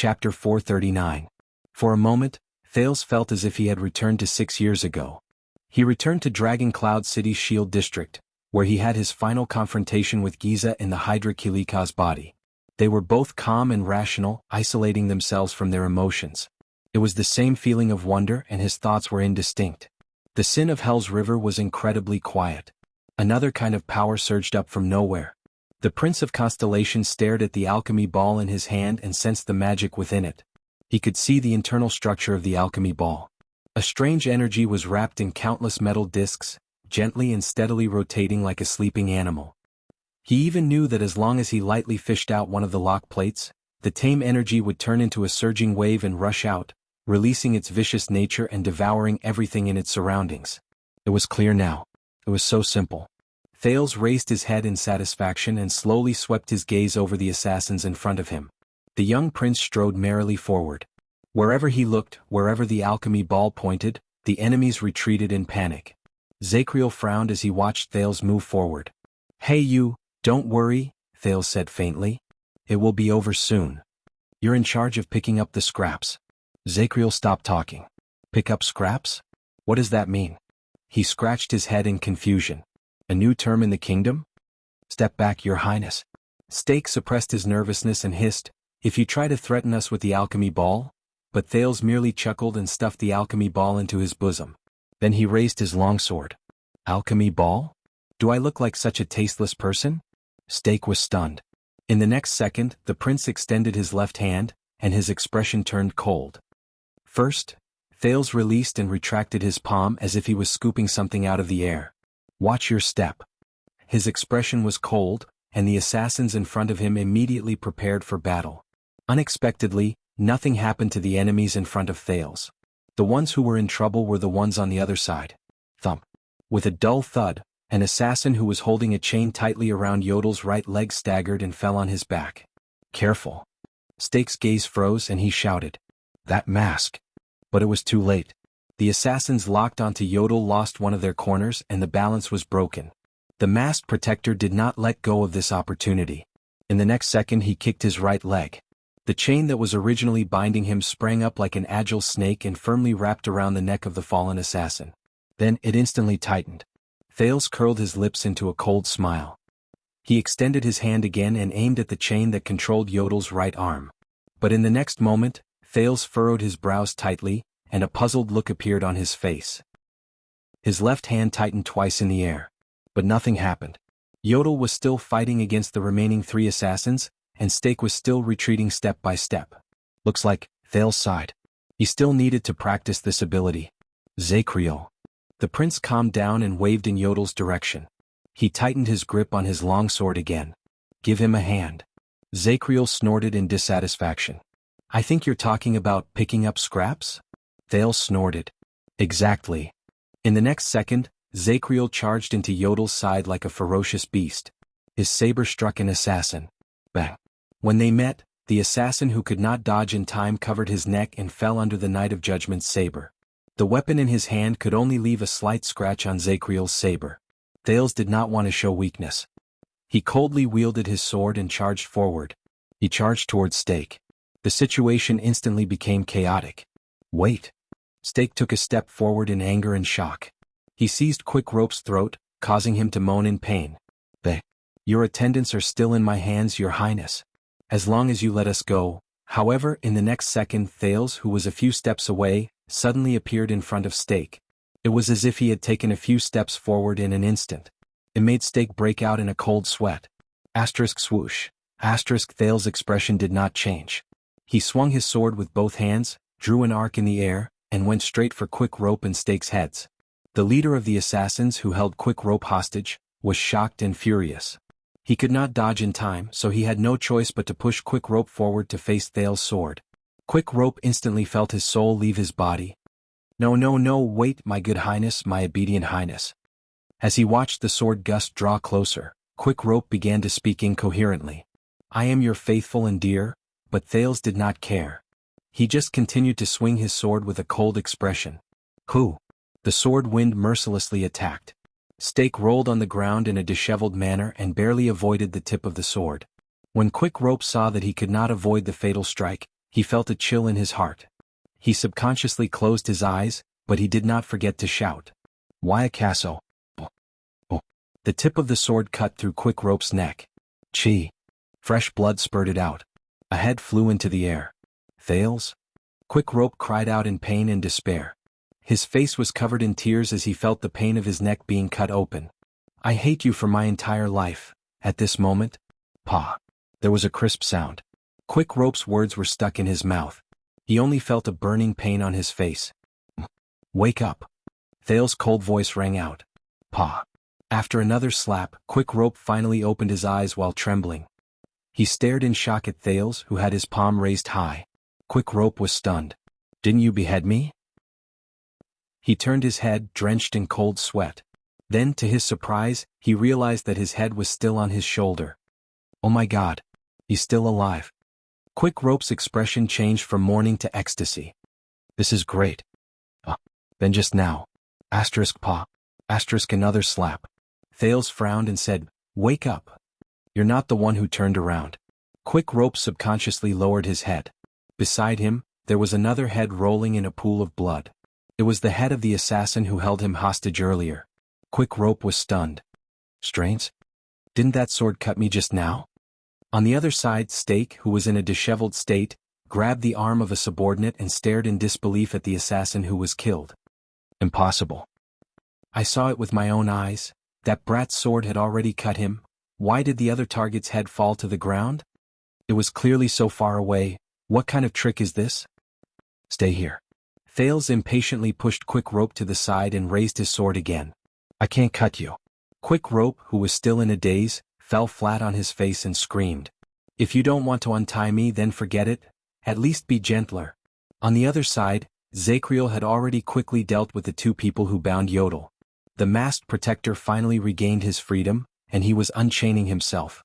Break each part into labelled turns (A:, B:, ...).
A: Chapter 439. For a moment, Thales felt as if he had returned to 6 years ago. He returned to Dragon Cloud City's Shield District, where he had his final confrontation with Giza in the Hydra Kilika's body. They were both calm and rational, isolating themselves from their emotions. It was the same feeling of wonder, and his thoughts were indistinct. The sin of Hell's River was incredibly quiet. Another kind of power surged up from nowhere. The Prince of Constellations stared at the alchemy ball in his hand and sensed the magic within it. He could see the internal structure of the alchemy ball. A strange energy was wrapped in countless metal discs, gently and steadily rotating like a sleeping animal. He even knew that as long as he lightly fished out one of the lock plates, the tame energy would turn into a surging wave and rush out, releasing its vicious nature and devouring everything in its surroundings. It was clear now. It was so simple. Thales raised his head in satisfaction and slowly swept his gaze over the assassins in front of him. The young prince strode merrily forward. Wherever he looked, wherever the alchemy ball pointed, the enemies retreated in panic. Zacriel frowned as he watched Thales move forward. "Hey you, don't worry," Thales said faintly. "It will be over soon. You're in charge of picking up the scraps." Zacriel stopped talking. "Pick up scraps? What does that mean?" He scratched his head in confusion. "A new term in the kingdom?" "Step back, Your Highness." Stake suppressed his nervousness and hissed, "If you try to threaten us with the alchemy ball?" But Thales merely chuckled and stuffed the alchemy ball into his bosom. Then he raised his longsword. "Alchemy ball? Do I look like such a tasteless person?" Stake was stunned. In the next second, the prince extended his left hand, and his expression turned cold. First, Thales released and retracted his palm as if he was scooping something out of the air. "Watch your step." His expression was cold, and the assassins in front of him immediately prepared for battle. Unexpectedly, nothing happened to the enemies in front of Thales. The ones who were in trouble were the ones on the other side. Thump. With a dull thud, an assassin who was holding a chain tightly around Yodel's right leg staggered and fell on his back. "Careful." Stake's gaze froze and he shouted, "That mask." But it was too late. The assassins locked onto Yodel lost one of their corners and the balance was broken. The masked protector did not let go of this opportunity. In the next second he kicked his right leg. The chain that was originally binding him sprang up like an agile snake and firmly wrapped around the neck of the fallen assassin. Then it instantly tightened. Thales curled his lips into a cold smile. He extended his hand again and aimed at the chain that controlled Yodel's right arm. But in the next moment, Thales furrowed his brows tightly, and a puzzled look appeared on his face. His left hand tightened twice in the air. But nothing happened. Yodel was still fighting against the remaining 3 assassins, and Stake was still retreating step by step. Looks like, Thales sighed. He still needed to practice this ability. "Zacriel." The prince calmed down and waved in Yodel's direction. He tightened his grip on his longsword again. "Give him a hand." Zacriel snorted in dissatisfaction. "I think you're talking about picking up scraps?" Thales snorted. "Exactly." In the next second, Zacriel charged into Yodel's side like a ferocious beast. His saber struck an assassin. Bang. When they met, the assassin who could not dodge in time covered his neck and fell under the Knight of Judgment's saber. The weapon in his hand could only leave a slight scratch on Zacriel's saber. Thales did not want to show weakness. He coldly wielded his sword and charged forward. He charged towards Stake. The situation instantly became chaotic. "Wait." Stake took a step forward in anger and shock. He seized Quick Rope's throat, causing him to moan in pain. "Your attendants are still in my hands, Your Highness. As long as you let us go." However, in the next second Thales, who was a few steps away, suddenly appeared in front of Stake. It was as if he had taken a few steps forward in an instant. It made Stake break out in a cold sweat. Swoosh. Thales' expression did not change. He swung his sword with both hands, drew an arc in the air, and went straight for Quick Rope and Stake's heads. The leader of the assassins who held Quick Rope hostage was shocked and furious. He could not dodge in time, so he had no choice but to push Quick Rope forward to face Thales' sword. Quick Rope instantly felt his soul leave his body. No, wait, my good highness, my obedient highness." As he watched the sword gust draw closer, Quick Rope began to speak incoherently. "I am your faithful and dear," but Thales did not care. He just continued to swing his sword with a cold expression. "Who?" The sword wind mercilessly attacked. Stake rolled on the ground in a disheveled manner and barely avoided the tip of the sword. When Quick Rope saw that he could not avoid the fatal strike, He felt a chill in his heart. He subconsciously closed his eyes, but he did not forget to shout. Why Casso? Oh. The tip of the sword cut through Quick Rope's neck. Chi. Fresh blood spurted out. A head flew into the air. Thales? Quick Rope cried out in pain and despair. His face was covered in tears as he felt the pain of his neck being cut open. I hate you for my entire life. At this moment, Pa. There was a crisp sound. Quick Rope's words were stuck in his mouth. He only felt a burning pain on his face. Wake up. Thales' cold voice rang out. Pa. After another slap, Quick Rope finally opened his eyes while trembling. He stared in shock at Thales, who had his palm raised high. Quick Rope was stunned. Didn't you behead me? He turned his head, drenched in cold sweat. Then, to his surprise, he realized that his head was still on his shoulder. Oh my God. He's still alive. Quick Rope's expression changed from mourning to ecstasy. This is great. Then just now. Pa. Another slap. Thales frowned and said, Wake up. You're not the one who turned around. Quick Rope subconsciously lowered his head. Beside him, there was another head rolling in a pool of blood. It was the head of the assassin who held him hostage earlier. Quick Rope was stunned. Strains? Didn't that sword cut me just now? On the other side, Stake, who was in a disheveled state, grabbed the arm of a subordinate and stared in disbelief at the assassin who was killed. Impossible. I saw it with my own eyes. That brat's sword had already cut him. Why did the other target's head fall to the ground? It was clearly so far away. What kind of trick is this? Stay here. Thales impatiently pushed Quick Rope to the side and raised his sword again. I can't cut you. Quick Rope, who was still in a daze, fell flat on his face and screamed. If you don't want to untie me, then forget it. At least be gentler. On the other side, Zacriel had already quickly dealt with the two people who bound Yodel. The masked protector finally regained his freedom, and he was unchaining himself.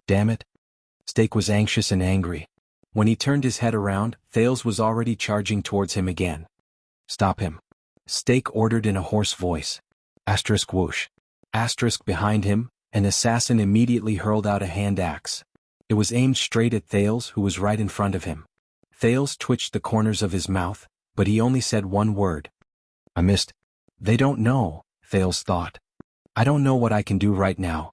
A: Damn it. Stake was anxious and angry. When he turned his head around, Thales was already charging towards him again. Stop him. Stake ordered in a hoarse voice. Whoosh. Behind him, an assassin immediately hurled out a hand axe. It was aimed straight at Thales, who was right in front of him. Thales twitched the corners of his mouth, but he only said one word. I missed. They don't know, Thales thought. I don't know what I can do right now.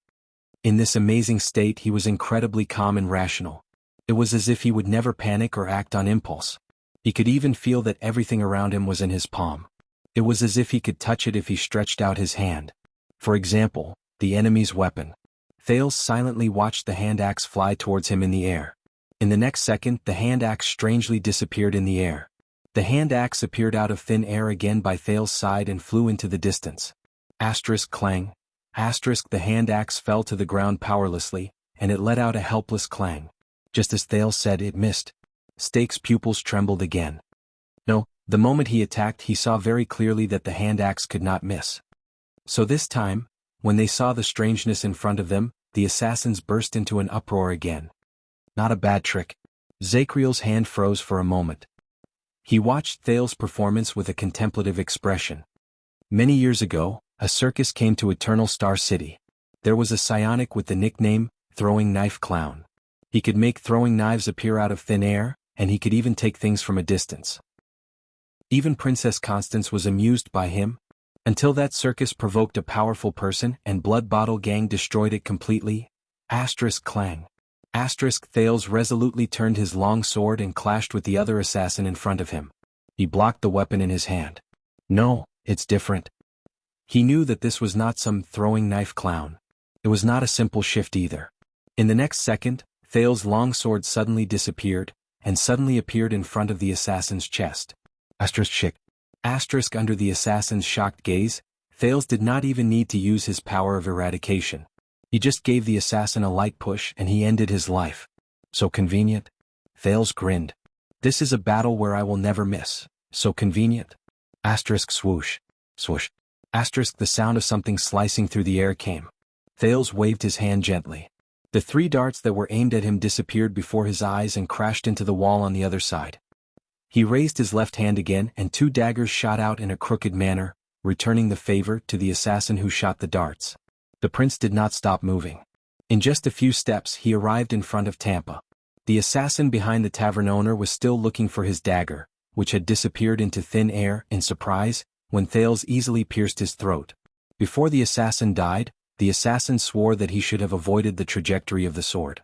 A: In this amazing state he was incredibly calm and rational. It was as if he would never panic or act on impulse. He could even feel that everything around him was in his palm. It was as if he could touch it if he stretched out his hand. For example, the enemy's weapon. Thales silently watched the hand axe fly towards him in the air. In the next second, the hand axe strangely disappeared in the air. The hand axe appeared out of thin air again by Thales' side and flew into the distance. Clang. The hand axe fell to the ground powerlessly, and it let out a helpless clang. Just as Thales said, it missed. Stake's pupils trembled again. No, the moment he attacked he saw very clearly that the hand axe could not miss. So this time, when they saw the strangeness in front of them, the assassins burst into an uproar again. Not a bad trick. Zacriel's hand froze for a moment. He watched Thales' performance with a contemplative expression. Many years ago, a circus came to Eternal Star City. There was a psionic with the nickname, Throwing Knife Clown. He could make throwing knives appear out of thin air, and he could even take things from a distance. Even Princess Constance was amused by him, until that circus provoked a powerful person and Blood Bottle Gang destroyed it completely. Clang. Thales resolutely turned his long sword and clashed with the other assassin in front of him. He blocked the weapon in his hand. No, it's different. He knew that this was not some throwing knife clown. It was not a simple shift either. In the next second, Thales' long sword suddenly disappeared, and suddenly appeared in front of the assassin's chest. Under the assassin's shocked gaze, Thales did not even need to use his power of eradication. He just gave the assassin a light push and he ended his life. So convenient? Thales grinned. This is a battle where I will never miss. So convenient? Swoosh. Swoosh. The sound of something slicing through the air came. Thales waved his hand gently. The 3 darts that were aimed at him disappeared before his eyes and crashed into the wall on the other side. He raised his left hand again and 2 daggers shot out in a crooked manner, returning the favor to the assassin who shot the darts. The prince did not stop moving. In just a few steps he arrived in front of Tampa. The assassin behind the tavern owner was still looking for his dagger, which had disappeared into thin air in surprise when Thales easily pierced his throat. Before the assassin died, the assassin swore that he should have avoided the trajectory of the sword.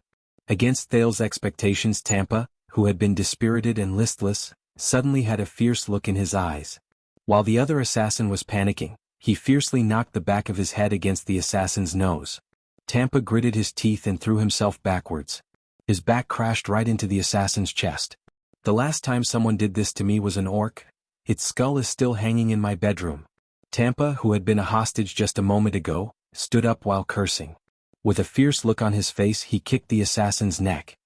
A: Against Thales' expectations, Tampa, who had been dispirited and listless, suddenly had a fierce look in his eyes. While the other assassin was panicking, he fiercely knocked the back of his head against the assassin's nose. Tampa gritted his teeth and threw himself backwards. His back crashed right into the assassin's chest. The last time someone did this to me was an orc. Its skull is still hanging in my bedroom. Tampa, who had been a hostage just a moment ago, stood up while cursing. With a fierce look on his face, he kicked the assassin's neck.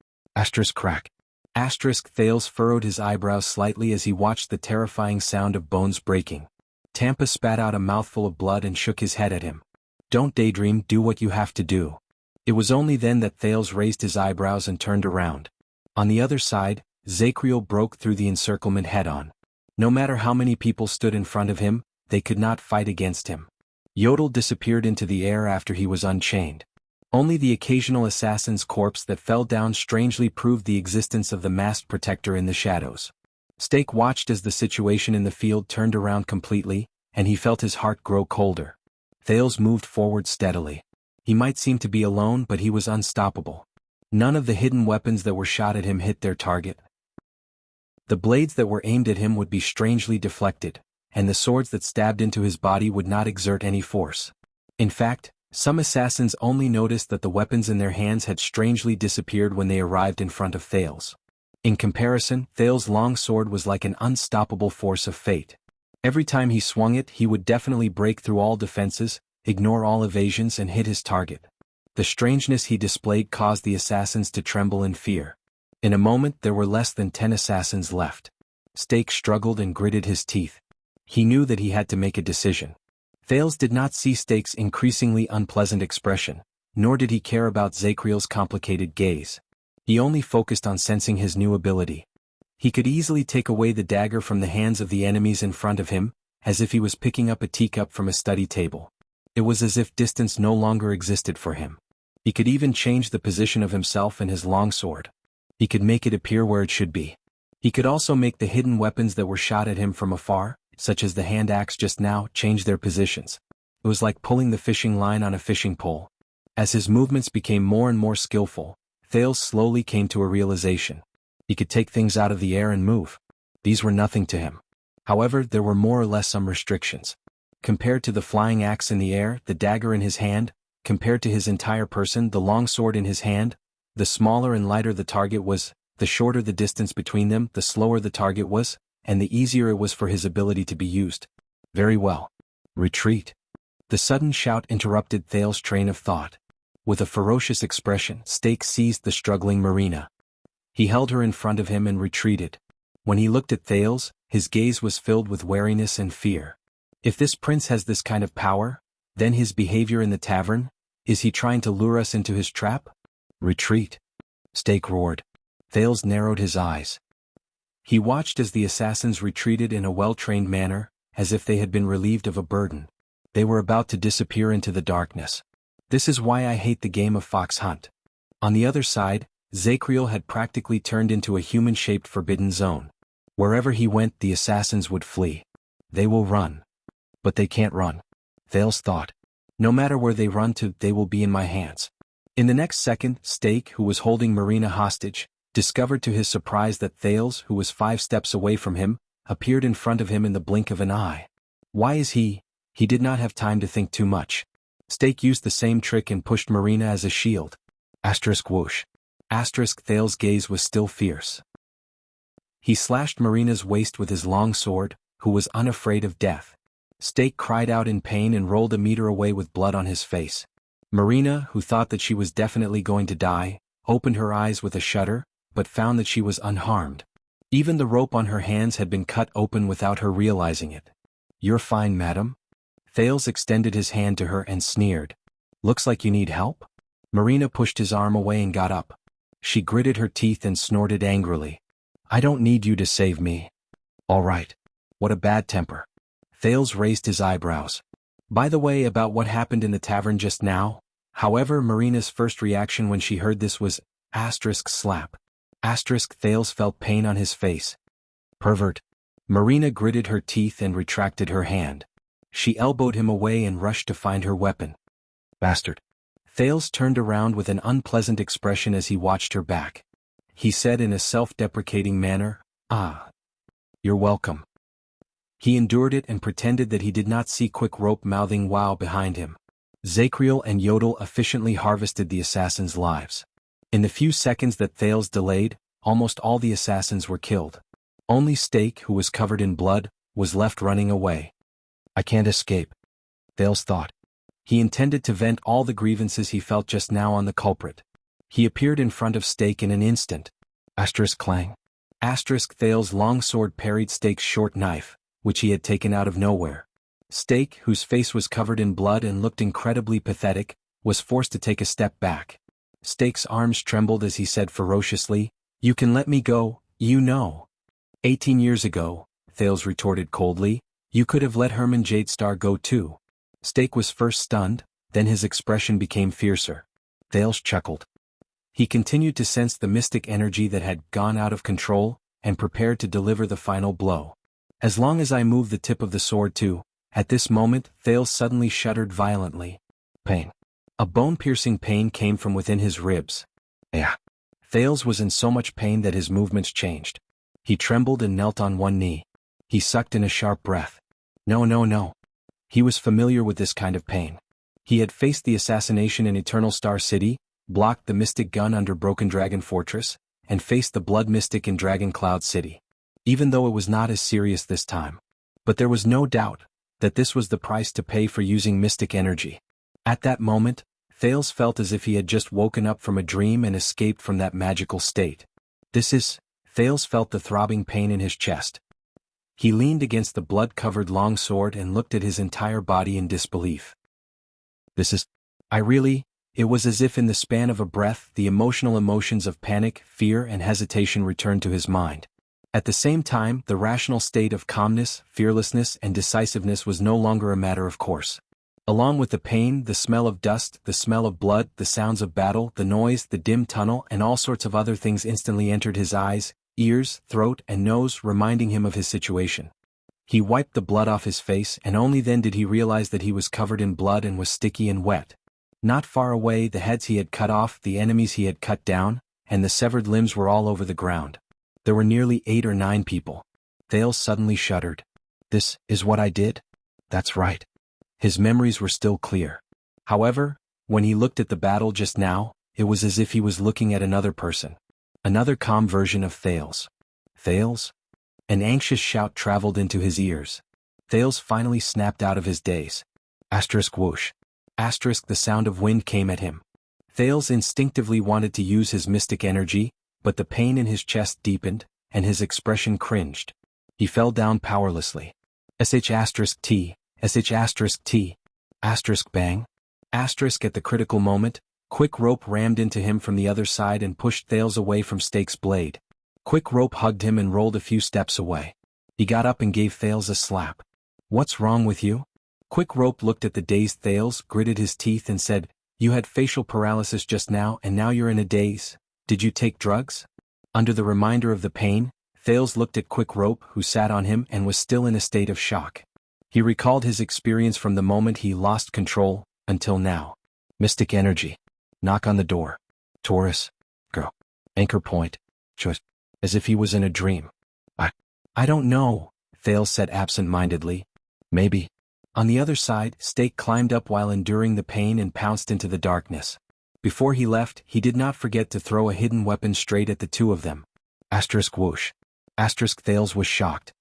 A: Crack. Thales furrowed his eyebrows slightly as he watched the terrifying sound of bones breaking. Tampa spat out a mouthful of blood and shook his head at him. Don't daydream, do what you have to do. It was only then that Thales raised his eyebrows and turned around. On the other side, Zacriel broke through the encirclement head-on. No matter how many people stood in front of him, they could not fight against him. Yodel disappeared into the air after he was unchained. Only the occasional assassin's corpse that fell down strangely proved the existence of the masked protector in the shadows. Stake watched as the situation in the field turned around completely, and he felt his heart grow colder. Thales moved forward steadily. He might seem to be alone, but he was unstoppable. None of the hidden weapons that were shot at him hit their target. The blades that were aimed at him would be strangely deflected, and the swords that stabbed into his body would not exert any force. In fact, some assassins only noticed that the weapons in their hands had strangely disappeared when they arrived in front of Thales. In comparison, Thales' long sword was like an unstoppable force of fate. Every time he swung it, he would definitely break through all defenses, ignore all evasions, and hit his target. The strangeness he displayed caused the assassins to tremble in fear. In a moment there were less than 10 assassins left. Stake struggled and gritted his teeth. He knew that he had to make a decision. Thales did not see Stake's increasingly unpleasant expression, nor did he care about Zacriel's complicated gaze. He only focused on sensing his new ability. He could easily take away the dagger from the hands of the enemies in front of him, as if he was picking up a teacup from a study table. It was as if distance no longer existed for him. He could even change the position of himself and his longsword. He could make it appear where it should be. He could also make the hidden weapons that were shot at him from afar, such as the hand axe just now, change their positions. It was like pulling the fishing line on a fishing pole. As his movements became more and more skillful, Thales slowly came to a realization. He could take things out of the air and move. These were nothing to him. However, there were more or less some restrictions. Compared to the flying axe in the air, the dagger in his hand, compared to his entire person, the longsword in his hand, the smaller and lighter the target was, the shorter the distance between them, the slower the target was, and the easier it was for his ability to be used. Very well. Retreat. The sudden shout interrupted Thales' train of thought. With a ferocious expression, Stake seized the struggling Marina. He held her in front of him and retreated. When he looked at Thales, his gaze was filled with wariness and fear. If this prince has this kind of power, then his behavior in the tavern, is he trying to lure us into his trap? Retreat. Stake roared. Thales narrowed his eyes. He watched as the assassins retreated in a well-trained manner, as if they had been relieved of a burden. They were about to disappear into the darkness. This is why I hate the game of fox hunt. On the other side, Zacriel had practically turned into a human-shaped forbidden zone. Wherever he went, the assassins would flee. They will run. But they can't run. Thales thought. No matter where they run to, they will be in my hands. In the next second, Stake, who was holding Marina hostage, discovered to his surprise that Thales, who was 5 steps away from him, appeared in front of him in the blink of an eye. Why is he? He did not have time to think too much. Stake used the same trick and pushed Marina as a shield. Whoosh. Thales' gaze was still fierce. He slashed Marina's waist with his long sword, who was unafraid of death. Stake cried out in pain and rolled a meter away with blood on his face. Marina, who thought that she was definitely going to die, opened her eyes with a shudder, but found that she was unharmed. Even the rope on her hands had been cut open without her realizing it. You're fine, madam? Thales extended his hand to her and sneered. Looks like you need help? Marina pushed his arm away and got up. She gritted her teeth and snorted angrily. I don't need you to save me. All right. What a bad temper. Thales raised his eyebrows. By the way, about what happened in the tavern just now? However, Marina's first reaction when she heard this was, slap. Thales felt pain on his face. Pervert. Marina gritted her teeth and retracted her hand. She elbowed him away and rushed to find her weapon. Bastard. Thales turned around with an unpleasant expression as he watched her back. He said in a self-deprecating manner, "Ah. You're welcome." He endured it and pretended that he did not see Quick Rope mouthing "wow" behind him. Zakriel and Yodel efficiently harvested the assassins' lives. In the few seconds that Thales delayed, almost all the assassins were killed. Only Stake, who was covered in blood, was left running away. I can't escape, Thales thought. He intended to vent all the grievances he felt just now on the culprit. He appeared in front of Stake in an instant. Clang. Thales' long sword parried Stake's short knife, which he had taken out of nowhere. Stake, whose face was covered in blood and looked incredibly pathetic, was forced to take a step back. Stake's arms trembled as he said ferociously, "You can let me go, you know." 18 years ago, Thales retorted coldly, "you could have let Herman Jadestar go too." Stake was first stunned, then his expression became fiercer. Thales chuckled. He continued to sense the mystic energy that had gone out of control, and prepared to deliver the final blow. As long as I move the tip of the sword too. At this moment, Thales suddenly shuddered violently. Pain. A bone-piercing pain came from within his ribs. Yeah. Thales was in so much pain that his movements changed. He trembled and knelt on one knee. He sucked in a sharp breath. No. He was familiar with this kind of pain. He had faced the assassination in Eternal Star City, blocked the Mystic Gun under Broken Dragon Fortress, and faced the Blood Mystic in Dragon Cloud City. Even though it was not as serious this time. But there was no doubt that this was the price to pay for using mystic energy. At that moment, Thales felt as if he had just woken up from a dream and escaped from that magical state. Thales felt the throbbing pain in his chest. He leaned against the blood-covered long sword and looked at his entire body in disbelief. It was as if in the span of a breath the emotions of panic, fear and hesitation returned to his mind. At the same time, the rational state of calmness, fearlessness and decisiveness was no longer a matter of course. Along with the pain, the smell of dust, the smell of blood, the sounds of battle, the noise, the dim tunnel and all sorts of other things instantly entered his eyes, ears, throat and nose, reminding him of his situation. He wiped the blood off his face and only then did he realize that he was covered in blood and was sticky and wet. Not far away, the heads he had cut off, the enemies he had cut down, and the severed limbs were all over the ground. There were nearly 8 or 9 people. Thales suddenly shuddered. This is what I did? That's right. His memories were still clear. However, when he looked at the battle just now, it was as if he was looking at another person. Another calm version of Thales. Thales? An anxious shout traveled into his ears. Thales finally snapped out of his daze. Whoosh. The sound of wind came at him. Thales instinctively wanted to use his mystic energy, but the pain in his chest deepened, and his expression cringed. He fell down powerlessly. T. Bang. At the critical moment, Quick Rope rammed into him from the other side and pushed Thales away from Stake's blade. Quick Rope hugged him and rolled a few steps away. He got up and gave Thales a slap. What's wrong with you? Quick Rope looked at the dazed Thales, gritted his teeth and said, You had facial paralysis just now and now you're in a daze. Did you take drugs? Under the reminder of the pain, Thales looked at Quick Rope who sat on him and was still in a state of shock. He recalled his experience from the moment he lost control, until now. Mystic energy. Knock on the door. Taurus. Go. Anchor point. Choice. As if he was in a dream. I don't know, Thales said absent-mindedly. Maybe. On the other side, Stake climbed up while enduring the pain and pounced into the darkness. Before he left, he did not forget to throw a hidden weapon straight at the two of them. Whoosh. Thales was shocked.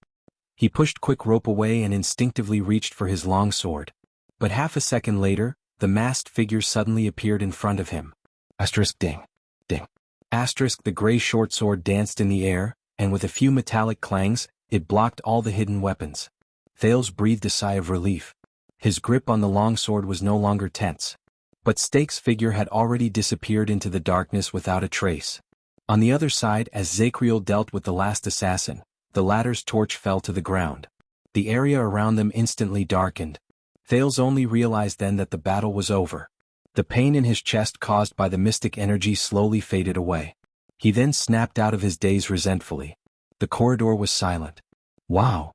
A: He pushed Quick Rope away and instinctively reached for his long sword. But half a second later, the masked figure suddenly appeared in front of him. Ding. Ding. The gray short sword danced in the air, and with a few metallic clangs, it blocked all the hidden weapons. Thales breathed a sigh of relief. His grip on the long sword was no longer tense. But Stake's figure had already disappeared into the darkness without a trace. On the other side, as Zakriel dealt with the last assassin, the latter's torch fell to the ground. The area around them instantly darkened. Thales only realized then that the battle was over. The pain in his chest caused by the mystic energy slowly faded away. He then snapped out of his daze resentfully. The corridor was silent. Wow.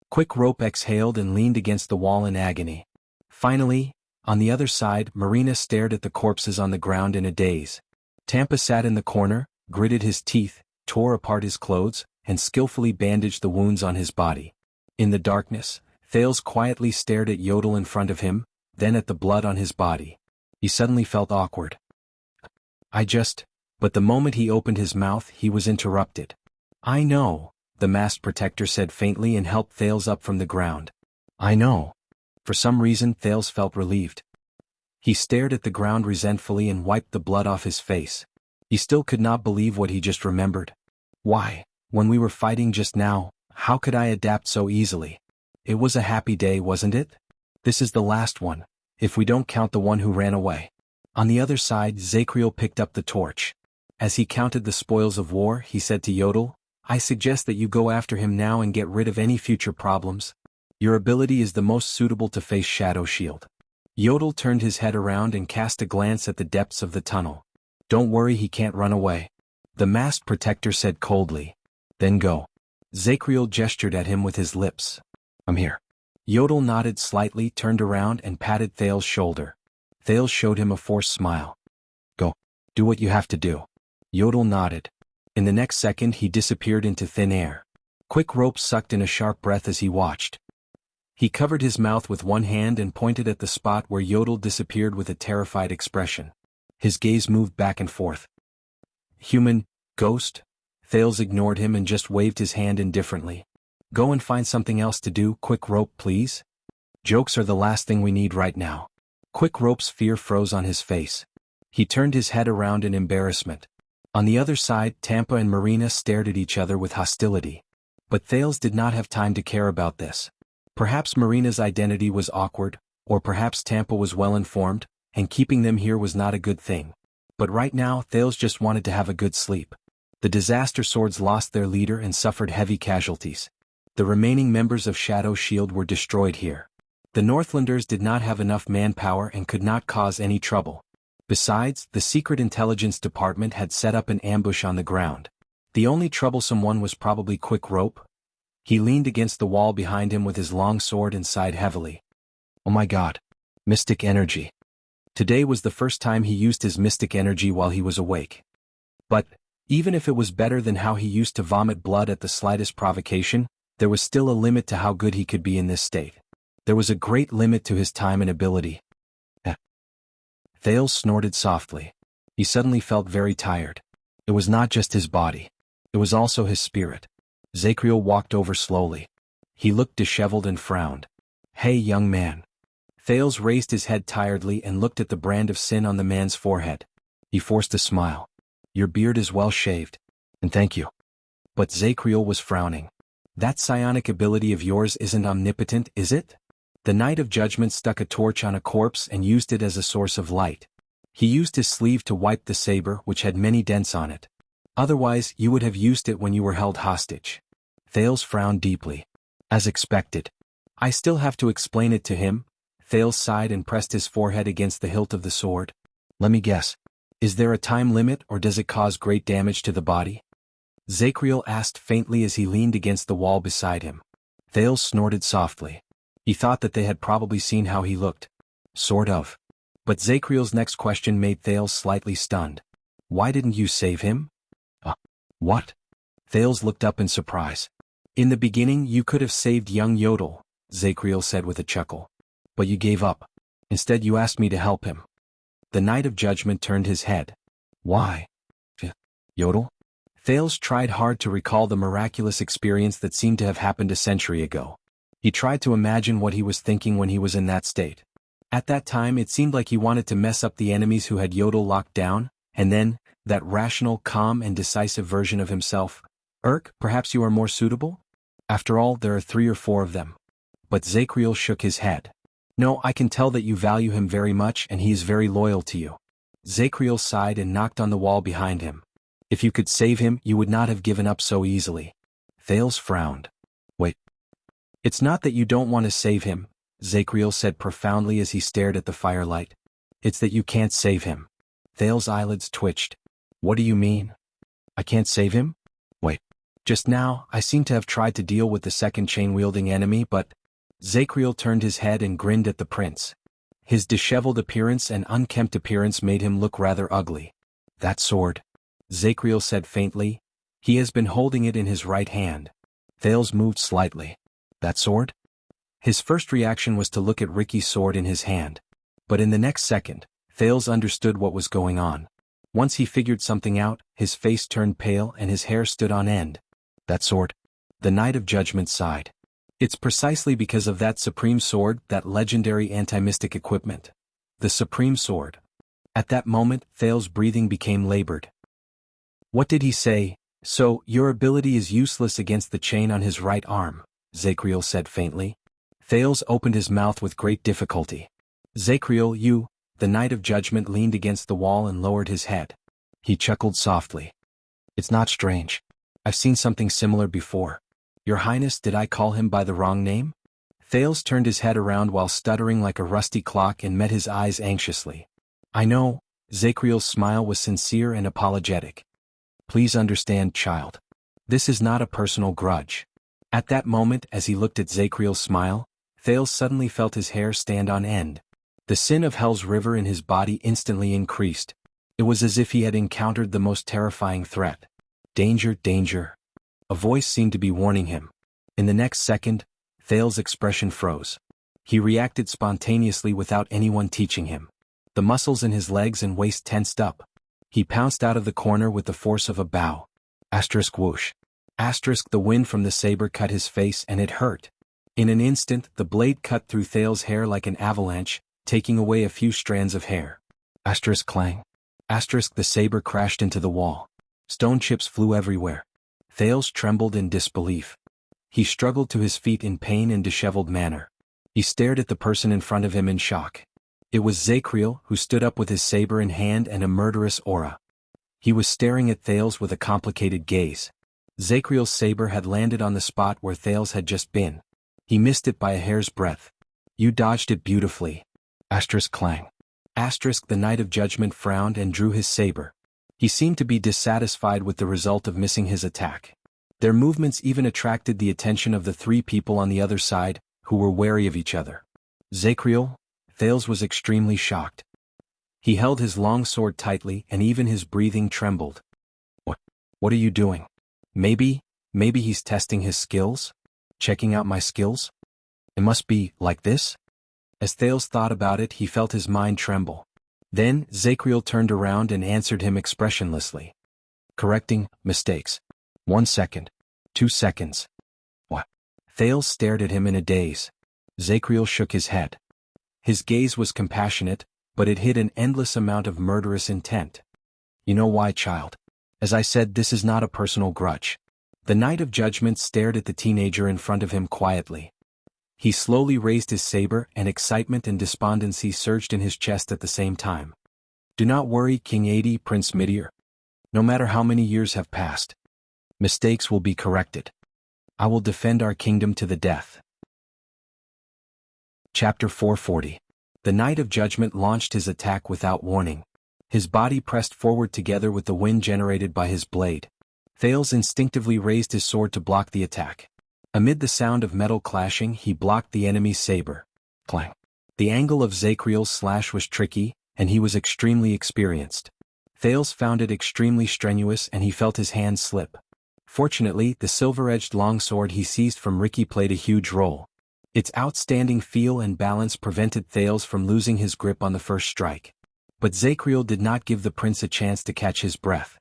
A: Quick Rope exhaled and leaned against the wall in agony. Finally, on the other side, Marina stared at the corpses on the ground in a daze. Tampa sat in the corner, gritted his teeth, tore apart his clothes, and skillfully bandaged the wounds on his body. In the darkness, Thales quietly stared at Yodel in front of him, then at the blood on his body. He suddenly felt awkward. But the moment he opened his mouth, he was interrupted. I know, the masked protector said faintly and helped Thales up from the ground. I know. For some reason, Thales felt relieved. He stared at the ground resentfully and wiped the blood off his face. He still could not believe what he just remembered. Why, when we were fighting just now, how could I adapt so easily? It was a happy day, wasn't it? This is the last one, if we don't count the one who ran away. On the other side, Zacriel picked up the torch. As he counted the spoils of war, he said to Yodel, I suggest that you go after him now and get rid of any future problems. Your ability is the most suitable to face Shadow Shield. Yodel turned his head around and cast a glance at the depths of the tunnel. Don't worry, he can't run away. The masked protector said coldly. Then go. Zacriel gestured at him with his lips. I'm here. Yodel nodded slightly, turned around and patted Thales' shoulder. Thales showed him a forced smile. Go. Do what you have to do. Yodel nodded. In the next second he disappeared into thin air. Quick Rope sucked in a sharp breath as he watched. He covered his mouth with one hand and pointed at the spot where Yodel disappeared with a terrified expression. His gaze moved back and forth. Human, ghost? Thales ignored him and just waved his hand indifferently. Go and find something else to do, Quick Rope, please. Jokes are the last thing we need right now. Quick Rope's fear froze on his face. He turned his head around in embarrassment. On the other side, Tampa and Marina stared at each other with hostility. But Thales did not have time to care about this. Perhaps Marina's identity was awkward, or perhaps Tampa was well informed, and keeping them here was not a good thing. But right now, Thales just wanted to have a good sleep. The Disaster Swords lost their leader and suffered heavy casualties. The remaining members of Shadow Shield were destroyed here. The Northlanders did not have enough manpower and could not cause any trouble. Besides, the Secret Intelligence Department had set up an ambush on the ground. The only troublesome one was probably Quick Rope. He leaned against the wall behind him with his long sword and sighed heavily. Oh my God. Mystic energy. Today was the first time he used his mystic energy while he was awake. But, even if it was better than how he used to vomit blood at the slightest provocation, there was still a limit to how good he could be in this state. There was a great limit to his time and ability. Thales snorted softly. He suddenly felt very tired. It was not just his body. It was also his spirit. Zacriel walked over slowly. He looked disheveled and frowned. Hey, young man. Thales raised his head tiredly and looked at the brand of sin on the man's forehead. He forced a smile. Your beard is well shaved. And thank you. But Zacriel was frowning. That psionic ability of yours isn't omnipotent, is it? The Knight of Judgment stuck a torch on a corpse and used it as a source of light. He used his sleeve to wipe the saber, which had many dents on it. Otherwise, you would have used it when you were held hostage. Thales frowned deeply. As expected. I still have to explain it to him. Thales sighed and pressed his forehead against the hilt of the sword. Let me guess. Is there a time limit or does it cause great damage to the body? Zacriel asked faintly as he leaned against the wall beside him. Thales snorted softly. He thought that they had probably seen how he looked. Sort of. But Zacriel's next question made Thales slightly stunned. Why didn't you save him? What? Thales looked up in surprise. In the beginning you could have saved young Yodel, Zacriel said with a chuckle. But you gave up. Instead you asked me to help him. The Knight of Judgment turned his head. Why? Yodel? Thales tried hard to recall the miraculous experience that seemed to have happened a century ago. He tried to imagine what he was thinking when he was in that state. At that time it seemed like he wanted to mess up the enemies who had Yodel locked down, and then, that rational, calm and decisive version of himself. Perhaps you are more suitable? After all, there are 3 or 4 of them. But Zacriel shook his head. No, I can tell that you value him very much and he is very loyal to you. Zacriel sighed and knocked on the wall behind him. If you could save him, you would not have given up so easily. Thales frowned. Wait. It's not that you don't want to save him, Zacriel said profoundly as he stared at the firelight. It's that you can't save him. Thales' eyelids twitched. What do you mean? I can't save him? Wait. Just now, I seem to have tried to deal with the second chain-wielding enemy, but... Zacriel turned his head and grinned at the prince. His disheveled appearance and unkempt appearance made him look rather ugly. That sword, Zacriel said faintly. He has been holding it in his right hand. Thales moved slightly. That sword? His first reaction was to look at Ricky's sword in his hand. But in the next second, Thales understood what was going on. Once he figured something out, his face turned pale and his hair stood on end. That sword? The Knight of Judgment sighed. It's precisely because of that supreme sword, that legendary anti-mystic equipment. The supreme sword. At that moment, Thales' breathing became labored. What did he say? So, your ability is useless against the chain on his right arm, Zacriel said faintly. Thales opened his mouth with great difficulty. Zacriel, you, the Knight of Judgment leaned against the wall and lowered his head. He chuckled softly. It's not strange. I've seen something similar before. Your Highness, did I call him by the wrong name? Thales turned his head around while stuttering like a rusty clock and met his eyes anxiously. I know, Zacriel's smile was sincere and apologetic. Please understand, child. This is not a personal grudge. At that moment, as he looked at Zacriel's smile, Thales suddenly felt his hair stand on end. The sin of Hell's river in his body instantly increased. It was as if he had encountered the most terrifying threat. Danger, danger. A voice seemed to be warning him. In the next second, Thales' expression froze. He reacted spontaneously without anyone teaching him. The muscles in his legs and waist tensed up. He pounced out of the corner with the force of a bow. Asterisk whoosh. Asterisk the wind from the saber cut his face and it hurt. In an instant, the blade cut through Thales' hair like an avalanche, taking away a few strands of hair. Asterisk clang. Asterisk the saber crashed into the wall. Stone chips flew everywhere. Thales trembled in disbelief. He struggled to his feet in pain and disheveled manner. He stared at the person in front of him in shock. It was Zacriel, who stood up with his saber in hand and a murderous aura. He was staring at Thales with a complicated gaze. Zacriel's saber had landed on the spot where Thales had just been. He missed it by a hair's breadth. You dodged it beautifully. Asterisk clang. Asterisk the Knight of Judgment frowned and drew his saber. He seemed to be dissatisfied with the result of missing his attack. Their movements even attracted the attention of the three people on the other side, who were wary of each other. Zacriel? Thales was extremely shocked. He held his long sword tightly and even his breathing trembled. What are you doing? Maybe he's testing his skills? Checking out my skills? It must be like this? As Thales thought about it, he felt his mind tremble. Then, Zacriel turned around and answered him expressionlessly. Correcting mistakes. 1 second. 2 seconds. What? Thales stared at him in a daze. Zacriel shook his head. His gaze was compassionate, but it hid an endless amount of murderous intent. You know why, child? As I said, this is not a personal grudge. The Knight of Judgment stared at the teenager in front of him quietly. He slowly raised his saber and excitement and despondency surged in his chest at the same time. Do not worry, King 80, Prince Meteor. No matter how many years have passed, mistakes will be corrected. I will defend our kingdom to the death. Chapter 440. The Knight of Judgment launched his attack without warning. His body pressed forward together with the wind generated by his blade. Thales instinctively raised his sword to block the attack. Amid the sound of metal clashing, he blocked the enemy's saber. Clang. The angle of Zacriel's slash was tricky, and he was extremely experienced. Thales found it extremely strenuous and he felt his hand slip. Fortunately, the silver-edged longsword he seized from Ricky played a huge role. Its outstanding feel and balance prevented Thales from losing his grip on the first strike. But Zacriel did not give the prince a chance to catch his breath.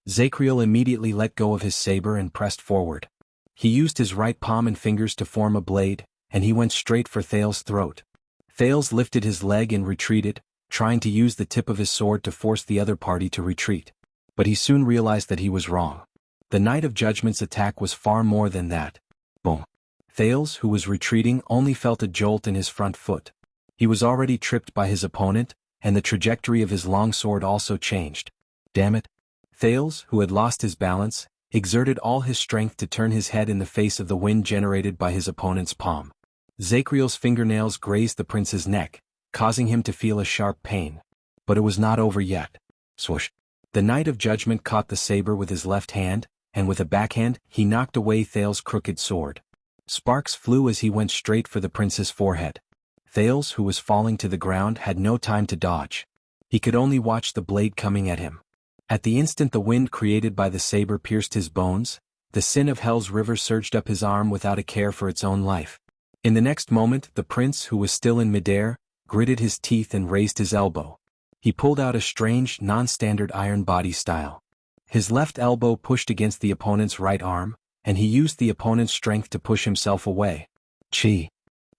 A: Zacriel immediately let go of his saber and pressed forward. He used his right palm and fingers to form a blade, and he went straight for Thales' throat. Thales lifted his leg and retreated, trying to use the tip of his sword to force the other party to retreat. But he soon realized that he was wrong. The Knight of Judgment's attack was far more than that. Boom. Thales, who was retreating, only felt a jolt in his front foot. He was already tripped by his opponent, and the trajectory of his longsword also changed. Damn it. Thales, who had lost his balance, exerted all his strength to turn his head in the face of the wind generated by his opponent's palm. Zacriel's fingernails grazed the prince's neck, causing him to feel a sharp pain. But it was not over yet. Swoosh. The Knight of Judgment caught the saber with his left hand, and with a backhand, he knocked away Thales' crooked sword. Sparks flew as he went straight for the prince's forehead. Thales, who was falling to the ground, had no time to dodge. He could only watch the blade coming at him. At the instant the wind created by the saber pierced his bones, the sin of hell's river surged up his arm without a care for its own life. In the next moment, the prince, who was still in midair, gritted his teeth and raised his elbow. He pulled out a strange, non-standard iron body style. His left elbow pushed against the opponent's right arm, and he used the opponent's strength to push himself away. Chi!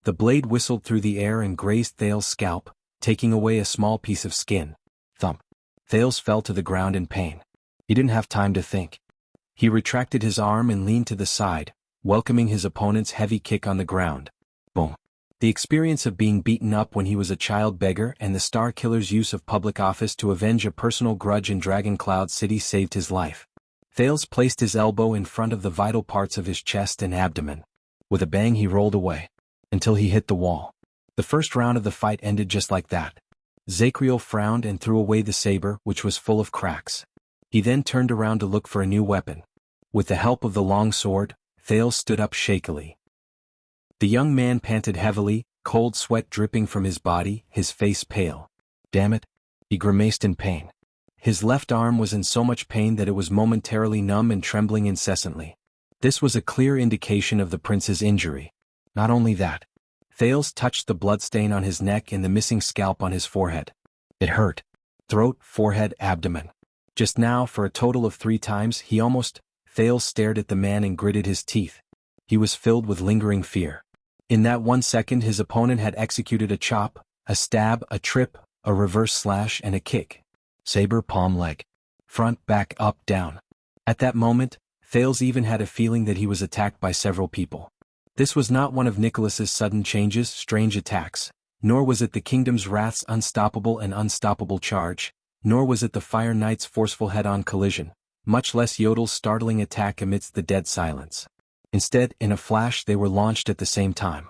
A: The blade whistled through the air and grazed Thales' scalp, taking away a small piece of skin. Thump! Thales fell to the ground in pain. He didn't have time to think. He retracted his arm and leaned to the side, welcoming his opponent's heavy kick on the ground. Boom! The experience of being beaten up when he was a child beggar and the Star Killer's use of public office to avenge a personal grudge in Dragon Cloud City saved his life. Thales placed his elbow in front of the vital parts of his chest and abdomen. With a bang he rolled away, until he hit the wall. The first round of the fight ended just like that. Zacriel frowned and threw away the saber, which was full of cracks. He then turned around to look for a new weapon. With the help of the long sword, Thales stood up shakily. The young man panted heavily, cold sweat dripping from his body, his face pale. Damn it! He grimaced in pain. His left arm was in so much pain that it was momentarily numb and trembling incessantly. This was a clear indication of the prince's injury. Not only that. Thales touched the bloodstain on his neck and the missing scalp on his forehead. It hurt. Throat, forehead, abdomen. Just now, for a total of 3 times, Thales stared at the man and gritted his teeth. He was filled with lingering fear. In that 1 second his opponent had executed a chop, a stab, a trip, a reverse slash and a kick. Saber, palm, leg. Front, back, up, down. At that moment, Thales even had a feeling that he was attacked by several people. This was not one of Nicholas's sudden changes, strange attacks, nor was it the Kingdom's Wrath's unstoppable and unstoppable charge, nor was it the Fire Knight's forceful head-on collision, much less Yodel's startling attack amidst the dead silence. Instead, in a flash they were launched at the same time.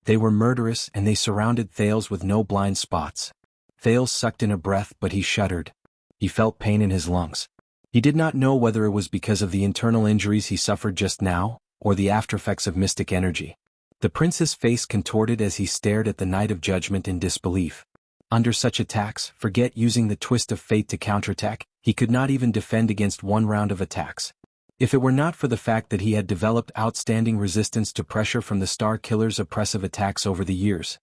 A: They were murderous and they surrounded Thales with no blind spots. Thales sucked in a breath but he shuddered. He felt pain in his lungs. He did not know whether it was because of the internal injuries he suffered just now, or the aftereffects of mystic energy. The prince's face contorted as he stared at the Knight of Judgment in disbelief. Under such attacks, forget using the twist of fate to counterattack, he could not even defend against 1 round of attacks. If it were not for the fact that he had developed outstanding resistance to pressure from the Star Killer's oppressive attacks over the years.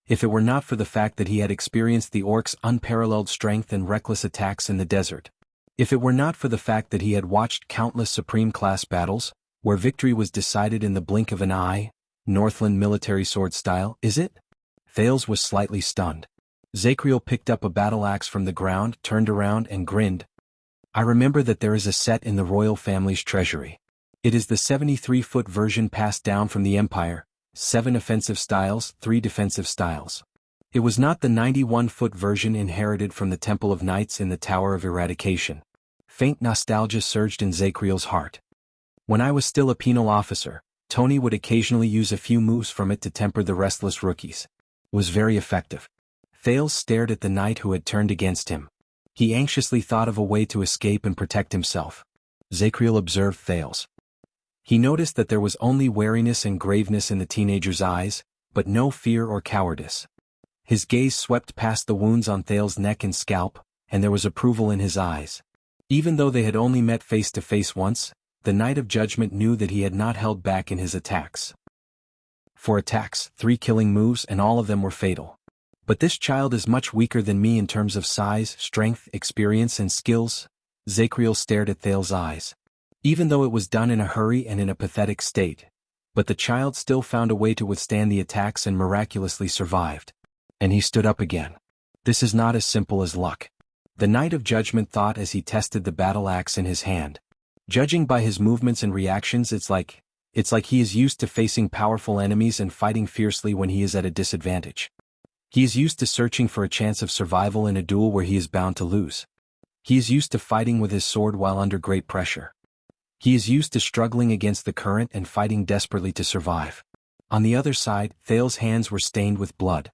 A: If it were not for the fact that he had experienced the Orc's unparalleled strength and reckless attacks in the desert. If it were not for the fact that he had watched countless Supreme-class battles, where victory was decided in the blink of an eye, Northland military sword style, is it? Thales was slightly stunned. Zacriel picked up a battle axe from the ground, turned around and grinned. I remember that there is a set in the royal family's treasury. It is the 73-foot version passed down from the Empire, 7 offensive styles, 3 defensive styles. It was not the 91-foot version inherited from the Temple of Knights in the Tower of Eradication. Faint nostalgia surged in Zacriel's heart. When I was still a penal officer, Tony would occasionally use a few moves from it to temper the restless rookies. It was very effective. Thales stared at the knight who had turned against him. He anxiously thought of a way to escape and protect himself. Zacriel observed Thales. He noticed that there was only wariness and graveness in the teenager's eyes, but no fear or cowardice. His gaze swept past the wounds on Thales' neck and scalp, and there was approval in his eyes. Even though they had only met face to face once, the Knight of Judgment knew that he had not held back in his attacks. 4 attacks, 3 killing moves, and all of them were fatal. But this child is much weaker than me in terms of size, strength, experience, and skills. Zacriel stared at Thales' eyes. Even though it was done in a hurry and in a pathetic state, but the child still found a way to withstand the attacks and miraculously survived. And he stood up again. This is not as simple as luck. The Knight of Judgment thought as he tested the battle axe in his hand. Judging by his movements and reactions, it's like he is used to facing powerful enemies and fighting fiercely when he is at a disadvantage. He is used to searching for a chance of survival in a duel where he is bound to lose. He is used to fighting with his sword while under great pressure. He is used to struggling against the current and fighting desperately to survive. On the other side, Thales' hands were stained with blood.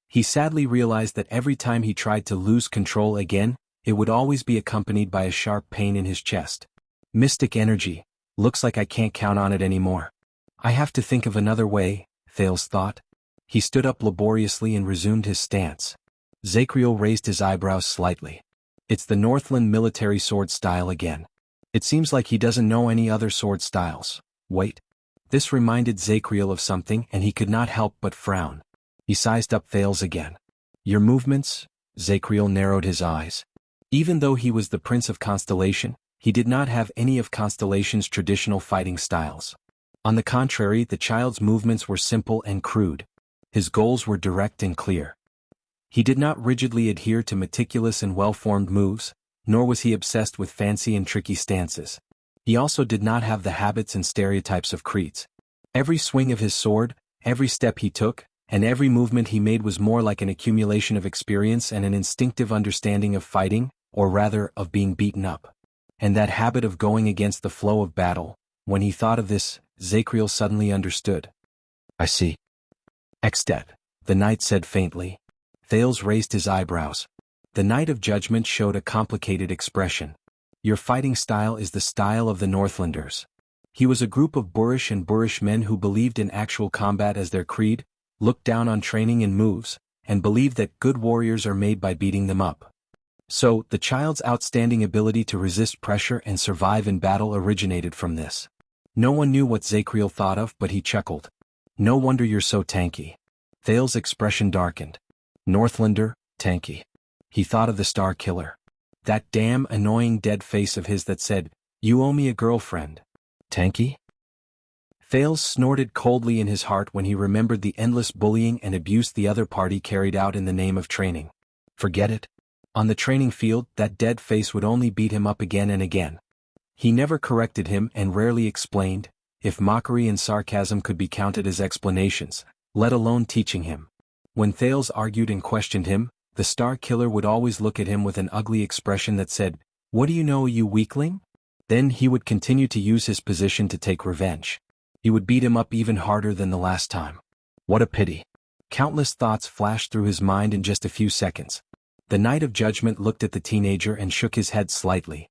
A: He sadly realized that every time he tried to lose control again, it would always be accompanied by a sharp pain in his chest. Mystic energy, looks like I can't count on it anymore. I have to think of another way, Thales thought. He stood up laboriously and resumed his stance. Zachriel raised his eyebrows slightly. It's the Northland military sword style again. It seems like he doesn't know any other sword styles. Wait. This reminded Zachriel of something and he could not help but frown. He sized up Thales again. Your movements? Zachriel narrowed his eyes. Even though he was the Prince of Constellation, he did not have any of Constellation's traditional fighting styles. On the contrary, the child's movements were simple and crude. His goals were direct and clear. He did not rigidly adhere to meticulous and well-formed moves, nor was he obsessed with fancy and tricky stances. He also did not have the habits and stereotypes of creeds. Every swing of his sword, every step he took, and every movement he made was more like an accumulation of experience and an instinctive understanding of fighting, or rather, of being beaten up. And that habit of going against the flow of battle, when he thought of this, Zachriel suddenly understood. I see. Extet, the knight said faintly. Thales raised his eyebrows. The Knight of Judgment showed a complicated expression. Your fighting style is the style of the Northlanders. He was a group of boorish and boorish men who believed in actual combat as their creed, looked down on training and moves, and believed that good warriors are made by beating them up. So, the child's outstanding ability to resist pressure and survive in battle originated from this. No one knew what Zachriel thought of, but he chuckled. No wonder you're so tanky. Thales' expression darkened. Northlander, tanky. He thought of the Star Killer. That damn annoying dead face of his that said, "You owe me a girlfriend." Tanky? Thales snorted coldly in his heart when he remembered the endless bullying and abuse the other party carried out in the name of training. Forget it. On the training field, that dead face would only beat him up again and again. He never corrected him and rarely explained, if mockery and sarcasm could be counted as explanations, let alone teaching him. When Thales argued and questioned him, the Star Killer would always look at him with an ugly expression that said, "What do you know, you weakling?" Then he would continue to use his position to take revenge. He would beat him up even harder than the last time. What a pity. Countless thoughts flashed through his mind in just a few seconds. The Knight of Judgment looked at the teenager and shook his head slightly.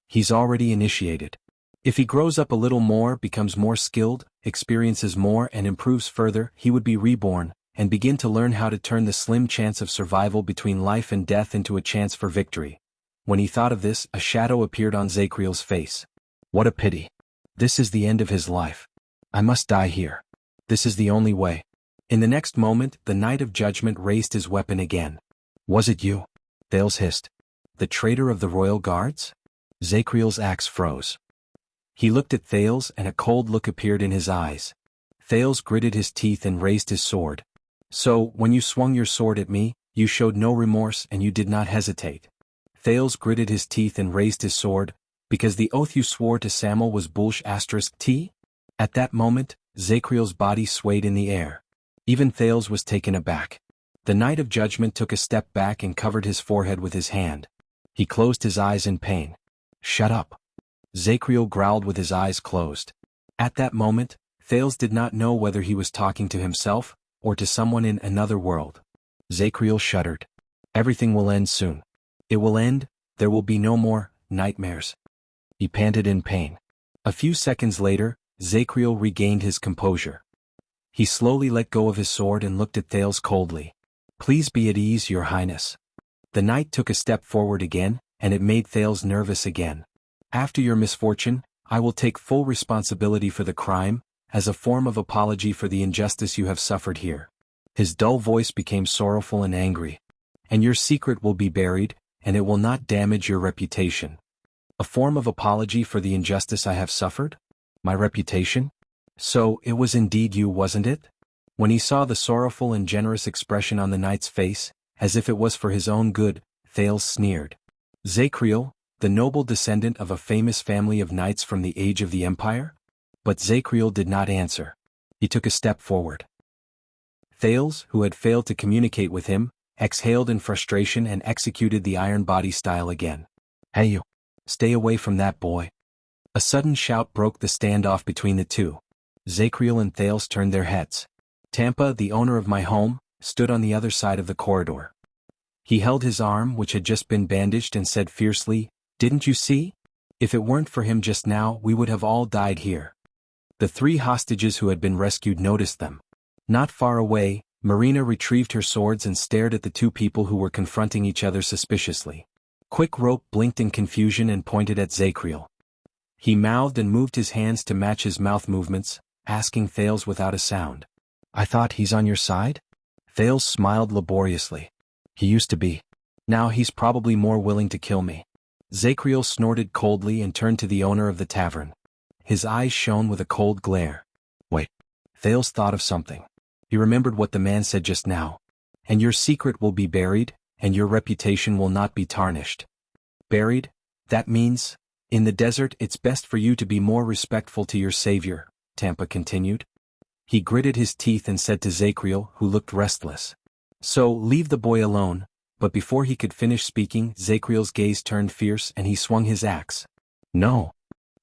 A: He's already initiated. If he grows up a little more, becomes more skilled, experiences more and improves further, he would be reborn, and begin to learn how to turn the slim chance of survival between life and death into a chance for victory. When he thought of this, a shadow appeared on Zachriel's face. What a pity. This is the end of his life. I must die here. This is the only way. In the next moment, the Knight of Judgment raised his weapon again. Was it you? Thales hissed. The traitor of the Royal Guards? Zachriel's axe froze. He looked at Thales and a cold look appeared in his eyes. Thales gritted his teeth and raised his sword. So, when you swung your sword at me, you showed no remorse and you did not hesitate. Thales gritted his teeth and raised his sword, because the oath you swore to Samuel was bullsh*t? At that moment, Zachriel's body swayed in the air. Even Thales was taken aback. The Knight of Judgment took a step back and covered his forehead with his hand. He closed his eyes in pain. Shut up. Zachriel growled with his eyes closed. At that moment, Thales did not know whether he was talking to himself, or to someone in another world. Zachriel shuddered. Everything will end soon. It will end, there will be no more nightmares. He panted in pain. A few seconds later, Zachriel regained his composure. He slowly let go of his sword and looked at Thales coldly. Please be at ease, Your Highness. The knight took a step forward again, and it made Thales nervous again. After your misfortune, I will take full responsibility for the crime, as a form of apology for the injustice you have suffered here. His dull voice became sorrowful and angry. And your secret will be buried, and it will not damage your reputation. A form of apology for the injustice I have suffered? My reputation? So, it was indeed you, wasn't it? When he saw the sorrowful and generous expression on the knight's face, as if it was for his own good, Thales sneered. Zachriel, the noble descendant of a famous family of knights from the age of the Empire? But Zachriel did not answer. He took a step forward. Thales, who had failed to communicate with him, exhaled in frustration and executed the iron body style again. Hey you! Stay away from that boy. A sudden shout broke the standoff between the two. Zachriel and Thales turned their heads. Tampa, the owner of my home, stood on the other side of the corridor. He held his arm, which had just been bandaged, and said fiercely, "Didn't you see? If it weren't for him just now, we would have all died here." The 3 hostages who had been rescued noticed them. Not far away, Marina retrieved her swords and stared at the 2 people who were confronting each other suspiciously. Quick Rope blinked in confusion and pointed at Zacriel. He mouthed and moved his hands to match his mouth movements, asking Thales without a sound, "I thought he's on your side?" Thales smiled laboriously. "He used to be. Now he's probably more willing to kill me." Zacriel snorted coldly and turned to the owner of the tavern. His eyes shone with a cold glare. "Wait." Thales thought of something. He remembered what the man said just now. "And your secret will be buried, and your reputation will not be tarnished." "Buried? That means, in the desert it's best for you to be more respectful to your savior," Tampa continued. He gritted his teeth and said to Zacriel, who looked restless, "So, leave the boy alone." But before he could finish speaking, Zacriel's gaze turned fierce and he swung his axe. "No."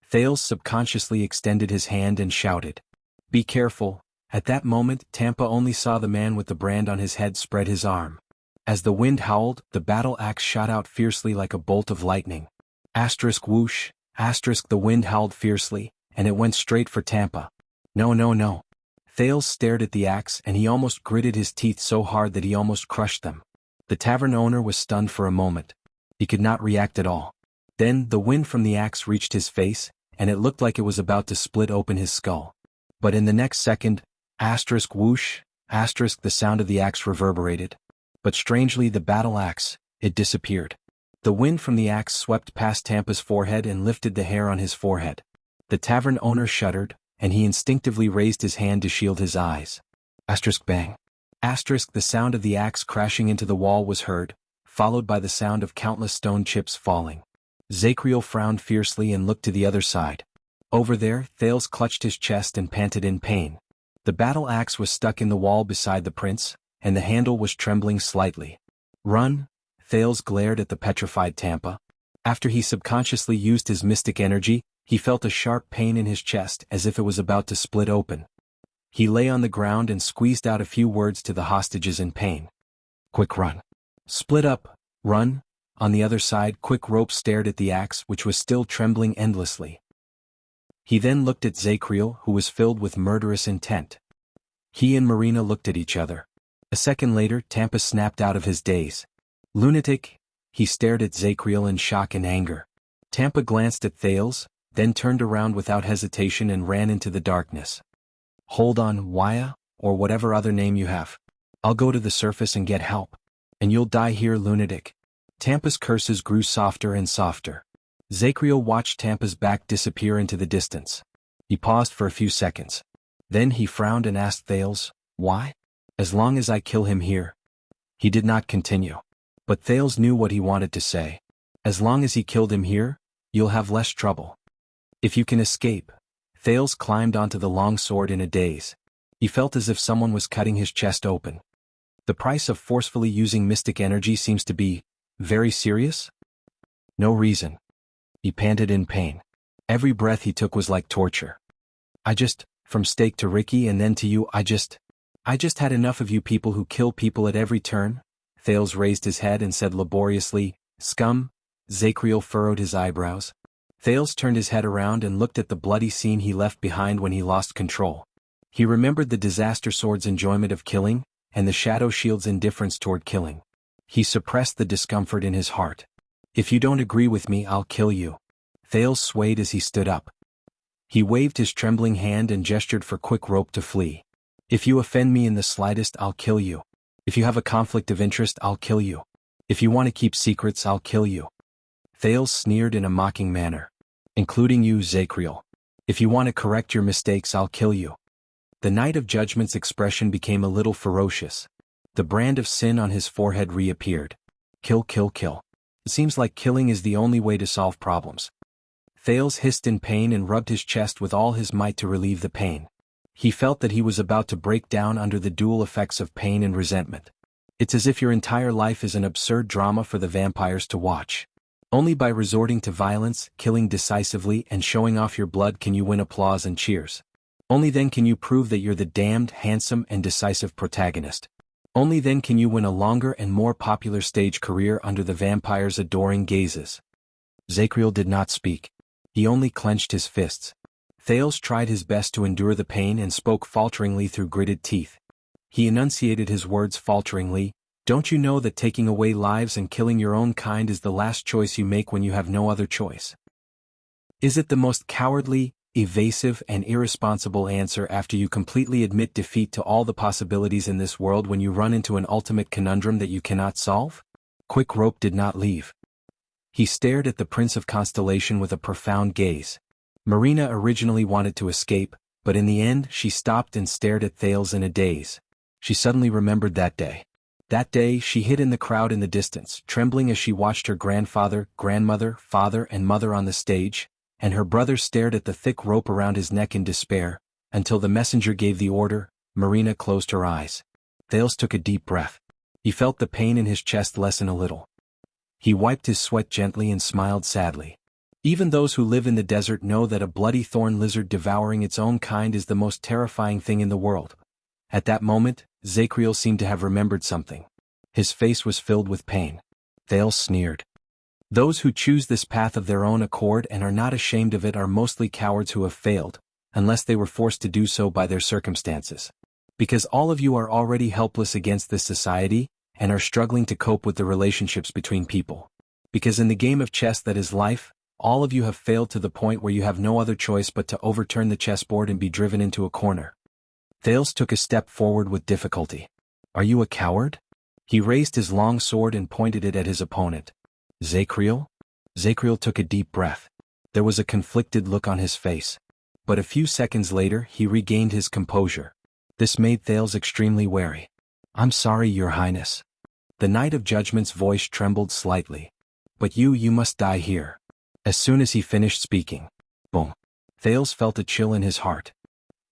A: Thales subconsciously extended his hand and shouted, "Be careful." At that moment, Tampa only saw the man with the brand on his head spread his arm. As the wind howled, the battle axe shot out fiercely like a bolt of lightning. Asterisk whoosh, asterisk the wind howled fiercely, and it went straight for Tampa. "No, no, no." Thales stared at the axe and he almost gritted his teeth so hard that he almost crushed them. The tavern owner was stunned for a moment. He could not react at all. Then, the wind from the axe reached his face, and it looked like it was about to split open his skull. But in the next second, asterisk whoosh, asterisk the sound of the axe reverberated. But strangely the battle axe, it disappeared. The wind from the axe swept past Tampa's forehead and lifted the hair on his forehead. The tavern owner shuddered, and he instinctively raised his hand to shield his eyes. Asterisk bang. Asterisk the sound of the axe crashing into the wall was heard, followed by the sound of countless stone chips falling. Zacriel frowned fiercely and looked to the other side. Over there, Thales clutched his chest and panted in pain. The battle axe was stuck in the wall beside the prince, and the handle was trembling slightly. "Run!" Thales glared at the petrified Tampa. After he subconsciously used his mystic energy, he felt a sharp pain in his chest as if it was about to split open. He lay on the ground and squeezed out a few words to the hostages in pain. "Quick, run. Split up, run." On the other side, Quick Rope stared at the axe, which was still trembling endlessly. He then looked at Zacriel, who was filled with murderous intent. He and Marina looked at each other. A second later, Tampa snapped out of his daze. "Lunatic!" He stared at Zacriel in shock and anger. Tampa glanced at Thales, then turned around without hesitation and ran into the darkness. "Hold on, Wuxia, or whatever other name you have. I'll go to the surface and get help. And you'll die here, lunatic." Tampa's curses grew softer and softer. Zacriel watched Tampa's back disappear into the distance. He paused for a few seconds. Then he frowned and asked Thales, "Why?" "As long as I kill him here." He did not continue. But Thales knew what he wanted to say. "As long as he killed him here, you'll have less trouble. If you can escape." Thales climbed onto the long sword in a daze. He felt as if someone was cutting his chest open. The price of forcefully using mystic energy seems to be very serious? No reason. He panted in pain. Every breath he took was like torture. From Steak to Ricky and then to you, I just had enough of you people who kill people at every turn." Thales raised his head and said laboriously, "Scum." Zacriel furrowed his eyebrows. Thales turned his head around and looked at the bloody scene he left behind when he lost control. He remembered the Disaster Sword's enjoyment of killing, and the Shadow Shield's indifference toward killing. He suppressed the discomfort in his heart. "If you don't agree with me, I'll kill you." Thales swayed as he stood up. He waved his trembling hand and gestured for Quick Rope to flee. "If you offend me in the slightest, I'll kill you. If you have a conflict of interest, I'll kill you. If you want to keep secrets, I'll kill you." Thales sneered in a mocking manner. "Including you, Zacriel. If you want to correct your mistakes, I'll kill you." The Knight of Judgment's expression became a little ferocious. The brand of sin on his forehead reappeared. "Kill, kill, kill. It seems like killing is the only way to solve problems." Thales hissed in pain and rubbed his chest with all his might to relieve the pain. He felt that he was about to break down under the dual effects of pain and resentment. It's as if your entire life is an absurd drama for the vampires to watch. Only by resorting to violence, killing decisively, and showing off your blood can you win applause and cheers. Only then can you prove that you're the damned, handsome, and decisive protagonist. Only then can you win a longer and more popular stage career under the vampire's adoring gazes. Zacriel did not speak. He only clenched his fists. Thales tried his best to endure the pain and spoke falteringly through gritted teeth. He enunciated his words falteringly. Don't you know that taking away lives and killing your own kind is the last choice you make when you have no other choice? Is it the most cowardly, evasive and irresponsible answer after you completely admit defeat to all the possibilities in this world when you run into an ultimate conundrum that you cannot solve? Quick Rope did not leave. He stared at the Prince of Constellation with a profound gaze. Marina originally wanted to escape, but in the end she stopped and stared at Thales in a daze. She suddenly remembered that day. That day she hid in the crowd in the distance, trembling as she watched her grandfather, grandmother, father and mother on the stage, and her brother stared at the thick rope around his neck in despair, until the messenger gave the order. Marina closed her eyes. Thales took a deep breath. He felt the pain in his chest lessen a little. He wiped his sweat gently and smiled sadly. Even those who live in the desert know that a bloody thorn lizard devouring its own kind is the most terrifying thing in the world. At that moment, Zacriel seemed to have remembered something. His face was filled with pain. Thales sneered. Those who choose this path of their own accord and are not ashamed of it are mostly cowards who have failed, unless they were forced to do so by their circumstances. Because all of you are already helpless against this society, and are struggling to cope with the relationships between people. Because in the game of chess that is life, all of you have failed to the point where you have no other choice but to overturn the chessboard and be driven into a corner. Thales took a step forward with difficulty. Are you a coward? He raised his long sword and pointed it at his opponent. Zacriel? Zacriel took a deep breath. There was a conflicted look on his face. But a few seconds later he regained his composure. This made Thales extremely wary. I'm sorry, Your Highness. The Knight of Judgment's voice trembled slightly. But you must die here. As soon as he finished speaking, boom. Thales felt a chill in his heart.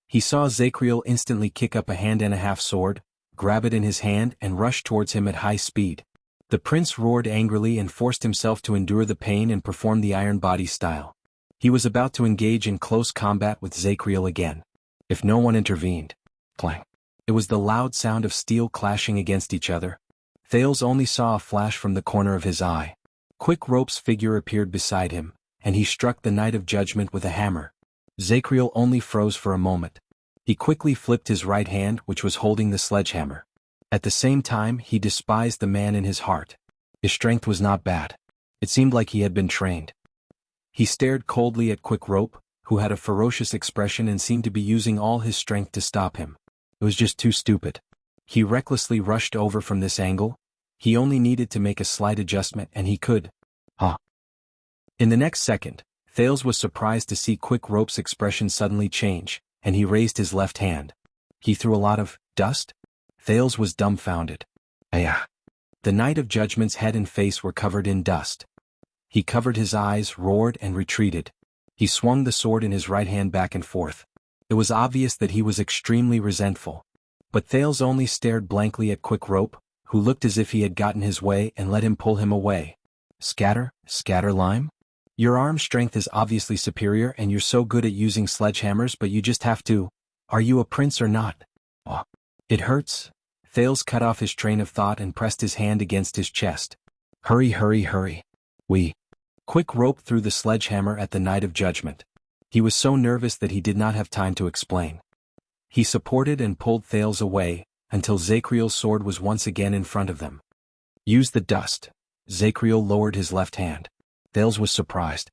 A: He saw Zacriel instantly kick up a hand-and-a-half sword, grab it in his hand and rush towards him at high speed. The prince roared angrily and forced himself to endure the pain and perform the Iron Body style. He was about to engage in close combat with Zacriel again. If no one intervened. Clang. It was the loud sound of steel clashing against each other. Thales only saw a flash from the corner of his eye. Quick Rope's figure appeared beside him, and he struck the Knight of Judgment with a hammer. Zacriel only froze for a moment. He quickly flipped his right hand, which was holding the sledgehammer. At the same time, he despised the man in his heart. His strength was not bad. It seemed like he had been trained. He stared coldly at Quick Rope, who had a ferocious expression and seemed to be using all his strength to stop him. It was just too stupid. He recklessly rushed over from this angle. He only needed to make a slight adjustment and he could. In the next second, Thales was surprised to see Quick Rope's expression suddenly change, and he raised his left hand. He threw a lot of dust? Thales was dumbfounded. Ayah! The Knight of Judgment's head and face were covered in dust. He covered his eyes, roared and retreated. He swung the sword in his right hand back and forth. It was obvious that he was extremely resentful. But Thales only stared blankly at Quick Rope, who looked as if he had gotten his way and let him pull him away. Scatter lime? Your arm strength is obviously superior and you're so good at using sledgehammers, but you just have to. Are you a prince or not? Oh. It hurts. Thales cut off his train of thought and pressed his hand against his chest. Hurry. Quick Rope threw the sledgehammer at the Knight of Judgment. He was so nervous that he did not have time to explain. He supported and pulled Thales away, until Zacriel's sword was once again in front of them. Use the dust. Zacriel lowered his left hand. Thales was surprised.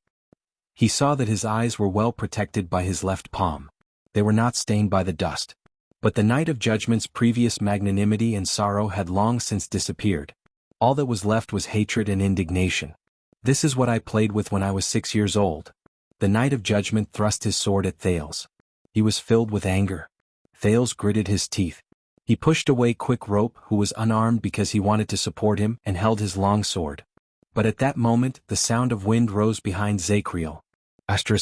A: He saw that his eyes were well protected by his left palm. They were not stained by the dust. But the Knight of Judgment's previous magnanimity and sorrow had long since disappeared. All that was left was hatred and indignation. This is what I played with when I was 6 years old. The Knight of Judgment thrust his sword at Thales. He was filled with anger. Thales gritted his teeth. He pushed away Quick Rope, who was unarmed because he wanted to support him, and held his long sword. But at that moment, the sound of wind rose behind Zacriel.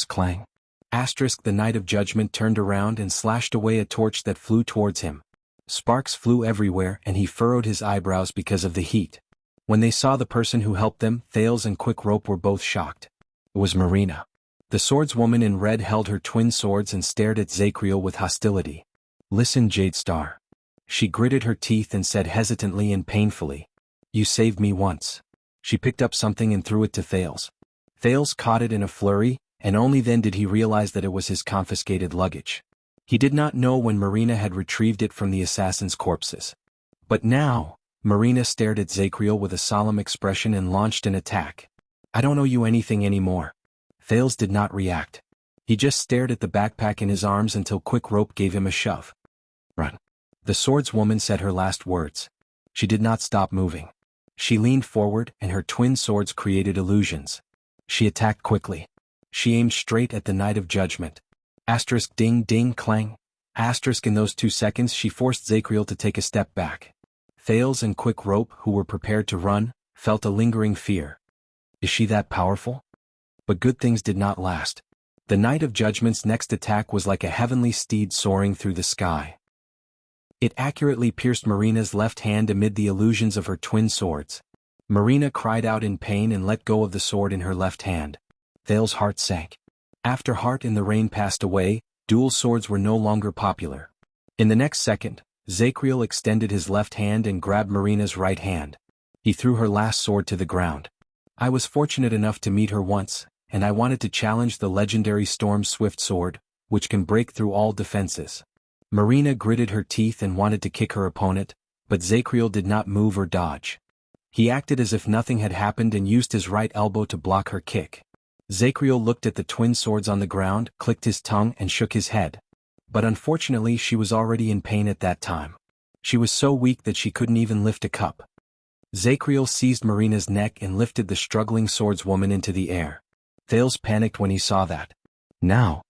A: Clang. The Knight of Judgment turned around and slashed away a torch that flew towards him. Sparks flew everywhere and he furrowed his eyebrows because of the heat. When they saw the person who helped them, Thales and Quick Rope were both shocked. It was Marina. The swordswoman in red held her twin swords and stared at Zacriel with hostility. Listen, Jade Star. She gritted her teeth and said hesitantly and painfully, "You saved me once." She picked up something and threw it to Thales. Thales caught it in a flurry, and only then did he realize that it was his confiscated luggage. He did not know when Marina had retrieved it from the assassins' corpses. But now, Marina stared at Zacriel with a solemn expression and launched an attack. "I don't owe you anything anymore." Thales did not react. He just stared at the backpack in his arms until Quick Rope gave him a shove. "Run." The swordswoman said her last words. She did not stop moving. She leaned forward and her twin swords created illusions. She attacked quickly. She aimed straight at the Knight of Judgment. Asterisk ding ding clang. Asterisk in those 2 seconds she forced Zacriel to take a step back. Thales and Quick Rope, who were prepared to run, felt a lingering fear. Is she that powerful? But good things did not last. The Knight of Judgment's next attack was like a heavenly steed soaring through the sky. It accurately pierced Marina's left hand amid the illusions of her twin swords. Marina cried out in pain and let go of the sword in her left hand. Thales' heart sank. After Heart in the Rain passed away, dual swords were no longer popular. In the next second, Zacriel extended his left hand and grabbed Marina's right hand. He threw her last sword to the ground. "I was fortunate enough to meet her once, and I wanted to challenge the legendary Storm Swift sword, which can break through all defenses." Marina gritted her teeth and wanted to kick her opponent, but Zacriel did not move or dodge. He acted as if nothing had happened and used his right elbow to block her kick. Zacriel looked at the twin swords on the ground, clicked his tongue and shook his head. But unfortunately she was already in pain at that time. She was so weak that she couldn't even lift a cup. Zacriel seized Marina's neck and lifted the struggling swordswoman into the air. Thales panicked when he saw that. Now,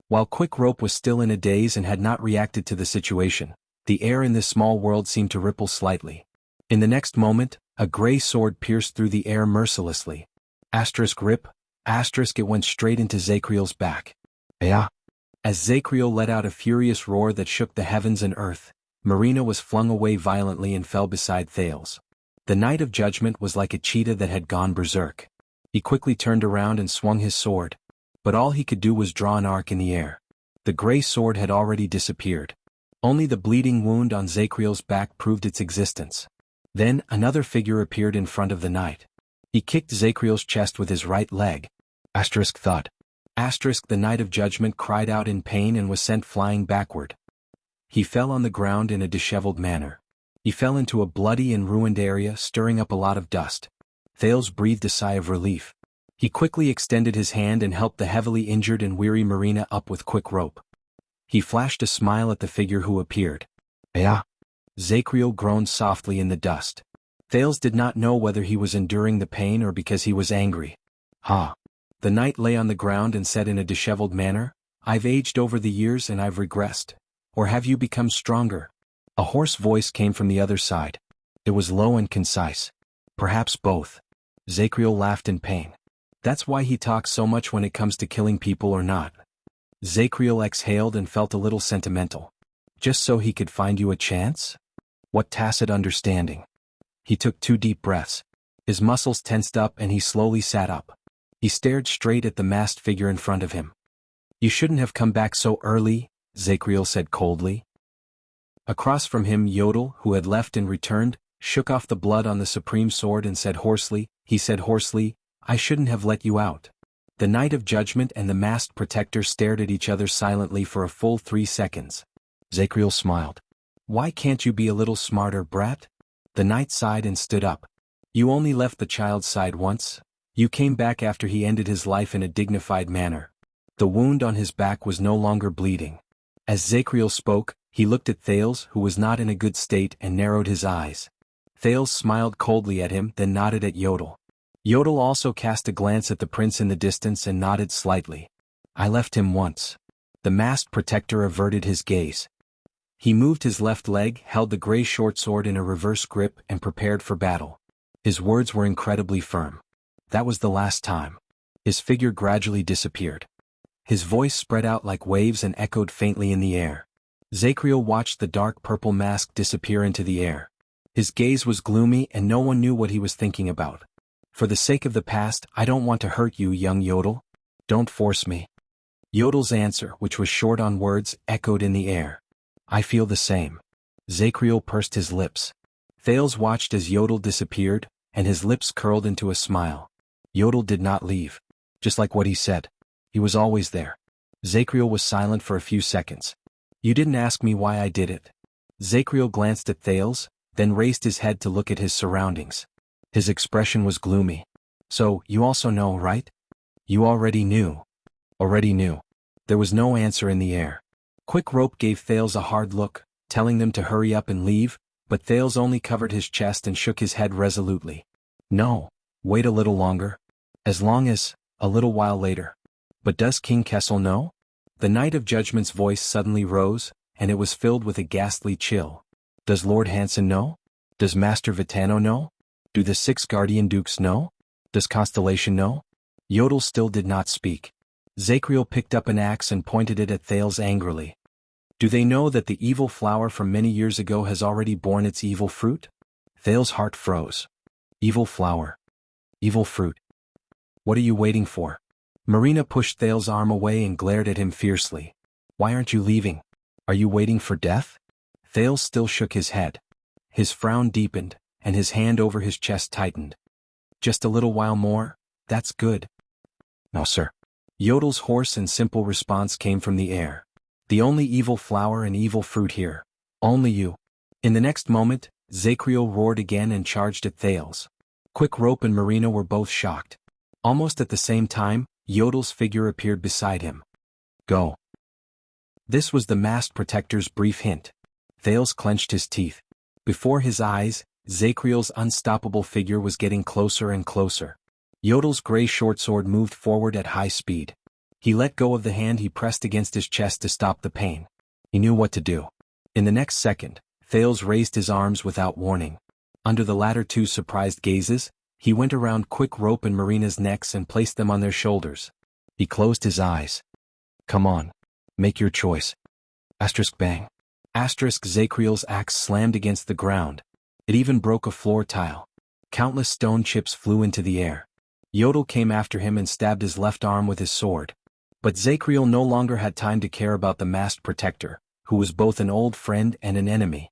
A: while Quick Rope was still in a daze and had not reacted to the situation, the air in this small world seemed to ripple slightly. In the next moment, a gray sword pierced through the air mercilessly. Asterisk rip, asterisk it went straight into Zacriel's back. Yeah. As Zacriel let out a furious roar that shook the heavens and earth, Marina was flung away violently and fell beside Thales. The Knight of Judgment was like a cheetah that had gone berserk. He quickly turned around and swung his sword. But all he could do was draw an arc in the air. The gray sword had already disappeared. Only the bleeding wound on Zacriel's back proved its existence. Then another figure appeared in front of the knight. He kicked Zacriel's chest with his right leg. Asterisk thud. Asterisk the Knight of Judgment cried out in pain and was sent flying backward. He fell on the ground in a disheveled manner. He fell into a bloody and ruined area, stirring up a lot of dust. Thales breathed a sigh of relief. He quickly extended his hand and helped the heavily injured and weary Marina up with Quick Rope. He flashed a smile at the figure who appeared. Yeah. Zacriel groaned softly in the dust. Thales did not know whether he was enduring the pain or because he was angry. Ha. The knight lay on the ground and said in a disheveled manner, "I've aged over the years and I've regressed. Or have you become stronger?" A hoarse voice came from the other side. It was low and concise. "Perhaps both." Zacriel laughed in pain. "That's why he talks so much when it comes to killing people or not." Zacriel exhaled and felt a little sentimental. Just so he could find you a chance? What tacit understanding. He took 2 deep breaths. His muscles tensed up and he slowly sat up. He stared straight at the masked figure in front of him. "You shouldn't have come back so early," Zacriel said coldly. Across from him Yodel, who had left and returned, shook off the blood on the supreme sword and said hoarsely, "I shouldn't have let you out." The Knight of Judgment and the masked protector stared at each other silently for a full 3 seconds. Zacriel smiled. "Why can't you be a little smarter, brat?" The knight sighed and stood up. "You only left the child's side once. You came back after he ended his life in a dignified manner." The wound on his back was no longer bleeding. As Zacriel spoke, he looked at Thales, who was not in a good state, and narrowed his eyes. Thales smiled coldly at him, then nodded at Yodel. Yodel also cast a glance at the prince in the distance and nodded slightly. "I left him once." The masked protector averted his gaze. He moved his left leg, held the gray short sword in a reverse grip, and prepared for battle. His words were incredibly firm. That was the last time. His figure gradually disappeared. His voice spread out like waves and echoed faintly in the air. Zacriel watched the dark purple mask disappear into the air. His gaze was gloomy and no one knew what he was thinking about. "For the sake of the past, I don't want to hurt you, young Yodel. Don't force me." Yodel's answer, which was short on words, echoed in the air. "I feel the same." Zacriel pursed his lips. Thales watched as Yodel disappeared, and his lips curled into a smile. Yodel did not leave. Just like what he said. He was always there. Zacriel was silent for a few seconds. You didn't ask me why I did it. Zacriel glanced at Thales, then raised his head to look at his surroundings. His expression was gloomy. So, you also know, right? You already knew. Already knew. There was no answer in the air. Quick Rope gave Thales a hard look, telling them to hurry up and leave, but Thales only covered his chest and shook his head resolutely. No, wait a little longer. As long as, a little while later. But does King Kessel know? The Knight of Judgment's voice suddenly rose, and it was filled with a ghastly chill. Does Lord Hanson know? Does Master Vitano know? Do the 6 Guardian Dukes know? Does Constellation know? Yodel still did not speak. Zacriel picked up an axe and pointed it at Thales angrily. Do they know that the evil flower from many years ago has already borne its evil fruit? Thales' heart froze. Evil flower. Evil fruit. What are you waiting for? Marina pushed Thales' arm away and glared at him fiercely. Why aren't you leaving? Are you waiting for death? Thales still shook his head. His frown deepened, and his hand over his chest tightened. Just a little while more? That's good. No, sir. Yodel's hoarse and simple response came from the air. The only evil flower and evil fruit here. Only you. In the next moment, Zacriel roared again and charged at Thales. Quick Rope and Marina were both shocked. Almost at the same time, Yodel's figure appeared beside him. Go. This was the masked protector's brief hint. Thales clenched his teeth. Before his eyes, Zacriel's unstoppable figure was getting closer and closer. Yodel's gray shortsword moved forward at high speed. He let go of the hand he pressed against his chest to stop the pain. He knew what to do. In the next second, Thales raised his arms without warning. Under the latter two surprised gazes, he went around Quick Rope and Marina's necks and placed them on their shoulders. He closed his eyes. Come on. Make your choice. Asterisk bang. Asterisk Zacriel's axe slammed against the ground. It even broke a floor tile. Countless stone chips flew into the air. Yodel came after him and stabbed his left arm with his sword. But Zacriel no longer had time to care about the masked protector, who was both an old friend and an enemy.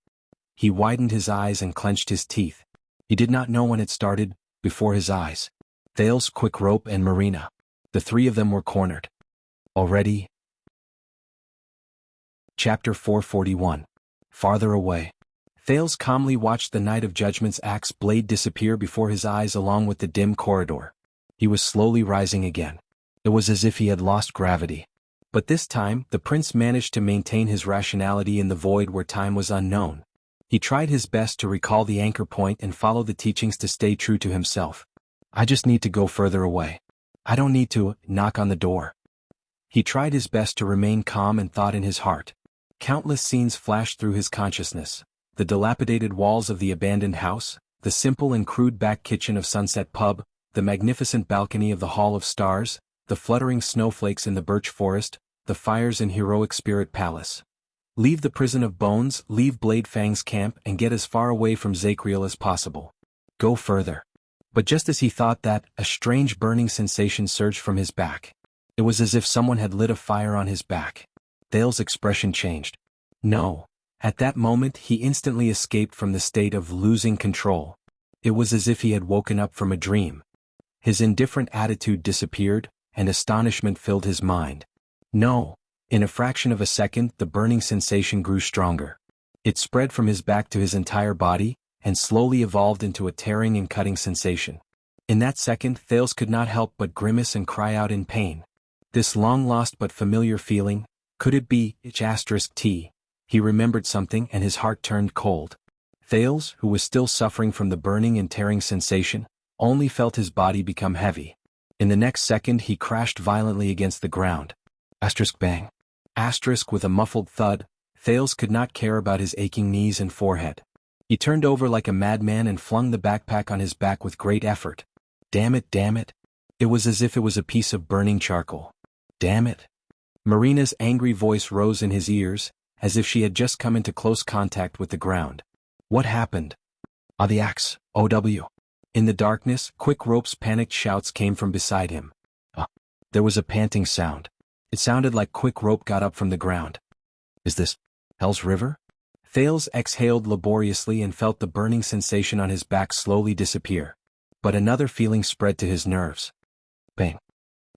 A: He widened his eyes and clenched his teeth. He did not know when it started. Before his eyes, Thales, Quick Rope, and Marina. The 3 of them were cornered. Already? Chapter 441. Farther away. Thales calmly watched the Knight of Judgment's axe blade disappear before his eyes along with the dim corridor. He was slowly rising again. It was as if he had lost gravity. But this time, the prince managed to maintain his rationality in the void where time was unknown. He tried his best to recall the anchor point and follow the teachings to stay true to himself. I just need to go further away. I don't need to knock on the door. He tried his best to remain calm and thought in his heart. Countless scenes flashed through his consciousness. The dilapidated walls of the abandoned house, the simple and crude back kitchen of Sunset Pub, the magnificent balcony of the Hall of Stars, the fluttering snowflakes in the birch forest, the fires in Heroic Spirit Palace. Leave the prison of bones, leave Blade Fang's camp and get as far away from Zacriel as possible. Go further. But just as he thought that, a strange burning sensation surged from his back. It was as if someone had lit a fire on his back. Thales' expression changed. No. At that moment he instantly escaped from the state of losing control. It was as if he had woken up from a dream. His indifferent attitude disappeared, and astonishment filled his mind. No. In a fraction of a second the burning sensation grew stronger. It spread from his back to his entire body, and slowly evolved into a tearing and cutting sensation. In that second Thales could not help but grimace and cry out in pain. This long-lost but familiar feeling, could it be T? He remembered something and his heart turned cold. Thales, who was still suffering from the burning and tearing sensation, only felt his body become heavy. In the next second he crashed violently against the ground. Bang. With a muffled thud, Thales could not care about his aching knees and forehead. He turned over like a madman and flung the backpack on his back with great effort. Damn it. It was as if it was a piece of burning charcoal. Damn it. Marina's angry voice rose in his ears, as if she had just come into close contact with the ground. What happened? The axe, OW. In the darkness, Quick Rope's panicked shouts came from beside him. There was a panting sound. It sounded like Quick Rope got up from the ground. Is this Hell's River? Thales exhaled laboriously and felt the burning sensation on his back slowly disappear. But another feeling spread to his nerves. Bang.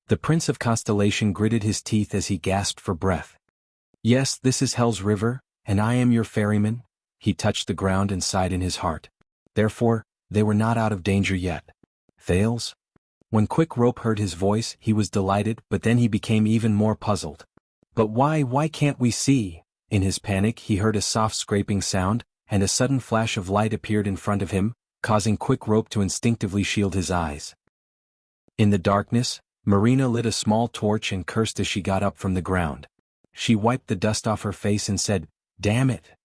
A: The Prince of Constellation gritted his teeth as he gasped for breath. Yes, this is Hell's River, and I am your ferryman. He touched the ground and sighed in his heart. Therefore, they were not out of danger yet. Thales? When Quick Rope heard his voice, he was delighted, but then he became even more puzzled. But why can't we see? In his panic he heard a soft scraping sound, and a sudden flash of light appeared in front of him, causing Quick Rope to instinctively shield his eyes. In the darkness, Marina lit a small torch and cursed as she got up from the ground. She wiped the dust off her face and said, "Damn it!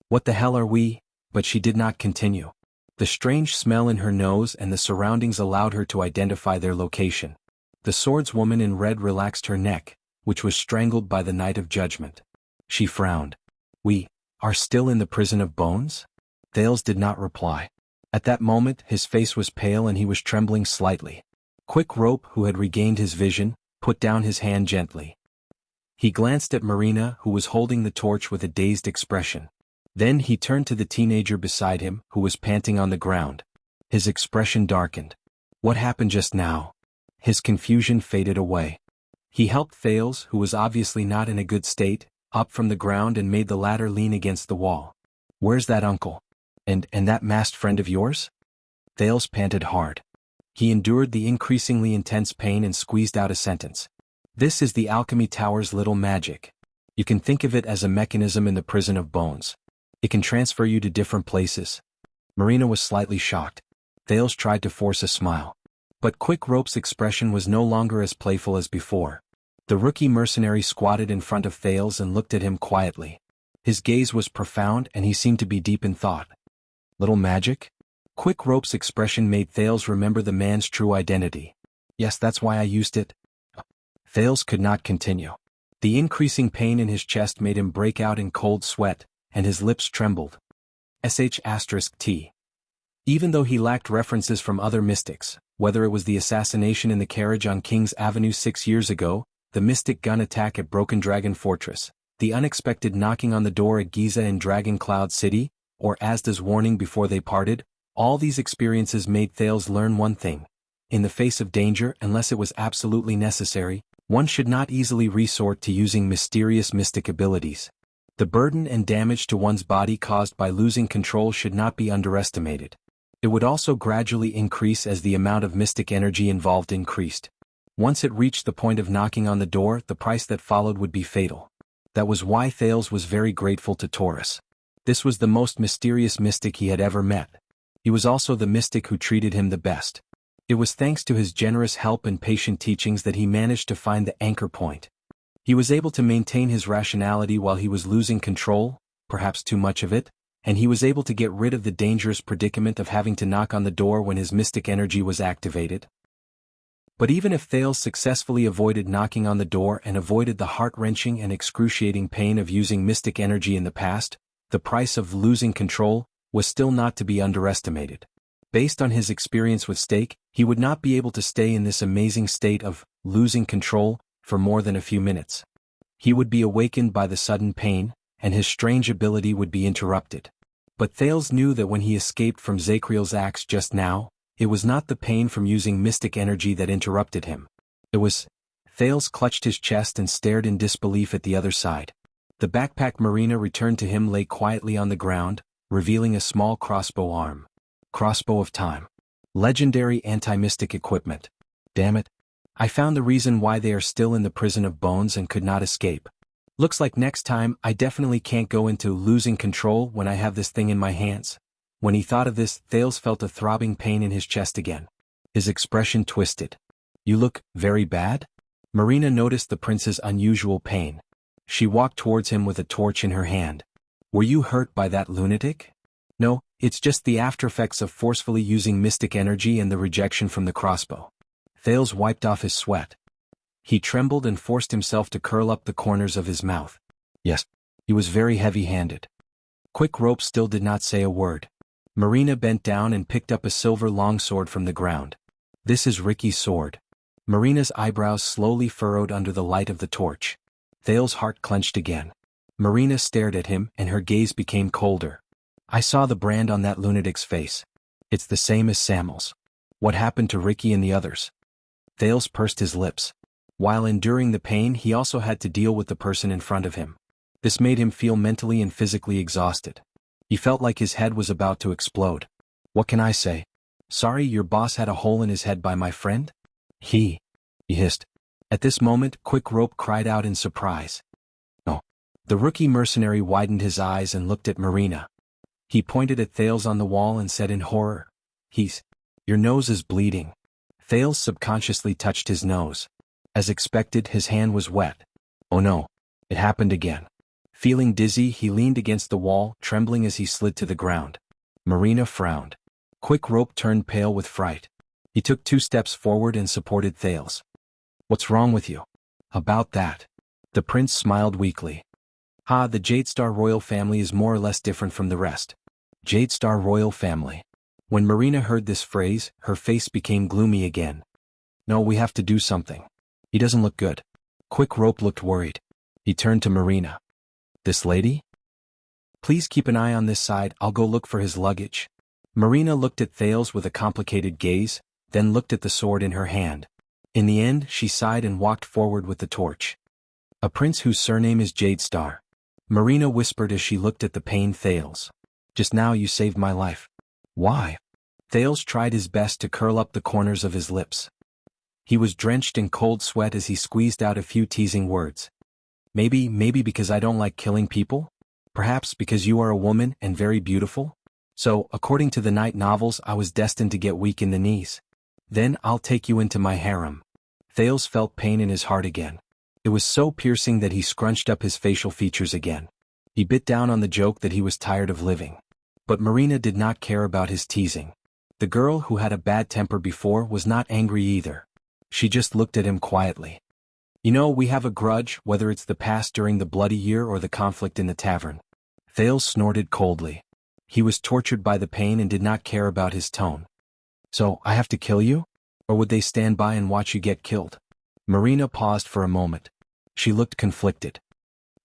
A: What the hell are we?" But she did not continue. The strange smell in her nose and the surroundings allowed her to identify their location. The swordswoman in red relaxed her neck, which was strangled by the Night of Judgment. She frowned. "We are still in the prison of bones?" Thales did not reply. At that moment his face was pale and he was trembling slightly. Quick Rope, who had regained his vision, put down his hand gently. He glanced at Marina, who was holding the torch with a dazed expression. Then he turned to the teenager beside him, who was panting on the ground. His expression darkened. What happened just now? His confusion faded away. He helped Thales, who was obviously not in a good state, up from the ground and made the latter lean against the wall. "Where's that uncle? And that masked friend of yours?" Thales panted hard. He endured the increasingly intense pain and squeezed out a sentence. "This is the Alchemy Tower's little magic. You can think of it as a mechanism in the prison of bones. It can transfer you to different places." Marina was slightly shocked. Thales tried to force a smile. But Quick Rope's expression was no longer as playful as before. The rookie mercenary squatted in front of Thales and looked at him quietly. His gaze was profound and he seemed to be deep in thought. "Little magic?" Quick Rope's expression made Thales remember the man's true identity. "Yes, that's why I used it." Thales could not continue. The increasing pain in his chest made him break out in cold sweat, and his lips trembled. **T. Even though he lacked references from other mystics, whether it was the assassination in the carriage on King's Avenue 6 years ago, the mystic gun attack at Broken Dragon Fortress, the unexpected knocking on the door at Giza in Dragon Cloud City, or Asda's warning before they parted, all these experiences made Thales learn one thing. In the face of danger, unless it was absolutely necessary, one should not easily resort to using mysterious mystic abilities. The burden and damage to one's body caused by losing control should not be underestimated. It would also gradually increase as the amount of mystic energy involved increased. Once it reached the point of knocking on the door, the price that followed would be fatal. That was why Thales was very grateful to Taurus. This was the most mysterious mystic he had ever met. He was also the mystic who treated him the best. It was thanks to his generous help and patient teachings that he managed to find the anchor point. He was able to maintain his rationality while he was losing control, perhaps too much of it, and he was able to get rid of the dangerous predicament of having to knock on the door when his mystic energy was activated. But even if Thales successfully avoided knocking on the door and avoided the heart-wrenching and excruciating pain of using mystic energy in the past, the price of losing control was still not to be underestimated. Based on his experience with Stake, he would not be able to stay in this amazing state of losing control for more than a few minutes. He would be awakened by the sudden pain, and his strange ability would be interrupted. But Thales knew that when he escaped from Zacriel's axe just now, it was not the pain from using mystic energy that interrupted him. It was... Thales clutched his chest and stared in disbelief at the other side. The backpack Marina returned to him lay quietly on the ground, revealing a small crossbow arm. Crossbow of Time. Legendary anti-mystic equipment. Damn it. I found the reason why they are still in the prison of bones and could not escape. Looks like next time I definitely can't go into losing control when I have this thing in my hands. When he thought of this, Thales felt a throbbing pain in his chest again. His expression twisted. "You look very bad?" Marina noticed the prince's unusual pain. She walked towards him with a torch in her hand. "Were you hurt by that lunatic?" "No, it's just the aftereffects of forcefully using mystic energy and the rejection from the crossbow." Thales wiped off his sweat. He trembled and forced himself to curl up the corners of his mouth. Yes, he was very heavy-handed. Quick Rope still did not say a word. Marina bent down and picked up a silver longsword from the ground. "This is Ricky's sword." Marina's eyebrows slowly furrowed under the light of the torch. Thales' heart clenched again. Marina stared at him and her gaze became colder. I saw the brand on that lunatic's face. It's the same as Samuel's. What happened to Ricky and the others? Thales pursed his lips. While enduring the pain, he also had to deal with the person in front of him. This made him feel mentally and physically exhausted. He felt like his head was about to explode. What can I say? Sorry, your boss had a hole in his head by my friend? He hissed. At this moment, Quick Rope cried out in surprise. No. The rookie mercenary widened his eyes and looked at Marina. He pointed at Thales on the wall and said in horror, Your nose is bleeding. Thales subconsciously touched his nose. As expected, his hand was wet. Oh no. It happened again. Feeling dizzy, he leaned against the wall, trembling as he slid to the ground. Marina frowned. Quick Rope turned pale with fright. He took 2 steps forward and supported Thales. What's wrong with you? About that. The prince smiled weakly. The Jadestar royal family is more or less different from the rest. Jadestar royal family. When Marina heard this phrase, her face became gloomy again. No, we have to do something. He doesn't look good. Quick Rope looked worried. He turned to Marina. This lady? Please keep an eye on this side, I'll go look for his luggage. Marina looked at Thales with a complicated gaze, then looked at the sword in her hand. In the end, she sighed and walked forward with the torch. A prince whose surname is Jadestar. Marina whispered as she looked at the pained Thales. Just now you saved my life. Why? Thales tried his best to curl up the corners of his lips. He was drenched in cold sweat as he squeezed out a few teasing words. Maybe because I don't like killing people? Perhaps because you are a woman and very beautiful? So, according to the night novels, I was destined to get weak in the knees. Then I'll take you into my harem. Thales felt pain in his heart again. It was so piercing that he scrunched up his facial features again. He bit down on the joke that he was tired of living. But Marina did not care about his teasing. The girl who had a bad temper before was not angry either. She just looked at him quietly. You know, we have a grudge, whether it's the past during the bloody year or the conflict in the tavern. Thales snorted coldly. He was tortured by the pain and did not care about his tone. So, I have to kill you? Or would they stand by and watch you get killed? Marina paused for a moment. She looked conflicted.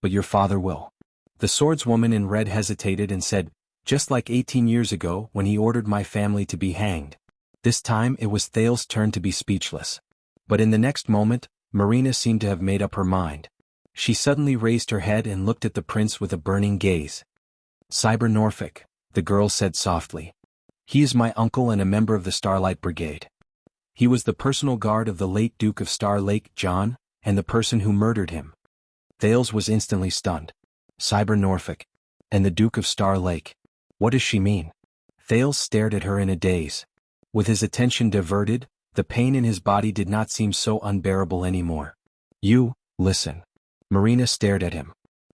A: But your father will. The swordswoman in red hesitated and said, just like 18 years ago when he ordered my family to be hanged. This time it was Thales' turn to be speechless. But in the next moment, Marina seemed to have made up her mind. She suddenly raised her head and looked at the prince with a burning gaze. Cyber Norfolk, the girl said softly. He is my uncle and a member of the Starlight Brigade. He was the personal guard of the late Duke of Star Lake, John, and the person who murdered him. Thales was instantly stunned. Cyber Norfolk. And the Duke of Star Lake. What does she mean? Thales stared at her in a daze. With his attention diverted, the pain in his body did not seem so unbearable anymore. Listen. Marina stared at him.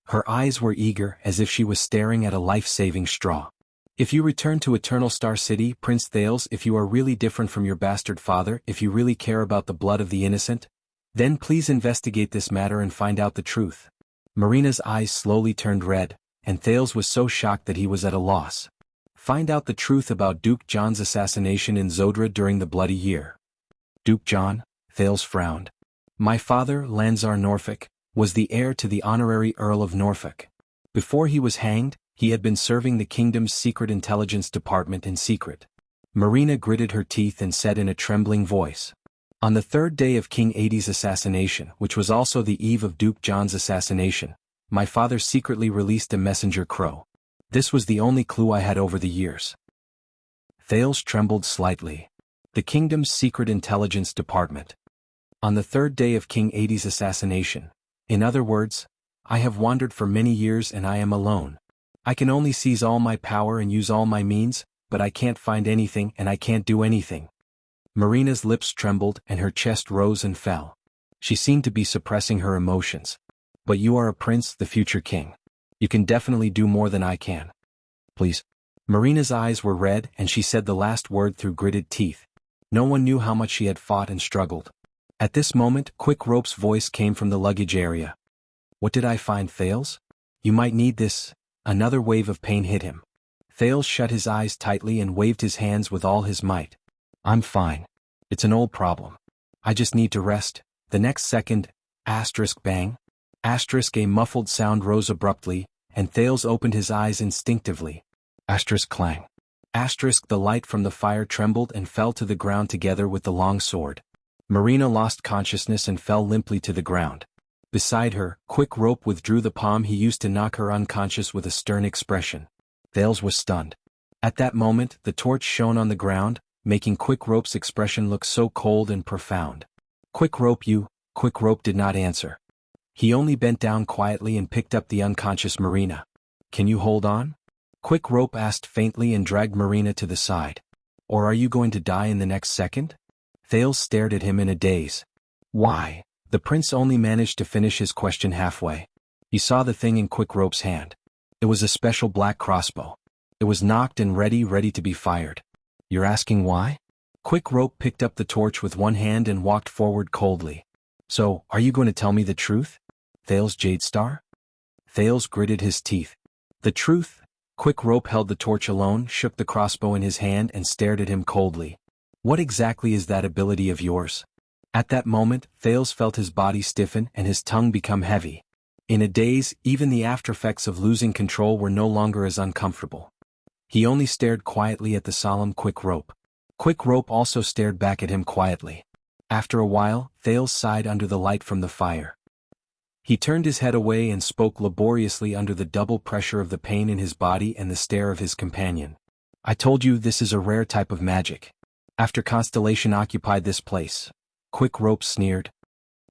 A: Her eyes were eager as if she was staring at a life-saving straw. If you return to Eternal Star City, Prince Thales, if you are really different from your bastard father, if you really care about the blood of the innocent, then please investigate this matter and find out the truth. Marina's eyes slowly turned red, and Thales was so shocked that he was at a loss. Find out the truth about Duke John's assassination in Zodra during the bloody year. Duke John, Thales frowned. My father, Lanzar Norfolk, was the heir to the honorary Earl of Norfolk. Before he was hanged, he had been serving the kingdom's secret intelligence department in secret. Marina gritted her teeth and said in a trembling voice. On the 3rd day of King Adie's assassination, which was also the eve of Duke John's assassination, my father secretly released a messenger crow. This was the only clue I had over the years. Thales trembled slightly. The kingdom's secret intelligence department. On the 3rd day of King Adie's assassination. In other words, I have wandered for many years and I am alone. I can only seize all my power and use all my means, but I can't find anything and I can't do anything. Marina's lips trembled and her chest rose and fell. She seemed to be suppressing her emotions. But you are a prince, the future king. You can definitely do more than I can. Please. Marina's eyes were red and she said the last word through gritted teeth. No one knew how much she had fought and struggled. At this moment, Quick Rope's voice came from the luggage area. What did I find, Thales? You might need this. Another wave of pain hit him. Thales shut his eyes tightly and waved his hands with all his might. I'm fine. It's an old problem. I just need to rest. The next second, *bang. A muffled sound rose abruptly, and Thales opened his eyes instinctively. Clang. The light from the fire trembled and fell to the ground together with the long sword. Marina lost consciousness and fell limply to the ground. Beside her, Quick Rope withdrew the palm he used to knock her unconscious with a stern expression. Thales was stunned. At that moment, the torch shone on the ground, making Quick Rope's expression look so cold and profound. Quick Rope did not answer. He only bent down quietly and picked up the unconscious Marina. Can you hold on? Quick Rope asked faintly and dragged Marina to the side. Or are you going to die in the next second? Thales stared at him in a daze. Why? The prince only managed to finish his question halfway. He saw the thing in Quick Rope's hand. It was a special black crossbow. It was nocked and ready to be fired. You're asking why? Quick Rope picked up the torch with one hand and walked forward coldly. So, are you going to tell me the truth? Thales Jadestar? Thales gritted his teeth. The truth? Quick Rope held the torch alone, shook the crossbow in his hand and stared at him coldly. What exactly is that ability of yours? At that moment, Thales felt his body stiffen and his tongue become heavy. In a daze, even the aftereffects of losing control were no longer as uncomfortable. He only stared quietly at the solemn Quick Rope. Quick Rope also stared back at him quietly. After a while, Thales sighed under the light from the fire. He turned his head away and spoke laboriously under the double pressure of the pain in his body and the stare of his companion. I told you this is a rare type of magic. After Constellation occupied this place. Quick Rope sneered.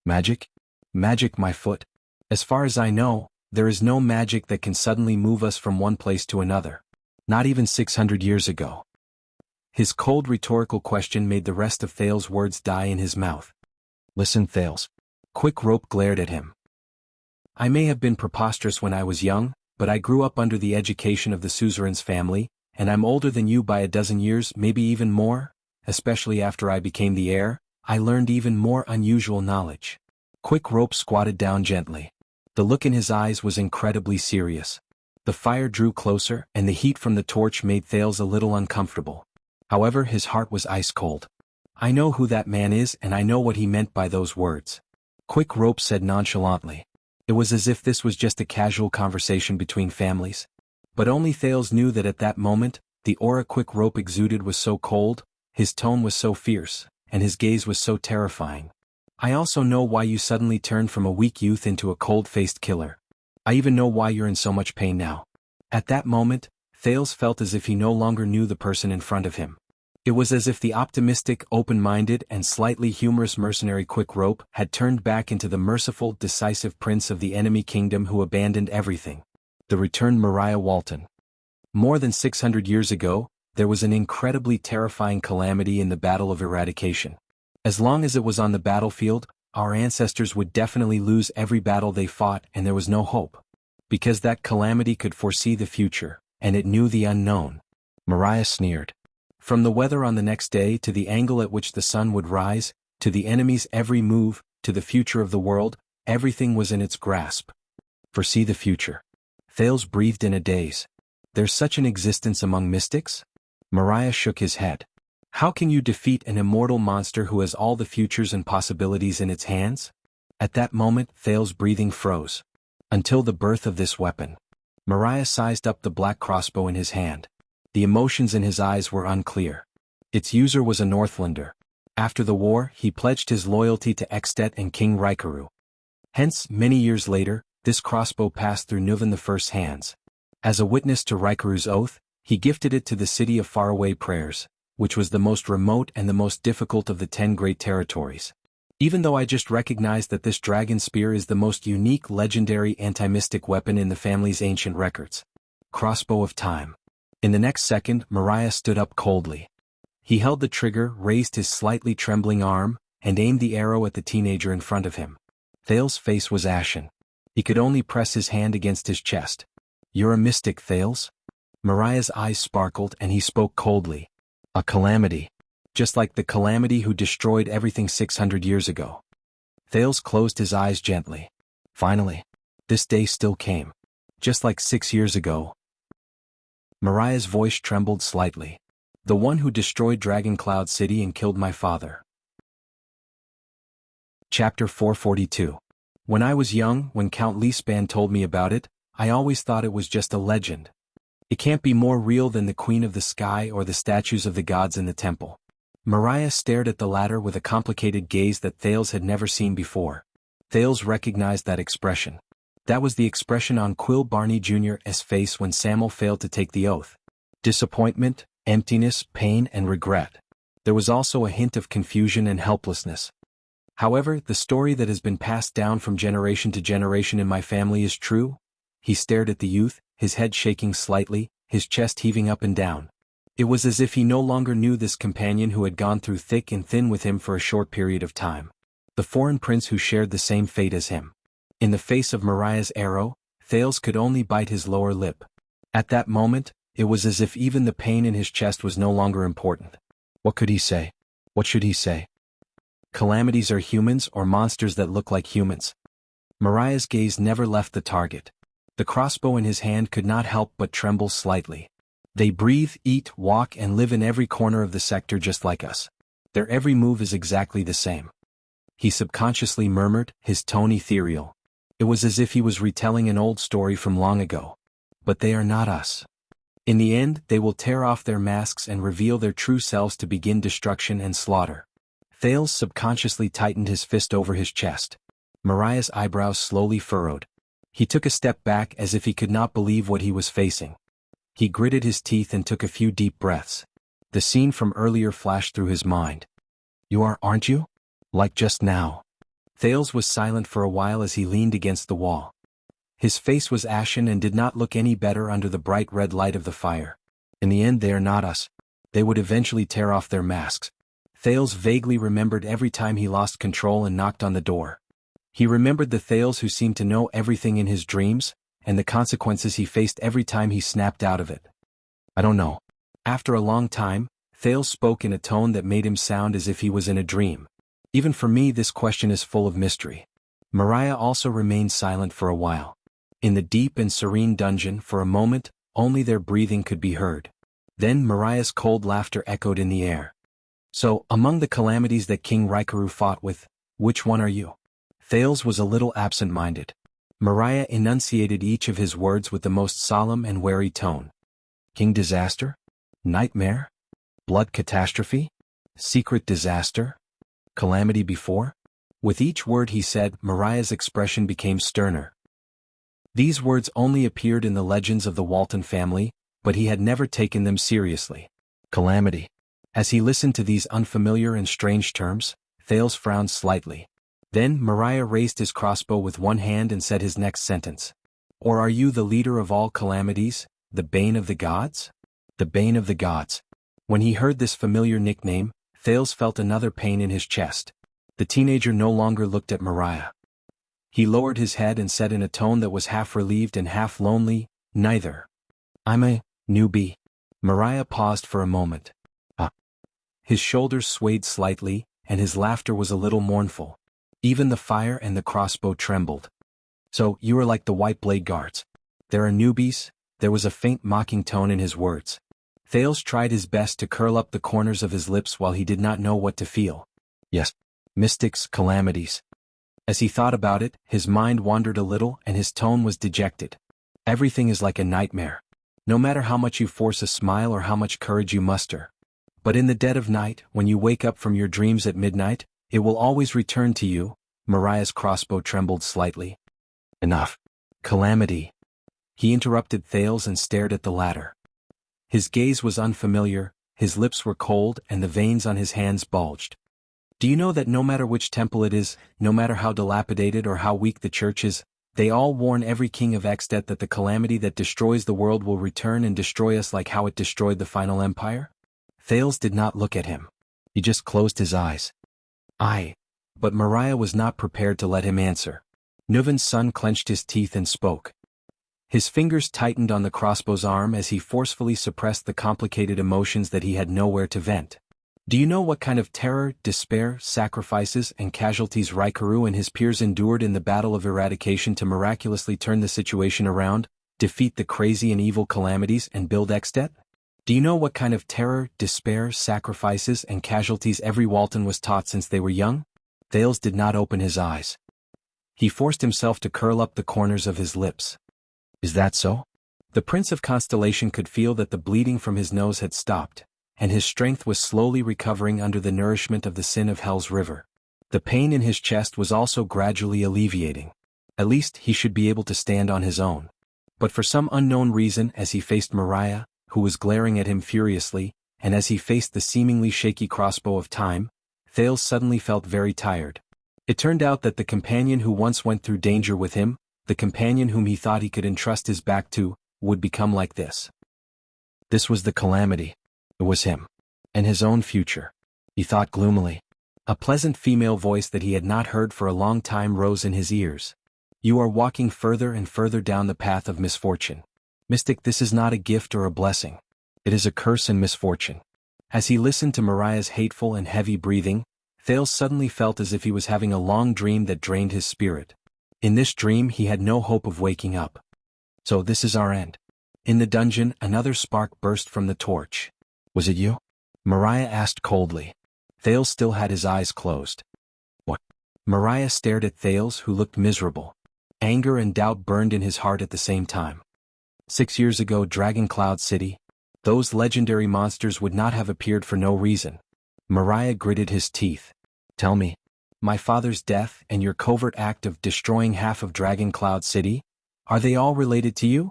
A: Magic? Magic, my foot. As far as I know, there is no magic that can suddenly move us from one place to another. Not even 600 years ago. His cold rhetorical question made the rest of Thales' words die in his mouth. Listen, Thales. Quick Rope glared at him. I may have been preposterous when I was young, but I grew up under the education of the suzerain's family, and I'm older than you by a dozen years, maybe even more, especially after I became the heir. I learned even more unusual knowledge. Quick Rope squatted down gently. The look in his eyes was incredibly serious. The fire drew closer, and the heat from the torch made Thales a little uncomfortable. However, his heart was ice cold. I know who that man is and I know what he meant by those words. Quick Rope said nonchalantly. It was as if this was just a casual conversation between families. But only Thales knew that at that moment, the aura Quick Rope exuded was so cold, his tone was so fierce, and his gaze was so terrifying. I also know why you suddenly turned from a weak youth into a cold-faced killer. I even know why you're in so much pain now. At that moment, Thales felt as if he no longer knew the person in front of him. It was as if the optimistic, open-minded, and slightly humorous mercenary Quick Rope had turned back into the merciful, decisive prince of the enemy kingdom who abandoned everything. The returned Mariah Walton. More than 600 years ago, there was an incredibly terrifying calamity in the Battle of Eradication. As long as it was on the battlefield, our ancestors would definitely lose every battle they fought and there was no hope. Because that calamity could foresee the future, and it knew the unknown. Mariah sneered. From the weather on the next day to the angle at which the sun would rise, to the enemy's every move, to the future of the world, everything was in its grasp. Foresee the future. Thales breathed in a daze. There's such an existence among mystics? Mariah shook his head. How can you defeat an immortal monster who has all the futures and possibilities in its hands? At that moment, Thales' breathing froze. Until the birth of this weapon. Mariah sized up the black crossbow in his hand. The emotions in his eyes were unclear. Its user was a Northlander. After the war, he pledged his loyalty to Extet and King Raikaru. Hence, many years later, this crossbow passed through Nuvan I's hands. As a witness to Raikaru's oath, he gifted it to the city of faraway prayers, which was the most remote and the most difficult of the 10 great territories. Even though I just recognized that this dragon spear is the most unique legendary anti-mystic weapon in the family's ancient records. Crossbow of Time. In the next second, Mariah stood up coldly. He held the trigger, raised his slightly trembling arm, and aimed the arrow at the teenager in front of him. Thales' face was ashen. He could only press his hand against his chest. You're a mystic, Thales? Mariah's eyes sparkled and he spoke coldly. A calamity. Just like the calamity who destroyed everything 600 years ago. Thales closed his eyes gently. Finally. This day still came. Just like 6 years ago. Mariah's voice trembled slightly. The one who destroyed Dragon Cloud City and killed my father. Chapter 442. When I was young, when Count Leespan told me about it, I always thought it was just a legend. It can't be more real than the Queen of the Sky or the statues of the gods in the temple. Mariah stared at the latter with a complicated gaze that Thales had never seen before. Thales recognized that expression. That was the expression on Quill Barney Jr.'s face when Samuel failed to take the oath. Disappointment, emptiness, pain, and regret. There was also a hint of confusion and helplessness. However, the story that has been passed down from generation to generation in my family is true. He stared at the youth, his head shaking slightly, his chest heaving up and down. It was as if he no longer knew this companion who had gone through thick and thin with him for a short period of time. The foreign prince who shared the same fate as him. In the face of Mariah's arrow, Thales could only bite his lower lip. At that moment, it was as if even the pain in his chest was no longer important. What could he say? What should he say? Calamities are humans or monsters that look like humans. Mariah's gaze never left the target. The crossbow in his hand could not help but tremble slightly. They breathe, eat, walk, and live in every corner of the sector just like us. Their every move is exactly the same. He subconsciously murmured, his tone ethereal. It was as if he was retelling an old story from long ago. But they are not us. In the end, they will tear off their masks and reveal their true selves to begin destruction and slaughter. Thales subconsciously tightened his fist over his chest. Mariah's eyebrows slowly furrowed. He took a step back as if he could not believe what he was facing. He gritted his teeth and took a few deep breaths. The scene from earlier flashed through his mind. You are, aren't you? Like just now. Thales was silent for a while as he leaned against the wall. His face was ashen and did not look any better under the bright red light of the fire. In the end, they are not us. They would eventually tear off their masks. Thales vaguely remembered every time he lost control and knocked on the door. He remembered the Thales who seemed to know everything in his dreams, and the consequences he faced every time he snapped out of it. I don't know. After a long time, Thales spoke in a tone that made him sound as if he was in a dream. Even for me, this question is full of mystery. Mariah also remained silent for a while. In the deep and serene dungeon, for a moment, only their breathing could be heard. Then Mariah's cold laughter echoed in the air. So, among the calamities that King Raikaru fought with, which one are you? Thales was a little absent-minded. Mariah enunciated each of his words with the most solemn and wary tone. King Disaster? Nightmare? Blood Catastrophe? Secret Disaster? Calamity before? With each word he said, Mariah's expression became sterner. These words only appeared in the legends of the Walton family, but he had never taken them seriously. Calamity. As he listened to these unfamiliar and strange terms, Thales frowned slightly. Then Mariah raised his crossbow with one hand and said his next sentence. Or are you the leader of all calamities, the bane of the gods? The bane of the gods. When he heard this familiar nickname, Thales felt another pain in his chest. The teenager no longer looked at Mariah. He lowered his head and said in a tone that was half relieved and half lonely, neither. I'm a newbie. Mariah paused for a moment. His shoulders swayed slightly, and his laughter was a little mournful. Even the fire and the crossbow trembled. So, you are like the White Blade Guards. There are newbies. There was a faint mocking tone in his words. Thales tried his best to curl up the corners of his lips while he did not know what to feel. Yes. Mystics, calamities. As he thought about it, his mind wandered a little and his tone was dejected. Everything is like a nightmare. No matter how much you force a smile or how much courage you muster. But in the dead of night, when you wake up from your dreams at midnight, it will always return to you. Mariah's crossbow trembled slightly. Enough. Calamity. He interrupted Thales and stared at the latter. His gaze was unfamiliar, his lips were cold and the veins on his hands bulged. Do you know that no matter which temple it is, no matter how dilapidated or how weak the church is, they all warn every king of Extet that the calamity that destroys the world will return and destroy us like how it destroyed the final empire? Thales did not look at him. He just closed his eyes. But Mariah was not prepared to let him answer. Nuvan's son clenched his teeth and spoke. His fingers tightened on the crossbow's arm as he forcefully suppressed the complicated emotions that he had nowhere to vent. Do you know what kind of terror, despair, sacrifices, and casualties Raikaru and his peers endured in the Battle of Eradication to miraculously turn the situation around, defeat the crazy and evil calamities, and build Extet? Do you know what kind of terror, despair, sacrifices, and casualties every Walton was taught since they were young? Thales did not open his eyes. He forced himself to curl up the corners of his lips. Is that so? The Prince of Constellation could feel that the bleeding from his nose had stopped, and his strength was slowly recovering under the nourishment of the sin of Hell's river. The pain in his chest was also gradually alleviating. At least he should be able to stand on his own. But for some unknown reason, as he faced Mariah, who was glaring at him furiously, and as he faced the seemingly shaky crossbow of time, Thales suddenly felt very tired. It turned out that the companion who once went through danger with him, the companion whom he thought he could entrust his back to, would become like this. This was the calamity. It was him. And his own future. He thought gloomily. A pleasant female voice that he had not heard for a long time rose in his ears. You are walking further and further down the path of misfortune. Mystic, this is not a gift or a blessing. It is a curse and misfortune. As he listened to Mariah's hateful and heavy breathing, Thales suddenly felt as if he was having a long dream that drained his spirit. In this dream he had no hope of waking up. So this is our end. In the dungeon, another spark burst from the torch. Was it you? Mariah asked coldly. Thales still had his eyes closed. What? Mariah stared at Thales, who looked miserable. Anger and doubt burned in his heart at the same time. 6 years ago, Dragon Cloud City. Those legendary monsters would not have appeared for no reason. Mariah gritted his teeth. Tell me. My father's death and your covert act of destroying half of Dragon Cloud City? Are they all related to you?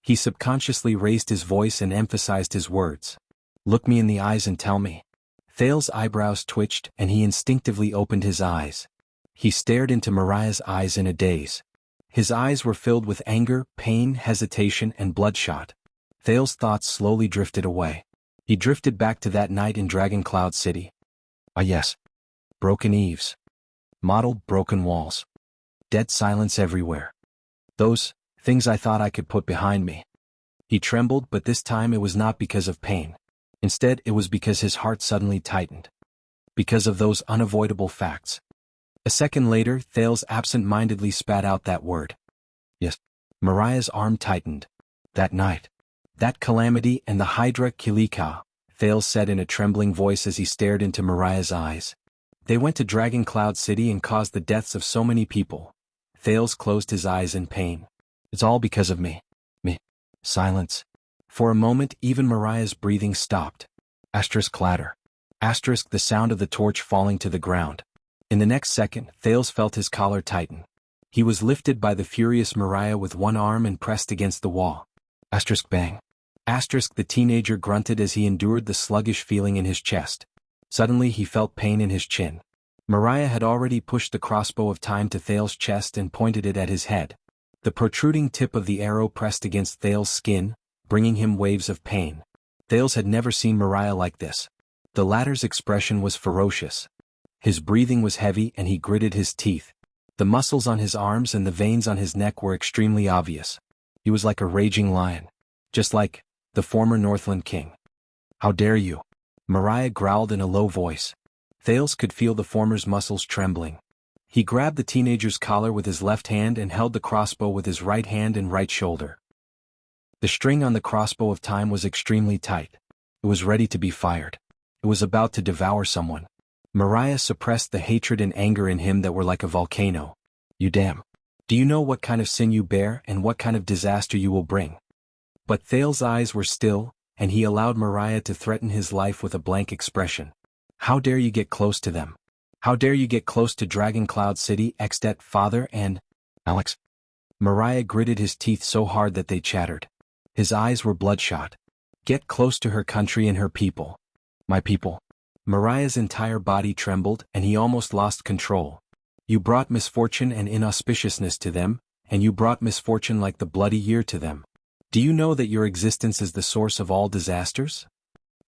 A: He subconsciously raised his voice and emphasized his words. Look me in the eyes and tell me. Thales' eyebrows twitched and he instinctively opened his eyes. He stared into Mariah's eyes in a daze. His eyes were filled with anger, pain, hesitation, and bloodshot. Thales' thoughts slowly drifted away. He drifted back to that night in Dragon Cloud City. Ah yes. Broken eaves. Mottled broken walls. Dead silence everywhere. Those things I thought I could put behind me. He trembled, but this time it was not because of pain. Instead, it was because his heart suddenly tightened. Because of those unavoidable facts. A second later, Thales absent-mindedly spat out that word. Yes. Mariah's arm tightened. That night. That calamity and the Hydra Kilika, Thales said in a trembling voice as he stared into Mariah's eyes. They went to Dragon Cloud City and caused the deaths of so many people. Thales closed his eyes in pain. It's all because of me. Me. Silence. For a moment, even Mariah's breathing stopped. Asterisk clatter. Asterisk the sound of the torch falling to the ground. In the next second, Thales felt his collar tighten. He was lifted by the furious Mariah with one arm and pressed against the wall. Asterisk bang. Asterisk the teenager grunted as he endured the sluggish feeling in his chest. Suddenly he felt pain in his chin. Mariah had already pushed the crossbow of time to Thales' chest and pointed it at his head. The protruding tip of the arrow pressed against Thales' skin, bringing him waves of pain. Thales had never seen Mariah like this. The latter's expression was ferocious. His breathing was heavy and he gritted his teeth. The muscles on his arms and the veins on his neck were extremely obvious. He was like a raging lion. Just like the former Northland king. How dare you? Mariah growled in a low voice. Thales could feel the former's muscles trembling. He grabbed the teenager's collar with his left hand and held the crossbow with his right hand and right shoulder. The string on the crossbow of time was extremely tight. It was ready to be fired. It was about to devour someone. Mariah suppressed the hatred and anger in him that were like a volcano. You damn. Do you know what kind of sin you bear and what kind of disaster you will bring? But Thales' eyes were still, and he allowed Mariah to threaten his life with a blank expression. How dare you get close to them? How dare you get close to Dragon Cloud City, Extet, father, and Alex? Mariah gritted his teeth so hard that they chattered. His eyes were bloodshot. Get close to her country and her people. My people. Mariah's entire body trembled and he almost lost control. You brought misfortune and inauspiciousness to them, and you brought misfortune like the bloody year to them. Do you know that your existence is the source of all disasters?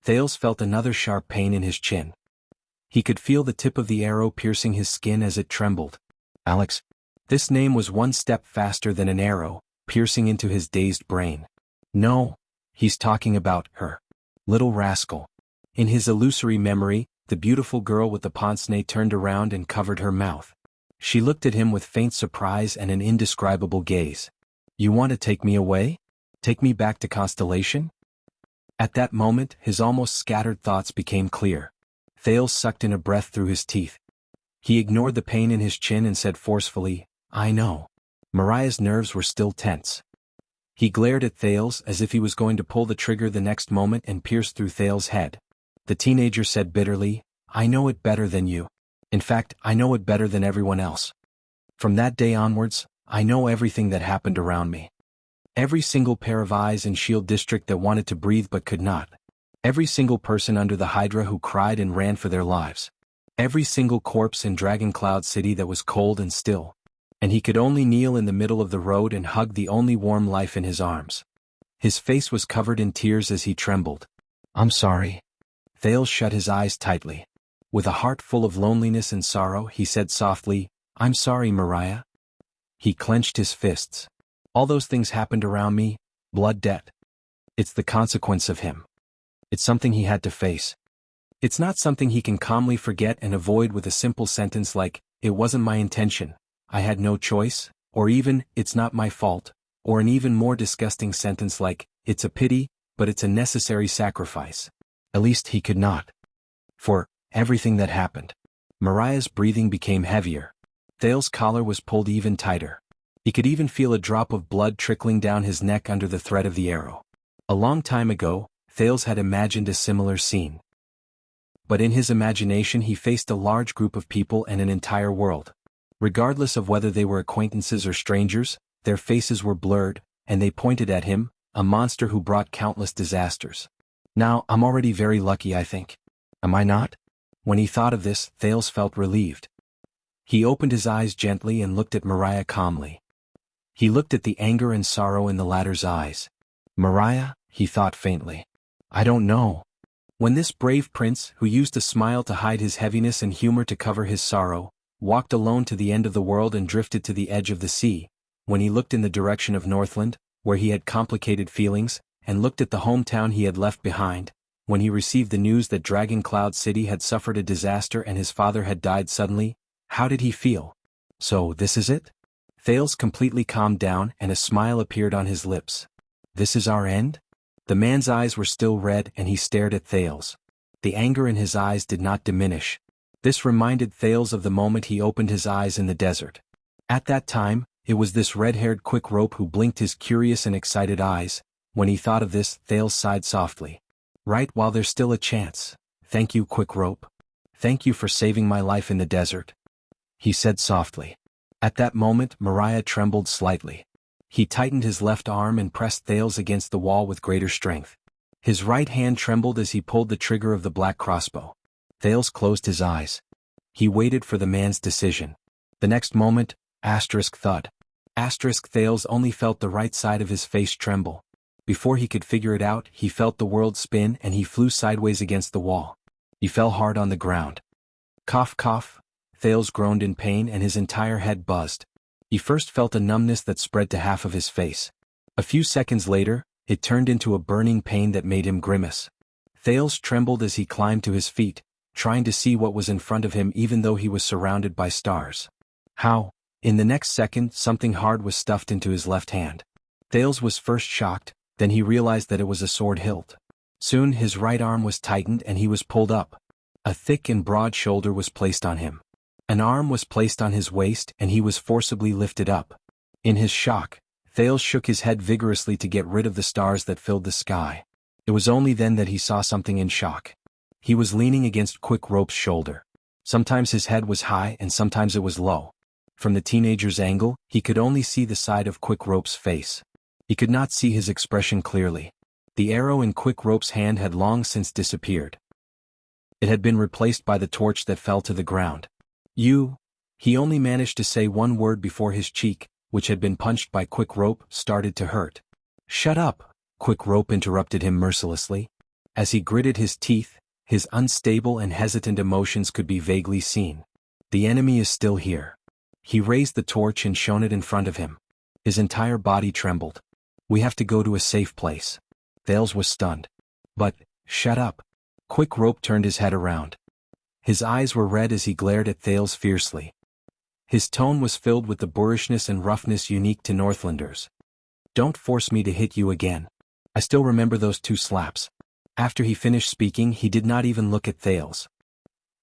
A: Thales felt another sharp pain in his chin. He could feel the tip of the arrow piercing his skin as it trembled. Alex. This name was one step faster than an arrow, piercing into his dazed brain. No, he's talking about her. Little rascal. In his illusory memory, the beautiful girl with the pince-nez turned around and covered her mouth. She looked at him with faint surprise and an indescribable gaze. You want to take me away? Take me back to Constellation? At that moment, his almost scattered thoughts became clear. Thales sucked in a breath through his teeth. He ignored the pain in his chin and said forcefully, "I know." Mariah's nerves were still tense. He glared at Thales as if he was going to pull the trigger the next moment and pierce through Thales' head. The teenager said bitterly, "I know it better than you. In fact, I know it better than everyone else. From that day onwards, I know everything that happened around me. Every single pair of eyes in Shield District that wanted to breathe but could not. Every single person under the Hydra who cried and ran for their lives. Every single corpse in Dragon Cloud City that was cold and still. And he could only kneel in the middle of the road and hug the only warm life in his arms." His face was covered in tears as he trembled. "I'm sorry." Thales shut his eyes tightly. With a heart full of loneliness and sorrow, he said softly, "I'm sorry, Mariah." He clenched his fists. "All those things happened around me, blood debt. It's the consequence of him. It's something he had to face. It's not something he can calmly forget and avoid with a simple sentence like, 'It wasn't my intention. I had no choice,' or even, 'It's not my fault,' or an even more disgusting sentence like, 'It's a pity, but it's a necessary sacrifice.' At least he could not. For everything that happened." Mariah's breathing became heavier. Thales' collar was pulled even tighter. He could even feel a drop of blood trickling down his neck under the threat of the arrow. A long time ago, Thales had imagined a similar scene. But in his imagination he faced a large group of people and an entire world. Regardless of whether they were acquaintances or strangers, their faces were blurred, and they pointed at him, a monster who brought countless disasters. Now, I'm already very lucky, I think. Am I not? When he thought of this, Thales felt relieved. He opened his eyes gently and looked at Mariah calmly. He looked at the anger and sorrow in the latter's eyes. "Mariah," he thought faintly. "I don't know." When this brave prince, who used a smile to hide his heaviness and humor to cover his sorrow, walked alone to the end of the world and drifted to the edge of the sea, when he looked in the direction of Northland, where he had complicated feelings, and looked at the hometown he had left behind, when he received the news that Dragon Cloud City had suffered a disaster and his father had died suddenly, how did he feel? So this is it? Thales completely calmed down and a smile appeared on his lips. This is our end? The man's eyes were still red and he stared at Thales. The anger in his eyes did not diminish. This reminded Thales of the moment he opened his eyes in the desert. At that time, it was this red-haired quick rope who blinked his curious and excited eyes. When he thought of this, Thales sighed softly. "Right while there's still a chance. Thank you, quick rope. Thank you for saving my life in the desert," he said softly. At that moment, Mariah trembled slightly. He tightened his left arm and pressed Thales against the wall with greater strength. His right hand trembled as he pulled the trigger of the black crossbow. Thales closed his eyes. He waited for the man's decision. The next moment, thud. Thales only felt the right side of his face tremble. Before he could figure it out, he felt the world spin and he flew sideways against the wall. He fell hard on the ground. Cough, cough. Thales groaned in pain and his entire head buzzed. He first felt a numbness that spread to half of his face. A few seconds later, it turned into a burning pain that made him grimace. Thales trembled as he climbed to his feet, trying to see what was in front of him even though he was surrounded by stars. How? In the next second, something hard was stuffed into his left hand. Thales was first shocked, then he realized that it was a sword hilt. Soon his right arm was tightened and he was pulled up. A thick and broad shoulder was placed on him. An arm was placed on his waist and he was forcibly lifted up. In his shock, Thales shook his head vigorously to get rid of the stars that filled the sky. It was only then that he saw something in shock. He was leaning against Quick Rope's shoulder. Sometimes his head was high and sometimes it was low. From the teenager's angle, he could only see the side of Quick Rope's face. He could not see his expression clearly. The arrow in Quick Rope's hand had long since disappeared. It had been replaced by the torch that fell to the ground. He only managed to say one word before his cheek, which had been punched by Quick Rope, started to hurt. "Shut up," Quick Rope interrupted him mercilessly. As he gritted his teeth, his unstable and hesitant emotions could be vaguely seen. The enemy is still here. He raised the torch and shone it in front of him. His entire body trembled. "We have to go to a safe place." Thales was stunned. "But, shut up." Quick Rope turned his head around. His eyes were red as he glared at Thales fiercely. His tone was filled with the boorishness and roughness unique to Northlanders. "Don't force me to hit you again. I still remember those 2 slaps." After he finished speaking, he did not even look at Thales.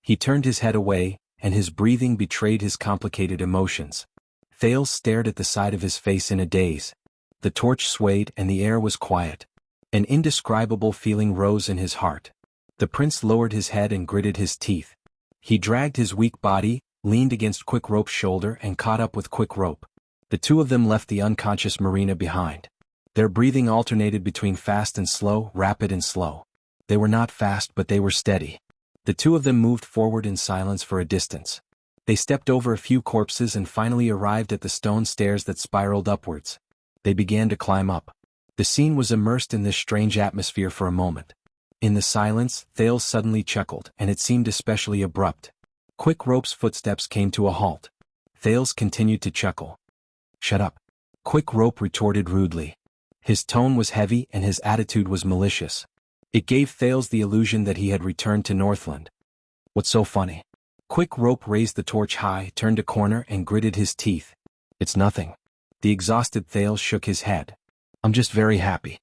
A: He turned his head away, and his breathing betrayed his complicated emotions. Thales stared at the side of his face in a daze. The torch swayed and the air was quiet. An indescribable feeling rose in his heart. The prince lowered his head and gritted his teeth. He dragged his weak body, leaned against Quick Rope's shoulder and caught up with Quick Rope. The two of them left the unconscious Marina behind. Their breathing alternated between fast and slow, rapid and slow. They were not fast but they were steady. The two of them moved forward in silence for a distance. They stepped over a few corpses and finally arrived at the stone stairs that spiraled upwards. They began to climb up. The scene was immersed in this strange atmosphere for a moment. In the silence, Thales suddenly chuckled, and it seemed especially abrupt. Quick Rope's footsteps came to a halt. Thales continued to chuckle. "Shut up," Quick Rope retorted rudely. His tone was heavy and his attitude was malicious. It gave Thales the illusion that he had returned to Northland. "What's so funny?" Quick Rope raised the torch high, turned a corner and gritted his teeth. "It's nothing." The exhausted Thales shook his head. "I'm just very happy."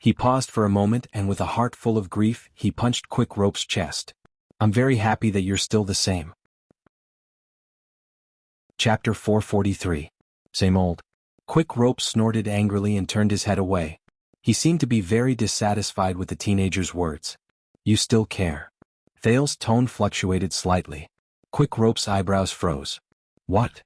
A: He paused for a moment and with a heart full of grief, he punched Quick Rope's chest. "I'm very happy that you're still the same." Chapter 443. Same old. Quick Rope snorted angrily and turned his head away. He seemed to be very dissatisfied with the teenager's words. "You still care." Thales' tone fluctuated slightly. Quick Rope's eyebrows froze. "What?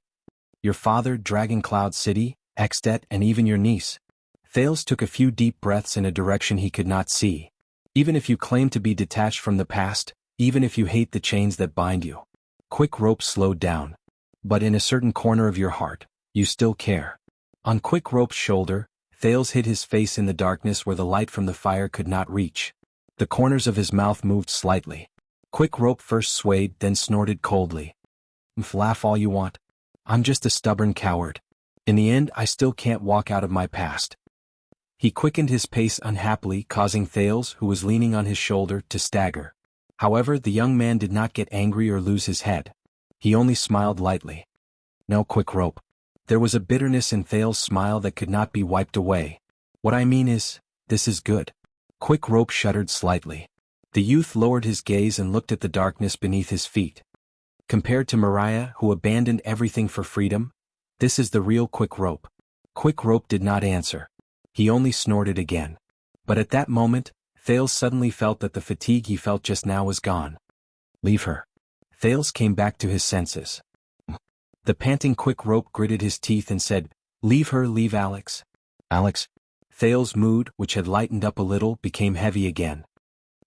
A: Your father, Dragon Cloud City, Extet, and even your niece?" Thales took a few deep breaths in a direction he could not see. "Even if you claim to be detached from the past, even if you hate the chains that bind you." Quick Rope slowed down. "But in a certain corner of your heart, you still care." On Quick Rope's shoulder, Thales hid his face in the darkness where the light from the fire could not reach. The corners of his mouth moved slightly. Quick Rope first swayed, then snorted coldly. "Laugh all you want. I'm just a stubborn coward. In the end, I still can't walk out of my past." He quickened his pace unhappily, causing Thales, who was leaning on his shoulder, to stagger. However, the young man did not get angry or lose his head. He only smiled lightly. "No, Quick Rope." There was a bitterness in Thales' smile that could not be wiped away. "What I mean is, this is good." Quick Rope shuddered slightly. The youth lowered his gaze and looked at the darkness beneath his feet. Compared to Mariah, who abandoned everything for freedom, this is the real Quick Rope. Quick Rope did not answer. He only snorted again. But at that moment, Thales suddenly felt that the fatigue he felt just now was gone. "Leave her." Thales came back to his senses. The panting Quick Rope gritted his teeth and said, "Leave her, leave Alex." "Alex?" Thales' mood, which had lightened up a little, became heavy again.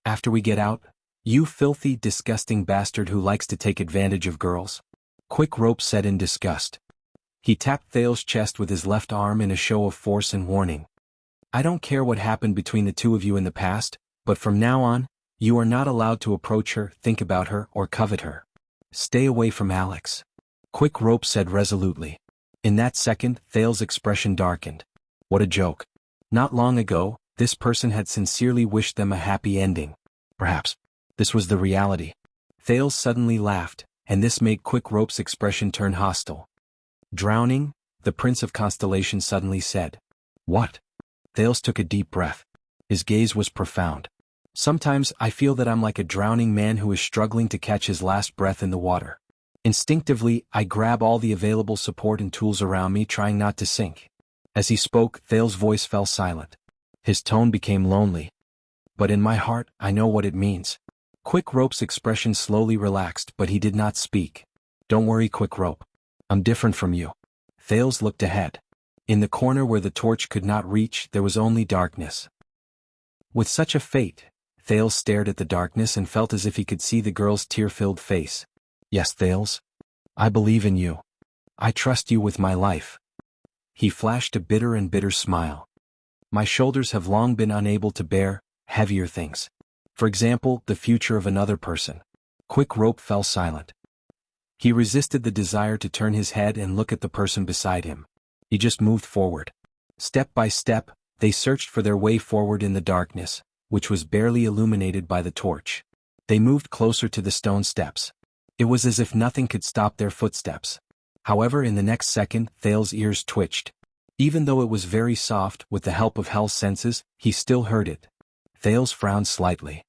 A: "After we get out? You filthy, disgusting bastard who likes to take advantage of girls." Quick Rope said in disgust. He tapped Thales' chest with his left arm in a show of force and warning. "I don't care what happened between the two of you in the past, but from now on, you are not allowed to approach her, think about her, or covet her. Stay away from Alex." Quick Rope said resolutely. In that second, Thales' expression darkened. What a joke. Not long ago, this person had sincerely wished them a happy ending. Perhaps this was the reality. Thales suddenly laughed, and this made Quick Rope's expression turn hostile. "Drowning?" the Prince of Constellation suddenly said. "What?" Thales took a deep breath. His gaze was profound. "Sometimes I feel that I'm like a drowning man who is struggling to catch his last breath in the water. Instinctively, I grab all the available support and tools around me, trying not to sink." As he spoke, Thales' voice fell silent. His tone became lonely. "But in my heart, I know what it means." Quick Rope's expression slowly relaxed, but he did not speak. "Don't worry, Quick Rope. I'm different from you." Thales looked ahead. In the corner where the torch could not reach, there was only darkness. With such a fate, Thales stared at the darkness and felt as if he could see the girl's tear-filled face. "Yes, Thales. I believe in you. I trust you with my life." He flashed a bitter smile. "My shoulders have long been unable to bear heavier things. For example, the future of another person." Quick Rope fell silent. He resisted the desire to turn his head and look at the person beside him. He just moved forward. Step by step, they searched for their way forward in the darkness, which was barely illuminated by the torch. They moved closer to the stone steps. It was as if nothing could stop their footsteps. However, in the next second, Thales' ears twitched. Even though it was very soft, with the help of Hell's senses, he still heard it. Thales frowned slightly.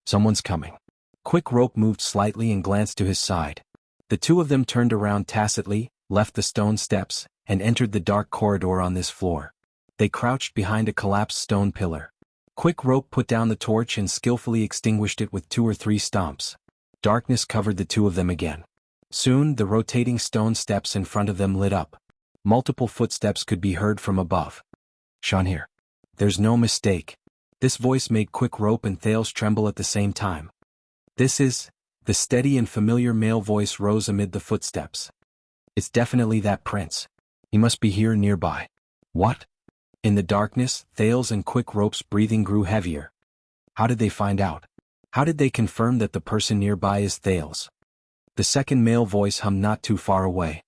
A: "Someone's coming." Quick Rope moved slightly and glanced to his side. The two of them turned around tacitly, left the stone steps, and entered the dark corridor on this floor. They crouched behind a collapsed stone pillar. Quick Rope put down the torch and skillfully extinguished it with 2 or 3 stomps. Darkness covered the two of them again. Soon the rotating stone steps in front of them lit up. Multiple footsteps could be heard from above. "Sean here. There's no mistake." This voice made Quick Rope and Thales tremble at the same time. "This is..." The steady and familiar male voice rose amid the footsteps. "It's definitely that prince. He must be here nearby." "What?" In the darkness, Thales and Quick Rope's breathing grew heavier. How did they find out? How did they confirm that the person nearby is Thales? The second male voice hummed not too far away.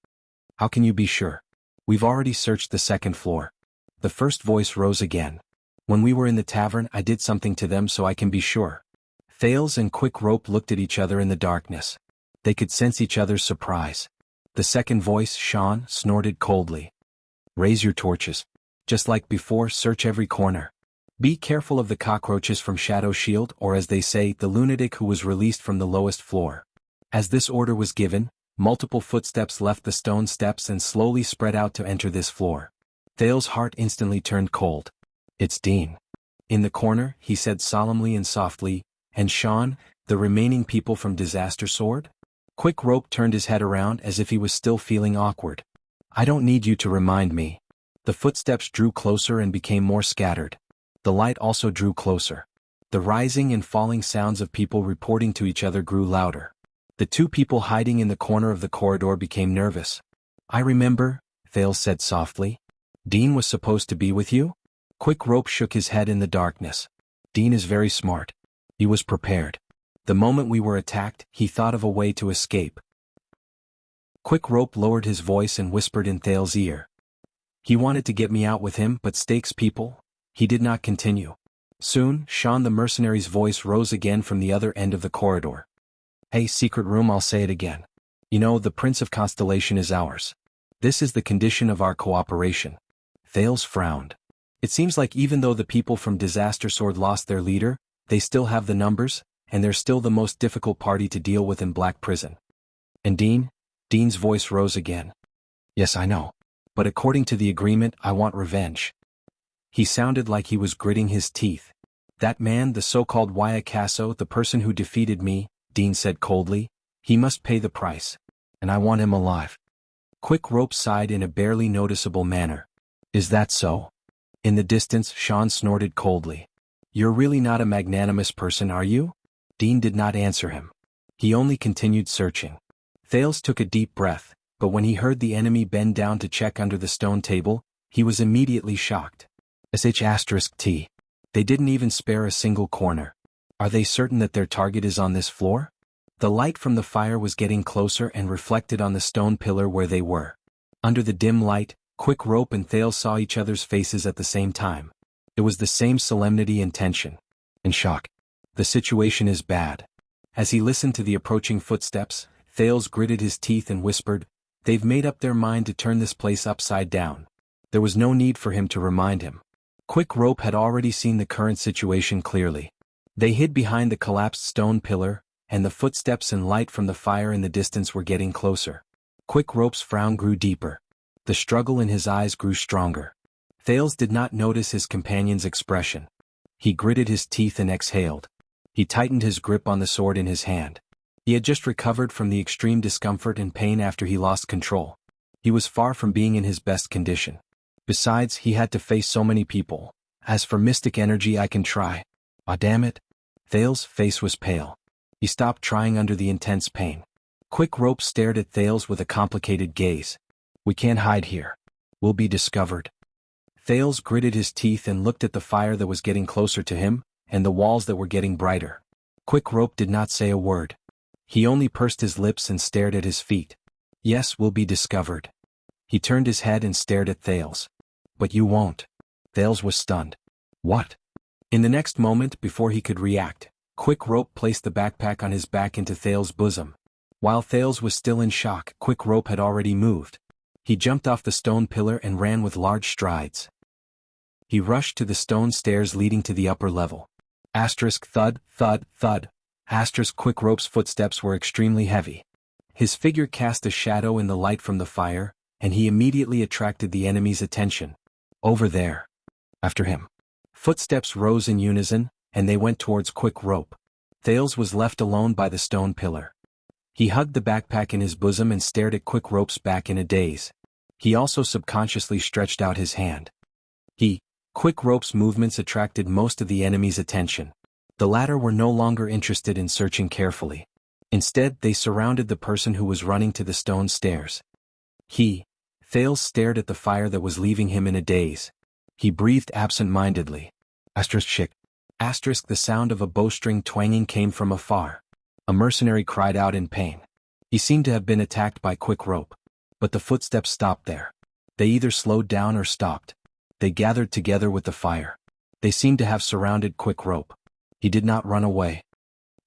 A: "How can you be sure? We've already searched the second floor." The first voice rose again. "When we were in the tavern, I did something to them so I can be sure." Thales and Quick Rope looked at each other in the darkness. They could sense each other's surprise. The second voice, Sean, snorted coldly. "Raise your torches. Just like before, search every corner. Be careful of the cockroaches from Shadow Shield, or as they say, the lunatic who was released from the lowest floor." As this order was given, multiple footsteps left the stone steps and slowly spread out to enter this floor. Thales' heart instantly turned cold. "It's Dean." In the corner, he said solemnly and softly, "And Sean, the remaining people from Disaster Sword?" Quick Rope turned his head around as if he was still feeling awkward. "I don't need you to remind me." The footsteps drew closer and became more scattered. The light also drew closer. The rising and falling sounds of people reporting to each other grew louder. The two people hiding in the corner of the corridor became nervous. "I remember," Thales said softly. "Dean was supposed to be with you?" Quick Rope shook his head in the darkness. "Dean is very smart. He was prepared. The moment we were attacked, he thought of a way to escape." Quick Rope lowered his voice and whispered in Thales' ear. "He wanted to get me out with him, but stakes people." He did not continue. Soon, Sean the mercenary's voice rose again from the other end of the corridor. "Hey, secret room, I'll say it again. You know, the Prince of Constellation is ours. This is the condition of our cooperation." Thales frowned. It seems like even though the people from Disaster Sword lost their leader, they still have the numbers, and they're still the most difficult party to deal with in Black Prison. "And Dean?" Dean's voice rose again. "Yes, I know. But according to the agreement, I want revenge." He sounded like he was gritting his teeth. "That man, the so-called Wuxia, the person who defeated me," Dean said coldly, "he must pay the price. And I want him alive." Quick Rope sighed in a barely noticeable manner. "Is that so?" In the distance, Sean snorted coldly. "You're really not a magnanimous person, are you?" Dean did not answer him. He only continued searching. Thales took a deep breath, but when he heard the enemy bend down to check under the stone table, he was immediately shocked. **T. They didn't even spare a single corner. Are they certain that their target is on this floor? The light from the fire was getting closer and reflected on the stone pillar where they were. Under the dim light, Quick Rope and Thales saw each other's faces at the same time. It was the same solemnity and tension. In shock. "The situation is bad." As he listened to the approaching footsteps, Thales gritted his teeth and whispered, "They've made up their mind to turn this place upside down." There was no need for him to remind him. Quick Rope had already seen the current situation clearly. They hid behind the collapsed stone pillar, and the footsteps and light from the fire in the distance were getting closer. Quick Rope's frown grew deeper. The struggle in his eyes grew stronger. Thales did not notice his companion's expression. He gritted his teeth and exhaled. He tightened his grip on the sword in his hand. He had just recovered from the extreme discomfort and pain after he lost control. He was far from being in his best condition. Besides, he had to face so many people. "As for mystic energy, I can try." "Ah, damn it." Thales' face was pale. He stopped trying under the intense pain. Quick Rope stared at Thales with a complicated gaze. "We can't hide here. We'll be discovered." Thales gritted his teeth and looked at the fire that was getting closer to him, and the walls that were getting brighter. Quick Rope did not say a word. He only pursed his lips and stared at his feet. "Yes, we'll be discovered." He turned his head and stared at Thales. "But you won't." Thales was stunned. "What?" In the next moment, before he could react, Quick Rope placed the backpack on his back into Thales' bosom. While Thales was still in shock, Quick Rope had already moved. He jumped off the stone pillar and ran with large strides. He rushed to the stone stairs leading to the upper level. Thud, thud, thud. Quick Rope's footsteps were extremely heavy. His figure cast a shadow in the light from the fire, and he immediately attracted the enemy's attention. Over there. After him. Footsteps rose in unison, and they went towards Quick Rope. Thales was left alone by the stone pillar. He hugged the backpack in his bosom and stared at Quick Rope's back in a daze. He also subconsciously stretched out his hand. Quick Rope's movements attracted most of the enemy's attention. The latter were no longer interested in searching carefully. Instead, they surrounded the person who was running to the stone stairs. Thales stared at the fire that was leaving him in a daze. He breathed absent-mindedly. The sound of a bowstring twanging came from afar. A mercenary cried out in pain. He seemed to have been attacked by Quick Rope. But the footsteps stopped there. They either slowed down or stopped. They gathered together with the fire. They seemed to have surrounded Quick Rope. He did not run away.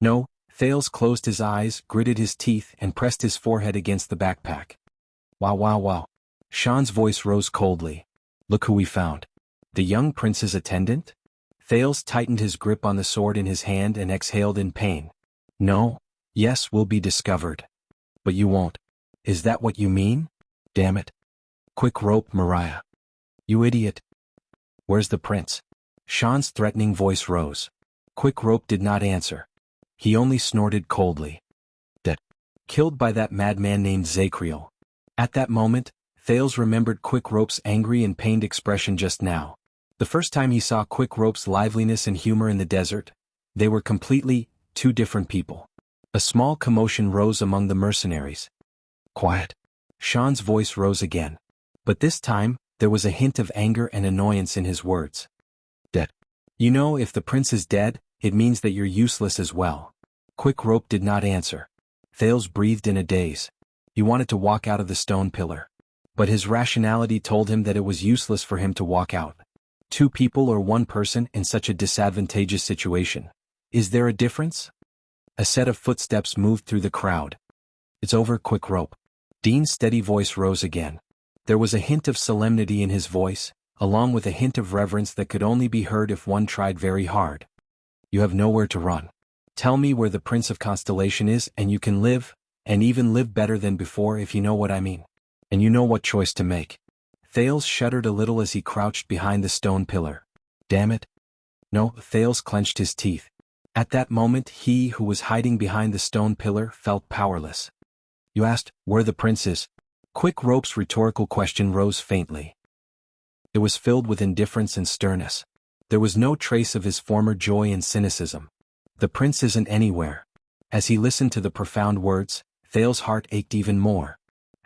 A: No, Thales closed his eyes, gritted his teeth, and pressed his forehead against the backpack. Wow. Sean's voice rose coldly. Look who we found. The young prince's attendant? Thales tightened his grip on the sword in his hand and exhaled in pain. No. Yes, we'll be discovered. But you won't. Is that what you mean? Damn it. Quick Rope, Mariah. You idiot. Where's the prince? Sean's threatening voice rose. Quick Rope did not answer. He only snorted coldly. Dead. Killed by that madman named Zacriel. At that moment, Thales remembered Quick Rope's angry and pained expression just now. The first time he saw Quick Rope's liveliness and humor in the desert, they were completely two different people. A small commotion rose among the mercenaries. Quiet. Sean's voice rose again. But this time, there was a hint of anger and annoyance in his words. Dead. You know, if the prince is dead, it means that you're useless as well. Quick Rope did not answer. Thales breathed in a daze. He wanted to walk out of the stone pillar. But his rationality told him that it was useless for him to walk out. Two people or one person in such a disadvantageous situation. Is there a difference? A set of footsteps moved through the crowd. It's over, Quick Rope. Dean's steady voice rose again. There was a hint of solemnity in his voice, along with a hint of reverence that could only be heard if one tried very hard. You have nowhere to run. Tell me where the Prince of Constellation is and you can live, and even live better than before if you know what I mean. And you know what choice to make. Thales shuddered a little as he crouched behind the stone pillar. Damn it. No, Thales clenched his teeth. At that moment he who was hiding behind the stone pillar felt powerless. You asked where the prince is. Quick Rope's rhetorical question rose faintly. It was filled with indifference and sternness. There was no trace of his former joy and cynicism. The prince isn't anywhere. As he listened to the profound words, Thales' heart ached even more.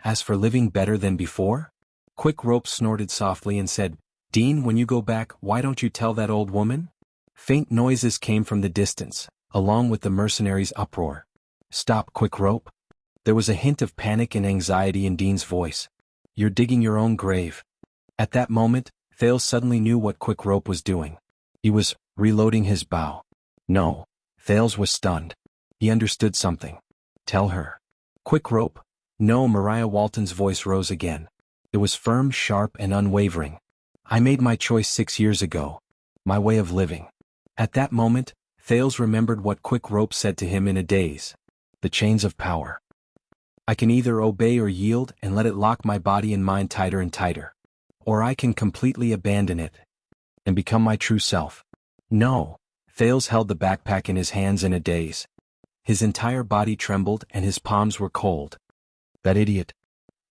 A: As for living better than before? Quick Rope snorted softly and said, Dean, when you go back, why don't you tell that old woman? Faint noises came from the distance, along with the mercenaries' uproar. Stop, Quick Rope. There was a hint of panic and anxiety in Dean's voice. You're digging your own grave. At that moment, Thales suddenly knew what Quick Rope was doing. He was reloading his bow. No. Thales was stunned. He understood something. Tell her. Quick Rope. No, Mariah Walton's voice rose again. It was firm, sharp, and unwavering. I made my choice 6 years ago. My way of living. At that moment, Thales remembered what Quick Rope said to him in a daze. The chains of power. I can either obey or yield and let it lock my body and mind tighter and tighter. Or I can completely abandon it and become my true self. No. Thales held the backpack in his hands in a daze. His entire body trembled and his palms were cold. That idiot.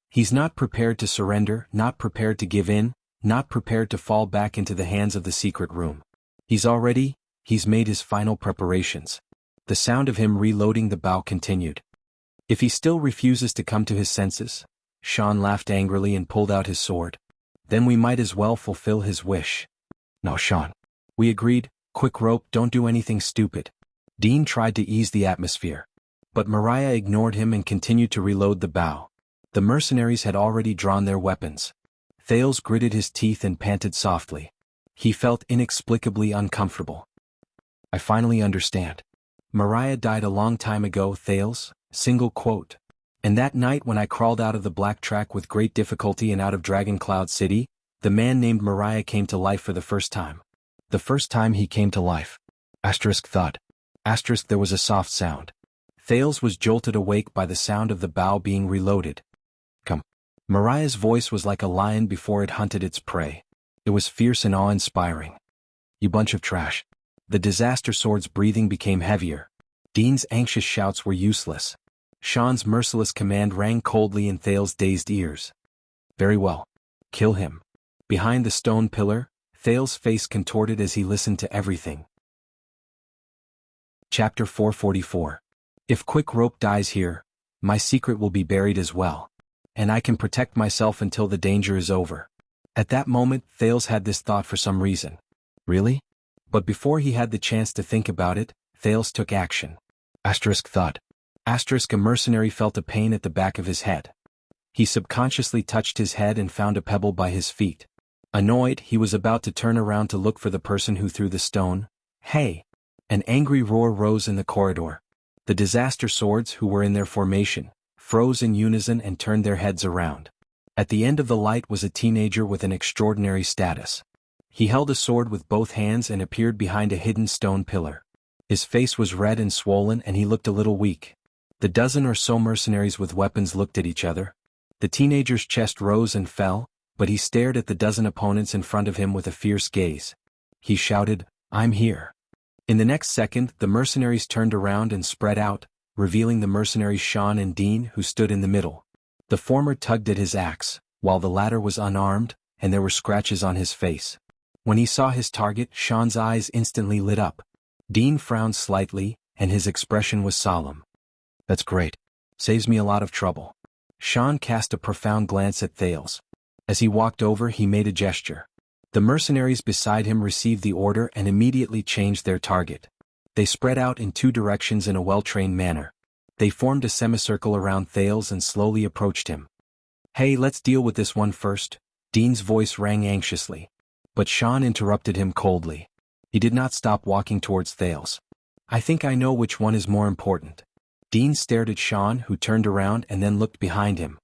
A: He's not prepared to surrender, not prepared to give in, not prepared to fall back into the hands of the secret room. He's made his final preparations. The sound of him reloading the bow continued. If he still refuses to come to his senses, Sean laughed angrily and pulled out his sword. Then we might as well fulfill his wish. No, Sean. We agreed. Quick Rope, don't do anything stupid. Dean tried to ease the atmosphere. But Mariah ignored him and continued to reload the bow. The mercenaries had already drawn their weapons. Thales gritted his teeth and panted softly. He felt inexplicably uncomfortable. I finally understand. Mariah died a long time ago, Thales, single quote. And that night when I crawled out of the black track with great difficulty and out of Dragon Cloud City, the man named Mariah came to life for the first time. The first time he came to life. Asterisk thud. Asterisk there was a soft sound. Thales was jolted awake by the sound of the bow being reloaded. Come. Mariah's voice was like a lion before it hunted its prey. It was fierce and awe-inspiring. You bunch of trash. The disaster sword's breathing became heavier. Dean's anxious shouts were useless. Sean's merciless command rang coldly in Thales' dazed ears. Very well. Kill him. Behind the stone pillar, Thales' face contorted as he listened to everything. Chapter 444. If Quick Rope dies here, my secret will be buried as well. And I can protect myself until the danger is over. At that moment, Thales had this thought for some reason. Really? But before he had the chance to think about it, Thales took action. Thought. A mercenary felt a pain at the back of his head. He subconsciously touched his head and found a pebble by his feet. Annoyed, he was about to turn around to look for the person who threw the stone. Hey! An angry roar rose in the corridor. The disaster swords, who were in their formation, froze in unison and turned their heads around. At the end of the light was a teenager with an extraordinary status. He held a sword with both hands and appeared behind a hidden stone pillar. His face was red and swollen and he looked a little weak. The dozen or so mercenaries with weapons looked at each other. The teenager's chest rose and fell, but he stared at the dozen opponents in front of him with a fierce gaze. He shouted, "I'm here." In the next second, the mercenaries turned around and spread out, revealing the mercenaries Sean and Dean, who stood in the middle. The former tugged at his axe, while the latter was unarmed, and there were scratches on his face. When he saw his target, Sean's eyes instantly lit up. Dean frowned slightly, and his expression was solemn. That's great. Saves me a lot of trouble. Sean cast a profound glance at Thales. As he walked over, he made a gesture. The mercenaries beside him received the order and immediately changed their target. They spread out in two directions in a well-trained manner. They formed a semicircle around Thales and slowly approached him. Hey, let's deal with this one first. Dean's voice rang anxiously. But Sean interrupted him coldly. He did not stop walking towards Thales. I think I know which one is more important. Dean stared at Sean, who turned around and then looked behind him.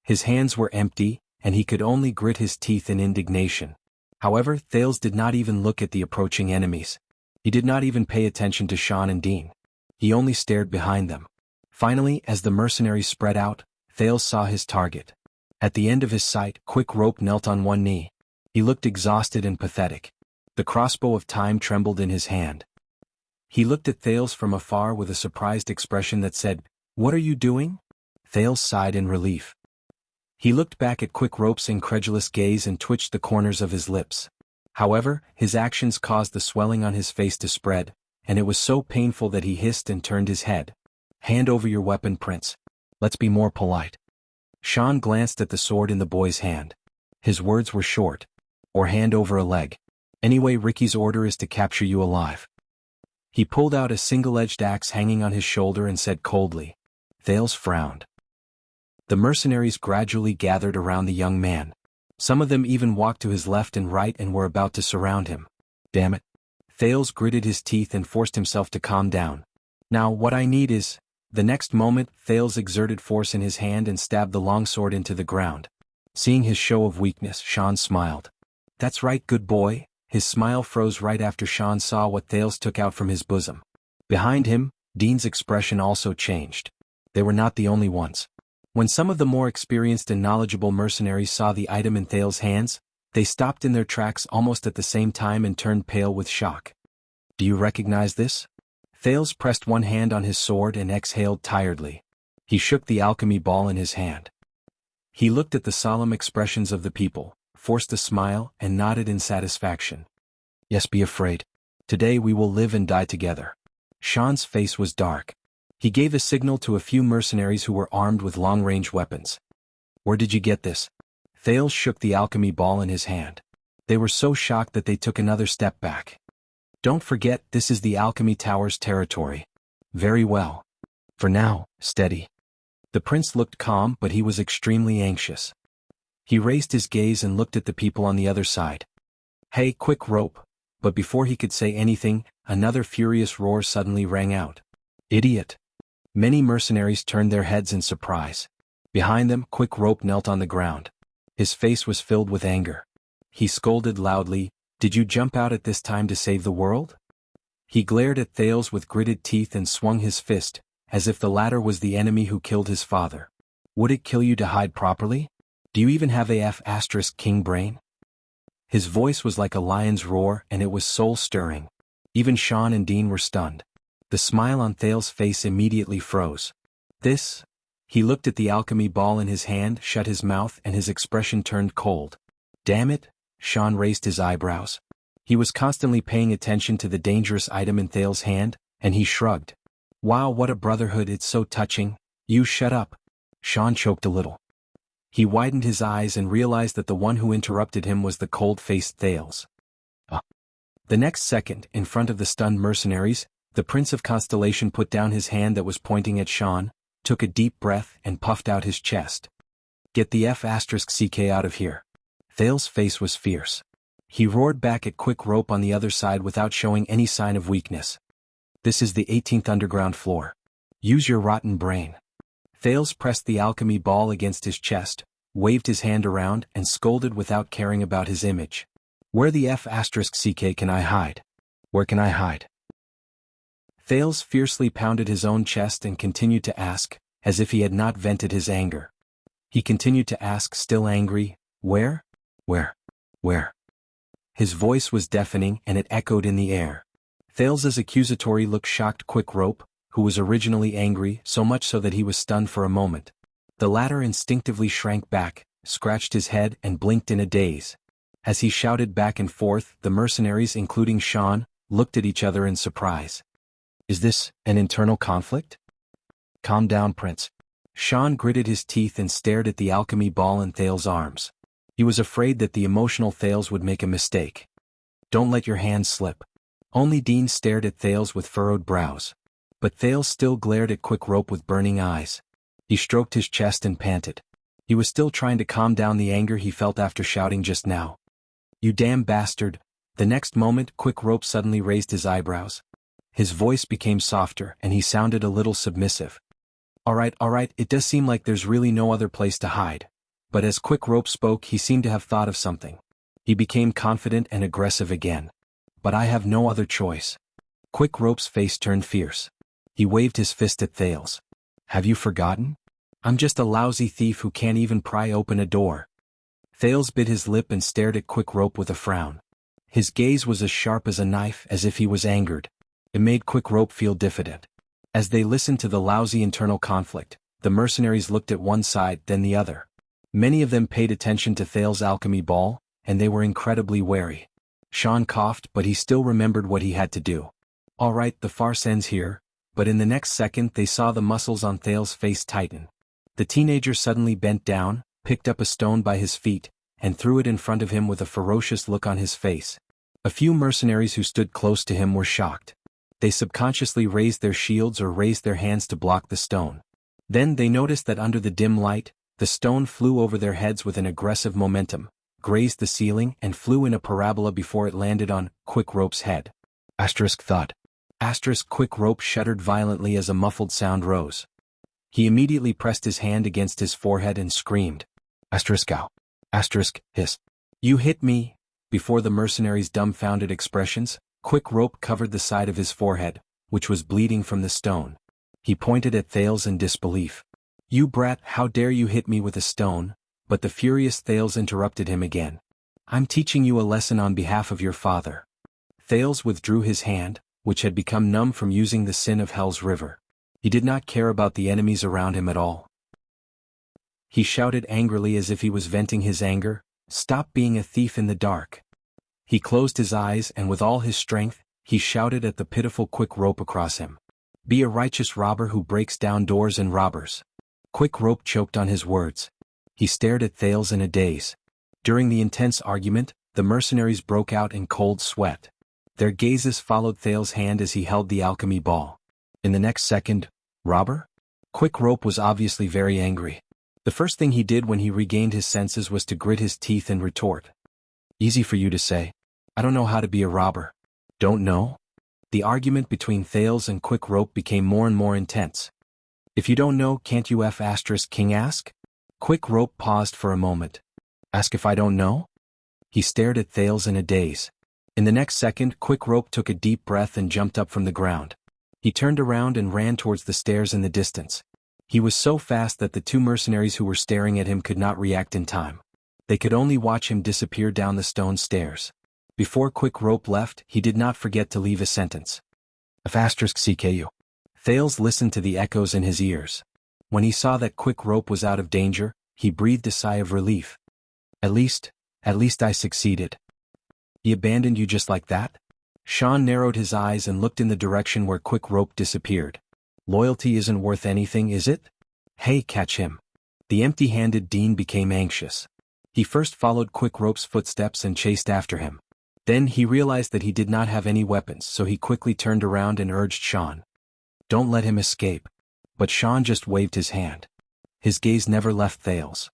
A: His hands were empty, and he could only grit his teeth in indignation. However, Thales did not even look at the approaching enemies. He did not even pay attention to Sean and Dean. He only stared behind them. Finally, as the mercenaries spread out, Thales saw his target. At the end of his sight, Quick Rope knelt on one knee. He looked exhausted and pathetic. The crossbow of time trembled in his hand. He looked at Thales from afar with a surprised expression that said, "What are you doing?" Thales sighed in relief. He looked back at Quick Rope's incredulous gaze and twitched the corners of his lips. However, his actions caused the swelling on his face to spread, and it was so painful that he hissed and turned his head. Hand over your weapon, Prince. Let's be more polite. Sean glanced at the sword in the boy's hand. His words were short. Or hand over a leg. Anyway, Ricky's order is to capture you alive. He pulled out a single-edged axe hanging on his shoulder and said coldly. Thales frowned. The mercenaries gradually gathered around the young man. Some of them even walked to his left and right and were about to surround him. Damn it. Thales gritted his teeth and forced himself to calm down. Now what I need is... The next moment, Thales exerted force in his hand and stabbed the longsword into the ground. Seeing his show of weakness, Sean smiled. That's right, good boy. His smile froze right after Sean saw what Thales took out from his bosom. Behind him, Dean's expression also changed. They were not the only ones. When some of the more experienced and knowledgeable mercenaries saw the item in Thales' hands, they stopped in their tracks almost at the same time and turned pale with shock. Do you recognize this? Thales pressed one hand on his sword and exhaled tiredly. He shook the alchemy ball in his hand. He looked at the solemn expressions of the people, forced a smile, and nodded in satisfaction. Yes, be afraid. Today we will live and die together. Sean's face was dark. He gave a signal to a few mercenaries who were armed with long-range weapons. Where did you get this? Thales shook the alchemy ball in his hand. They were so shocked that they took another step back. Don't forget, this is the Alchemy Tower's territory. Very well. For now, steady. The prince looked calm, but he was extremely anxious. He raised his gaze and looked at the people on the other side. Hey, Quick Rope. But before he could say anything, another furious roar suddenly rang out. Idiot. Many mercenaries turned their heads in surprise. Behind them, Quick Rope knelt on the ground. His face was filled with anger. He scolded loudly, Did you jump out at this time to save the world? He glared at Thales with gritted teeth and swung his fist, as if the latter was the enemy who killed his father. Would it kill you to hide properly? Do you even have a *king brain? His voice was like a lion's roar, and it was soul-stirring. Even Sean and Dean were stunned. The smile on Thale's face immediately froze. This? He looked at the alchemy ball in his hand, shut his mouth, and his expression turned cold. Damn it, Sean raised his eyebrows. He was constantly paying attention to the dangerous item in Thale's hand, and he shrugged. Wow, what a brotherhood, it's so touching. You shut up. Sean choked a little. He widened his eyes and realized that the one who interrupted him was the cold-faced Thales. The next second, in front of the stunned mercenaries, the Prince of Constellation put down his hand that was pointing at Sean, took a deep breath, and puffed out his chest. Get the *ck out of here. Thale's face was fierce. He roared back at Quick Rope on the other side without showing any sign of weakness. This is the 18th underground floor. Use your rotten brain. Thales pressed the alchemy ball against his chest, waved his hand around, and scolded without caring about his image. Where the *ck can I hide? Where can I hide? Thales fiercely pounded his own chest and continued to ask, as if he had not vented his anger. He continued to ask, still angry, where? Where? Where? His voice was deafening and it echoed in the air. Thales's accusatory look shocked Quick Rope, who was originally angry, so much so that he was stunned for a moment. The latter instinctively shrank back, scratched his head, and blinked in a daze. As he shouted back and forth, the mercenaries, including Sean, looked at each other in surprise. Is this an internal conflict? Calm down, Prince. Sean gritted his teeth and stared at the alchemy ball in Thales' arms. He was afraid that the emotional Thales would make a mistake. Don't let your hands slip. Only Dean stared at Thales with furrowed brows. But Thales still glared at Quick Rope with burning eyes. He stroked his chest and panted. He was still trying to calm down the anger he felt after shouting just now. You damn bastard. The next moment, Quick Rope suddenly raised his eyebrows. His voice became softer and he sounded a little submissive. All right, it does seem like there's really no other place to hide. But as Quick Rope spoke, he seemed to have thought of something. He became confident and aggressive again. But I have no other choice. Quick Rope's face turned fierce. He waved his fist at Thales. Have you forgotten? I'm just a lousy thief who can't even pry open a door. Thales bit his lip and stared at Quick Rope with a frown. His gaze was as sharp as a knife, as if he was angered. It made Quick Rope feel diffident. As they listened to the lousy internal conflict, the mercenaries looked at one side, then the other. Many of them paid attention to Thales' alchemy ball, and they were incredibly wary. Sean coughed, but he still remembered what he had to do. All right, the farce ends here, but in the next second they saw the muscles on Thales' face tighten. The teenager suddenly bent down, picked up a stone by his feet, and threw it in front of him with a ferocious look on his face. A few mercenaries who stood close to him were shocked. They subconsciously raised their shields or raised their hands to block the stone. Then they noticed that under the dim light, the stone flew over their heads with an aggressive momentum, grazed the ceiling, and flew in a parabola before it landed on Quick Rope's head. Thud. Quick Rope shuddered violently as a muffled sound rose. He immediately pressed his hand against his forehead and screamed. Ow. Hiss. You hit me. Before the mercenaries' dumbfounded expressions, Quick Rope covered the side of his forehead, which was bleeding from the stone. He pointed at Thales in disbelief. You brat, how dare you hit me with a stone? But the furious Thales interrupted him again. I'm teaching you a lesson on behalf of your father. Thales withdrew his hand, which had become numb from using the sin of Hell's River. He did not care about the enemies around him at all. He shouted angrily as if he was venting his anger, Stop being a thief in the dark. He closed his eyes and with all his strength, he shouted at the pitiful Quick Rope across him. Be a righteous robber who breaks down doors and robbers. Quick Rope choked on his words. He stared at Thales in a daze. During the intense argument, the mercenaries broke out in cold sweat. Their gazes followed Thales' hand as he held the alchemy ball. In the next second, robber? Quick Rope was obviously very angry. The first thing he did when he regained his senses was to grit his teeth and retort. Easy for you to say. I don't know how to be a robber. Don't know? The argument between Thales and Quick Rope became more and more intense. If you don't know, can't you *king ask? Quick Rope paused for a moment. Ask if I don't know? He stared at Thales in a daze. In the next second, Quick Rope took a deep breath and jumped up from the ground. He turned around and ran towards the stairs in the distance. He was so fast that the two mercenaries who were staring at him could not react in time. They could only watch him disappear down the stone stairs. Before Quick Rope left, he did not forget to leave a sentence. *CKU. Thales listened to the echoes in his ears. When he saw that Quick Rope was out of danger, he breathed a sigh of relief. At least I succeeded. He abandoned you just like that? Sean narrowed his eyes and looked in the direction where Quick Rope disappeared. Loyalty isn't worth anything, is it? Hey, catch him. The empty-handed Dean became anxious. He first followed Quick Rope's footsteps and chased after him. Then he realized that he did not have any weapons, so he quickly turned around and urged Sean. Don't let him escape. But Sean just waved his hand. His gaze never left Thales.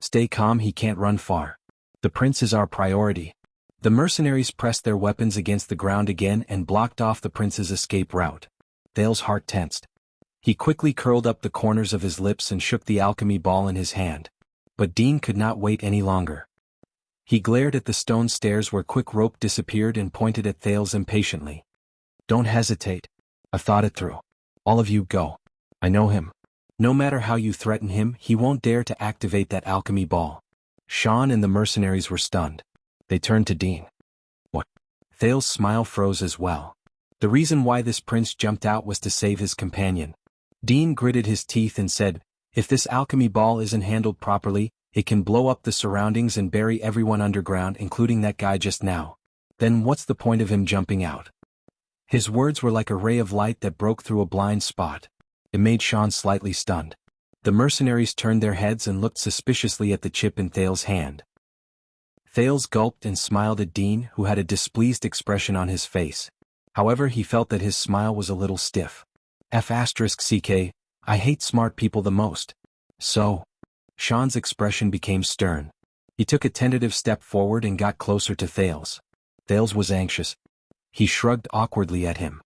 A: Stay calm, he can't run far. The prince is our priority. The mercenaries pressed their weapons against the ground again and blocked off the prince's escape route. Thales' heart tensed. He quickly curled up the corners of his lips and shook the alchemy ball in his hand. But Dean could not wait any longer. He glared at the stone stairs where Quick Rope disappeared and pointed at Thales impatiently. Don't hesitate. I've thought it through. All of you go. I know him. No matter how you threaten him, he won't dare to activate that alchemy ball. Sean and the mercenaries were stunned. They turned to Dean. What? Thales' smile froze as well. The reason why this prince jumped out was to save his companion. Dean gritted his teeth and said, if this alchemy ball isn't handled properly, it can blow up the surroundings and bury everyone underground, including that guy just now. Then what's the point of him jumping out? His words were like a ray of light that broke through a blind spot. It made Sean slightly stunned. The mercenaries turned their heads and looked suspiciously at the chip in Thales' hand. Thales gulped and smiled at Dean, who had a displeased expression on his face. However, he felt that his smile was a little stiff. *CK, I hate smart people the most. So? Sean's expression became stern. He took a tentative step forward and got closer to Thales. Thales was anxious. He shrugged awkwardly at him.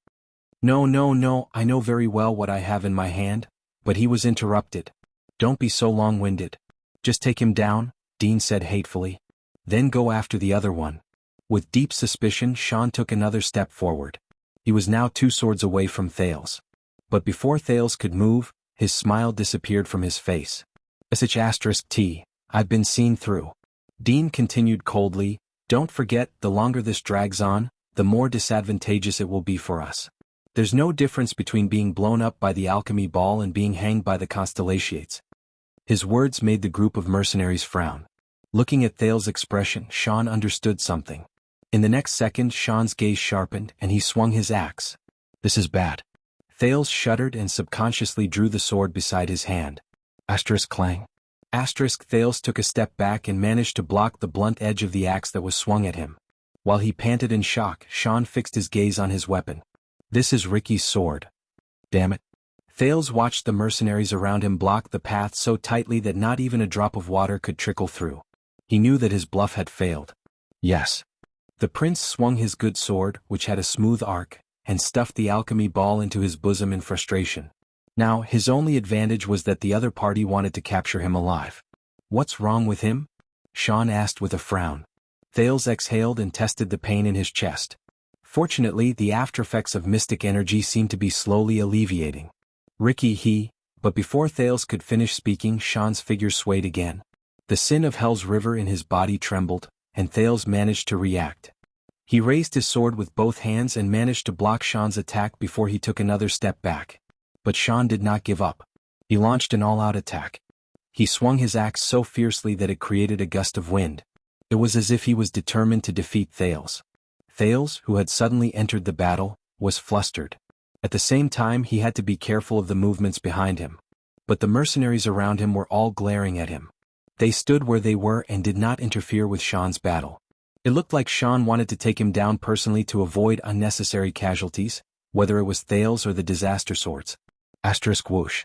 A: No, I know very well what I have in my hand, but he was interrupted. Don't be so long-winded. Just take him down, Dean said hatefully. Then go after the other one. With deep suspicion, Sean took another step forward. He was now 2 swords away from Thales. But before Thales could move, his smile disappeared from his face. *T, I've been seen through. Dean continued coldly, don't forget, the longer this drags on, the more disadvantageous it will be for us. There's no difference between being blown up by the alchemy ball and being hanged by the constellations. His words made the group of mercenaries frown. Looking at Thales' expression, Sean understood something. In the next second, Sean's gaze sharpened and he swung his axe. This is bad. Thales shuddered and subconsciously drew the sword beside his hand. *clang. Thales took a step back and managed to block the blunt edge of the axe that was swung at him. While he panted in shock, Sean fixed his gaze on his weapon. This is Ricky's sword. Damn it. Thales watched the mercenaries around him block the path so tightly that not even a drop of water could trickle through. He knew that his bluff had failed. Yes. The prince swung his good sword, which had a smooth arc, and stuffed the alchemy ball into his bosom in frustration. Now, his only advantage was that the other party wanted to capture him alive. What's wrong with him? Sean asked with a frown. Thales exhaled and tested the pain in his chest. Fortunately, the aftereffects of mystic energy seemed to be slowly alleviating. But before Thales could finish speaking, Sean's figure swayed again. The sin of Hell's river in his body trembled, and Thales managed to react. He raised his sword with both hands and managed to block Sean's attack before he took another step back. But Sean did not give up. He launched an all-out attack. He swung his axe so fiercely that it created a gust of wind. It was as if he was determined to defeat Thales. Thales, who had suddenly entered the battle, was flustered. At the same time, he had to be careful of the movements behind him. But the mercenaries around him were all glaring at him. They stood where they were and did not interfere with Sean's battle. It looked like Sean wanted to take him down personally to avoid unnecessary casualties, whether it was Thales or the disaster swords. *whoosh.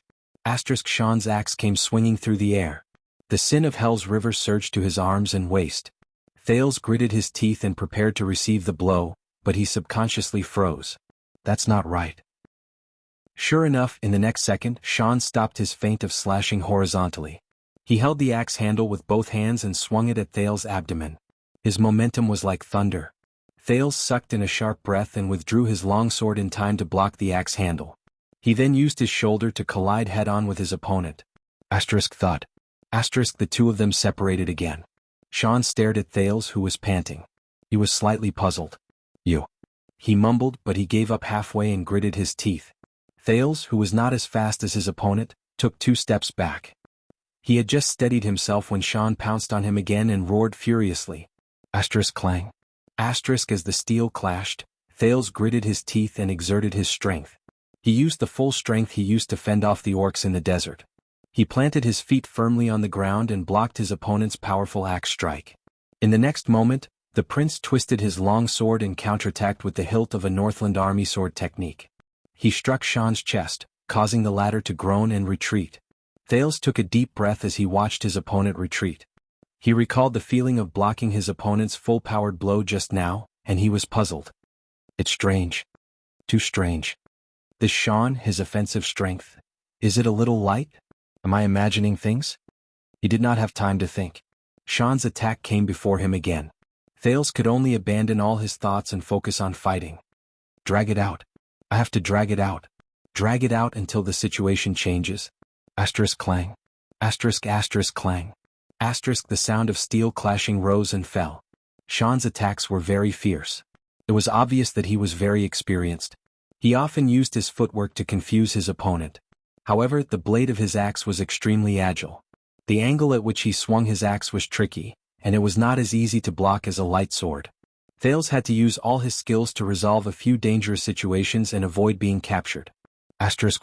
A: Sean's axe came swinging through the air. The sin of Hell's river surged to his arms and waist. Thales gritted his teeth and prepared to receive the blow, but he subconsciously froze. That's not right. Sure enough, in the next second, Sean stopped his feint of slashing horizontally. He held the axe handle with both hands and swung it at Thales' abdomen. His momentum was like thunder. Thales sucked in a sharp breath and withdrew his longsword in time to block the axe handle. He then used his shoulder to collide head-on with his opponent. Thud. The two of them separated again. Sean stared at Thales, who was panting. He was slightly puzzled. You. He mumbled, but he gave up halfway and gritted his teeth. Thales, who was not as fast as his opponent, took 2 steps back. He had just steadied himself when Sean pounced on him again and roared furiously. Clang. As the steel clashed, Thales gritted his teeth and exerted his strength. He used the full strength he used to fend off the orcs in the desert. He planted his feet firmly on the ground and blocked his opponent's powerful axe strike. In the next moment, the prince twisted his long sword and counterattacked with the hilt of a Northland army sword technique. He struck Sean's chest, causing the latter to groan and retreat. Thales took a deep breath as he watched his opponent retreat. He recalled the feeling of blocking his opponent's full-powered blow just now, and he was puzzled. It's strange. Too strange. This Sean, his offensive strength. Is it a little light? Am I imagining things? He did not have time to think. Sean's attack came before him again. Thales could only abandon all his thoughts and focus on fighting. Drag it out. I have to drag it out. Drag it out until the situation changes. Clang. Clang. The sound of steel clashing rose and fell. Sean's attacks were very fierce. It was obvious that he was very experienced. He often used his footwork to confuse his opponent. However, the blade of his axe was extremely agile. The angle at which he swung his axe was tricky, and it was not as easy to block as a light sword. Thales had to use all his skills to resolve a few dangerous situations and avoid being captured.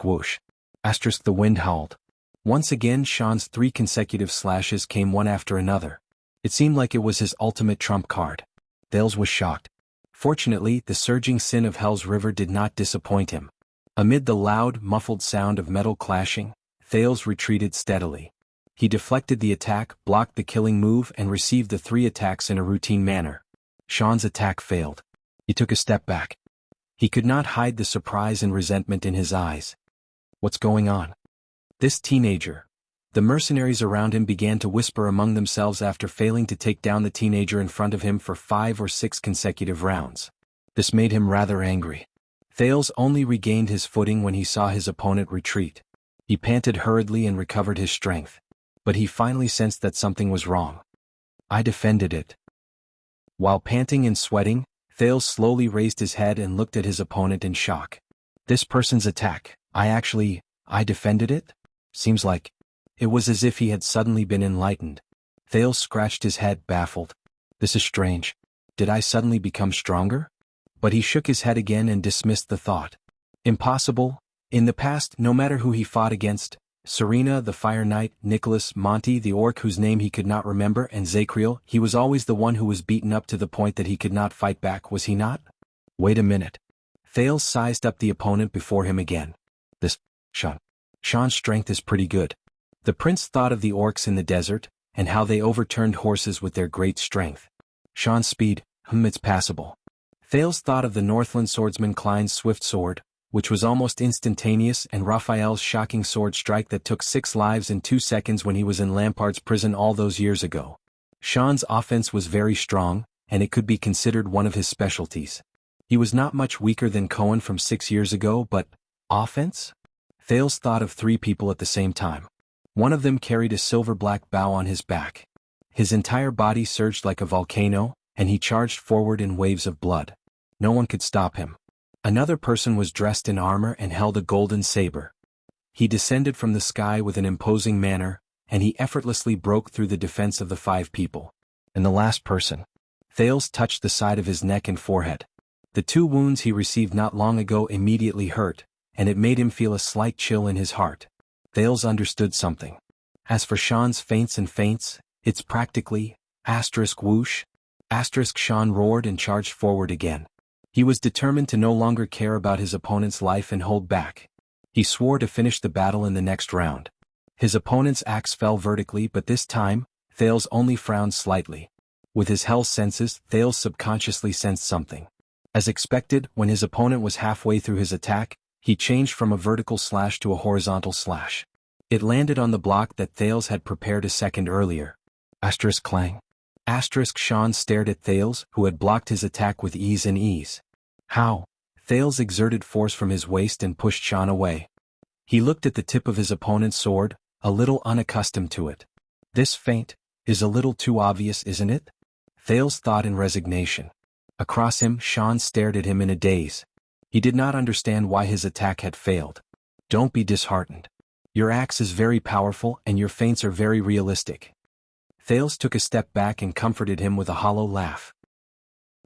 A: Whoosh. The wind howled. Once again Sean's 3 consecutive slashes came one after another. It seemed like it was his ultimate trump card. Thales was shocked. Fortunately, the surging sin of Hell's River did not disappoint him. Amid the loud, muffled sound of metal clashing, Thales retreated steadily. He deflected the attack, blocked the killing move, and received the 3 attacks in a routine manner. Sean's attack failed. He took a step back. He could not hide the surprise and resentment in his eyes. What's going on? This teenager. The mercenaries around him began to whisper among themselves after failing to take down the teenager in front of him for 5 or 6 consecutive rounds. This made him rather angry. Thales only regained his footing when he saw his opponent retreat. He panted hurriedly and recovered his strength. But he finally sensed that something was wrong. I defended it. While panting and sweating, Thales slowly raised his head and looked at his opponent in shock. This person's attack, I defended it? Seems like. It was as if he had suddenly been enlightened. Thales scratched his head, baffled. This is strange. Did I suddenly become stronger? But he shook his head again and dismissed the thought. Impossible. In the past, no matter who he fought against, Serena the Fire Knight, Nicholas, Monty the Orc whose name he could not remember, and Zacriel, he was always the one who was beaten up to the point that he could not fight back, was he not? Wait a minute. Thales sized up the opponent before him again. This Sean's strength is pretty good. The prince thought of the orcs in the desert, and how they overturned horses with their great strength. Sean's speed, it's passable. Thales thought of the Northland swordsman Klein's swift sword, which was almost instantaneous, and Raphael's shocking sword strike that took 6 lives in 2 seconds when he was in Lampard's prison all those years ago. Sean's offense was very strong, and it could be considered one of his specialties. He was not much weaker than Cohen from 6 years ago, but offense? Thales thought of 3 people at the same time. One of them carried a silver-black bow on his back. His entire body surged like a volcano, and he charged forward in waves of blood. No one could stop him. Another person was dressed in armor and held a golden saber. He descended from the sky with an imposing manner, and he effortlessly broke through the defense of the 5 people. And the last person. Thales touched the side of his neck and forehead. The 2 wounds he received not long ago immediately hurt, and it made him feel a slight chill in his heart. Thales understood something. As for Sean's feints, it's practically, whoosh. Sean roared and charged forward again. He was determined to no longer care about his opponent's life and hold back. He swore to finish the battle in the next round. His opponent's axe fell vertically, but this time, Thales only frowned slightly. With his hell senses, Thales subconsciously sensed something. As expected, when his opponent was halfway through his attack, he changed from a vertical slash to a horizontal slash. It landed on the block that Thales had prepared a second earlier. Clang. Sean stared at Thales, who had blocked his attack with ease. How? Thales exerted force from his waist and pushed Sean away. He looked at the tip of his opponent's sword, a little unaccustomed to it. This feint is a little too obvious, isn't it? Thales thought in resignation. Across him, Sean stared at him in a daze. He did not understand why his attack had failed. Don't be disheartened. Your axe is very powerful and your feints are very realistic. Thales took a step back and comforted him with a hollow laugh.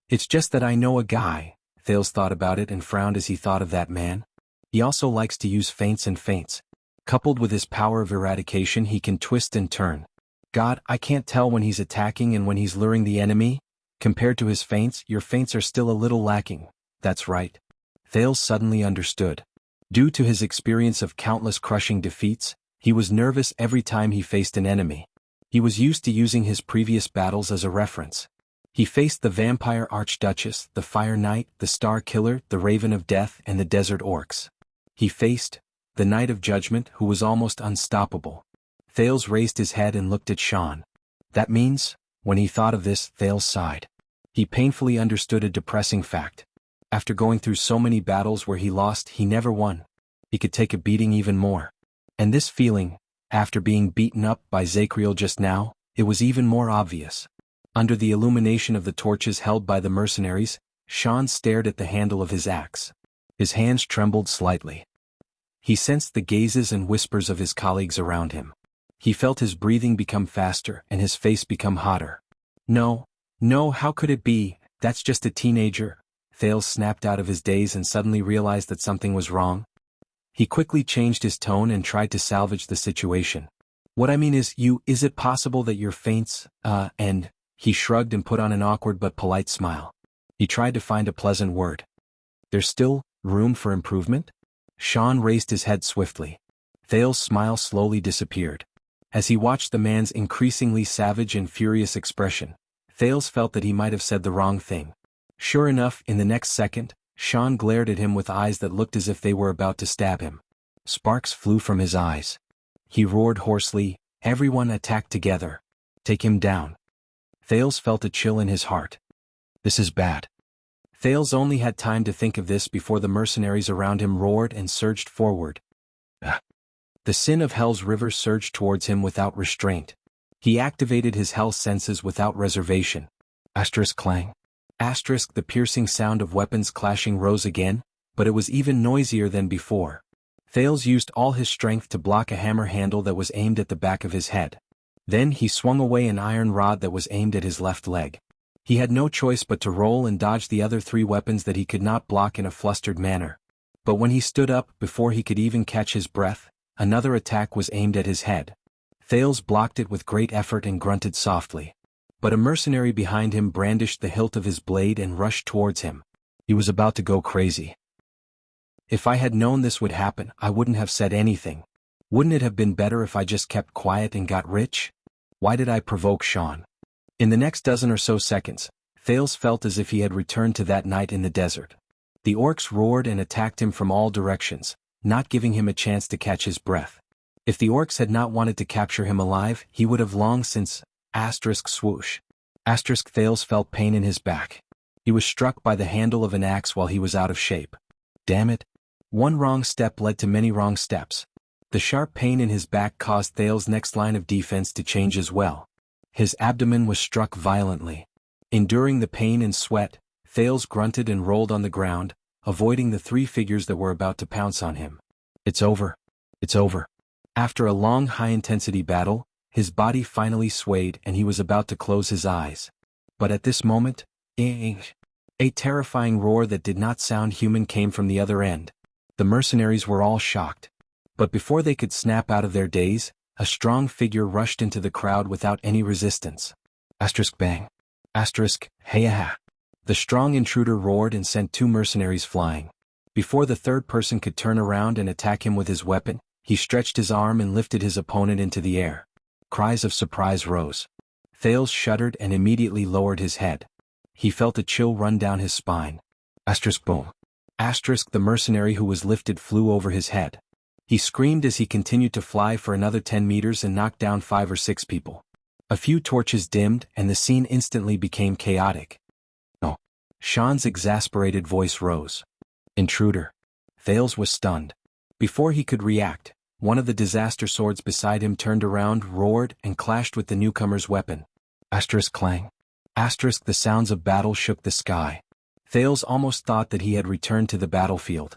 A: It's just that I know a guy. Thales thought about it and frowned as he thought of that man. He also likes to use feints and feints. Coupled with his power of eradication, he can twist and turn. God, I can't tell when he's attacking and when he's luring the enemy. Compared to his feints, your feints are still a little lacking. That's right. Thales suddenly understood. Due to his experience of countless crushing defeats, he was nervous every time he faced an enemy. He was used to using his previous battles as a reference. He faced the Vampire Archduchess, the Fire Knight, the Star Killer, the Raven of Death, and the Desert Orcs. He faced the Knight of Judgment, who was almost unstoppable. Thales raised his head and looked at Sean. That means, when he thought of this, Thales sighed. He painfully understood a depressing fact. After going through so many battles where he lost, he never won. He could take a beating even more. And this feeling, after being beaten up by Zachriel just now, it was even more obvious. Under the illumination of the torches held by the mercenaries, Sean stared at the handle of his axe. His hands trembled slightly. He sensed the gazes and whispers of his colleagues around him. He felt his breathing become faster and his face become hotter. No, how could it be? That's just a teenager. Thales snapped out of his daze and suddenly realized that something was wrong. He quickly changed his tone and tried to salvage the situation. What I mean is it possible that your feints, and... He shrugged and put on an awkward but polite smile. He tried to find a pleasant word. There's still room for improvement? Sean raised his head swiftly. Thales' smile slowly disappeared. As he watched the man's increasingly savage and furious expression, Thales felt that he might have said the wrong thing. Sure enough, in the next second, Sean glared at him with eyes that looked as if they were about to stab him. Sparks flew from his eyes. He roared hoarsely, "Everyone attack together. Take him down." Thales felt a chill in his heart. This is bad. Thales only had time to think of this before the mercenaries around him roared and surged forward. The sin of Hell's river surged towards him without restraint. He activated his hell senses without reservation. Clang. The piercing sound of weapons clashing rose again, but it was even noisier than before. Thales used all his strength to block a hammer handle that was aimed at the back of his head. Then he swung away an iron rod that was aimed at his left leg. He had no choice but to roll and dodge the other three weapons that he could not block in a flustered manner. But when he stood up, before he could even catch his breath, another attack was aimed at his head. Thales blocked it with great effort and grunted softly. But a mercenary behind him brandished the hilt of his blade and rushed towards him. He was about to go crazy. If I had known this would happen, I wouldn't have said anything. Wouldn't it have been better if I just kept quiet and got rich? Why did I provoke Sean? In the next dozen or so seconds, Thales felt as if he had returned to that night in the desert. The orcs roared and attacked him from all directions, not giving him a chance to catch his breath. If the orcs had not wanted to capture him alive, he would have long since... swoosh. Thales felt pain in his back. He was struck by the handle of an axe while he was out of shape. Damn it. One wrong step led to many wrong steps. The sharp pain in his back caused Thales' next line of defense to change as well. His abdomen was struck violently. Enduring the pain and sweat, Thales grunted and rolled on the ground, avoiding the three figures that were about to pounce on him. It's over. It's over. After a long high-intensity battle, his body finally swayed and he was about to close his eyes. But at this moment, a terrifying roar that did not sound human came from the other end. The mercenaries were all shocked. But before they could snap out of their daze, a strong figure rushed into the crowd without any resistance. Bang. Hey-aha. The strong intruder roared and sent two mercenaries flying. Before the third person could turn around and attack him with his weapon, he stretched his arm and lifted his opponent into the air. Cries of surprise rose. Thales shuddered and immediately lowered his head. He felt a chill run down his spine. Boom. The mercenary who was lifted flew over his head. He screamed as he continued to fly for another 10 meters and knocked down 5 or 6 people. A few torches dimmed and the scene instantly became chaotic. "No." Sean's exasperated voice rose. "Intruder." Thales was stunned. Before he could react, one of the disaster swords beside him turned around, roared, and clashed with the newcomer's weapon. Asterisk clang. Asterisk the sounds of battle shook the sky. Thales almost thought that he had returned to the battlefield.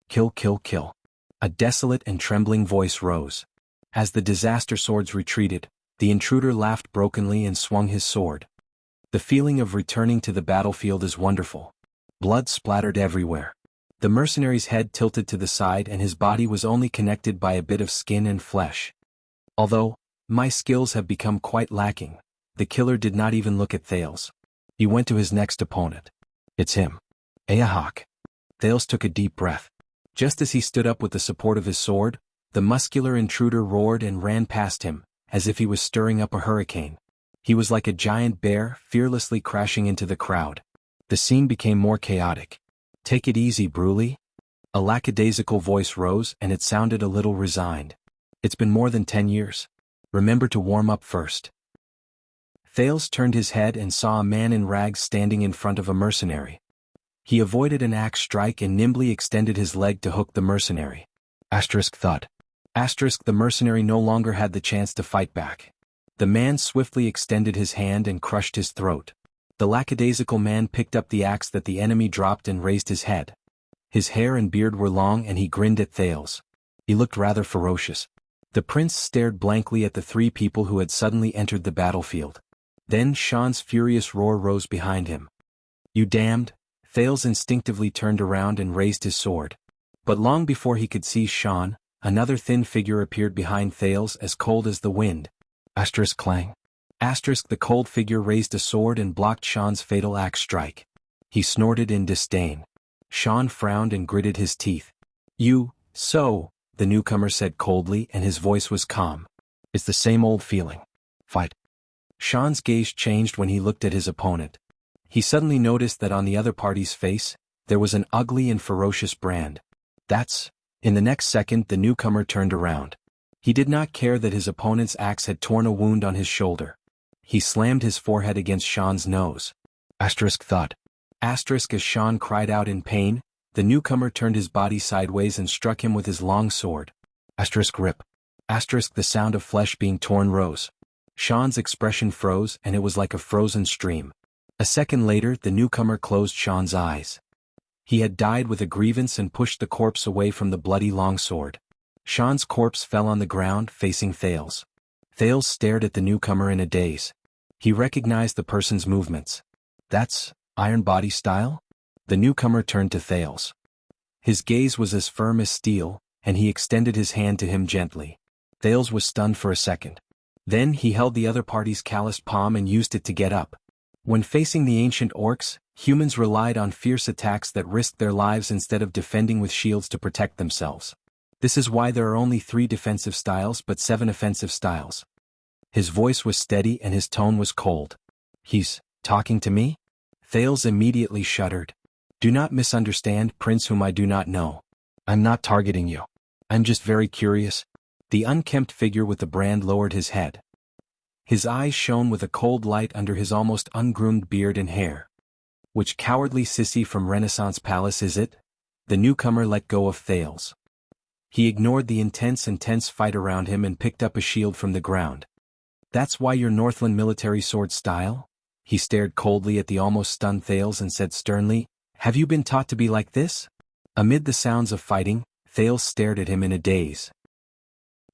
A: "Kill, kill, kill." A desolate and trembling voice rose. As the disaster swords retreated, the intruder laughed brokenly and swung his sword. "The feeling of returning to the battlefield is wonderful." Blood splattered everywhere. The mercenary's head tilted to the side and his body was only connected by a bit of skin and flesh. "Although my skills have become quite lacking," the killer did not even look at Thales. He went to his next opponent. "It's him." "Ayahawk." Thales took a deep breath. Just as he stood up with the support of his sword, the muscular intruder roared and ran past him, as if he was stirring up a hurricane. He was like a giant bear, fearlessly crashing into the crowd. The scene became more chaotic. "Take it easy, Bruley." A lackadaisical voice rose and it sounded a little resigned. "It's been more than 10 years. Remember to warm up first." Thales turned his head and saw a man in rags standing in front of a mercenary. He avoided an axe strike and nimbly extended his leg to hook the mercenary. Asterisk thud. Asterisk the mercenary no longer had the chance to fight back. The man swiftly extended his hand and crushed his throat. The lackadaisical man picked up the axe that the enemy dropped and raised his head. His hair and beard were long and he grinned at Thales. He looked rather ferocious. The prince stared blankly at the three people who had suddenly entered the battlefield. Then Sean's furious roar rose behind him. "You damned!" Thales instinctively turned around and raised his sword. But long before he could see Sean, another thin figure appeared behind Thales, as cold as the wind. Asterisk clang. Asterisk the cold figure raised a sword and blocked Sean's fatal axe strike. He snorted in disdain. Sean frowned and gritted his teeth. So," the newcomer said coldly and his voice was calm. "It's the same old feeling. Fight." Sean's gaze changed when he looked at his opponent. He suddenly noticed that on the other party's face, there was an ugly and ferocious brand. In the next second the newcomer turned around. He did not care that his opponent's axe had torn a wound on his shoulder. He slammed his forehead against Sean's nose. Asterisk thud. Asterisk as Sean cried out in pain, the newcomer turned his body sideways and struck him with his long sword. Asterisk rip. Asterisk the sound of flesh being torn rose. Sean's expression froze and it was like a frozen stream. A second later the newcomer closed Sean's eyes. He had died with a grievance and pushed the corpse away from the bloody longsword. Sean's corpse fell on the ground, facing Thales. Thales stared at the newcomer in a daze. He recognized the person's movements. "That's Iron Body style?" The newcomer turned to Thales. His gaze was as firm as steel, and he extended his hand to him gently. Thales was stunned for a second. Then he held the other party's calloused palm and used it to get up. When facing the ancient orcs, humans relied on fierce attacks that risked their lives instead of defending with shields to protect themselves. This is why there are only 3 defensive styles but 7 offensive styles. His voice was steady and his tone was cold. "He's talking to me?" Thales immediately shuddered. "Do not misunderstand, Prince, whom I do not know. I'm not targeting you. I'm just very curious." The unkempt figure with the brand lowered his head. His eyes shone with a cold light under his almost ungroomed beard and hair. "Which cowardly sissy from Renaissance Palace is it?" The newcomer let go of Thales. He ignored the intense and tense fight around him and picked up a shield from the ground. "That's why your Northland military sword style?" He stared coldly at the almost stunned Thales and said sternly, "Have you been taught to be like this?" Amid the sounds of fighting, Thales stared at him in a daze.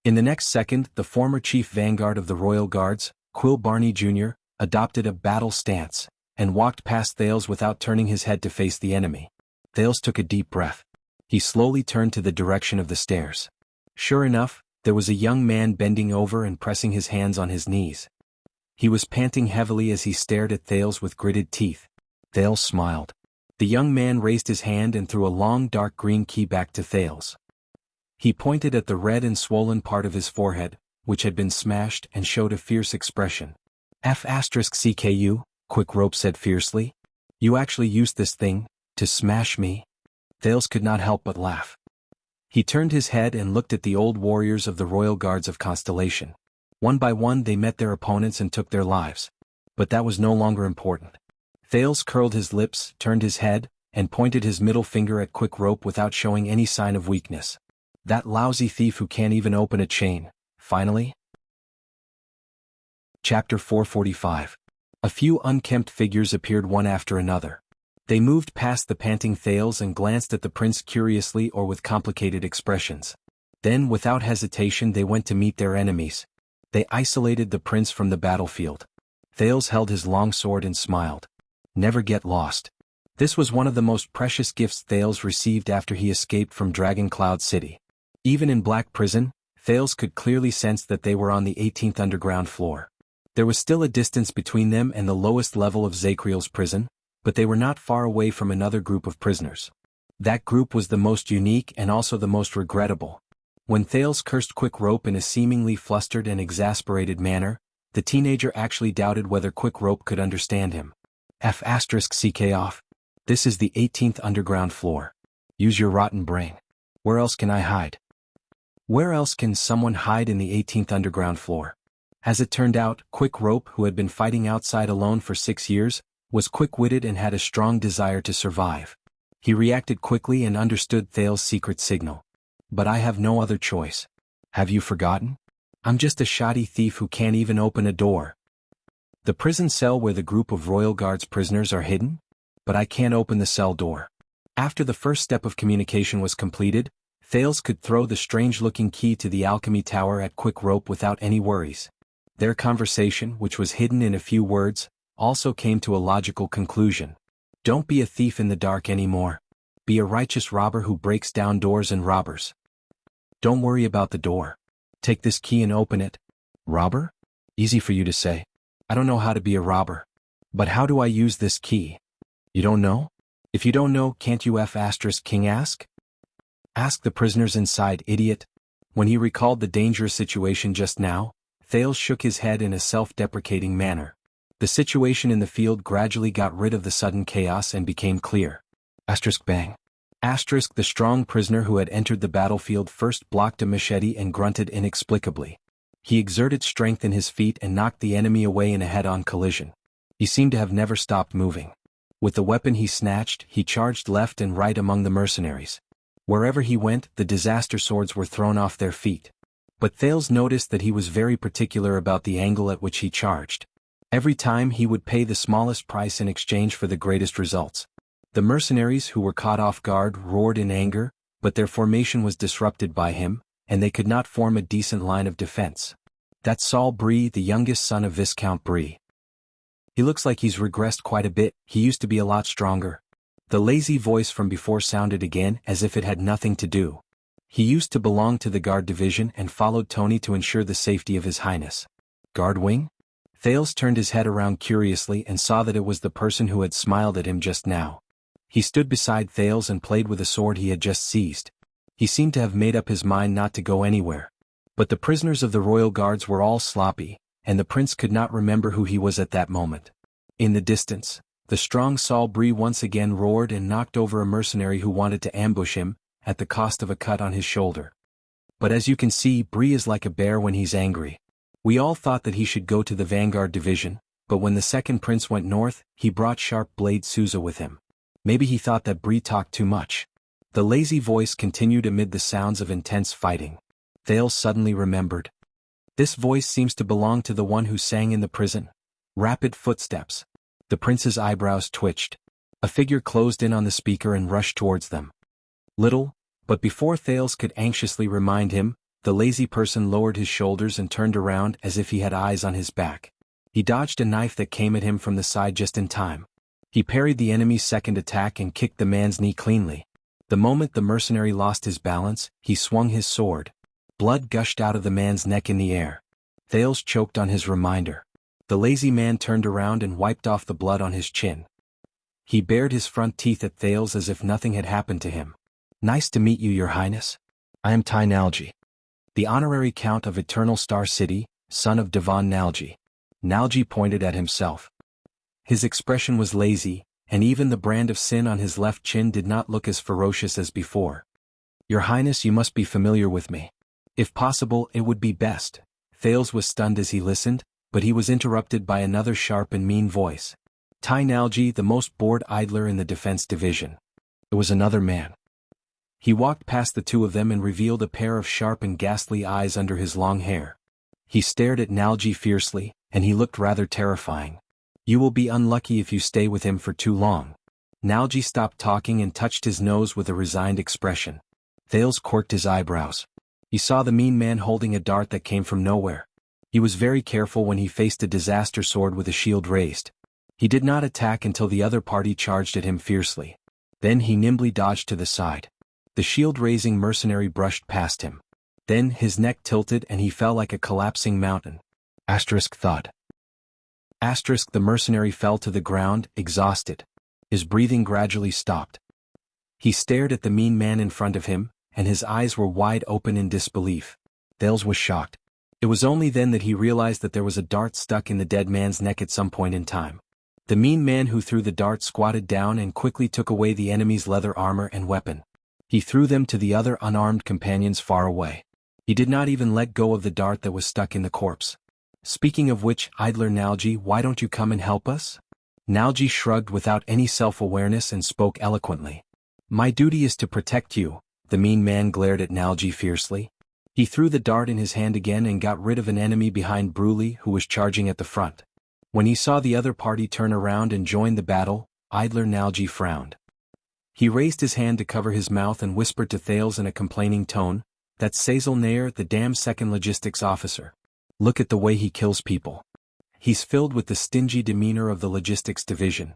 A: In the next second, the former chief vanguard of the Royal Guards, Quill Barney Jr., adopted a battle stance, and walked past Thales without turning his head to face the enemy. Thales took a deep breath. He slowly turned to the direction of the stairs. Sure enough, there was a young man bending over and pressing his hands on his knees. He was panting heavily as he stared at Thales with gritted teeth. Thales smiled. The young man raised his hand and threw a long dark green key back to Thales. He pointed at the red and swollen part of his forehead, which had been smashed, and showed a fierce expression. "F***CKU, Quick Rope said fiercely. "You actually used this thing to smash me?" Thales could not help but laugh. He turned his head and looked at the old warriors of the Royal Guards of Constellation. One by one they met their opponents and took their lives. But that was no longer important. Thales curled his lips, turned his head, and pointed his middle finger at Quick Rope without showing any sign of weakness. That lousy thief who can't even open a chain, finally? Chapter 445. A few unkempt figures appeared one after another. They moved past the panting Thales and glanced at the prince curiously or with complicated expressions. Then, without hesitation, they went to meet their enemies. They isolated the prince from the battlefield. Thales held his long sword and smiled. Never get lost. This was one of the most precious gifts Thales received after he escaped from Dragon Cloud City. Even in Black Prison, Thales could clearly sense that they were on the 18th underground floor. There was still a distance between them and the lowest level of Zacriel's prison, but they were not far away from another group of prisoners. That group was the most unique and also the most regrettable. When Thales cursed Quick Rope in a seemingly flustered and exasperated manner, the teenager actually doubted whether Quick Rope could understand him. F***ck off. This is the 18th underground floor. Use your rotten brain. Where else can I hide? Where else can someone hide in the 18th underground floor? As it turned out, Quick Rope, who had been fighting outside alone for 6 years, was quick-witted and had a strong desire to survive. He reacted quickly and understood Thales' secret signal. But I have no other choice. Have you forgotten? I'm just a shoddy thief who can't even open a door. The prison cell where the group of Royal Guard's prisoners are hidden? But I can't open the cell door. After the first step of communication was completed, Thales could throw the strange-looking key to the alchemy tower at Quick Rope without any worries. Their conversation, which was hidden in a few words, also came to a logical conclusion. Don't be a thief in the dark anymore. Be a righteous robber who breaks down doors and robbers. Don't worry about the door. Take this key and open it. Robber? Easy for you to say. I don't know how to be a robber. But how do I use this key? You don't know? If you don't know, can't you King ask? Ask the prisoners inside, idiot. When he recalled the dangerous situation just now, Thales shook his head in a self-deprecating manner. The situation in the field gradually got rid of the sudden chaos and became clear. Bang. The strong prisoner who had entered the battlefield first blocked a machete and grunted inexplicably. He exerted strength in his feet and knocked the enemy away in a head-on collision. He seemed to have never stopped moving. With the weapon he snatched, he charged left and right among the mercenaries. Wherever he went, the disaster swords were thrown off their feet. But Thales noticed that he was very particular about the angle at which he charged. Every time he would pay the smallest price in exchange for the greatest results. The mercenaries who were caught off guard roared in anger, but their formation was disrupted by him, and they could not form a decent line of defense. That's Saul Brie, the youngest son of Viscount Brie. He looks like he's regressed quite a bit. He used to be a lot stronger. The lazy voice from before sounded again as if it had nothing to do. He used to belong to the guard division and followed Tony to ensure the safety of His Highness. Guard wing? Thales turned his head around curiously and saw that it was the person who had smiled at him just now. He stood beside Thales and played with a sword he had just seized. He seemed to have made up his mind not to go anywhere. But the prisoners of the Royal Guards were all sloppy, and the prince could not remember who he was at that moment. In the distance, the strong Saul Brie once again roared and knocked over a mercenary who wanted to ambush him, at the cost of a cut on his shoulder. But as you can see, Brie is like a bear when he's angry. We all thought that he should go to the Vanguard division, but when the second prince went north, he brought Sharp Blade Souza with him. Maybe he thought that Brie talked too much. The lazy voice continued amid the sounds of intense fighting. Thales suddenly remembered. This voice seems to belong to the one who sang in the prison. Rapid footsteps. The prince's eyebrows twitched. A figure closed in on the speaker and rushed towards them. Little, but before Thales could anxiously remind him, the lazy person lowered his shoulders and turned around as if he had eyes on his back. He dodged a knife that came at him from the side just in time. He parried the enemy's second attack and kicked the man's knee cleanly. The moment the mercenary lost his balance, he swung his sword. Blood gushed out of the man's neck in the air. Thales choked on his reminder. The lazy man turned around and wiped off the blood on his chin. He bared his front teeth at Thales as if nothing had happened to him. Nice to meet you, Your Highness. I am Tai Nalji, the honorary Count of Eternal Star City, son of Devon Nalji. Nalji pointed at himself. His expression was lazy, and even the brand of sin on his left chin did not look as ferocious as before. Your Highness, you must be familiar with me. If possible, it would be best. Thales was stunned as he listened, but he was interrupted by another sharp and mean voice. Tai Nalji, the most bored idler in the defense division. It was another man. He walked past the two of them and revealed a pair of sharp and ghastly eyes under his long hair. He stared at Nalji fiercely, and he looked rather terrifying. You will be unlucky if you stay with him for too long. Nalji stopped talking and touched his nose with a resigned expression. Thales quirked his eyebrows. He saw the mean man holding a dart that came from nowhere. He was very careful when he faced a disaster sword with a shield raised. He did not attack until the other party charged at him fiercely. Then he nimbly dodged to the side. The shield-raising mercenary brushed past him. Then his neck tilted and he fell like a collapsing mountain. Thud. The mercenary fell to the ground, exhausted. His breathing gradually stopped. He stared at the mean man in front of him, and his eyes were wide open in disbelief. Thales was shocked. It was only then that he realized that there was a dart stuck in the dead man's neck at some point in time. The mean man who threw the dart squatted down and quickly took away the enemy's leather armor and weapon. He threw them to the other unarmed companions far away. He did not even let go of the dart that was stuck in the corpse. Speaking of which, idler Nalji, why don't you come and help us? Nalji shrugged without any self-awareness and spoke eloquently. My duty is to protect you. The mean man glared at Nalji fiercely. He threw the dart in his hand again and got rid of an enemy behind Bruley who was charging at the front. When he saw the other party turn around and join the battle, idler Nalji frowned. He raised his hand to cover his mouth and whispered to Thales in a complaining tone, "That's Cecil Nair, the damn second logistics officer. Look at the way he kills people. He's filled with the stingy demeanor of the logistics division.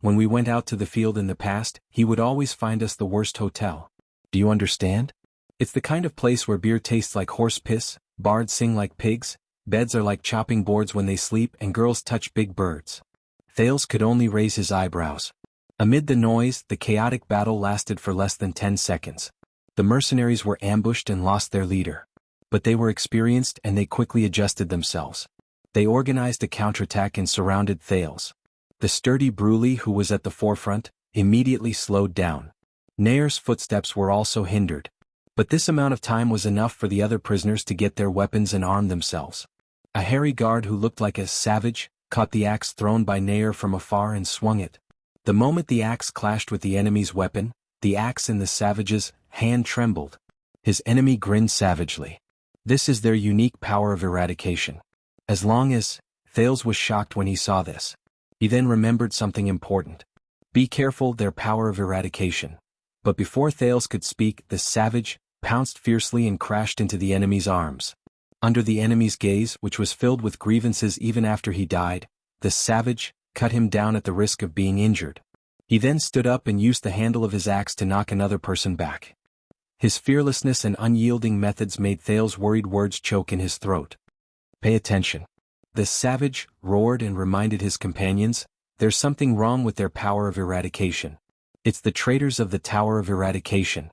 A: When we went out to the field in the past, he would always find us the worst hotel. Do you understand? It's the kind of place where beer tastes like horse piss, bards sing like pigs, beds are like chopping boards when they sleep, and girls touch big birds." Thales could only raise his eyebrows. Amid the noise, the chaotic battle lasted for less than 10 seconds. The mercenaries were ambushed and lost their leader. But they were experienced and they quickly adjusted themselves. They organized a counterattack and surrounded Thales. The sturdy Bruley, who was at the forefront, immediately slowed down. Nair's footsteps were also hindered. But this amount of time was enough for the other prisoners to get their weapons and arm themselves. A hairy guard who looked like a savage caught the axe thrown by Nair from afar and swung it. The moment the axe clashed with the enemy's weapon, the axe in the savage's hand trembled. His enemy grinned savagely. This is their unique power of eradication. As long as Thales was shocked when he saw this. He then remembered something important. Be careful, their power of eradication. But before Thales could speak, the savage pounced fiercely and crashed into the enemy's arms. Under the enemy's gaze, which was filled with grievances even after he died, the savage cut him down at the risk of being injured. He then stood up and used the handle of his axe to knock another person back. His fearlessness and unyielding methods made Thales' worried words choke in his throat. Pay attention. The savage roared and reminded his companions, there's something wrong with their power of eradication. It's the traitors of the Tower of Eradication.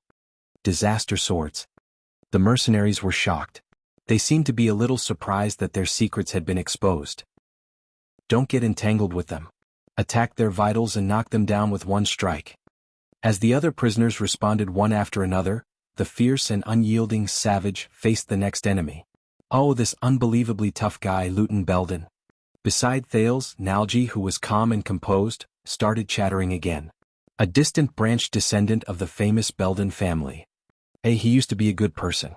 A: Disaster swords. The mercenaries were shocked. They seemed to be a little surprised that their secrets had been exposed. Don't get entangled with them. Attack their vitals and knock them down with one strike. As the other prisoners responded one after another, the fierce and unyielding savage faced the next enemy. Oh, this unbelievably tough guy, Lieutenant Belden. Beside Thales, Nalji, who was calm and composed, started chattering again. A distant branch descendant of the famous Belden family. Hey, he used to be a good person.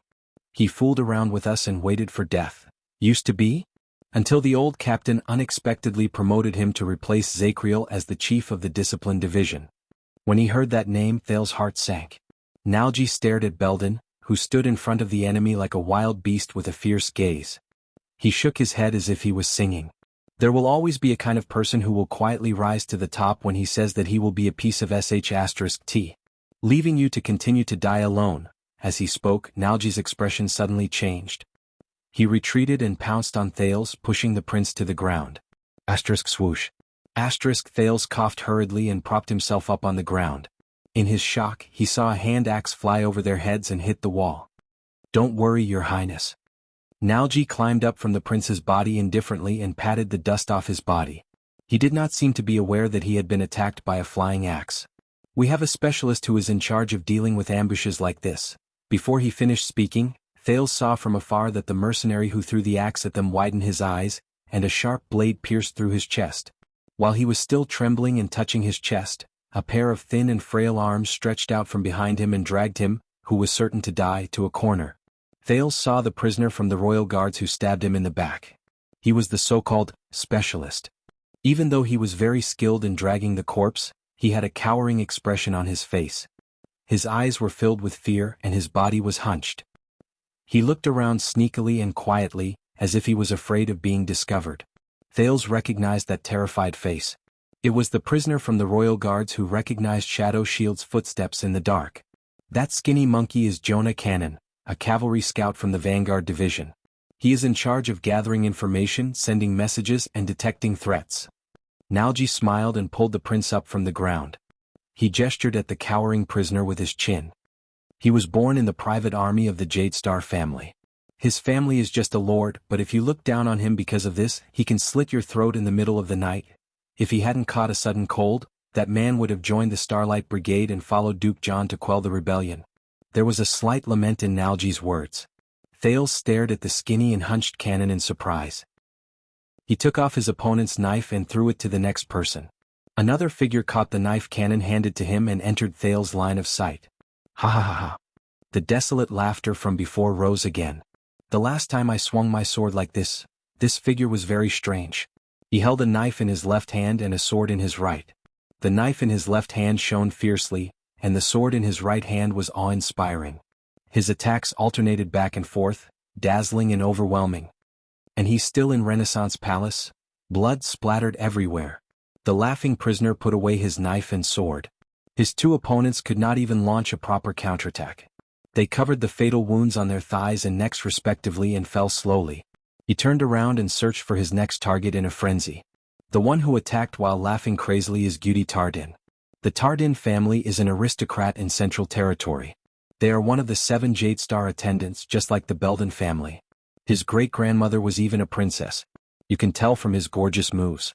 A: He fooled around with us and waited for death. Used to be? Until the old captain unexpectedly promoted him to replace Zakriel as the chief of the discipline division. When he heard that name, Thales' heart sank. Nalji stared at Belden, who stood in front of the enemy like a wild beast with a fierce gaze. He shook his head as if he was singing. There will always be a kind of person who will quietly rise to the top when he says that he will be a piece of sh*t, leaving you to continue to die alone. As he spoke, Nalji's expression suddenly changed. He retreated and pounced on Thales, pushing the prince to the ground. Swoosh. Thales coughed hurriedly and propped himself up on the ground. In his shock, he saw a hand axe fly over their heads and hit the wall. Don't worry, your highness. Nalji climbed up from the prince's body indifferently and patted the dust off his body. He did not seem to be aware that he had been attacked by a flying axe. We have a specialist who is in charge of dealing with ambushes like this. Before he finished speaking, Thales saw from afar that the mercenary who threw the axe at them widened his eyes, and a sharp blade pierced through his chest. While he was still trembling and touching his chest, a pair of thin and frail arms stretched out from behind him and dragged him, who was certain to die, to a corner. Thales saw the prisoner from the royal guards who stabbed him in the back. He was the so-called specialist. Even though he was very skilled in dragging the corpse, he had a cowering expression on his face. His eyes were filled with fear and his body was hunched. He looked around sneakily and quietly, as if he was afraid of being discovered. Thales recognized that terrified face. It was the prisoner from the royal guards who recognized Shadow Shield's footsteps in the dark. That skinny monkey is Jonah Cannon, a cavalry scout from the Vanguard Division. He is in charge of gathering information, sending messages, and detecting threats. Nalji smiled and pulled the prince up from the ground. He gestured at the cowering prisoner with his chin. He was born in the private army of the Jade Star family. His family is just a lord, but if you look down on him because of this, he can slit your throat in the middle of the night. If he hadn't caught a sudden cold, that man would have joined the Starlight Brigade and followed Duke John to quell the rebellion. There was a slight lament in Nalji's words. Thales stared at the skinny and hunched Cannon in surprise. He took off his opponent's knife and threw it to the next person. Another figure caught the knife Cannon handed to him and entered Thales' line of sight. Ha ha ha ha. The desolate laughter from before rose again. The last time I swung my sword like this figure was very strange. He held a knife in his left hand and a sword in his right. The knife in his left hand shone fiercely, and the sword in his right hand was awe-inspiring. His attacks alternated back and forth, dazzling and overwhelming. And he's still in Renaissance Palace? Blood splattered everywhere. The laughing prisoner put away his knife and sword. His two opponents could not even launch a proper counterattack. They covered the fatal wounds on their thighs and necks respectively and fell slowly. He turned around and searched for his next target in a frenzy. The one who attacked while laughing crazily is Gudi Tardin. The Tardin family is an aristocrat in Central Territory. They are one of the 7 Jade Star attendants, just like the Belden family. His great-grandmother was even a princess. You can tell from his gorgeous moves.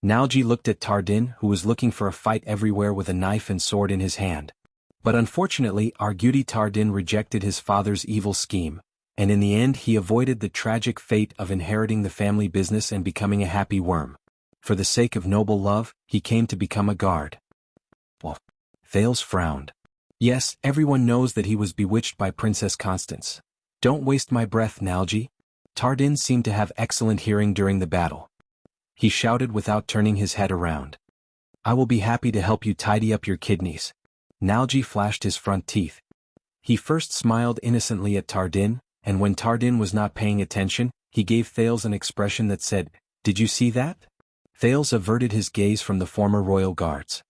A: Nalji looked at Tardin, who was looking for a fight everywhere with a knife and sword in his hand. But unfortunately, Argudi Tardin rejected his father's evil scheme, and in the end he avoided the tragic fate of inheriting the family business and becoming a happy worm. For the sake of noble love, he came to become a guard. Well, Thales frowned. Yes, everyone knows that he was bewitched by Princess Constance. Don't waste my breath, Nalji. Tardin seemed to have excellent hearing during the battle. He shouted without turning his head around. I will be happy to help you tidy up your kidneys. Nalji flashed his front teeth. He first smiled innocently at Tardin, and when Tardin was not paying attention, he gave Thales an expression that said, "Did you see that?" Thales averted his gaze from the former royal guards.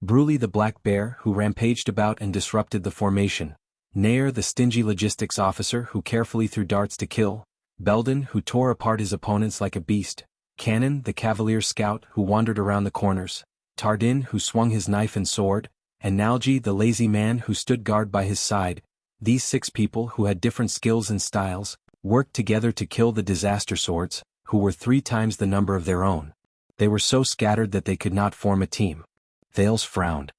A: Bruley the black bear, who rampaged about and disrupted the formation. Nair the stingy logistics officer who carefully threw darts to kill. Belden, who tore apart his opponents like a beast. Cannon the cavalier scout who wandered around the corners. Tardin who swung his knife and sword. And Nalji the lazy man who stood guard by his side. These 6 people who had different skills and styles, worked together to kill the disaster swords, who were 3 times the number of their own. They were so scattered that they could not form a team. Thales frowned.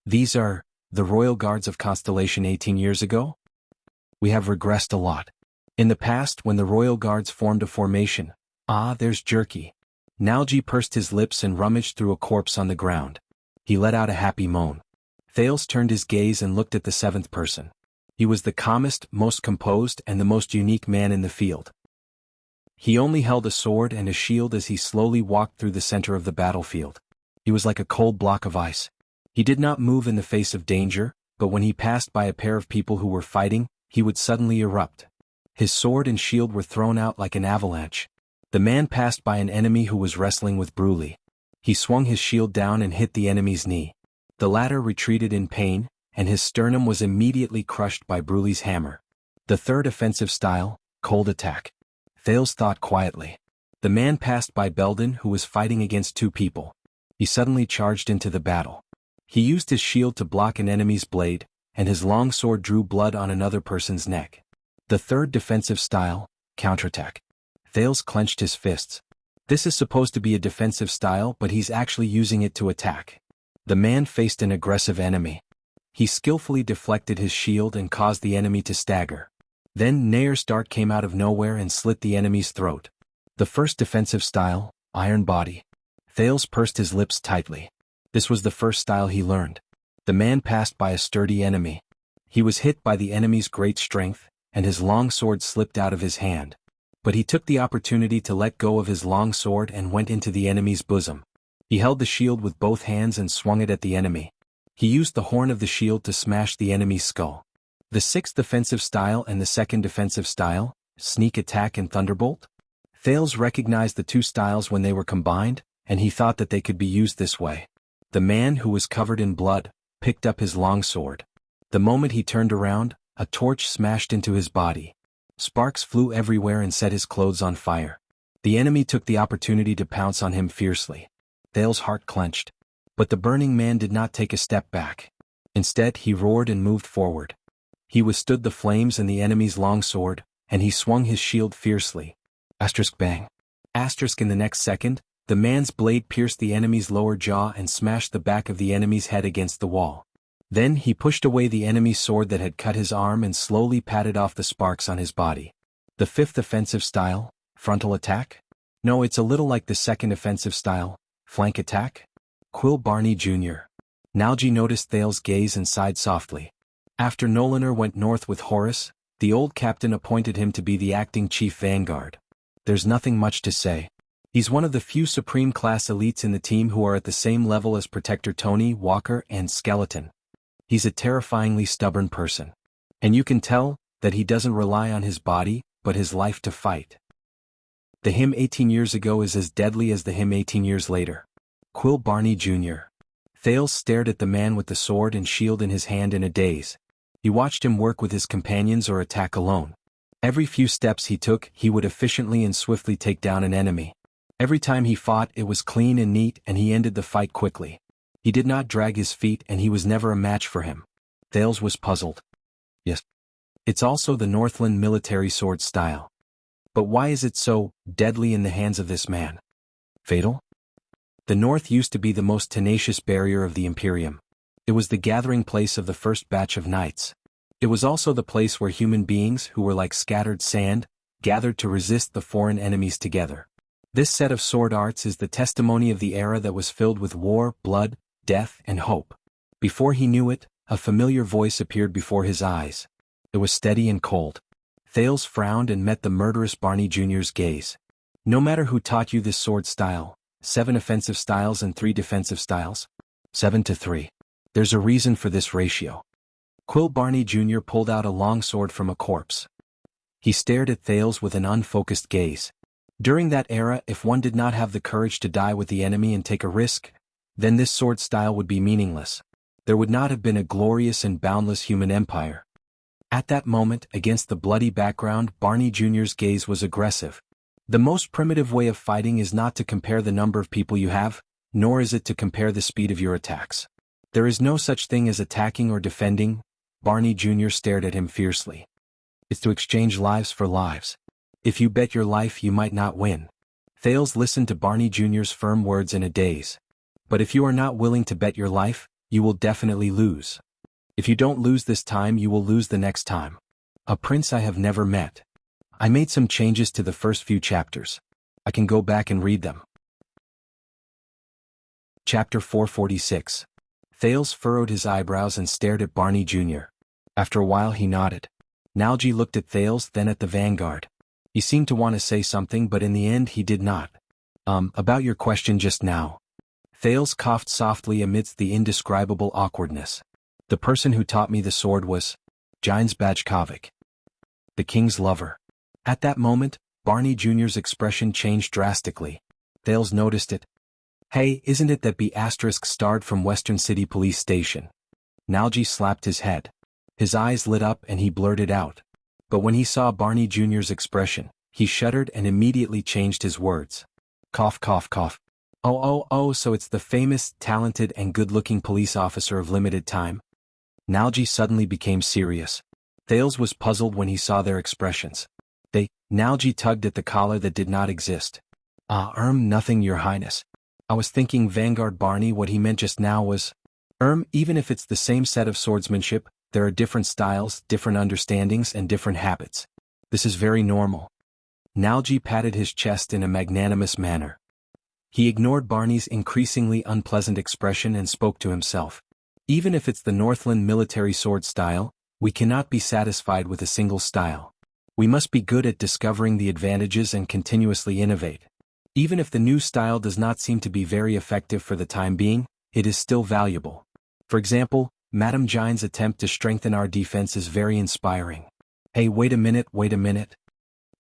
A: These are the royal guards of Constellation 18 years ago? We have regressed a lot. In the past, when the royal guards formed a formation, there's Jerky. Nalji pursed his lips and rummaged through a corpse on the ground. He let out a happy moan. Thales turned his gaze and looked at the 7th person. He was the calmest, most composed, and the most unique man in the field. He only held a sword and a shield as he slowly walked through the center of the battlefield. He was like a cold block of ice. He did not move in the face of danger, but when he passed by a pair of people who were fighting, he would suddenly erupt. His sword and shield were thrown out like an avalanche. The man passed by an enemy who was wrestling with Bruley. He swung his shield down and hit the enemy's knee. The latter retreated in pain, and his sternum was immediately crushed by Bruley's hammer. The third offensive style, cold attack. Thales thought quietly. The man passed by Belden, who was fighting against 2 people. He suddenly charged into the battle. He used his shield to block an enemy's blade, and his long sword drew blood on another person's neck. The third defensive style, counterattack. Thales clenched his fists. This is supposed to be a defensive style, but he's actually using it to attack. The man faced an aggressive enemy. He skillfully deflected his shield and caused the enemy to stagger. Then Nayer's dart came out of nowhere and slit the enemy's throat. The first defensive style, iron body. Thales pursed his lips tightly. This was the first style he learned. The man passed by a sturdy enemy. He was hit by the enemy's great strength, and his long sword slipped out of his hand. But he took the opportunity to let go of his long sword and went into the enemy's bosom. He held the shield with both hands and swung it at the enemy. He used the horn of the shield to smash the enemy's skull. The sixth defensive style and the second defensive style, sneak attack and thunderbolt? Thales recognized the two styles when they were combined, and he thought that they could be used this way. The man, who was covered in blood, picked up his long sword. The moment he turned around, a torch smashed into his body. Sparks flew everywhere and set his clothes on fire. The enemy took the opportunity to pounce on him fiercely. Thales' heart clenched. But the burning man did not take a step back. Instead, he roared and moved forward. He withstood the flames and the enemy's long sword, and he swung his shield fiercely. Asterisk bang. Asterisk in the next second, the man's blade pierced the enemy's lower jaw and smashed the back of the enemy's head against the wall. Then he pushed away the enemy's sword that had cut his arm and slowly patted off the sparks on his body. The fifth offensive style, frontal attack? No, it's a little like the second offensive style, flank attack? Quill Barney Jr. Nalji noticed Thales' gaze and sighed softly. After Nolaner went north with Horus, the old captain appointed him to be the acting chief vanguard. There's nothing much to say. He's one of the few supreme-class elites in the team who are at the same level as Protector Tony, Walker, and Skeleton. He's a terrifyingly stubborn person. And you can tell that he doesn't rely on his body, but his life to fight. The him 18 years ago is as deadly as the him 18 years later. Quill Barney Jr. Thales stared at the man with the sword and shield in his hand in a daze. He watched him work with his companions or attack alone. Every few steps he took, he would efficiently and swiftly take down an enemy. Every time he fought, it was clean and neat, and he ended the fight quickly. He did not drag his feet, and he was never a match for him. Thales was puzzled. Yes. It's also the Northland military sword style. But why is it so deadly in the hands of this man? Fatal? The North used to be the most tenacious barrier of the Imperium. It was the gathering place of the first batch of knights. It was also the place where human beings, who were like scattered sand, gathered to resist the foreign enemies together. This set of sword arts is the testimony of the era that was filled with war, blood, death, and hope. Before he knew it, a familiar voice appeared before his eyes. It was steady and cold. Thales frowned and met the murderous Barney Jr.'s gaze. No matter who taught you this sword style, 7 offensive styles and 3 defensive styles? 7 to 3. There's a reason for this ratio. Quill Barney Jr. pulled out a long sword from a corpse. He stared at Thales with an unfocused gaze. During that era, if one did not have the courage to die with the enemy and take a risk, then this sword style would be meaningless. There would not have been a glorious and boundless human empire. At that moment, against the bloody background, Barney Jr.'s gaze was aggressive. The most primitive way of fighting is not to compare the number of people you have, nor is it to compare the speed of your attacks. There is no such thing as attacking or defending. Barney Jr. stared at him fiercely. It's to exchange lives for lives. If you bet your life, you might not win. Thales listened to Barney Jr.'s firm words in a daze. But if you are not willing to bet your life, you will definitely lose. If you don't lose this time, you will lose the next time. A prince I have never met. I made some changes to the first few chapters. I can go back and read them. Chapter 446. Thales furrowed his eyebrows and stared at Barney Jr. After a while he nodded. Nalji looked at Thales, then at the vanguard. He seemed to want to say something, but in the end he did not. About your question just now. Thales coughed softly amidst the indescribable awkwardness. The person who taught me the sword was Jines Bajkovic, the king's lover. At that moment, Barney Jr.'s expression changed drastically. Thales noticed it. Hey, isn't it that B** starred from Western City Police Station? Nalji slapped his head. His eyes lit up and he blurted out. But when he saw Barney Jr.'s expression, he shuddered and immediately changed his words. Cough, cough, cough. Oh, so it's the famous, talented, and good-looking police officer of limited time? Nalji suddenly became serious. Thales was puzzled when he saw their expressions. Nalji tugged at the collar that did not exist. Nothing, Your Highness. I was thinking Vanguard Barney, what he meant just now was, even if it's the same set of swordsmanship, There are different styles, different understandings, and different habits. This is very normal. Nalji patted his chest in a magnanimous manner. He ignored Barney's increasingly unpleasant expression and spoke to himself. Even if it's the Northland military sword style, we cannot be satisfied with a single style. We must be good at discovering the advantages and continuously innovate. Even if the new style does not seem to be very effective for the time being, it is still valuable. For example, Madame Jine's attempt to strengthen our defense is very inspiring. Hey, wait a minute.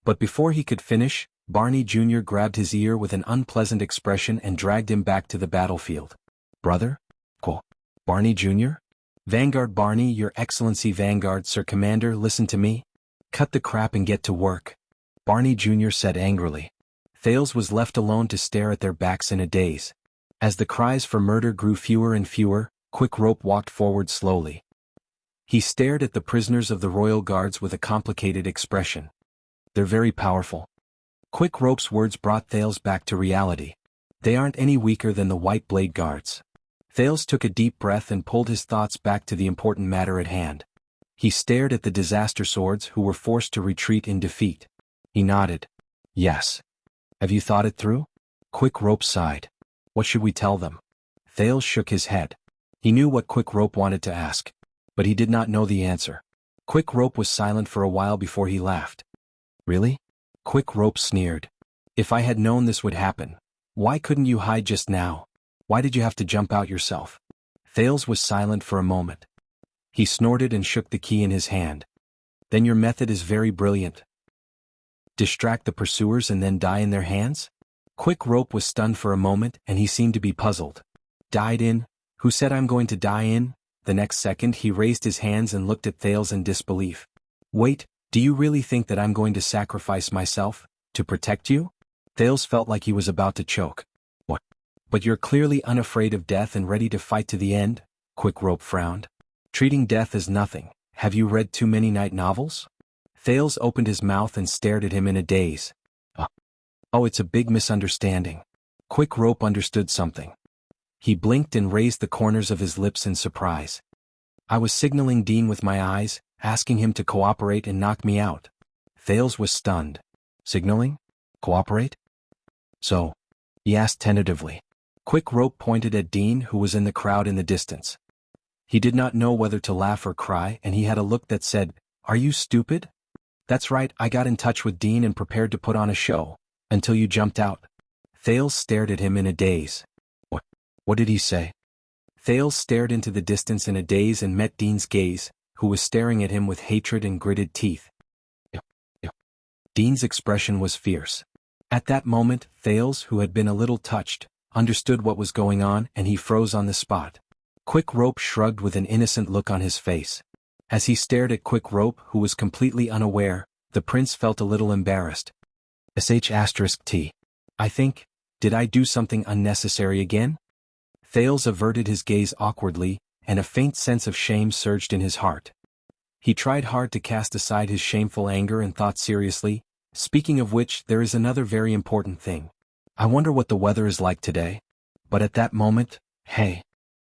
A: But before he could finish, Barney Jr. grabbed his ear with an unpleasant expression and dragged him back to the battlefield. Brother? Quote. Barney Jr.? Vanguard Barney, Your Excellency Vanguard, Sir Commander, listen to me. Cut the crap and get to work, Barney Jr. said angrily. Thales was left alone to stare at their backs in a daze. As the cries for murder grew fewer and fewer, Quick Rope walked forward slowly. He stared at the prisoners of the Royal Guards with a complicated expression. They're very powerful. Quick Rope's words brought Thales back to reality. They aren't any weaker than the White Blade Guards. Thales took a deep breath and pulled his thoughts back to the important matter at hand. He stared at the disaster swords who were forced to retreat in defeat. He nodded. Yes. Have you thought it through? Quick Rope sighed. What should we tell them? Thales shook his head. He knew what Quick Rope wanted to ask, but he did not know the answer. Quick Rope was silent for a while before he laughed. Really? Quick Rope sneered. If I had known this would happen, why couldn't you hide just now? Why did you have to jump out yourself? Thales was silent for a moment. He snorted and shook the key in his hand. Then your method is very brilliant. Distract the pursuers and then die in their hands? Quick Rope was stunned for a moment and he seemed to be puzzled. Died in? Who said I'm going to die in? The next second he raised his hands and looked at Thales in disbelief. Wait, do you really think that I'm going to sacrifice myself, to protect you? Thales felt like he was about to choke. What? But you're clearly unafraid of death and ready to fight to the end? Quick Rope frowned. Treating death as nothing. Have you read too many night novels? Thales opened his mouth and stared at him in a daze. Oh, it's a big misunderstanding. Quick Rope understood something. He blinked and raised the corners of his lips in surprise. I was signaling Dean with my eyes, asking him to cooperate and knock me out. Thales was stunned. Signaling? Cooperate? So? He asked tentatively. Quick Rope pointed at Dean, who was in the crowd in the distance. He did not know whether to laugh or cry, and he had a look that said, Are you stupid? That's right, I got in touch with Dean and prepared to put on a show, until you jumped out. Thales stared at him in a daze. What did he say? Thales stared into the distance in a daze and met Dean's gaze, who was staring at him with hatred and gritted teeth. Dean's expression was fierce. At that moment, Thales, who had been a little touched, understood what was going on and he froze on the spot. Quick Rope shrugged with an innocent look on his face. As he stared at Quick Rope, who was completely unaware, the prince felt a little embarrassed. *T. I think, did I do something unnecessary again? Thales averted his gaze awkwardly, and a faint sense of shame surged in his heart. He tried hard to cast aside his shameful anger and thought seriously, speaking of which, there is another very important thing. I wonder what the weather is like today. But at that moment, hey.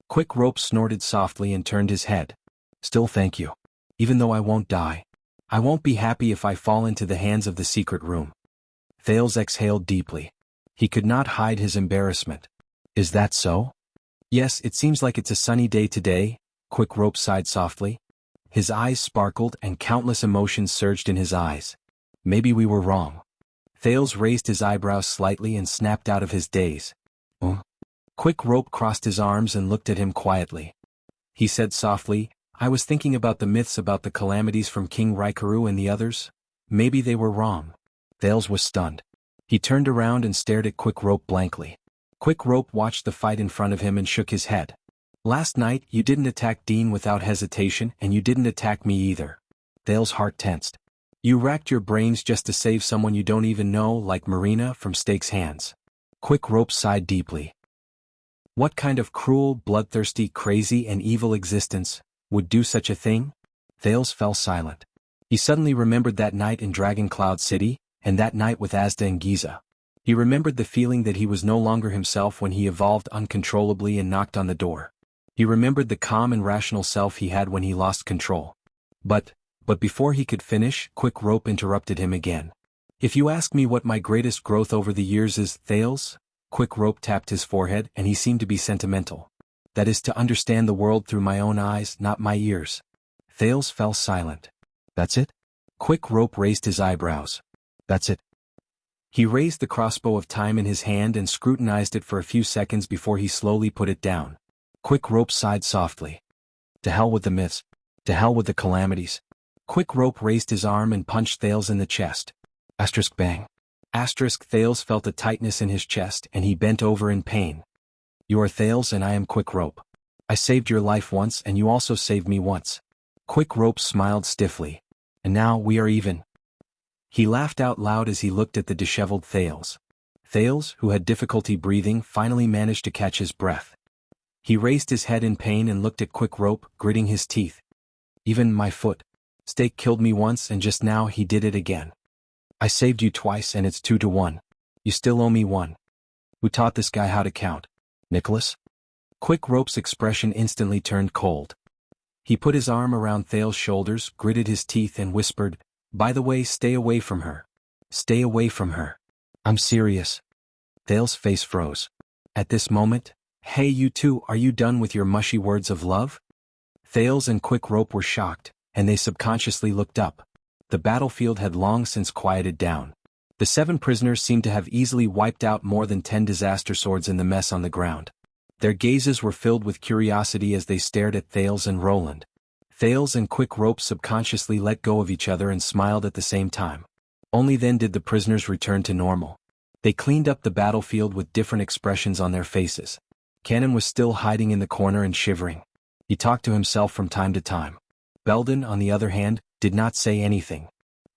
A: Quick Rope snorted softly and turned his head. Still thank you. Even though I won't die. I won't be happy if I fall into the hands of the secret room. Thales exhaled deeply. He could not hide his embarrassment. Is that so? Yes, it seems like it's a sunny day today, Quick Rope sighed softly. His eyes sparkled and countless emotions surged in his eyes. Maybe we were wrong. Thales raised his eyebrows slightly and snapped out of his daze. Quick Rope crossed his arms and looked at him quietly. He said softly, I was thinking about the myths about the calamities from King Raikaru and the others. Maybe they were wrong. Thales was stunned. He turned around and stared at Quick Rope blankly. Quick Rope watched the fight in front of him and shook his head. Last night, you didn't attack Dean without hesitation and you didn't attack me either. Thales' heart tensed. You racked your brains just to save someone you don't even know, like Marina, from Stake's hands. Quick Rope sighed deeply. What kind of cruel, bloodthirsty, crazy and evil existence would do such a thing? Thales fell silent. He suddenly remembered that night in Dragon Cloud City, and that night with Asda and Giza. He remembered the feeling that he was no longer himself when he evolved uncontrollably and knocked on the door. He remembered the calm and rational self he had when he lost control. But before he could finish, Quick Rope interrupted him again. If you ask me what my greatest growth over the years is, Thales, Quick Rope tapped his forehead and he seemed to be sentimental. That is to understand the world through my own eyes, not my ears. Thales fell silent. That's it? Quick Rope raised his eyebrows. That's it. He raised the crossbow of time in his hand and scrutinized it for a few seconds before he slowly put it down. Quick Rope sighed softly. To hell with the myths. To hell with the calamities. Quick Rope raised his arm and punched Thales in the chest. Asterisk bang. Asterisk Thales felt a tightness in his chest and he bent over in pain. You are Thales and I am Quick Rope. I saved your life once and you also saved me once. Quick Rope smiled stiffly. And now we are even. He laughed out loud as he looked at the disheveled Thales. Thales, who had difficulty breathing, finally managed to catch his breath. He raised his head in pain and looked at Quick Rope, gritting his teeth. Even my foot. Stake killed me once and just now he did it again. I saved you twice and it's 2-1. You still owe me one. Who taught this guy how to count? Nicholas? Quick Rope's expression instantly turned cold. He put his arm around Thales' shoulders, gritted his teeth and whispered, By the way, stay away from her. Stay away from her. I'm serious. Thales' face froze. At this moment, hey you two, are you done with your mushy words of love? Thales and Quick Rope were shocked, and they subconsciously looked up. The battlefield had long since quieted down. The 7 prisoners seemed to have easily wiped out more than 10 disaster swords in the mess on the ground. Their gazes were filled with curiosity as they stared at Thales and Roland. Thales and Quick Rope subconsciously let go of each other and smiled at the same time. Only then did the prisoners return to normal. They cleaned up the battlefield with different expressions on their faces. Cannon was still hiding in the corner and shivering. He talked to himself from time to time. Belden, on the other hand, did not say anything.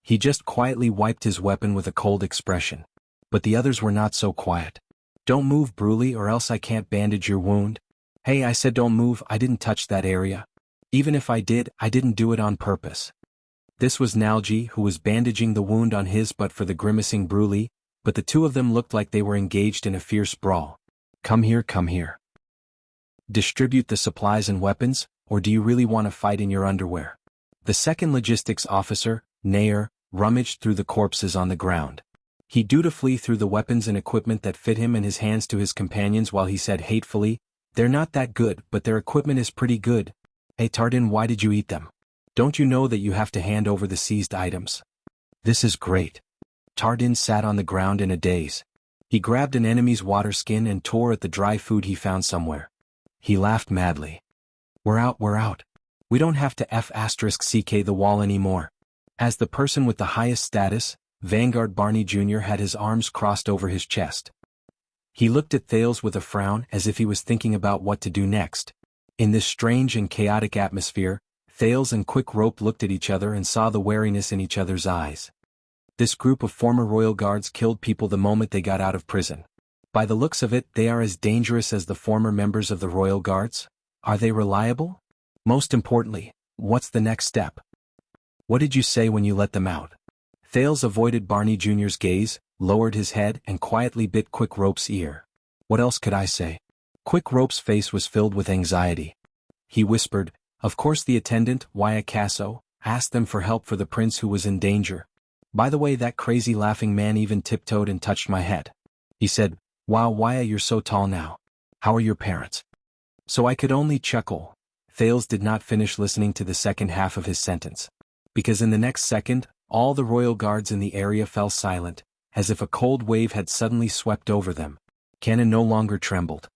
A: He just quietly wiped his weapon with a cold expression. But the others were not so quiet. Don't move, Bruley, or else I can't bandage your wound. Hey, I said don't move, I didn't touch that area. Even if I did, I didn't do it on purpose. This was Nalji, who was bandaging the wound on his but for the grimacing Bruley, but the two of them looked like they were engaged in a fierce brawl. Come here, come here. Distribute the supplies and weapons, or do you really want to fight in your underwear? The second logistics officer, Nair, rummaged through the corpses on the ground. He dutifully threw the weapons and equipment that fit him in his hands to his companions while he said hatefully, They're not that good, but their equipment is pretty good. Hey Tardin, why did you eat them? Don't you know that you have to hand over the seized items? This is great. Tardin sat on the ground in a daze. He grabbed an enemy's water skin and tore at the dry food he found somewhere. He laughed madly. We're out, we're out. We don't have to F***ck the wall anymore. As the person with the highest status, Vanguard Barney Jr. had his arms crossed over his chest. He looked at Thales with a frown as if he was thinking about what to do next. In this strange and chaotic atmosphere, Thales and Quick Rope looked at each other and saw the wariness in each other's eyes. This group of former royal guards killed people the moment they got out of prison. By the looks of it, they are as dangerous as the former members of the royal guards. Are they reliable? Most importantly, what's the next step? What did you say when you let them out? Thales avoided Barney Jr.'s gaze, lowered his head and quietly bit Quick Rope's ear. What else could I say? Quick Rope's face was filled with anxiety. He whispered, Of course the attendant, Wyacasso, asked them for help for the prince who was in danger. By the way, that crazy laughing man even tiptoed and touched my head. He said, Wow, Wya, you're so tall now. How are your parents? So I could only chuckle. Thales did not finish listening to the second half of his sentence. Because in the next second, all the royal guards in the area fell silent, as if a cold wave had suddenly swept over them. Cannon no longer trembled.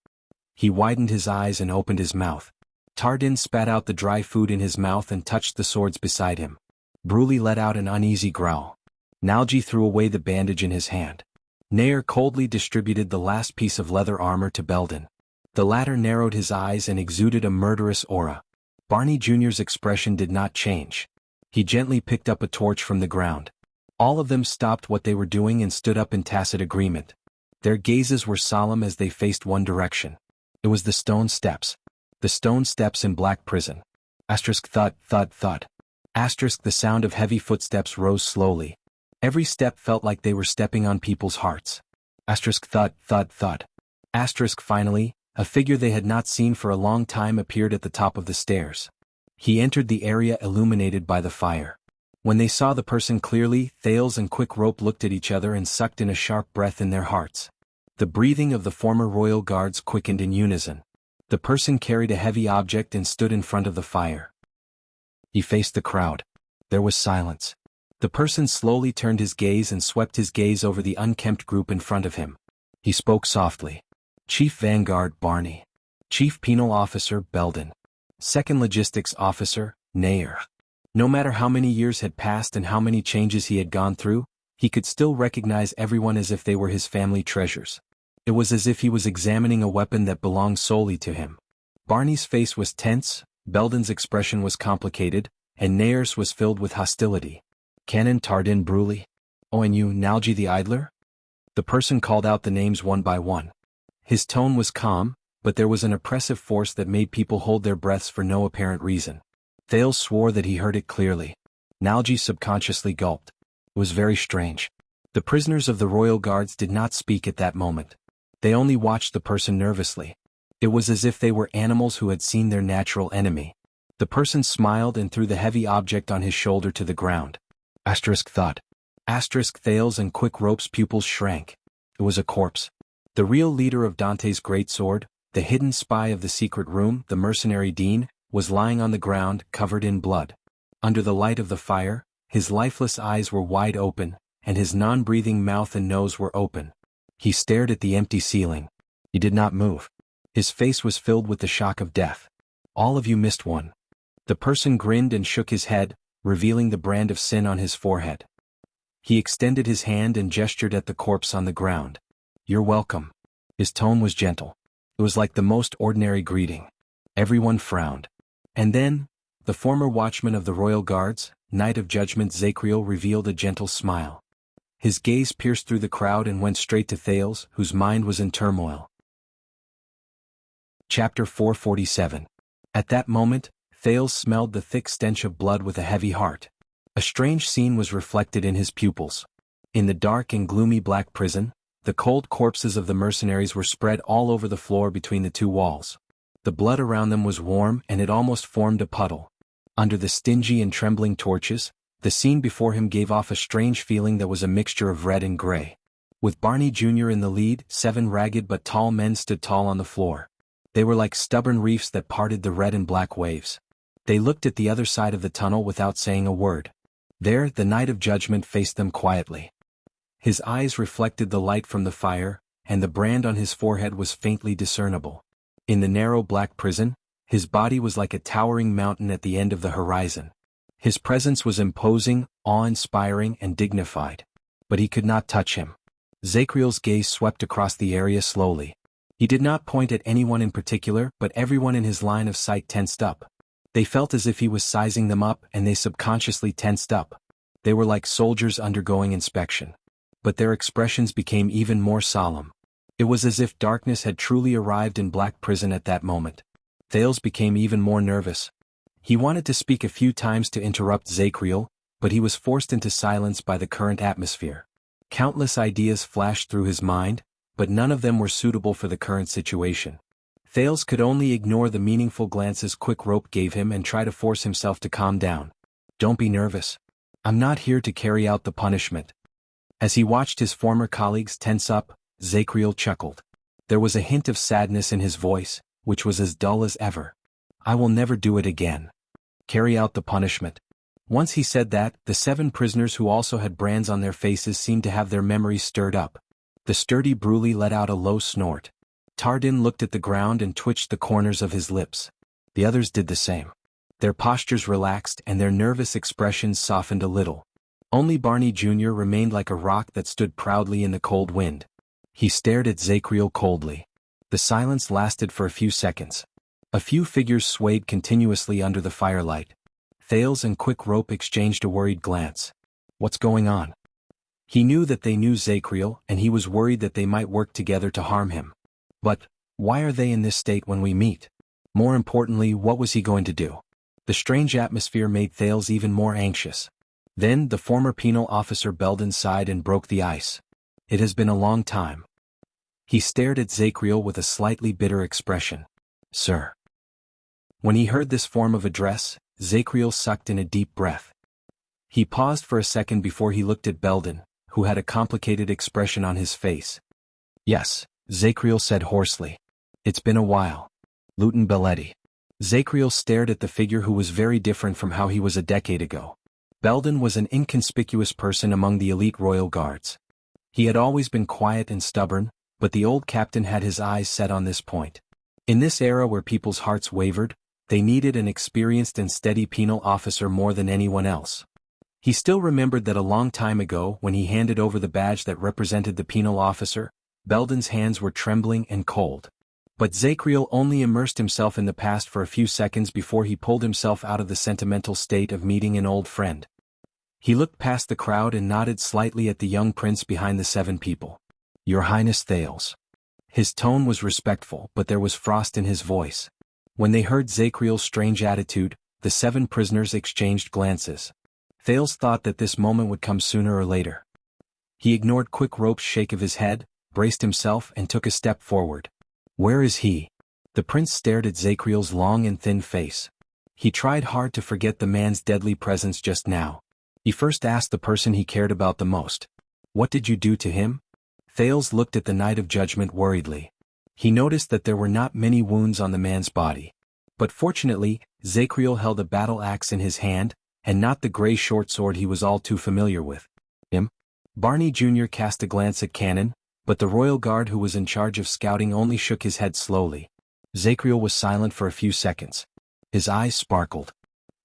A: He widened his eyes and opened his mouth. Tardin spat out the dry food in his mouth and touched the swords beside him. Bruley let out an uneasy growl. Nalji threw away the bandage in his hand. Nair coldly distributed the last piece of leather armor to Belden. The latter narrowed his eyes and exuded a murderous aura. Barney Jr.'s expression did not change. He gently picked up a torch from the ground. All of them stopped what they were doing and stood up in tacit agreement. Their gazes were solemn as they faced one direction. It was the stone steps. The stone steps in Black Prison. Asterisk thud, thud, thud. Asterisk the sound of heavy footsteps rose slowly. Every step felt like they were stepping on people's hearts. Asterisk thud, thud, thud. Asterisk finally, A figure they had not seen for a long time appeared at the top of the stairs. He entered the area illuminated by the fire. When they saw the person clearly, Thales and Quick Rope looked at each other and sucked in a sharp breath in their hearts. The breathing of the former royal guards quickened in unison. The person carried a heavy object and stood in front of the fire. He faced the crowd. There was silence. The person slowly turned his gaze and swept his gaze over the unkempt group in front of him. He spoke softly. Chief Vanguard Barney. Chief Penal Officer Belden. Second Logistics Officer, Nair. No matter how many years had passed and how many changes he had gone through, he could still recognize everyone as if they were his family treasures. It was as if he was examining a weapon that belonged solely to him. Barney's face was tense, Belden's expression was complicated, and Nair's was filled with hostility. Canon Tardin Bruley? Oh, and you, Nalji the Idler? The person called out the names one by one. His tone was calm, but there was an oppressive force that made people hold their breaths for no apparent reason. Thales swore that he heard it clearly. Nalji subconsciously gulped. It was very strange. The prisoners of the royal guards did not speak at that moment. They only watched the person nervously. It was as if they were animals who had seen their natural enemy. The person smiled and threw the heavy object on his shoulder to the ground. Thud. Thales and Quick Rope's pupils shrank. It was a corpse. The real leader of Dante's great sword, the hidden spy of the secret room, the mercenary Dean, was lying on the ground, covered in blood. Under the light of the fire, his lifeless eyes were wide open, and his non-breathing mouth and nose were open. He stared at the empty ceiling. He did not move. His face was filled with the shock of death. All of you missed one. The person grinned and shook his head, revealing the brand of sin on his forehead. He extended his hand and gestured at the corpse on the ground. You're welcome. His tone was gentle. It was like the most ordinary greeting. Everyone frowned. And then, the former watchman of the royal guards, Knight of Judgment Zacriel, revealed a gentle smile. His gaze pierced through the crowd and went straight to Thales, whose mind was in turmoil. Chapter 447. At that moment, Thales smelled the thick stench of blood with a heavy heart. A strange scene was reflected in his pupils. In the dark and gloomy black prison, the cold corpses of the mercenaries were spread all over the floor between the two walls. The blood around them was warm and it almost formed a puddle. Under the stingy and trembling torches, the scene before him gave off a strange feeling that was a mixture of red and gray. With Barney Jr. in the lead, 7 ragged but tall men stood tall on the floor. They were like stubborn reefs that parted the red and black waves. They looked at the other side of the tunnel without saying a word. There, the Knight of Judgment faced them quietly. His eyes reflected the light from the fire, and the brand on his forehead was faintly discernible. In the narrow black prison, his body was like a towering mountain at the end of the horizon. His presence was imposing, awe-inspiring, and dignified. But he could not touch him. Zacriel's gaze swept across the area slowly. He did not point at anyone in particular, but everyone in his line of sight tensed up. They felt as if he was sizing them up, and they subconsciously tensed up. They were like soldiers undergoing inspection. But their expressions became even more solemn. It was as if darkness had truly arrived in Black Prison at that moment. Thales became even more nervous. He wanted to speak a few times to interrupt Zacriel, but he was forced into silence by the current atmosphere. Countless ideas flashed through his mind, but none of them were suitable for the current situation. Thales could only ignore the meaningful glances Quick Rope gave him and try to force himself to calm down. Don't be nervous. I'm not here to carry out the punishment. As he watched his former colleagues tense up, Zacriel chuckled. There was a hint of sadness in his voice, which was as dull as ever. I will never do it again. Carry out the punishment. Once he said that, the 7 prisoners who also had brands on their faces seemed to have their memories stirred up. The sturdy Bruley let out a low snort. Tardin looked at the ground and twitched the corners of his lips. The others did the same. Their postures relaxed and their nervous expressions softened a little. Only Barney Jr. remained like a rock that stood proudly in the cold wind. He stared at Zacriel coldly. The silence lasted for a few seconds. A few figures swayed continuously under the firelight. Thales and Quick Rope exchanged a worried glance. What's going on? He knew that they knew Zacriel, and he was worried that they might work together to harm him. But, why are they in this state when we meet? More importantly, what was he going to do? The strange atmosphere made Thales even more anxious. Then, the former penal officer Belden sighed and broke the ice. It has been a long time. He stared at Zacriel with a slightly bitter expression. Sir. When he heard this form of address, Zacriel sucked in a deep breath. He paused for a second before he looked at Belden, who had a complicated expression on his face. Yes, Zacriel said hoarsely. It's been a while. Lieutenant Belletti. Zacriel stared at the figure who was very different from how he was a decade ago. Belden was an inconspicuous person among the elite royal guards. He had always been quiet and stubborn, but the old captain had his eyes set on this point. In this era where people's hearts wavered, they needed an experienced and steady penal officer more than anyone else. He still remembered that a long time ago when he handed over the badge that represented the penal officer, Belden's hands were trembling and cold. But Zacriel only immersed himself in the past for a few seconds before he pulled himself out of the sentimental state of meeting an old friend. He looked past the crowd and nodded slightly at the young prince behind the 7 people. Your Highness Thales. His tone was respectful, but there was frost in his voice. When they heard Zacriel's strange attitude, the 7 prisoners exchanged glances. Thales thought that this moment would come sooner or later. He ignored Quick Rope's shake of his head, braced himself and took a step forward. Where is he? The prince stared at Zacriel's long and thin face. He tried hard to forget the man's deadly presence just now. He first asked the person he cared about the most. What did you do to him? Thales looked at the Knight of Judgment worriedly. He noticed that there were not many wounds on the man's body. But fortunately, Zacriel held a battle axe in his hand, and not the gray short sword he was all too familiar with. Him? Barney Jr. cast a glance at Cannon, but the royal guard who was in charge of scouting only shook his head slowly. Zacriel was silent for a few seconds. His eyes sparkled.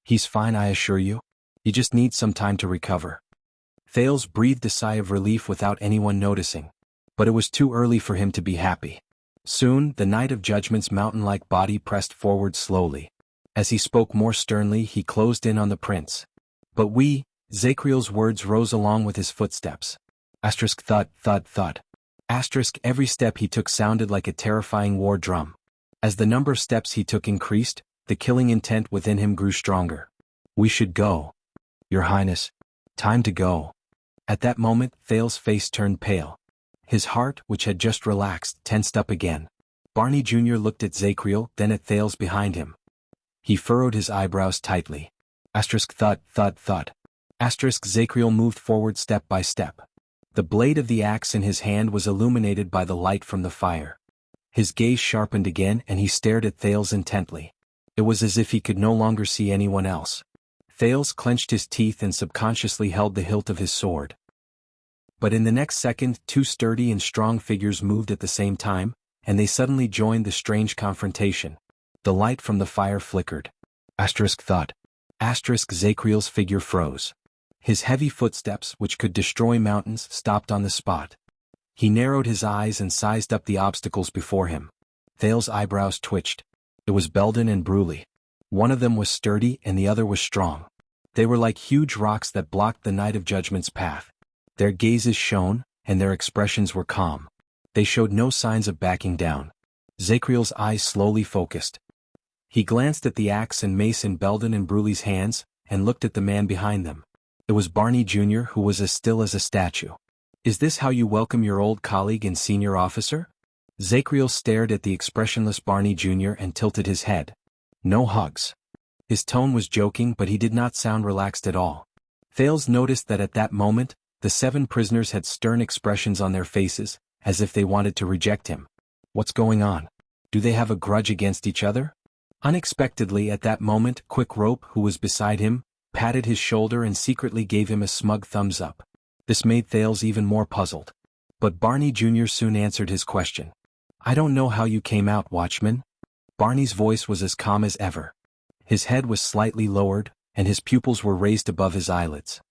A: He's fine, I assure you. He just needs some time to recover. Thales breathed a sigh of relief without anyone noticing. But it was too early for him to be happy. Soon, the Knight of Judgment's mountain-like body pressed forward slowly. As he spoke more sternly, he closed in on the prince. But Zacriel's words rose along with his footsteps. Asterisk thud, thud, thud. Asterisk every step he took sounded like a terrifying war drum. As the number of steps he took increased, the killing intent within him grew stronger. We should go. Your Highness. Time to go. At that moment, Thales' face turned pale. His heart, which had just relaxed, tensed up again. Barney Jr. looked at Zacriel, then at Thales behind him. He furrowed his eyebrows tightly. Asterisk thud, thud, thud. Asterisk Zacriel moved forward step by step. The blade of the axe in his hand was illuminated by the light from the fire. His gaze sharpened again and he stared at Thales intently. It was as if he could no longer see anyone else. Thales clenched his teeth and subconsciously held the hilt of his sword. But in the next second, 2 sturdy and strong figures moved at the same time, and they suddenly joined the strange confrontation. The light from the fire flickered. Asterisk thud. Asterisk Zacriel's figure froze. His heavy footsteps, which could destroy mountains, stopped on the spot. He narrowed his eyes and sized up the obstacles before him. Thales' eyebrows twitched. It was Belden and Bruley. One of them was sturdy and the other was strong. They were like huge rocks that blocked the Knight of Judgment's path. Their gazes shone, and their expressions were calm. They showed no signs of backing down. Zacriel's eyes slowly focused. He glanced at the axe and mace in Belden and Bruley's hands, and looked at the man behind them. It was Barney Jr. who was as still as a statue. Is this how you welcome your old colleague and senior officer? Zacriel stared at the expressionless Barney Jr. and tilted his head. No hugs. His tone was joking, but he did not sound relaxed at all. Thales noticed that at that moment, the 7 prisoners had stern expressions on their faces, as if they wanted to reject him. What's going on? Do they have a grudge against each other? Unexpectedly at that moment, Quick Rope, who was beside him, patted his shoulder and secretly gave him a smug thumbs up. This made Thales even more puzzled. But Barney Jr. soon answered his question. I don't know how you came out, Watchman. Barney's voice was as calm as ever. His head was slightly lowered, and his pupils were raised above his eyelids.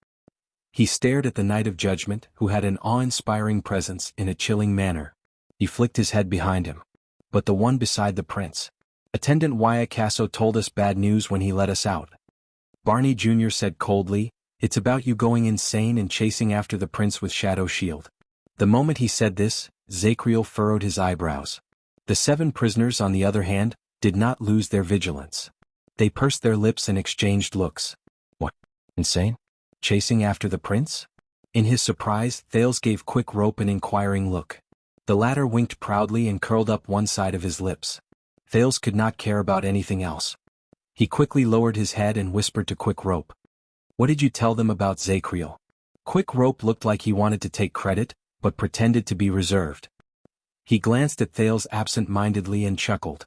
A: He stared at the Knight of Judgment, who had an awe-inspiring presence, in a chilling manner. He flicked his head behind him. But the one beside the prince. Attendant Wyacasso told us bad news when he let us out. Barney Jr. said coldly, It's about you going insane and chasing after the prince with Shadow Shield. The moment he said this, Zacriel furrowed his eyebrows. The 7 prisoners, on the other hand, did not lose their vigilance. They pursed their lips and exchanged looks. What? Insane? Chasing after the prince? In his surprise, Thales gave Quick Rope an inquiring look. The latter winked proudly and curled up one side of his lips. Thales could not care about anything else. He quickly lowered his head and whispered to Quick Rope. What did you tell them about Zacriel? Quick Rope looked like he wanted to take credit, but pretended to be reserved. He glanced at Thales absent-mindedly and chuckled.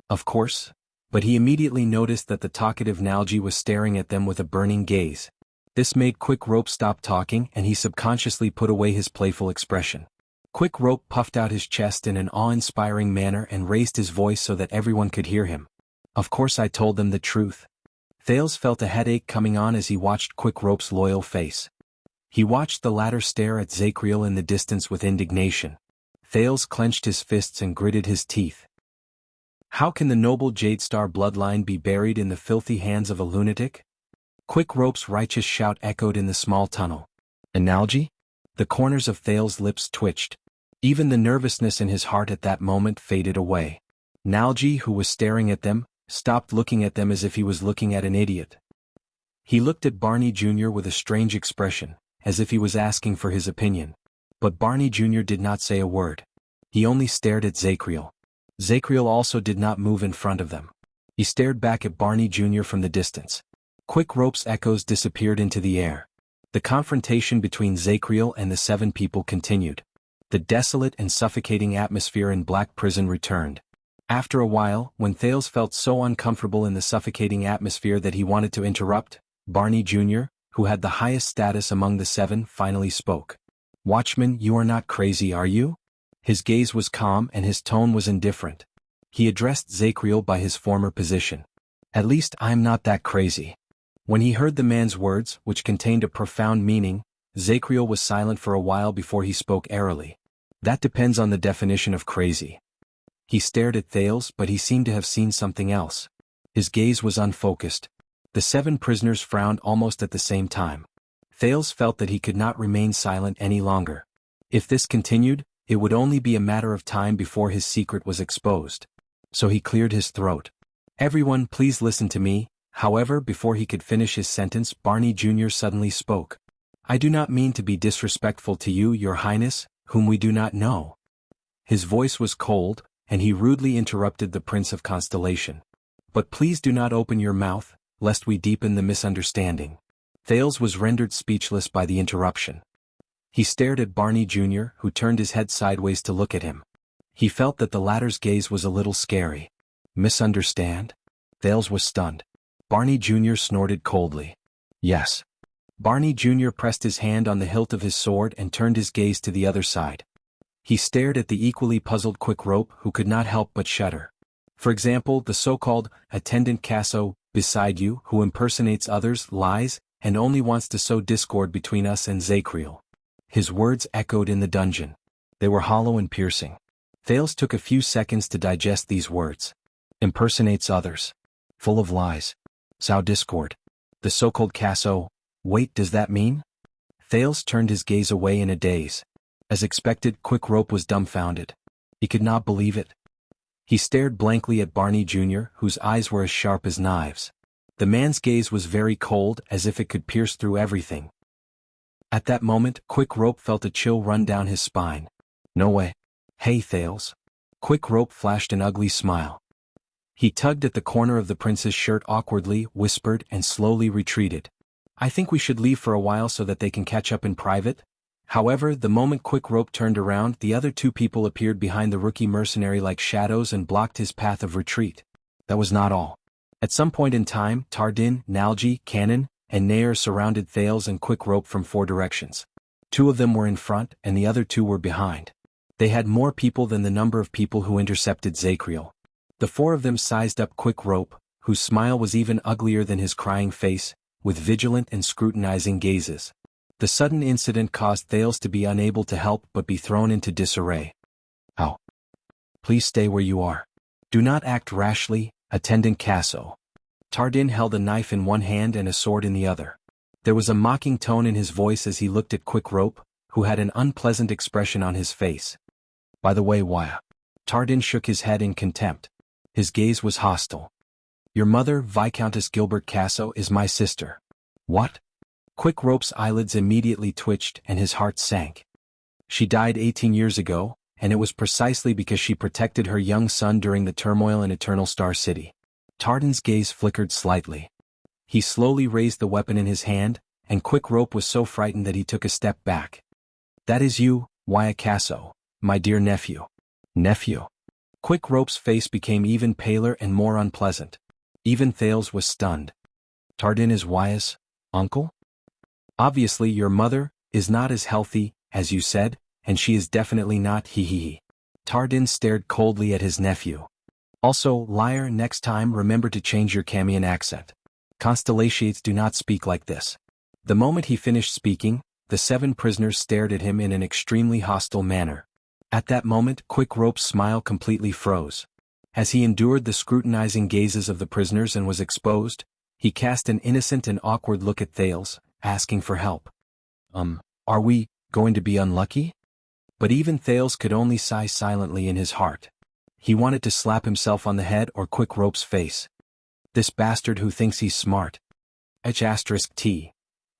A: Of course, but he immediately noticed that the talkative Nalji was staring at them with a burning gaze. This made Quick Rope stop talking and he subconsciously put away his playful expression. Quick Rope puffed out his chest in an awe-inspiring manner and raised his voice so that everyone could hear him. Of course I told them the truth. Thales felt a headache coming on as he watched Quick Rope's loyal face. He watched the latter stare at Zacriel in the distance with indignation. Thales clenched his fists and gritted his teeth. How can the noble Jadestar bloodline be buried in the filthy hands of a lunatic? Quick Rope's righteous shout echoed in the small tunnel. Analogy? The corners of Thales' lips twitched. Even the nervousness in his heart at that moment faded away. Nalji, who was staring at them, stopped looking at them as if he was looking at an idiot. He looked at Barney Jr. with a strange expression, as if he was asking for his opinion. But Barney Jr. did not say a word. He only stared at Zacriel. Zacriel also did not move in front of them. He stared back at Barney Jr. from the distance. Quick Rope's echoes disappeared into the air. The confrontation between Zacriel and the 7 people continued. The desolate and suffocating atmosphere in Black Prison returned. After a while, when Thales felt so uncomfortable in the suffocating atmosphere that he wanted to interrupt, Barney Jr., who had the highest status among the 7, finally spoke. Watchman, you are not crazy, are you? His gaze was calm and his tone was indifferent. He addressed Zacriel by his former position. At least I'm not that crazy. When he heard the man's words, which contained a profound meaning, Zacriel was silent for a while before he spoke airily. That depends on the definition of crazy. He stared at Thales, but he seemed to have seen something else. His gaze was unfocused. The 7 prisoners frowned almost at the same time. Thales felt that he could not remain silent any longer. If this continued, it would only be a matter of time before his secret was exposed. So he cleared his throat. Everyone, please listen to me. However, before he could finish his sentence, Barney Jr. suddenly spoke. I do not mean to be disrespectful to you, Your Highness, whom we do not know. His voice was cold, and he rudely interrupted the Prince of Constellation. But please do not open your mouth, lest we deepen the misunderstanding. Thales was rendered speechless by the interruption. He stared at Barney Jr., who turned his head sideways to look at him. He felt that the latter's gaze was a little scary. Misunderstand? Thales was stunned. Barney Jr. snorted coldly. Yes. Barney Jr. pressed his hand on the hilt of his sword and turned his gaze to the other side. He stared at the equally puzzled Quick Rope, who could not help but shudder. For example, the so-called attendant Casso, beside you, who impersonates others, lies, and only wants to sow discord between us and Zacriel. His words echoed in the dungeon. They were hollow and piercing. Thales took a few seconds to digest these words. Impersonates others. Full of lies. Sow discord. The so-called Casso. Wait, does that mean? Thales turned his gaze away in a daze. As expected, Quick Rope was dumbfounded. He could not believe it. He stared blankly at Barney Jr., whose eyes were as sharp as knives. The man's gaze was very cold, as if it could pierce through everything. At that moment, Quick Rope felt a chill run down his spine. No way. Hey, Thales. Quick Rope flashed an ugly smile. He tugged at the corner of the prince's shirt awkwardly, whispered, and slowly retreated. I think we should leave for a while so that they can catch up in private. However, the moment Quick Rope turned around, the other 2 people appeared behind the rookie mercenary like shadows and blocked his path of retreat. That was not all. At some point in time, Tardin, Nalji, Cannon, and Nair surrounded Thales and Quick Rope from 4 directions. 2 of them were in front, and the other 2 were behind. They had more people than the number of people who intercepted Zacriel. The 4 of them sized up Quick Rope, whose smile was even uglier than his crying face, with vigilant and scrutinizing gazes. The sudden incident caused Thales to be unable to help but be thrown into disarray. Ow. Please stay where you are. Do not act rashly, Attendant Casso. Tardin held a knife in one hand and a sword in the other. There was a mocking tone in his voice as he looked at Quick Rope, who had an unpleasant expression on his face. By the way, why? Tardin shook his head in contempt. His gaze was hostile. Your mother, Viscountess Gilbert Casso, is my sister. What? Quick Rope's eyelids immediately twitched and his heart sank. She died 18 years ago, and it was precisely because she protected her young son during the turmoil in Eternal Star City. Tardan's gaze flickered slightly. He slowly raised the weapon in his hand, and Quick Rope was so frightened that he took a step back. "That is you, Wyacasso, my dear nephew." "Nephew?" Quick Rope's face became even paler and more unpleasant. Even Thales was stunned. "Tardan is Wya's uncle? Obviously your mother is not as healthy, as you said, and she is definitely not he. Tardan stared coldly at his nephew. "Also, liar, next time remember to change your Camian accent. Constellations do not speak like this." The moment he finished speaking, the 7 prisoners stared at him in an extremely hostile manner. At that moment, Quick Rope's smile completely froze. As he endured the scrutinizing gazes of the prisoners and was exposed, he cast an innocent and awkward look at Thales, asking for help. Are we going to be unlucky?" But even Thales could only sigh silently in his heart. He wanted to slap himself on the head or Quick Rope's face. This bastard who thinks he's smart. H*T.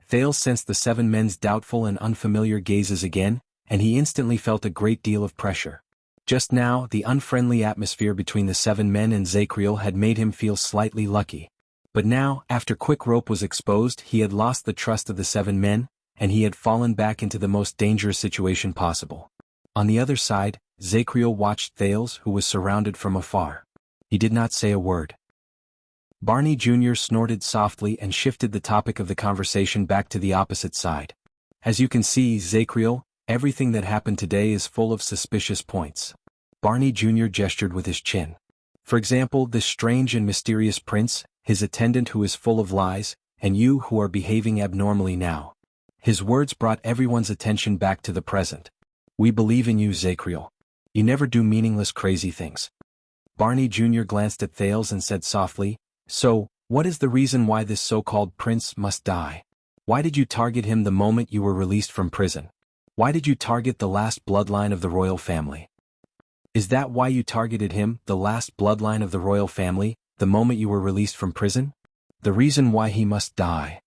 A: Thales sensed the 7 men's doubtful and unfamiliar gazes again, and he instantly felt a great deal of pressure. Just now, the unfriendly atmosphere between the 7 men and Zacriel had made him feel slightly lucky. But now, after Quick Rope was exposed, he had lost the trust of the 7 men, and he had fallen back into the most dangerous situation possible. On the other side, Zacriel watched Thales, who was surrounded from afar. He did not say a word. Barney Jr. snorted softly and shifted the topic of the conversation back to the opposite side. "As you can see, Zacriel, everything that happened today is full of suspicious points." Barney Jr. gestured with his chin. "For example, this strange and mysterious prince, his attendant who is full of lies, and you who are behaving abnormally now." His words brought everyone's attention back to the present. "We believe in you, Zacriel. You never do meaningless crazy things." Barney Jr. glanced at Thales and said softly, "So, what is the reason why this so-called prince must die? Why did you target him the moment you were released from prison? Why did you target the last bloodline of the royal family? Is that why you targeted him, the last bloodline of the royal family, the moment you were released from prison? The reason why he must die."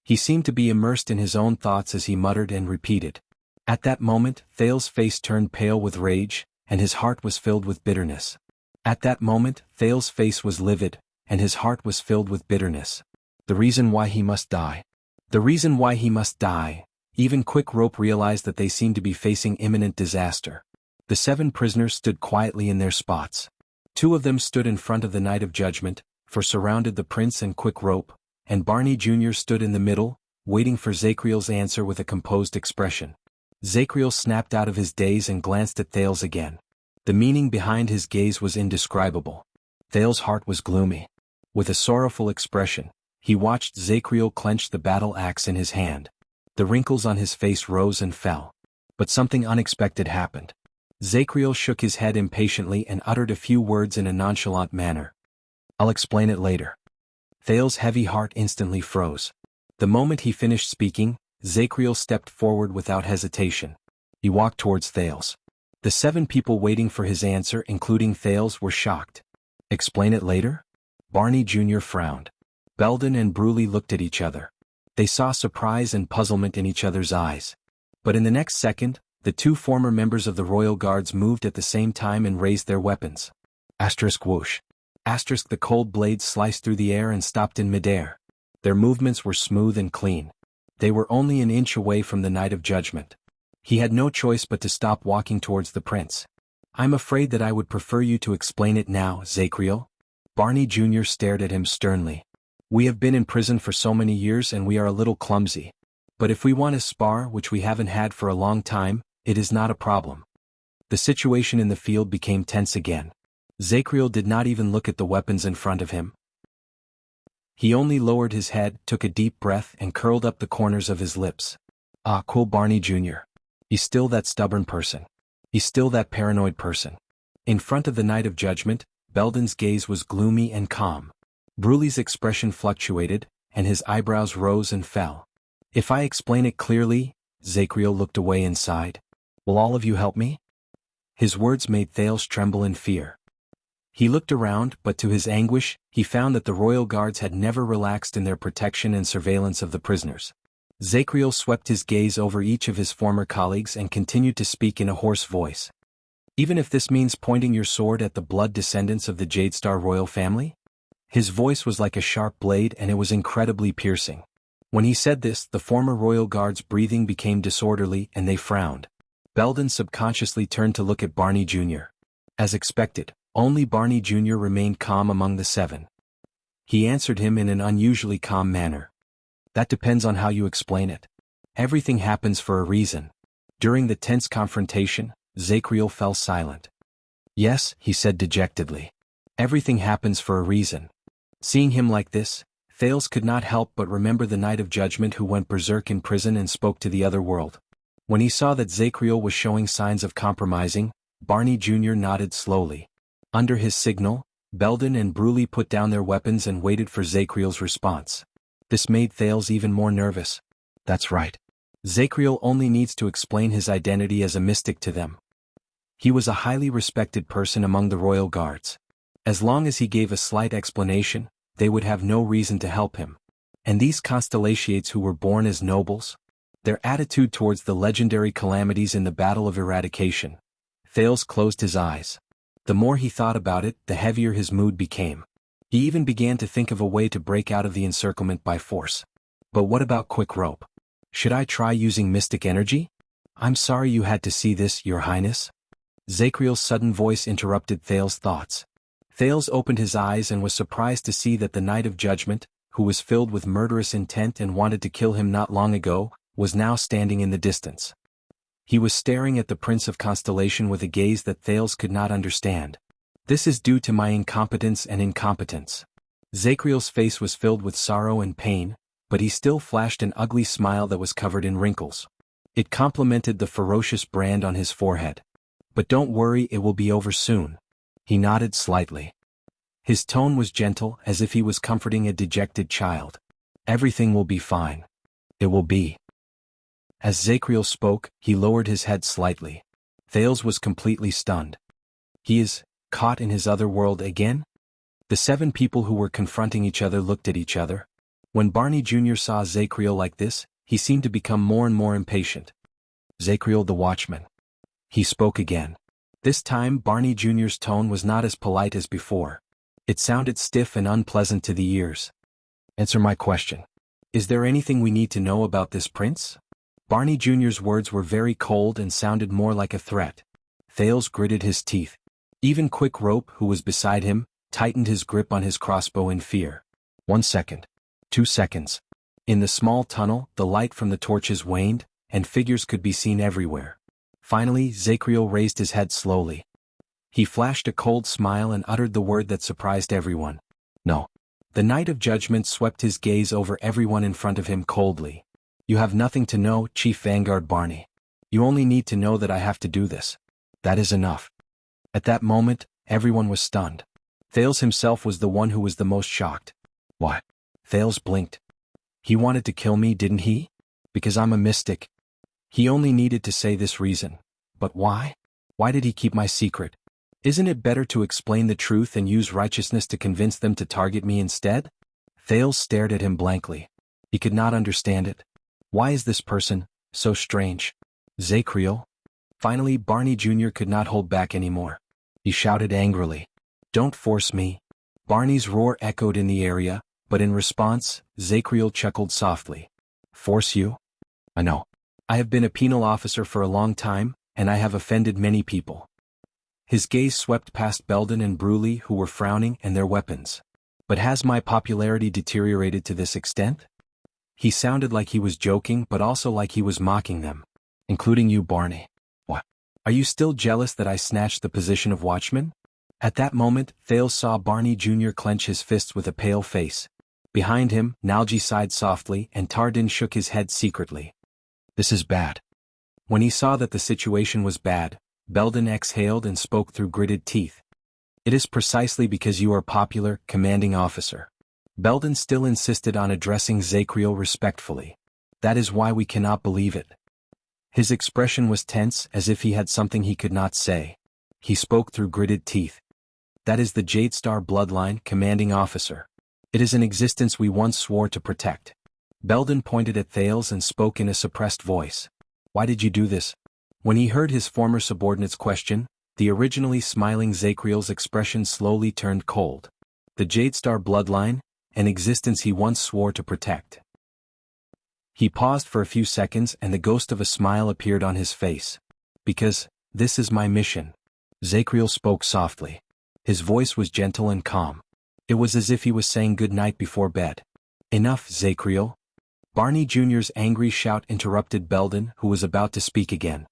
A: He seemed to be immersed in his own thoughts as he muttered and repeated. At that moment, Thales' face turned pale with rage, and his heart was filled with bitterness. At that moment, Thales' face was livid, and his heart was filled with bitterness. The reason why he must die. The reason why he must die. Even Quick Rope realized that they seemed to be facing imminent disaster. The 7 prisoners stood quietly in their spots. 2 of them stood in front of the Night of Judgment, for surrounded the prince and Quick Rope, and Barney Jr. stood in the middle, waiting for Zacriel's answer with a composed expression. Zacriel snapped out of his daze and glanced at Thales again. The meaning behind his gaze was indescribable. Thales' heart was gloomy. With a sorrowful expression, he watched Zacriel clench the battle axe in his hand. The wrinkles on his face rose and fell. But something unexpected happened. Zacriel shook his head impatiently and uttered a few words in a nonchalant manner. "I'll explain it later." Thales' heavy heart instantly froze. The moment he finished speaking, Zacriel stepped forward without hesitation. He walked towards Thales. The 7 people waiting for his answer, including Thales, were shocked. "Explain it later?" Barney Jr. frowned. Belden and Bruley looked at each other. They saw surprise and puzzlement in each other's eyes. But in the next second, the 2 former members of the Royal Guards moved at the same time and raised their weapons. Whoosh. The cold blade sliced through the air and stopped in midair. Their movements were smooth and clean. They were only an inch away from the Night of Judgment. He had no choice but to stop walking towards the prince. "I'm afraid that I would prefer you to explain it now, Zacriel." Barney Jr. stared at him sternly. "We have been in prison for so many years and we are a little clumsy. But if we want to spar, which we haven't had for a long time, it is not a problem." The situation in the field became tense again. Zacriel did not even look at the weapons in front of him. He only lowered his head, took a deep breath and curled up the corners of his lips. "Ah, cool Barney Jr. He's still that stubborn person. He's still that paranoid person." In front of the Night of Judgment, Belden's gaze was gloomy and calm. Bruley's expression fluctuated, and his eyebrows rose and fell. "If I explain it clearly," Zacriel looked away inside, "will all of you help me?" His words made Thales tremble in fear. He looked around, but to his anguish, he found that the royal guards had never relaxed in their protection and surveillance of the prisoners. Zacriel swept his gaze over each of his former colleagues and continued to speak in a hoarse voice. Even if this means pointing your sword at the blood descendants of the Jadestar royal family? His voice was like a sharp blade and it was incredibly piercing. When he said this, the former royal guard's breathing became disorderly and they frowned. Belden subconsciously turned to look at Barney Jr. As expected, only Barney Jr. remained calm among the seven. He answered him in an unusually calm manner. That depends on how you explain it. Everything happens for a reason. During the tense confrontation, Zachriel fell silent. Yes, he said dejectedly. Everything happens for a reason. Seeing him like this, Thales could not help but remember the Knight of Judgment who went berserk in prison and spoke to the other world. When he saw that Zachriel was showing signs of compromising, Barney Jr. nodded slowly. Under his signal, Belden and Bruley put down their weapons and waited for Zachriel's response. This made Thales even more nervous. That's right. Zachriel only needs to explain his identity as a mystic to them. He was a highly respected person among the royal guards. As long as he gave a slight explanation, they would have no reason to help him. And these Constellations who were born as nobles? Their attitude towards the legendary calamities in the Battle of Eradication. Thales closed his eyes. The more he thought about it, the heavier his mood became. He even began to think of a way to break out of the encirclement by force. But what about quick rope? Should I try using mystic energy? I'm sorry you had to see this, Your Highness. Zachriel's sudden voice interrupted Thales' thoughts. Thales opened his eyes and was surprised to see that the Knight of Judgment, who was filled with murderous intent and wanted to kill him not long ago, was now standing in the distance. He was staring at the Prince of Constellation with a gaze that Thales could not understand. This is due to my incompetence and incompetence. Zachriel's face was filled with sorrow and pain, but he still flashed an ugly smile that was covered in wrinkles. It complemented the ferocious brand on his forehead. But don't worry, it will be over soon. He nodded slightly. His tone was gentle, as if he was comforting a dejected child. Everything will be fine. It will be. As Zachriel spoke, he lowered his head slightly. Thales was completely stunned. He is caught in his other world again? The seven people who were confronting each other looked at each other. When Barney Jr. saw Zachriel like this, he seemed to become more and more impatient. Zachriel the Watchman. He spoke again. This time Barney Jr.'s tone was not as polite as before. It sounded stiff and unpleasant to the ears. Answer my question. Is there anything we need to know about this prince? Barney Jr.'s words were very cold and sounded more like a threat. Thales gritted his teeth. Even Quick Rope, who was beside him, tightened his grip on his crossbow in fear. 1 second. 2 seconds. In the small tunnel, the light from the torches waned, and figures could be seen everywhere. Finally, Zachriel raised his head slowly. He flashed a cold smile and uttered the word that surprised everyone. No. The Knight of Judgment swept his gaze over everyone in front of him coldly. You have nothing to know, Chief Vanguard Barney. You only need to know that I have to do this. That is enough. At that moment, everyone was stunned. Thales himself was the one who was the most shocked. What? Thales blinked. He wanted to kill me, didn't he? Because I'm a mystic. He only needed to say this reason. But why? Why did he keep my secret? Isn't it better to explain the truth and use righteousness to convince them to target me instead? Thales stared at him blankly. He could not understand it. Why is this person so strange? Zachriel? Finally, Barney Jr. could not hold back anymore. He shouted angrily. Don't force me. Barney's roar echoed in the area, but in response, Zachriel chuckled softly. Force you? I know. I have been a penal officer for a long time, and I have offended many people. His gaze swept past Belden and Bruley, who were frowning, and their weapons. But has my popularity deteriorated to this extent? He sounded like he was joking, but also like he was mocking them. Including you, Barney. What? Are you still jealous that I snatched the position of watchman? At that moment, Thales saw Barney Jr. clench his fists with a pale face. Behind him, Nalji sighed softly, and Tardin shook his head secretly. This is bad. When he saw that the situation was bad, Belden exhaled and spoke through gritted teeth. It is precisely because you are popular, commanding officer. Belden still insisted on addressing Zachriel respectfully. That is why we cannot believe it. His expression was tense, as if he had something he could not say. He spoke through gritted teeth. That is the Jadestar bloodline, commanding officer. It is an existence we once swore to protect. Belden pointed at Thales and spoke in a suppressed voice. Why did you do this? When he heard his former subordinate's question, the originally smiling Zachriel's expression slowly turned cold. The Jadestar bloodline, an existence he once swore to protect. He paused for a few seconds and the ghost of a smile appeared on his face. Because, this is my mission. Zachriel spoke softly. His voice was gentle and calm. It was as if he was saying good night before bed. Enough, Zachriel. Barney Jr.'s angry shout interrupted Belden, who was about to speak again.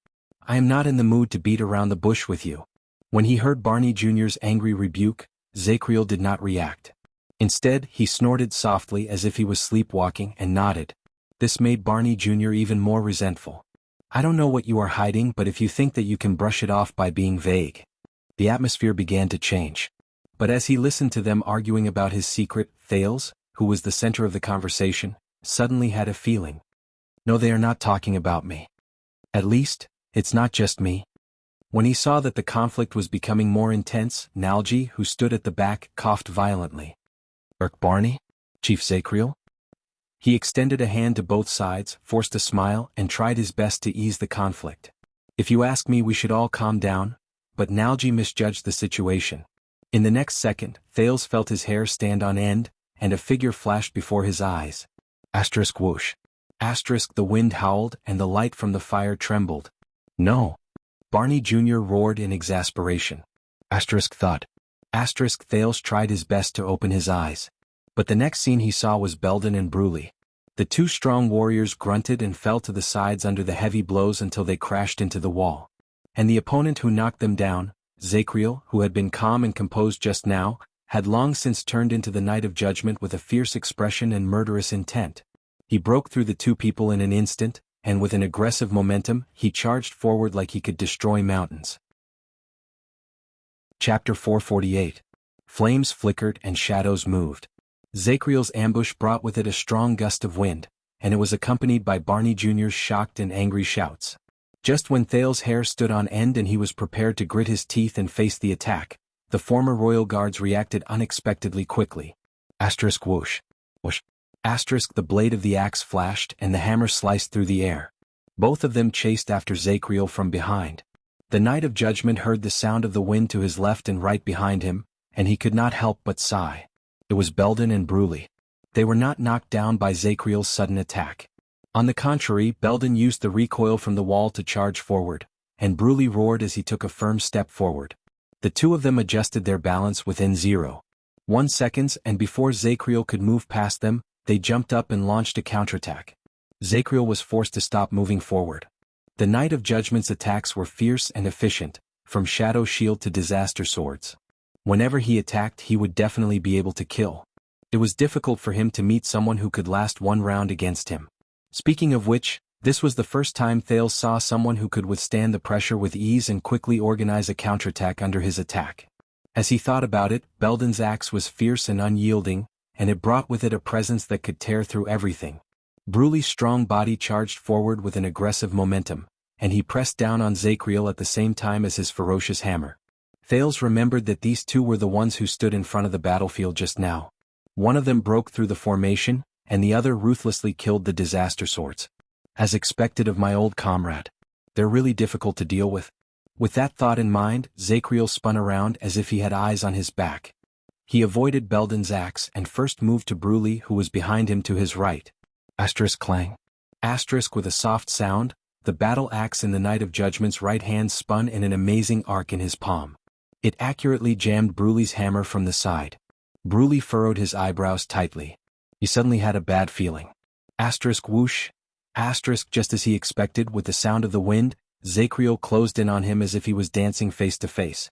A: I am not in the mood to beat around the bush with you. When he heard Barney Jr.'s angry rebuke, Zachriel did not react. Instead, he snorted softly as if he was sleepwalking and nodded. This made Barney Jr. even more resentful. I don't know what you are hiding, but if you think that you can brush it off by being vague. The atmosphere began to change. But as he listened to them arguing about his secret, Thales, who was the center of the conversation, suddenly had a feeling. No, they are not talking about me. At least, it's not just me. When he saw that the conflict was becoming more intense, Nalji, who stood at the back, coughed violently. Barney? Chief Zachriel? He extended a hand to both sides, forced a smile, and tried his best to ease the conflict. If you ask me, we should all calm down, but Nalji misjudged the situation. In the next second, Thales felt his hair stand on end, and a figure flashed before his eyes. Asterisk whoosh. Asterisk the wind howled and the light from the fire trembled. No. Barney Jr. roared in exasperation. Asterisk thud. Asterisk Thales tried his best to open his eyes. But the next scene he saw was Belden and Bruley. The two strong warriors grunted and fell to the sides under the heavy blows until they crashed into the wall. And the opponent who knocked them down, Zachriel, who had been calm and composed just now, had long since turned into the Knight of Judgment with a fierce expression and murderous intent. He broke through the two people in an instant, and with an aggressive momentum, he charged forward like he could destroy mountains. Chapter 448. Flames flickered and shadows moved. Zachriel's ambush brought with it a strong gust of wind, and it was accompanied by Barney Jr.'s shocked and angry shouts. Just when Thales' hair stood on end and he was prepared to grit his teeth and face the attack, the former royal guards reacted unexpectedly quickly. Asterisk whoosh. Whoosh. Asterisk the blade of the axe flashed and the hammer sliced through the air. Both of them chased after Zachriel from behind. The Knight of Judgment heard the sound of the wind to his left and right behind him, and he could not help but sigh. It was Belden and Bruley. They were not knocked down by Zachriel's sudden attack. On the contrary, Belden used the recoil from the wall to charge forward, and Bruley roared as he took a firm step forward. The two of them adjusted their balance within 0.1 seconds, and before Zachriel could move past them, they jumped up and launched a counterattack. Zachriel was forced to stop moving forward. The Knight of Judgment's attacks were fierce and efficient, from Shadow Shield to Disaster Swords. Whenever he attacked, he would definitely be able to kill. It was difficult for him to meet someone who could last one round against him. Speaking of which, this was the first time Thales saw someone who could withstand the pressure with ease and quickly organize a counterattack under his attack. As he thought about it, Belden's axe was fierce and unyielding, and it brought with it a presence that could tear through everything. Bruley's strong body charged forward with an aggressive momentum, and he pressed down on Zachriel at the same time as his ferocious hammer. Thales remembered that these two were the ones who stood in front of the battlefield just now. One of them broke through the formation, and the other ruthlessly killed the Disaster Swords. As expected of my old comrade. They're really difficult to deal with. With that thought in mind, Zachriel spun around as if he had eyes on his back. He avoided Belden's axe and first moved to Bruley, who was behind him to his right. Asterisk clang. Asterisk with a soft sound, the battle axe in the Knight of Judgment's right hand spun in an amazing arc in his palm. It accurately jammed Bruley's hammer from the side. Bruley furrowed his eyebrows tightly. He suddenly had a bad feeling. Asterisk whoosh. Asterisk just as he expected with the sound of the wind, Zachriel closed in on him as if he was dancing face to face.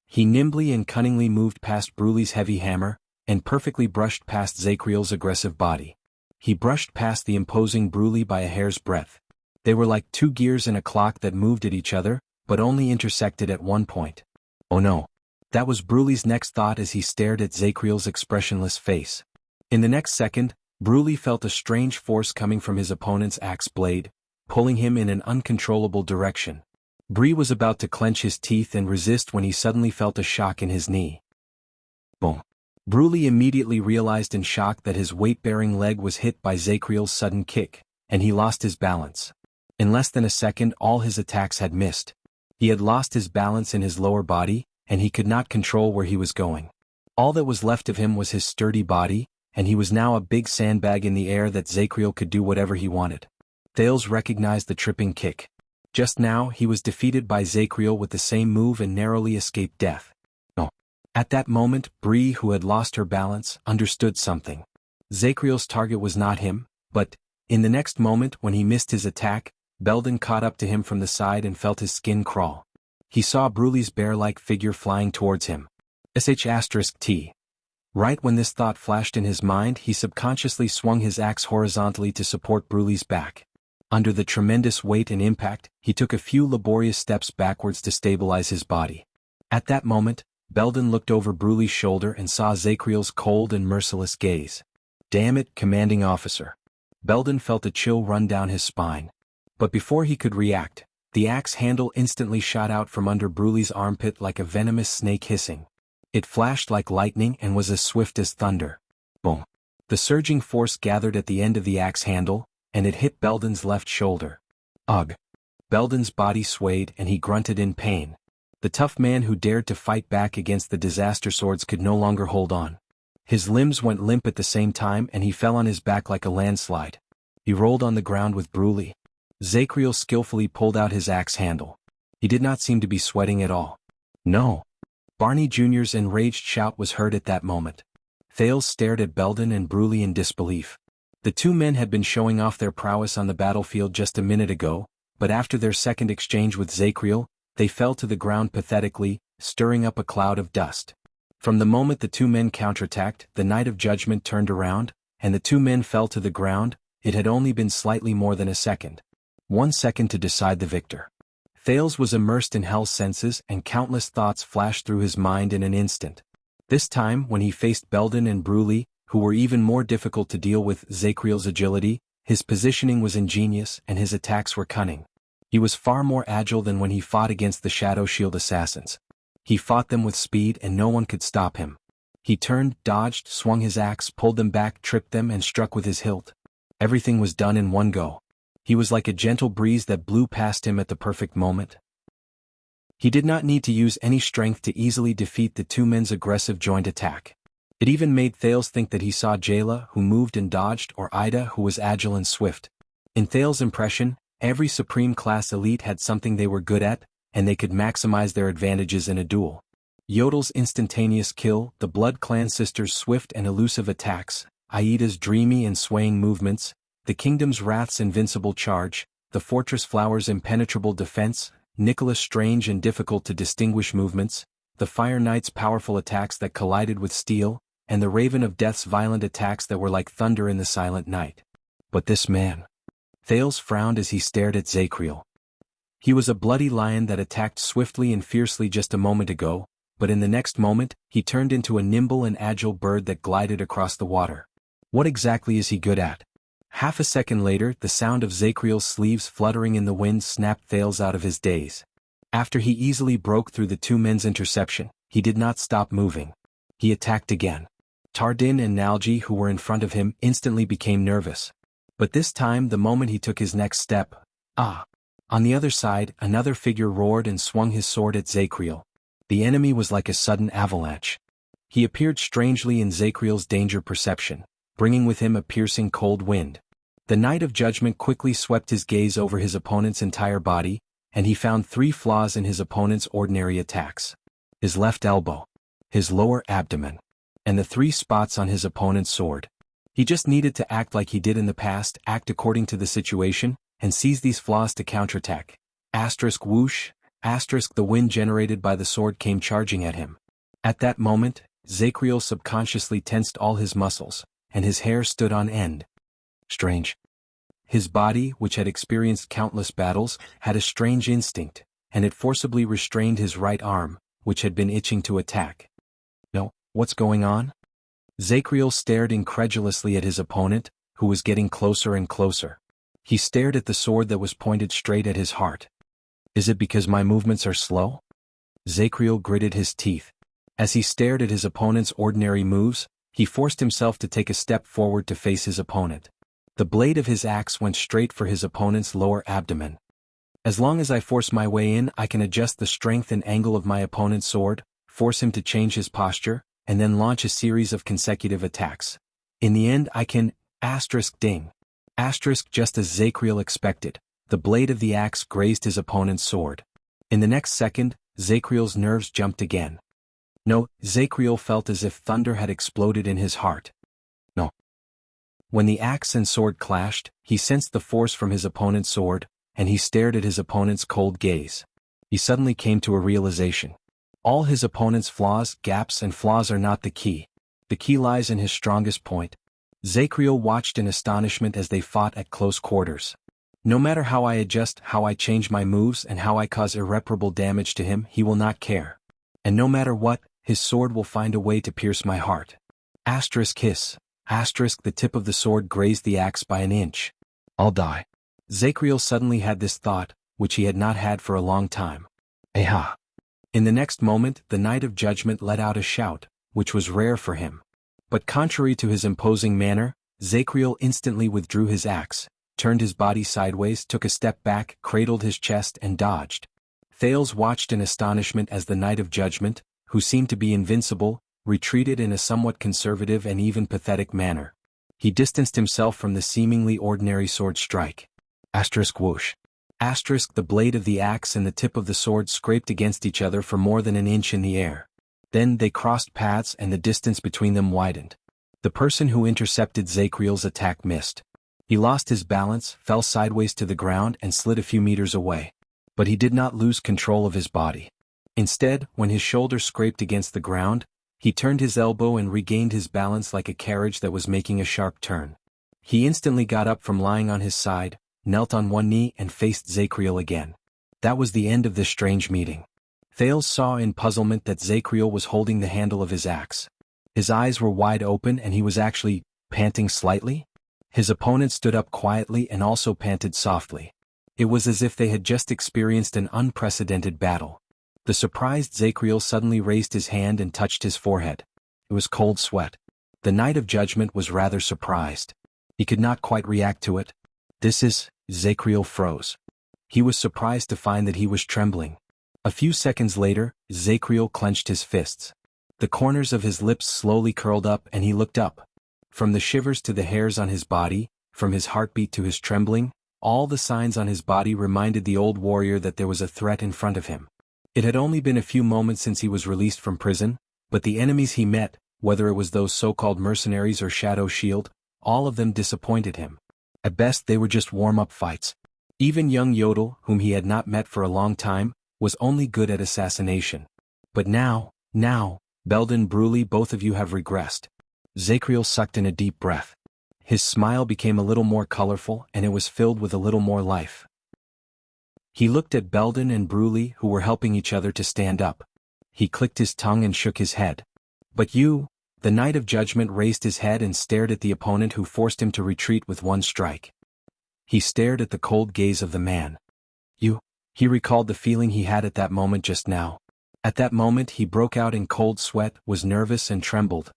A: He nimbly and cunningly moved past Bruley's heavy hammer, and perfectly brushed past Zachriel's aggressive body. He brushed past the imposing Bruley by a hair's breadth. They were like two gears in a clock that moved at each other, but only intersected at one point. Oh no. That was Bruley's next thought as he stared at Zachriel's expressionless face. In the next second, Bruley felt a strange force coming from his opponent's axe blade, pulling him in an uncontrollable direction. Bree was about to clench his teeth and resist when he suddenly felt a shock in his knee. Boom. Bruley immediately realized in shock that his weight-bearing leg was hit by Zachriel's sudden kick, and he lost his balance. In less than a second all his attacks had missed. He had lost his balance in his lower body, and he could not control where he was going. All that was left of him was his sturdy body, and he was now a big sandbag in the air that Zacriel could do whatever he wanted. Thales recognized the tripping kick. Just now he was defeated by Zacriel with the same move and narrowly escaped death. No. At that moment, Bree, who had lost her balance, understood something. Zacriel's target was not him, but, in the next moment when he missed his attack, Belden caught up to him from the side and felt his skin crawl. He saw Bruley's bear-like figure flying towards him. *T. Right when this thought flashed in his mind, he subconsciously swung his axe horizontally to support Bruley's back. Under the tremendous weight and impact, he took a few laborious steps backwards to stabilize his body. At that moment, Belden looked over Bruley's shoulder and saw Zacriel's cold and merciless gaze. "Damn it, commanding officer." Belden felt a chill run down his spine. But before he could react, the axe handle instantly shot out from under Bruley's armpit like a venomous snake hissing. It flashed like lightning and was as swift as thunder. Boom. The surging force gathered at the end of the axe handle, and it hit Belden's left shoulder. Ugh. Belden's body swayed and he grunted in pain. The tough man who dared to fight back against the disaster swords could no longer hold on. His limbs went limp at the same time and he fell on his back like a landslide. He rolled on the ground with Bruley. Zacriel skillfully pulled out his axe handle. He did not seem to be sweating at all. No. Barney Jr.'s enraged shout was heard at that moment. Thales stared at Belden and Bruley in disbelief. The two men had been showing off their prowess on the battlefield just a minute ago, but after their second exchange with Zacriel, they fell to the ground pathetically, stirring up a cloud of dust. From the moment the two men counterattacked, the Knight of Judgment turned around, and the two men fell to the ground. It had only been slightly more than a second. 1 second to decide the victor. Thales was immersed in hell's senses and countless thoughts flashed through his mind in an instant. This time, when he faced Belden and Bruley, who were even more difficult to deal with Zacriel's agility, his positioning was ingenious and his attacks were cunning. He was far more agile than when he fought against the Shadow Shield assassins. He fought them with speed and no one could stop him. He turned, dodged, swung his axe, pulled them back, tripped them and struck with his hilt. Everything was done in one go. He was like a gentle breeze that blew past him at the perfect moment. He did not need to use any strength to easily defeat the two men's aggressive joint attack. It even made Thales think that he saw Jayla, who moved and dodged, or Ida, who was agile and swift. In Thales' impression, every Supreme Class elite had something they were good at, and they could maximize their advantages in a duel. Yodel's instantaneous kill, the Blood Clan sisters' swift and elusive attacks, Aida's dreamy and swaying movements, the Kingdom's Wrath's invincible charge, the Fortress Flower's impenetrable defense, Nicholas' strange and difficult to distinguish movements, the Fire Knight's powerful attacks that collided with steel, and the Raven of Death's violent attacks that were like thunder in the silent night. But this man. Thales frowned as he stared at Zacriel. He was a bloody lion that attacked swiftly and fiercely just a moment ago, but in the next moment, he turned into a nimble and agile bird that glided across the water. What exactly is he good at? Half a second later, the sound of Zacriel's sleeves fluttering in the wind snapped Thales out of his daze. After he easily broke through the two men's interception, he did not stop moving. He attacked again. Tardin and Nalji, who were in front of him, instantly became nervous. But this time, the moment he took his next step, on the other side, another figure roared and swung his sword at Zacriel. The enemy was like a sudden avalanche. He appeared strangely in Zacriel's danger perception, bringing with him a piercing cold wind. The Knight of Judgment quickly swept his gaze over his opponent's entire body, and he found 3 flaws in his opponent's ordinary attacks. His left elbow, his lower abdomen, and the 3 spots on his opponent's sword. He just needed to act like he did in the past, act according to the situation, and seize these flaws to counterattack. Whoosh, the wind generated by the sword came charging at him. At that moment, Zacriel subconsciously tensed all his muscles, and his hair stood on end. Strange. His body, which had experienced countless battles, had a strange instinct, and it forcibly restrained his right arm, which had been itching to attack. No, what's going on? Zacriel stared incredulously at his opponent, who was getting closer and closer. He stared at the sword that was pointed straight at his heart. Is it because my movements are slow? Zacriel gritted his teeth. As he stared at his opponent's ordinary moves, he forced himself to take a step forward to face his opponent. The blade of his axe went straight for his opponent's lower abdomen. As long as I force my way in, I can adjust the strength and angle of my opponent's sword, force him to change his posture, and then launch a series of consecutive attacks. In the end I can, ding. Just as Zacriel expected, the blade of the axe grazed his opponent's sword. In the next second, Zacriel's nerves jumped again. No, Zacriel felt as if thunder had exploded in his heart. No. When the axe and sword clashed, he sensed the force from his opponent's sword, and he stared at his opponent's cold gaze. He suddenly came to a realization. All his opponent's flaws, gaps and flaws are not the key. The key lies in his strongest point. Zacriel watched in astonishment as they fought at close quarters. No matter how I adjust, how I change my moves and how I cause irreparable damage to him, he will not care. And no matter what, his sword will find a way to pierce my heart. Hiss. The tip of the sword grazed the axe by an inch. I'll die. Zacriel suddenly had this thought, which he had not had for a long time. Aha! In the next moment, the Knight of Judgment let out a shout, which was rare for him. But contrary to his imposing manner, Zacriel instantly withdrew his axe, turned his body sideways, took a step back, cradled his chest and dodged. Thales watched in astonishment as the Knight of Judgment, who seemed to be invincible, retreated in a somewhat conservative and even pathetic manner. He distanced himself from the seemingly ordinary sword strike. Whoosh. The blade of the axe and the tip of the sword scraped against each other for more than an inch in the air. Then they crossed paths and the distance between them widened. The person who intercepted Zacriel's attack missed. He lost his balance, fell sideways to the ground and slid a few meters away. But he did not lose control of his body. Instead, when his shoulder scraped against the ground, he turned his elbow and regained his balance like a carriage that was making a sharp turn. He instantly got up from lying on his side, knelt on one knee and faced Zacriel again. That was the end of this strange meeting. Thales saw in puzzlement that Zacriel was holding the handle of his axe. His eyes were wide open and he was actually panting slightly. His opponent stood up quietly and also panted softly. It was as if they had just experienced an unprecedented battle. The surprised Zacriel suddenly raised his hand and touched his forehead. It was cold sweat. The Knight of Judgment was rather surprised. He could not quite react to it. Zacriel froze. He was surprised to find that he was trembling. A few seconds later, Zacriel clenched his fists. The corners of his lips slowly curled up and he looked up. From the shivers to the hairs on his body, from his heartbeat to his trembling, all the signs on his body reminded the old warrior that there was a threat in front of him. It had only been a few moments since he was released from prison, but the enemies he met, whether it was those so-called mercenaries or Shadow Shield, all of them disappointed him. At best they were just warm-up fights. Even young Yodel, whom he had not met for a long time, was only good at assassination. But now, Belden, Bruley, both of you have regressed. Zacriel sucked in a deep breath. His smile became a little more colorful and it was filled with a little more life. He looked at Belden and Bruley who were helping each other to stand up. He clicked his tongue and shook his head. But you, the Knight of Judgment raised his head and stared at the opponent who forced him to retreat with one strike. He stared at the cold gaze of the man. He recalled the feeling he had at that moment just now. At that moment he broke out in cold sweat, was nervous and trembled.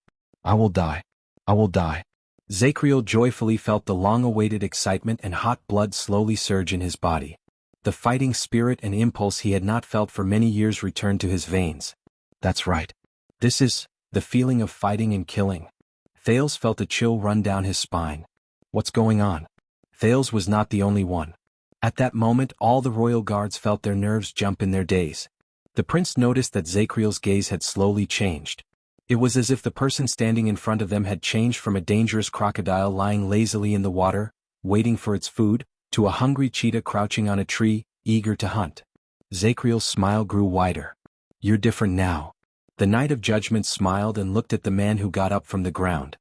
A: I will die. Zacriel joyfully felt the long-awaited excitement and hot blood slowly surge in his body. The fighting spirit and impulse he had not felt for many years returned to his veins. That's right. This is the feeling of fighting and killing. Thales felt a chill run down his spine. What's going on? Thales was not the only one. At that moment all the royal guards felt their nerves jump in their daze. The prince noticed that Zacriel's gaze had slowly changed. It was as if the person standing in front of them had changed from a dangerous crocodile lying lazily in the water, waiting for its food, to a hungry cheetah crouching on a tree, eager to hunt. Zacriel's smile grew wider. You're different now. The Knight of Judgment smiled and looked at the man who got up from the ground.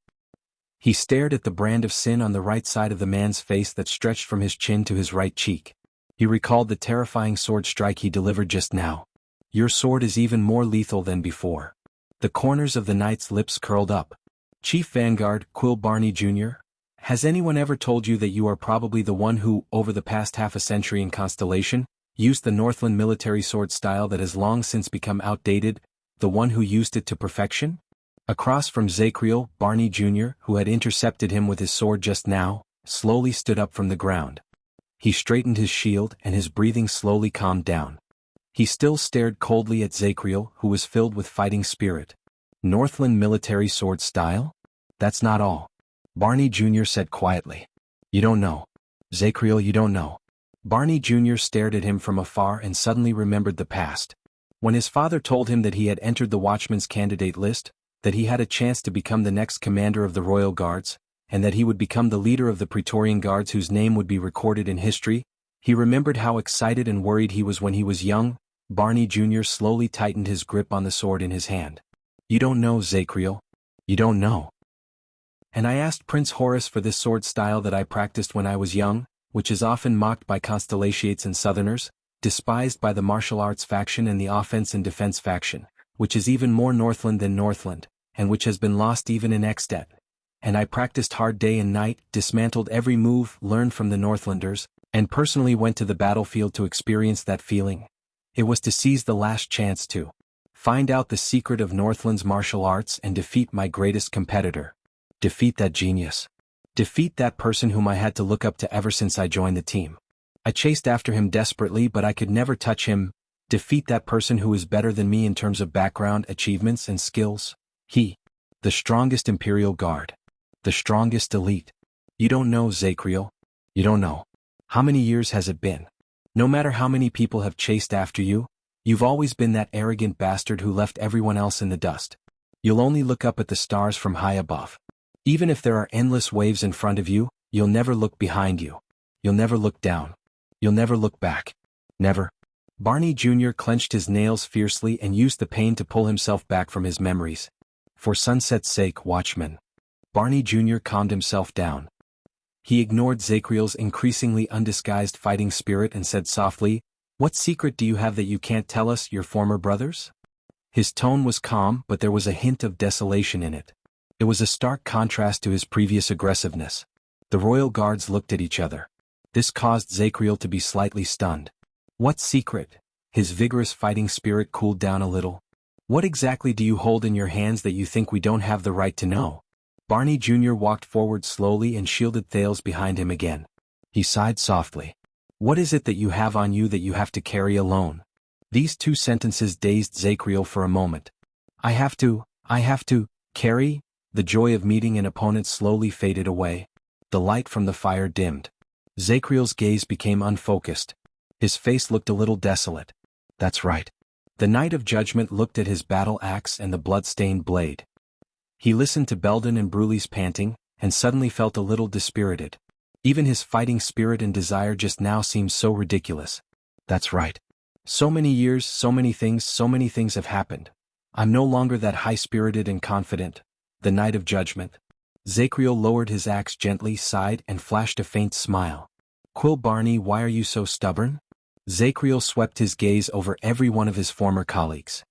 A: He stared at the brand of sin on the right side of the man's face that stretched from his chin to his right cheek. He recalled the terrifying sword strike he delivered just now. Your sword is even more lethal than before. The corners of the knight's lips curled up. Chief Vanguard, Quill Barney Jr., has anyone ever told you that you are probably the one who, over the past half a century in Constellation, used the Northland military sword style that has long since become outdated, the one who used it to perfection? Across from Zacriel, Barney Jr., who had intercepted him with his sword just now, slowly stood up from the ground. He straightened his shield and his breathing slowly calmed down. He still stared coldly at Zacriel, who was filled with fighting spirit. Northland military sword style? That's not all. Barney Jr. said quietly. You don't know. Zacriel, you don't know. Barney Jr. stared at him from afar and suddenly remembered the past. When his father told him that he had entered the Watchman's candidate list, that he had a chance to become the next commander of the Royal Guards, and that he would become the leader of the Praetorian Guards whose name would be recorded in history, he remembered how excited and worried he was when he was young. Barney Jr. slowly tightened his grip on the sword in his hand. You don't know, Zacriel. You don't know. And I asked Prince Horace for this sword style that I practiced when I was young, which is often mocked by Constellations and Southerners, despised by the martial arts faction and the offense and defense faction, which is even more Northland than Northland, and which has been lost even in Extet. And I practiced hard day and night, dismantled every move learned from the Northlanders, and personally went to the battlefield to experience that feeling. It was to seize the last chance to find out the secret of Northland's martial arts and defeat my greatest competitor. Defeat that genius. Defeat that person whom I had to look up to ever since I joined the team. I chased after him desperately, but I could never touch him. Defeat that person who is better than me in terms of background, achievements, and skills. The strongest Imperial Guard. The strongest elite. You don't know, Zacriel. You don't know. How many years has it been? No matter how many people have chased after you, you've always been that arrogant bastard who left everyone else in the dust. You'll only look up at the stars from high above. Even if there are endless waves in front of you, you'll never look behind you. You'll never look down. You'll never look back. Never. Barney Jr. clenched his nails fiercely and used the pain to pull himself back from his memories. For sunset's sake, Watchman. Barney Jr. calmed himself down. He ignored Zacriel's increasingly undisguised fighting spirit and said softly, What secret do you have that you can't tell us, your former brothers? His tone was calm, but there was a hint of desolation in it. It was a stark contrast to his previous aggressiveness. The Royal Guards looked at each other. This caused Zacriel to be slightly stunned. What secret? His vigorous fighting spirit cooled down a little. What exactly do you hold in your hands that you think we don't have the right to know? Barney Jr. walked forward slowly and shielded Thales behind him again. He sighed softly. What is it that you have on you that you have to carry alone? These two sentences dazed Zacriel for a moment. I have to carry? The joy of meeting an opponent slowly faded away. The light from the fire dimmed. Zacriel's gaze became unfocused. His face looked a little desolate. That's right. The Knight of Judgment looked at his battle axe and the blood-stained blade. He listened to Belden and Bruley's panting, and suddenly felt a little dispirited. Even his fighting spirit and desire just now seemed so ridiculous. That's right. So many years, so many things have happened. I'm no longer that high-spirited and confident. The Knight of Judgment. Zacriel lowered his axe gently, sighed, and flashed a faint smile. Quill Barney, why are you so stubborn? Zacriel swept his gaze over every one of his former colleagues.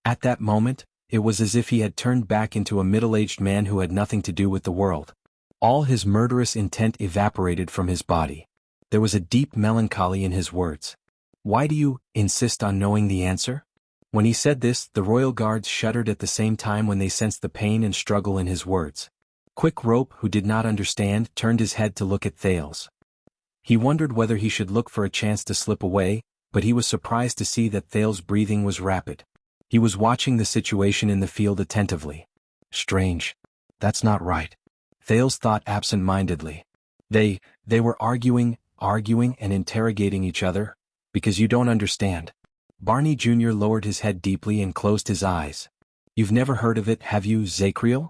A: At that moment, it was as if he had turned back into a middle-aged man who had nothing to do with the world. All his murderous intent evaporated from his body. There was a deep melancholy in his words. Why do you insist on knowing the answer? When he said this, the Royal Guards shuddered at the same time when they sensed the pain and struggle in his words. Quick Rope, who did not understand, turned his head to look at Thales. He wondered whether he should look for a chance to slip away, but he was surprised to see that Thales' breathing was rapid. He was watching the situation in the field attentively. Strange. That's not right. Thales thought absent-mindedly. They were arguing and interrogating each other, because you don't understand. Barney Jr. lowered his head deeply and closed his eyes. You've never heard of it, have you, Zacriel?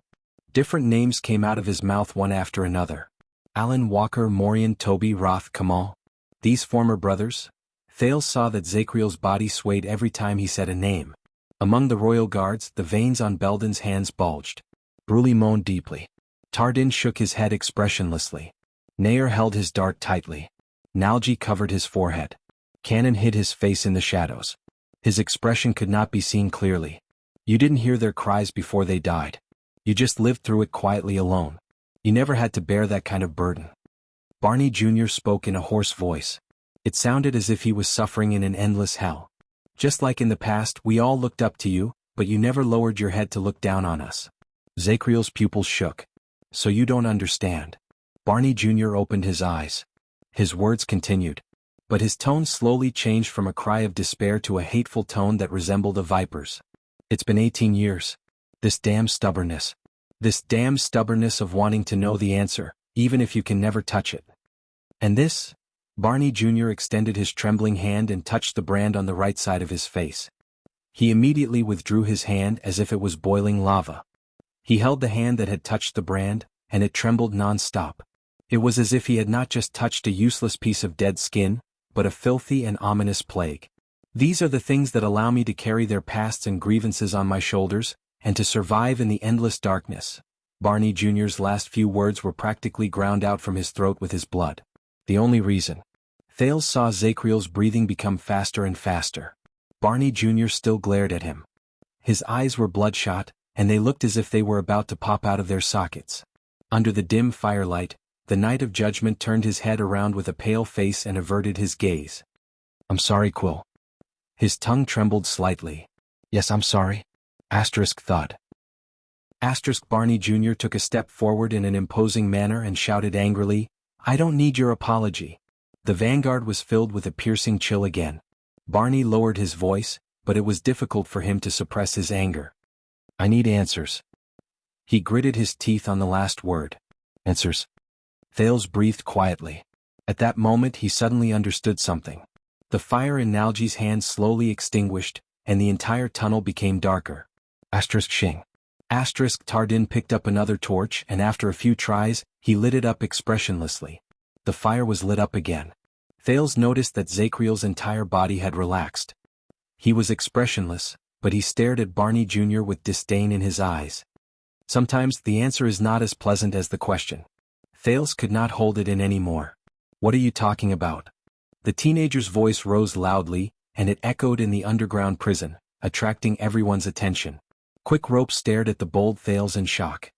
A: Different names came out of his mouth one after another. Alan Walker, Morian, Toby, Roth, Kamal. These former brothers? Thales saw that Zacriel's body swayed every time he said a name. Among the Royal Guards, the veins on Belden's hands bulged. Bruley moaned deeply. Tardin shook his head expressionlessly. Nair held his dart tightly. Nalji covered his forehead. Cannon hid his face in the shadows. His expression could not be seen clearly. You didn't hear their cries before they died. You just lived through it quietly alone. You never had to bear that kind of burden. Barney Jr. spoke in a hoarse voice. It sounded as if he was suffering in an endless hell. Just like in the past, we all looked up to you, but you never lowered your head to look down on us. Zacriel's pupils shook. So you don't understand. Barney Jr. opened his eyes. His words continued. But his tone slowly changed from a cry of despair to a hateful tone that resembled a viper's. It's been 18 years. This damn stubbornness. This damn stubbornness of wanting to know the answer, even if you can never touch it. And this? Barney Jr. extended his trembling hand and touched the brand on the right side of his face. He immediately withdrew his hand as if it was boiling lava. He held the hand that had touched the brand, and it trembled non-stop. It was as if he had not just touched a useless piece of dead skin, but a filthy and ominous plague. These are the things that allow me to carry their pasts and grievances on my shoulders, and to survive in the endless darkness. Barney Jr.'s last few words were practically ground out from his throat with his blood. The only reason. Thales saw Zacriel's breathing become faster and faster. Barney Jr. still glared at him. His eyes were bloodshot, and they looked as if they were about to pop out of their sockets. Under the dim firelight, the Knight of Judgment turned his head around with a pale face and averted his gaze. I'm sorry, Quill. His tongue trembled slightly. Yes, I'm sorry. Thud. Barney Jr. took a step forward in an imposing manner and shouted angrily, I don't need your apology. The vanguard was filled with a piercing chill again. Barney lowered his voice, but it was difficult for him to suppress his anger. I need answers. He gritted his teeth on the last word. Answers. Thales breathed quietly. At that moment he suddenly understood something. The fire in Nalji's hand slowly extinguished, and the entire tunnel became darker. Shing. Tardin picked up another torch and after a few tries, he lit it up expressionlessly. The fire was lit up again. Thales noticed that Zacriel's entire body had relaxed. He was expressionless, but he stared at Barney Jr. with disdain in his eyes. Sometimes the answer is not as pleasant as the question. Thales could not hold it in anymore. What are you talking about? The teenager's voice rose loudly, and it echoed in the underground prison, attracting everyone's attention. Quick Rope stared at the bold Thales in shock.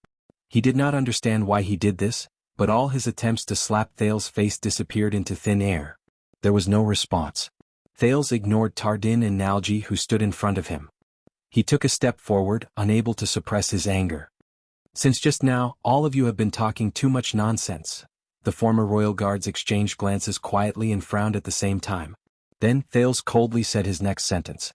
A: He did not understand why he did this, but all his attempts to slap Thales' face disappeared into thin air. There was no response. Thales ignored Tardin and Nalji who stood in front of him. He took a step forward, unable to suppress his anger. Since just now, all of you have been talking too much nonsense. The former royal guards exchanged glances quietly and frowned at the same time. Then Thales coldly said his next sentence.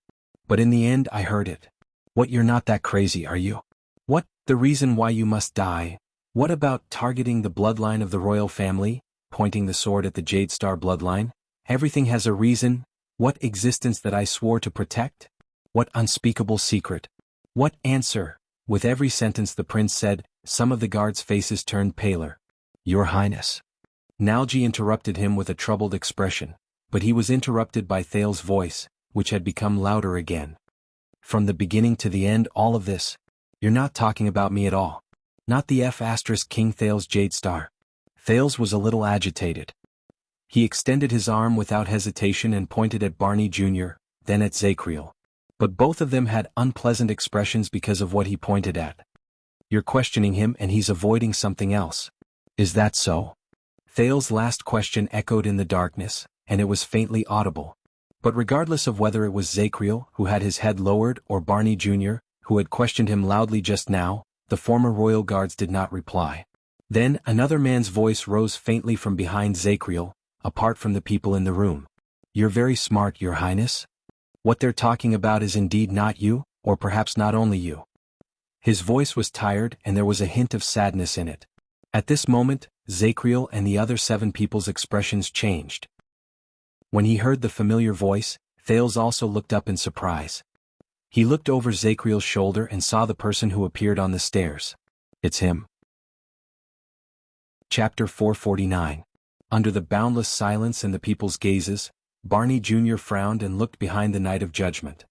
A: But in the end I heard it. What, you're not that crazy, are you? What, the reason why you must die? What about targeting the bloodline of the royal family, pointing the sword at the Jade Star bloodline? Everything has a reason. What existence that I swore to protect? What unspeakable secret? What answer? With every sentence the prince said, some of the guards' faces turned paler. Your Highness. Nalji interrupted him with a troubled expression, but he was interrupted by Thales' voice, which had become louder again. From the beginning to the end, all of this. You're not talking about me at all. Not the King Thales Jade Star. Thales was a little agitated. He extended his arm without hesitation and pointed at Barney Jr., then at Zacriel. But both of them had unpleasant expressions because of what he pointed at. You're questioning him and he's avoiding something else. Is that so? Thales' last question echoed in the darkness, and it was faintly audible. But regardless of whether it was Zacriel, who had his head lowered, or Barney Jr., who had questioned him loudly just now, the former royal guards did not reply. Then another man's voice rose faintly from behind Zacriel, apart from the people in the room. You're very smart, Your Highness. What they're talking about is indeed not you, or perhaps not only you. His voice was tired and there was a hint of sadness in it. At this moment, Zacriel and the other 7 people's expressions changed. When he heard the familiar voice, Thales also looked up in surprise. He looked over Zacriel's shoulder and saw the person who appeared on the stairs. It's him. Chapter 449. Under the boundless silence and the people's gazes, Barney Jr. frowned and looked behind the Knight of Judgment.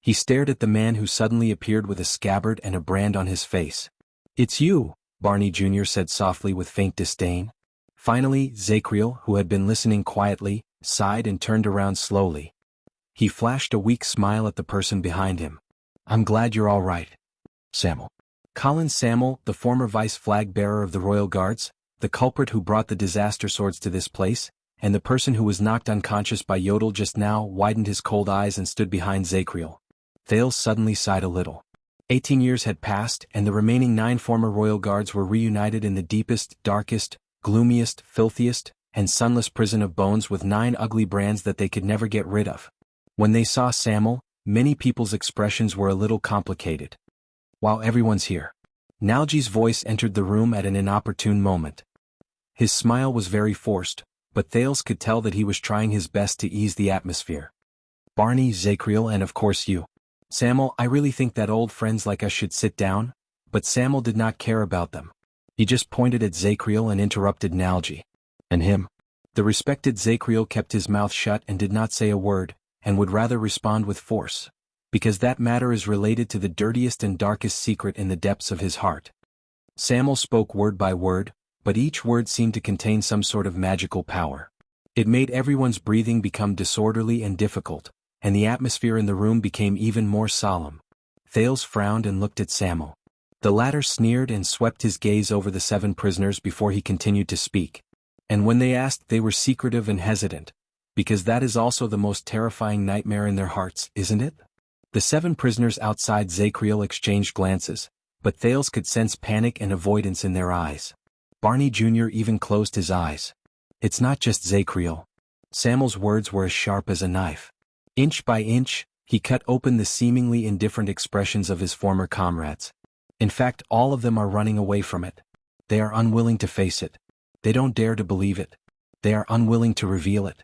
A: He stared at the man who suddenly appeared with a scabbard and a brand on his face. It's you, Barney Jr. said softly with faint disdain. Finally, Zacriel, who had been listening quietly, sighed and turned around slowly. He flashed a weak smile at the person behind him. I'm glad you're all right. Samuel. Colin Samuel, the former vice flag bearer of the Royal Guards, the culprit who brought the disaster swords to this place, and the person who was knocked unconscious by Yodel just now, widened his cold eyes and stood behind Zacriel. Thales suddenly sighed a little. 18 years had passed and the remaining 9 former Royal Guards were reunited in the deepest, darkest, gloomiest, filthiest, and sunless prison of bones with 9 ugly brands that they could never get rid of. When they saw Samuel, many people's expressions were a little complicated. Wow, everyone's here. Nalji's voice entered the room at an inopportune moment. His smile was very forced, but Thales could tell that he was trying his best to ease the atmosphere. Barney, Zacriel, and of course you. Samuel, I really think that old friends like us should sit down, but Samuel did not care about them. He just pointed at Zacriel and interrupted Nalji. And him. The respected Zacriel kept his mouth shut and did not say a word, and would rather respond with force, because that matter is related to the dirtiest and darkest secret in the depths of his heart. Samuel spoke word by word, but each word seemed to contain some sort of magical power. It made everyone's breathing become disorderly and difficult, and the atmosphere in the room became even more solemn. Thales frowned and looked at Samuel. The latter sneered and swept his gaze over the 7 prisoners before he continued to speak. And when they asked, they were secretive and hesitant, because that is also the most terrifying nightmare in their hearts, isn't it? The 7 prisoners outside Zacriel exchanged glances, but Thales could sense panic and avoidance in their eyes. Barney Jr. even closed his eyes. It's not just Zacriel. Samuel's words were as sharp as a knife. Inch by inch, he cut open the seemingly indifferent expressions of his former comrades. In fact, all of them are running away from it. They are unwilling to face it. They don't dare to believe it. They are unwilling to reveal it.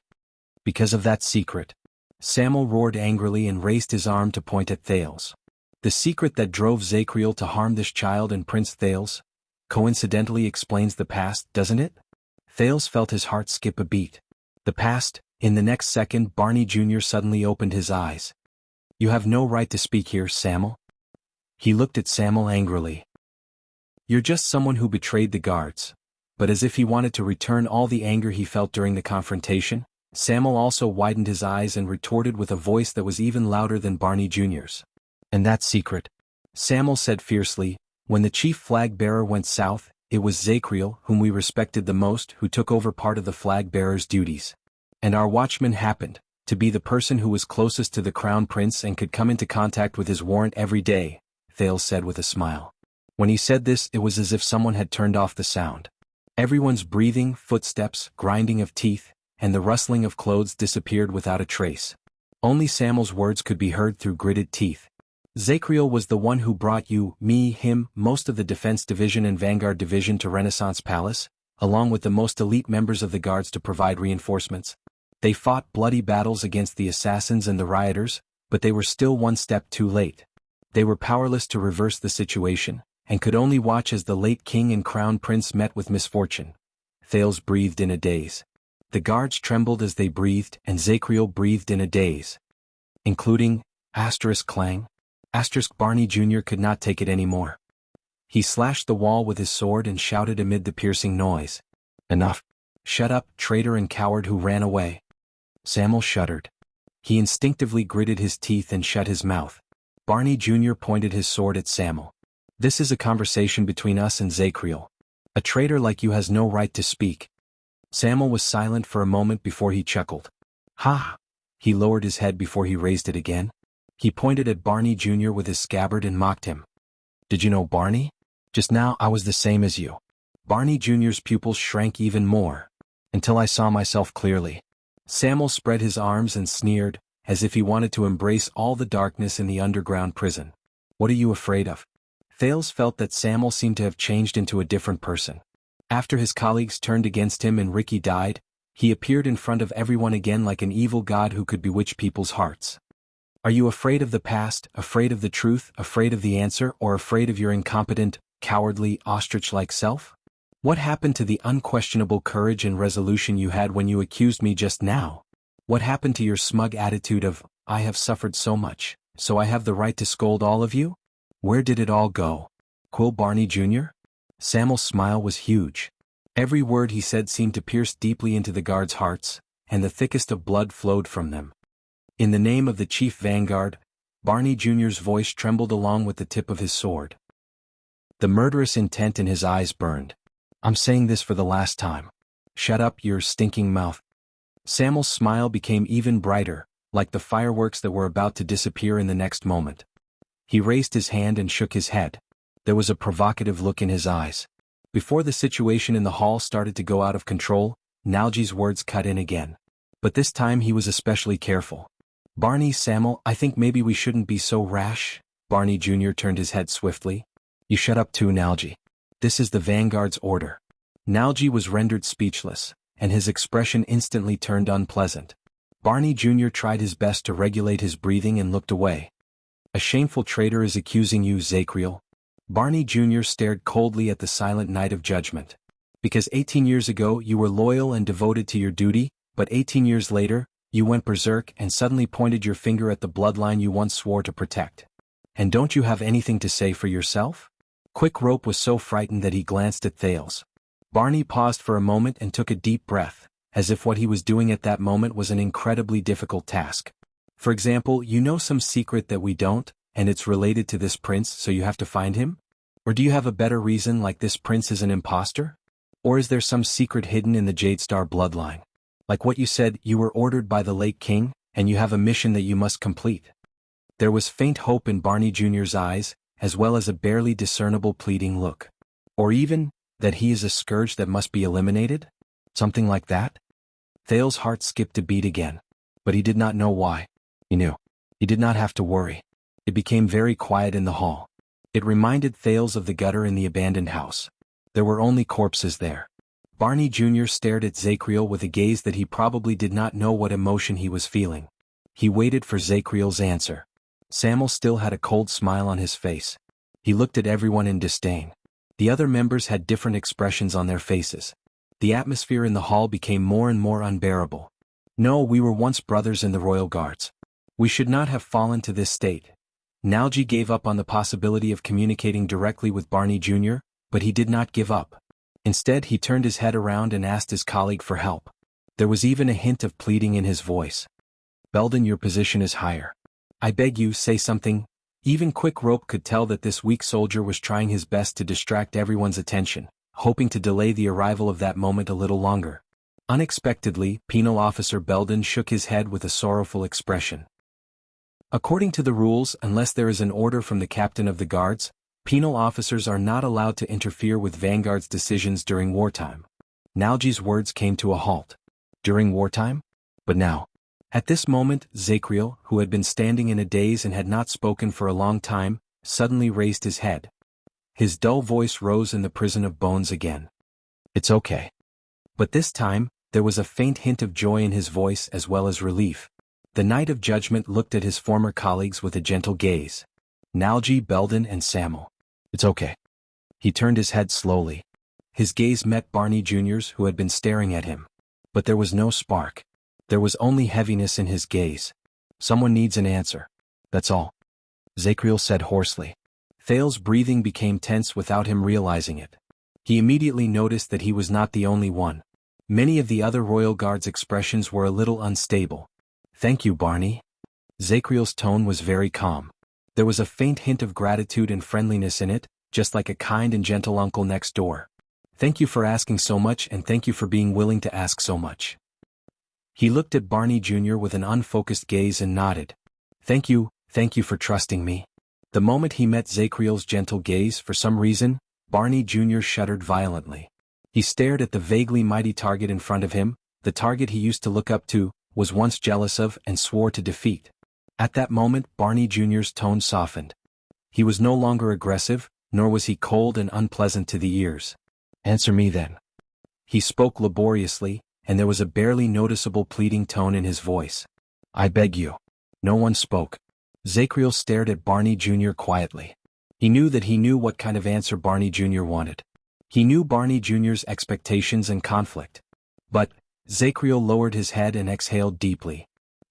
A: Because of that secret. Samuel roared angrily and raised his arm to point at Thales. The secret that drove Zacriel to harm this child and Prince Thales, coincidentally explains the past, doesn't it? Thales felt his heart skip a beat. The past. In the next second, Barney Jr. suddenly opened his eyes. You have no right to speak here, Samuel. He looked at Samuel angrily. You're just someone who betrayed the guards. But as if he wanted to return all the anger he felt during the confrontation, Samuel also widened his eyes and retorted with a voice that was even louder than Barney Jr.'s. And that secret, Samuel said fiercely, when the chief flag bearer went south, it was Zacriel, whom we respected the most, who took over part of the flag bearer's duties. And our watchman happened to be the person who was closest to the crown prince and could come into contact with his warrant every day, Thales said with a smile. When he said this, it was as if someone had turned off the sound. Everyone's breathing, footsteps, grinding of teeth, and the rustling of clothes disappeared without a trace. Only Samuel's words could be heard through gritted teeth. Zacriel was the one who brought you, me, him, most of the Defense Division and Vanguard Division to Renaissance Palace, along with the most elite members of the guards to provide reinforcements. They fought bloody battles against the assassins and the rioters, but they were still one step too late. They were powerless to reverse the situation, and could only watch as the late king and crown prince met with misfortune. Thales breathed in a daze. The guards trembled as they breathed, and Zacriel breathed in a daze. Including, Clang. Barney Jr. could not take it anymore. He slashed the wall with his sword and shouted amid the piercing noise. Enough. Shut up, traitor and coward who ran away. Samuel shuddered. He instinctively gritted his teeth and shut his mouth. Barney Jr. pointed his sword at Samuel. This is a conversation between us and Zacriel. A traitor like you has no right to speak. Samuel was silent for a moment before he chuckled. Ha! He lowered his head before he raised it again. He pointed at Barney Jr. with his scabbard and mocked him. Did you know Barney? Just now I was the same as you. Barney Jr.'s pupils shrank even more. Until I saw myself clearly. Samuel spread his arms and sneered, as if he wanted to embrace all the darkness in the underground prison. What are you afraid of? Thales felt that Samuel seemed to have changed into a different person. After his colleagues turned against him and Ricky died, he appeared in front of everyone again like an evil god who could bewitch people's hearts. Are you afraid of the past, afraid of the truth, afraid of the answer, or afraid of your incompetent, cowardly, ostrich-like self? What happened to the unquestionable courage and resolution you had when you accused me just now? What happened to your smug attitude of, I have suffered so much, so I have the right to scold all of you? Where did it all go? Quill Barney Jr.? Samuel's smile was huge. Every word he said seemed to pierce deeply into the guards' hearts, and the thickest of blood flowed from them. In the name of the chief vanguard, Barney Jr.'s voice trembled along with the tip of his sword. The murderous intent in his eyes burned. I'm saying this for the last time. Shut up your stinking mouth. Samuel's smile became even brighter, like the fireworks that were about to disappear in the next moment. He raised his hand and shook his head. There was a provocative look in his eyes. Before the situation in the hall started to go out of control, Nalji's words cut in again. But this time he was especially careful. Barney, Samuel, I think maybe we shouldn't be so rash. Barney Jr. turned his head swiftly. You shut up too, Nalji. This is the Vanguard's order. Nalji was rendered speechless, and his expression instantly turned unpleasant. Barney Jr. tried his best to regulate his breathing and looked away. A shameful traitor is accusing you, Zacriel. Barney Jr. stared coldly at the silent Knight of Judgment. Because 18 years ago you were loyal and devoted to your duty, but 18 years later, you went berserk and suddenly pointed your finger at the bloodline you once swore to protect. And don't you have anything to say for yourself? Quick Rope was so frightened that he glanced at Thales. Barney paused for a moment and took a deep breath, as if what he was doing at that moment was an incredibly difficult task. For example, you know some secret that we don't, and it's related to this prince, so you have to find him? Or do you have a better reason, like this prince is an imposter? Or is there some secret hidden in the Jadestar bloodline? Like what you said, you were ordered by the late king, and you have a mission that you must complete. There was faint hope in Barney Jr.'s eyes, as well as a barely discernible pleading look. Or even, that he is a scourge that must be eliminated? Something like that? Thales' heart skipped a beat again. But he did not know why. He knew. He did not have to worry. It became very quiet in the hall. It reminded Thales of the gutter in the abandoned house. There were only corpses there. Barney Jr. stared at Zacriel with a gaze that he probably did not know what emotion he was feeling. He waited for Zacriel's answer. Samuel still had a cold smile on his face. He looked at everyone in disdain. The other members had different expressions on their faces. The atmosphere in the hall became more and more unbearable. No, we were once brothers in the Royal Guards. We should not have fallen to this state. Nalji gave up on the possibility of communicating directly with Barney Jr., but he did not give up. Instead, he turned his head around and asked his colleague for help. There was even a hint of pleading in his voice. Belden, your position is higher. I beg you, say something. Even Quick Rope could tell that this weak soldier was trying his best to distract everyone's attention, hoping to delay the arrival of that moment a little longer. Unexpectedly, Penal Officer Belden shook his head with a sorrowful expression. According to the rules, unless there is an order from the captain of the guards, penal officers are not allowed to interfere with Vanguard's decisions during wartime. Nalji's words came to a halt. During wartime? But now. At this moment, Zacriel, who had been standing in a daze and had not spoken for a long time, suddenly raised his head. His dull voice rose in the prison of bones again. It's okay. But this time, there was a faint hint of joy in his voice as well as relief. The Knight of Judgment looked at his former colleagues with a gentle gaze. Nalji, Belden, and Samuel. It's okay. He turned his head slowly. His gaze met Barney Jr.'s, who had been staring at him. But there was no spark. There was only heaviness in his gaze. Someone needs an answer. That's all. Zacriel said hoarsely. Thales' breathing became tense without him realizing it. He immediately noticed that he was not the only one. Many of the other Royal Guards' expressions were a little unstable. Thank you, Barney. Zacriel's tone was very calm. There was a faint hint of gratitude and friendliness in it, just like a kind and gentle uncle next door. Thank you for asking so much, and thank you for being willing to ask so much. He looked at Barney Jr. with an unfocused gaze and nodded. Thank you for trusting me. The moment he met Zacriel's gentle gaze, for some reason, Barney Jr. shuddered violently. He stared at the vaguely mighty target in front of him, the target he used to look up to, was once jealous of, and swore to defeat. At that moment, Barney Jr.'s tone softened. He was no longer aggressive, nor was he cold and unpleasant to the ears. Answer me then. He spoke laboriously, and there was a barely noticeable pleading tone in his voice. I beg you. No one spoke. Zacriel stared at Barney Jr. quietly. He knew that he knew what kind of answer Barney Jr. wanted. He knew Barney Jr.'s expectations and conflict. But, Zacriel lowered his head and exhaled deeply.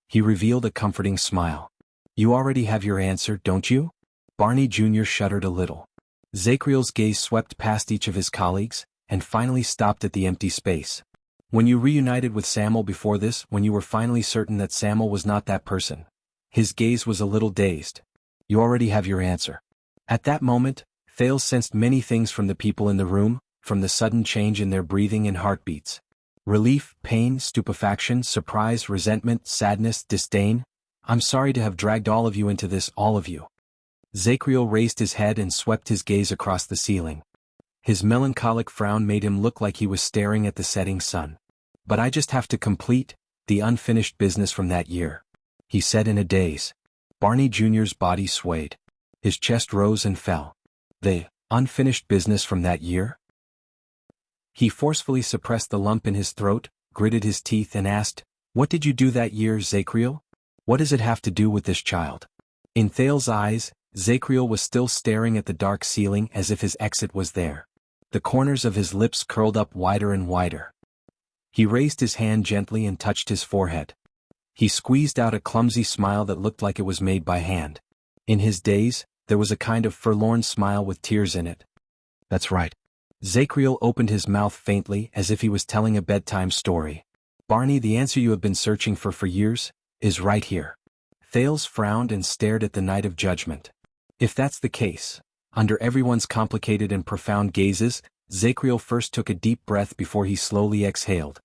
A: He revealed a comforting smile. You already have your answer, don't you? Barney Jr. shuddered a little. Zacriel's gaze swept past each of his colleagues, and finally stopped at the empty space. When you reunited with Samuel before this, when you were finally certain that Samuel was not that person. His gaze was a little dazed. You already have your answer. At that moment, Thales sensed many things from the people in the room, from the sudden change in their breathing and heartbeats. Relief, pain, stupefaction, surprise, resentment, sadness, disdain. I'm sorry to have dragged all of you into this, all of you. Zacriel raised his head and swept his gaze across the ceiling. His melancholic frown made him look like he was staring at the setting sun. But I just have to complete the unfinished business from that year," he said in a daze. Barney Jr.'s body swayed. His chest rose and fell. "The unfinished business from that year?" He forcefully suppressed the lump in his throat, gritted his teeth and asked, "What did you do that year, Zacriel? What does it have to do with this child?" In Thales's eyes, Zacriel was still staring at the dark ceiling as if his exit was there. The corners of his lips curled up wider and wider. He raised his hand gently and touched his forehead. He squeezed out a clumsy smile that looked like it was made by hand. In his daze, there was a kind of forlorn smile with tears in it. "That's right." Zacriel opened his mouth faintly as if he was telling a bedtime story. "Barney, the answer you have been searching for years is right here." Thales frowned and stared at the Night of Judgment. If that's the case, under everyone's complicated and profound gazes, Zacriel first took a deep breath before he slowly exhaled.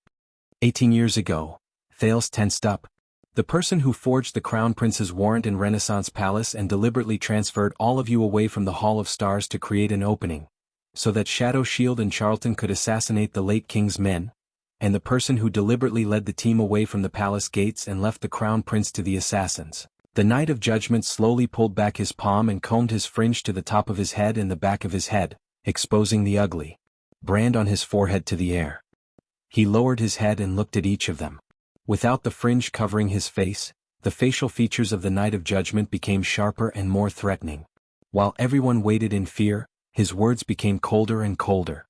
A: 18 years ago, Thales tensed up. The person who forged the Crown Prince's warrant in Renaissance Palace and deliberately transferred all of you away from the Hall of Stars to create an opening, so that Shadow Shield and Charlton could assassinate the late king's men, and the person who deliberately led the team away from the palace gates and left the Crown Prince to the assassins. The Knight of Judgment slowly pulled back his palm and combed his fringe to the top of his head and the back of his head, exposing the ugly brand on his forehead to the air. He lowered his head and looked at each of them. Without the fringe covering his face, the facial features of the Knight of Judgment became sharper and more threatening. While everyone waited in fear, his words became colder and colder.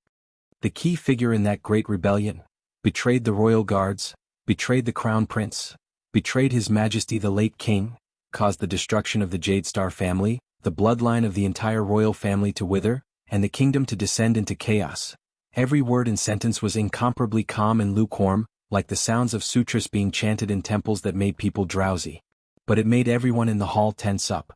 A: The key figure in that great rebellion betrayed the royal guards, betrayed the Crown Prince, betrayed His Majesty the late king, caused the destruction of the Jade Star family, the bloodline of the entire royal family to wither, and the kingdom to descend into chaos. Every word and sentence was incomparably calm and lukewarm, like the sounds of sutras being chanted in temples that made people drowsy. But it made everyone in the hall tense up.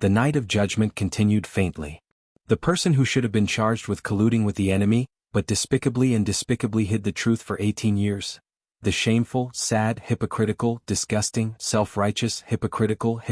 A: The Knight of Judgment continued faintly. The person who should have been charged with colluding with the enemy, but despicably hid the truth for 18 years. The shameful, sad, hypocritical, disgusting, self-righteous, hypocritical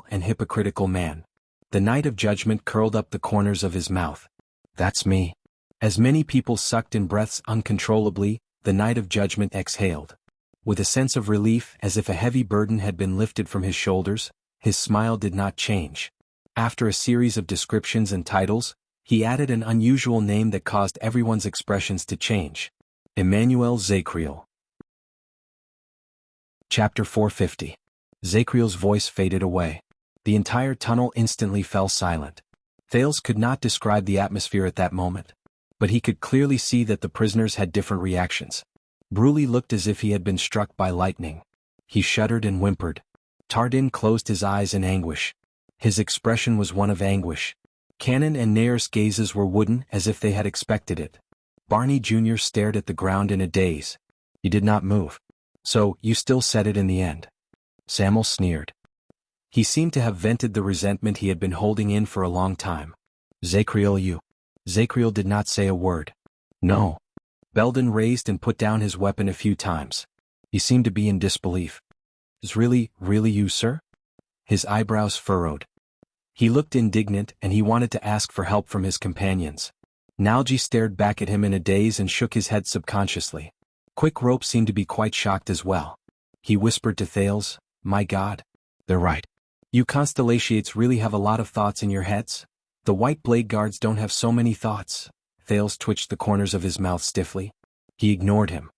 A: and hypocritical man. The Knight of Judgment curled up the corners of his mouth. "That's me." As many people sucked in breaths uncontrollably, the Knight of Judgment exhaled. With a sense of relief as if a heavy burden had been lifted from his shoulders, his smile did not change. After a series of descriptions and titles, he added an unusual name that caused everyone's expressions to change. Emmanuel Zacriel. Chapter 450. Zacriel's voice faded away. The entire tunnel instantly fell silent. Thales could not describe the atmosphere at that moment, but he could clearly see that the prisoners had different reactions. Bruley looked as if he had been struck by lightning. He shuddered and whimpered. Tardin closed his eyes in anguish. His expression was one of anguish. Cannon and Nair's gazes were wooden as if they had expected it. Barney Jr. stared at the ground in a daze. "You did not move. So, you still said it in the end." Samuel sneered. He seemed to have vented the resentment he had been holding in for a long time. "Zacriel, you." Zacriel did not say a word. "No." Belden raised and put down his weapon a few times. He seemed to be in disbelief. "Is really you, sir?" His eyebrows furrowed. He looked indignant and he wanted to ask for help from his companions. Nalji stared back at him in a daze and shook his head subconsciously. Quick Rope seemed to be quite shocked as well. He whispered to Thales, "My God. They're right. You Constellations really have a lot of thoughts in your heads? The White Blade Guards don't have so many thoughts." Thales twitched the corners of his mouth stiffly. He ignored him.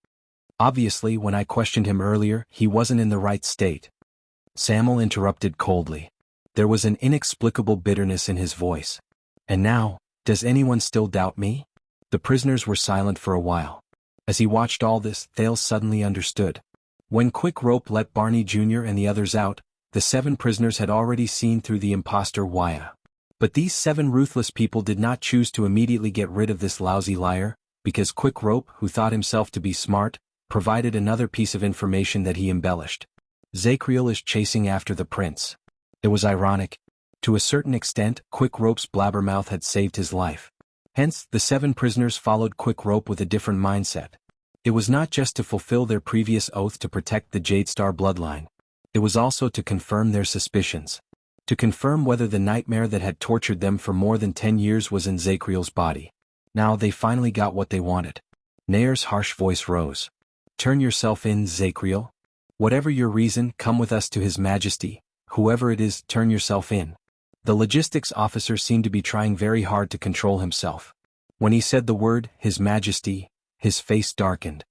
A: Obviously, when I questioned him earlier, he wasn't in the right state. Samuel interrupted coldly. There was an inexplicable bitterness in his voice. "And now, does anyone still doubt me?" The prisoners were silent for a while. As he watched all this, Thales suddenly understood. When Quick Rope let Barney Jr. and the others out, the 7 prisoners had already seen through the imposter Wuxia. But these 7 ruthless people did not choose to immediately get rid of this lousy liar, because Quick Rope, who thought himself to be smart, provided another piece of information that he embellished. Zacriel is chasing after the prince. It was ironic. To a certain extent, Quick Rope's blabbermouth had saved his life. Hence, the 7 prisoners followed Quick Rope with a different mindset. It was not just to fulfill their previous oath to protect the Jade Star bloodline. It was also to confirm their suspicions. To confirm whether the nightmare that had tortured them for more than 10 years was in Zacriel's body. Now they finally got what they wanted. Nair's harsh voice rose. Turn yourself in, Zacriel. Whatever your reason, come with us to His Majesty. Whoever it is, turn yourself in. The logistics officer seemed to be trying very hard to control himself. When he said the word, His Majesty, his face darkened.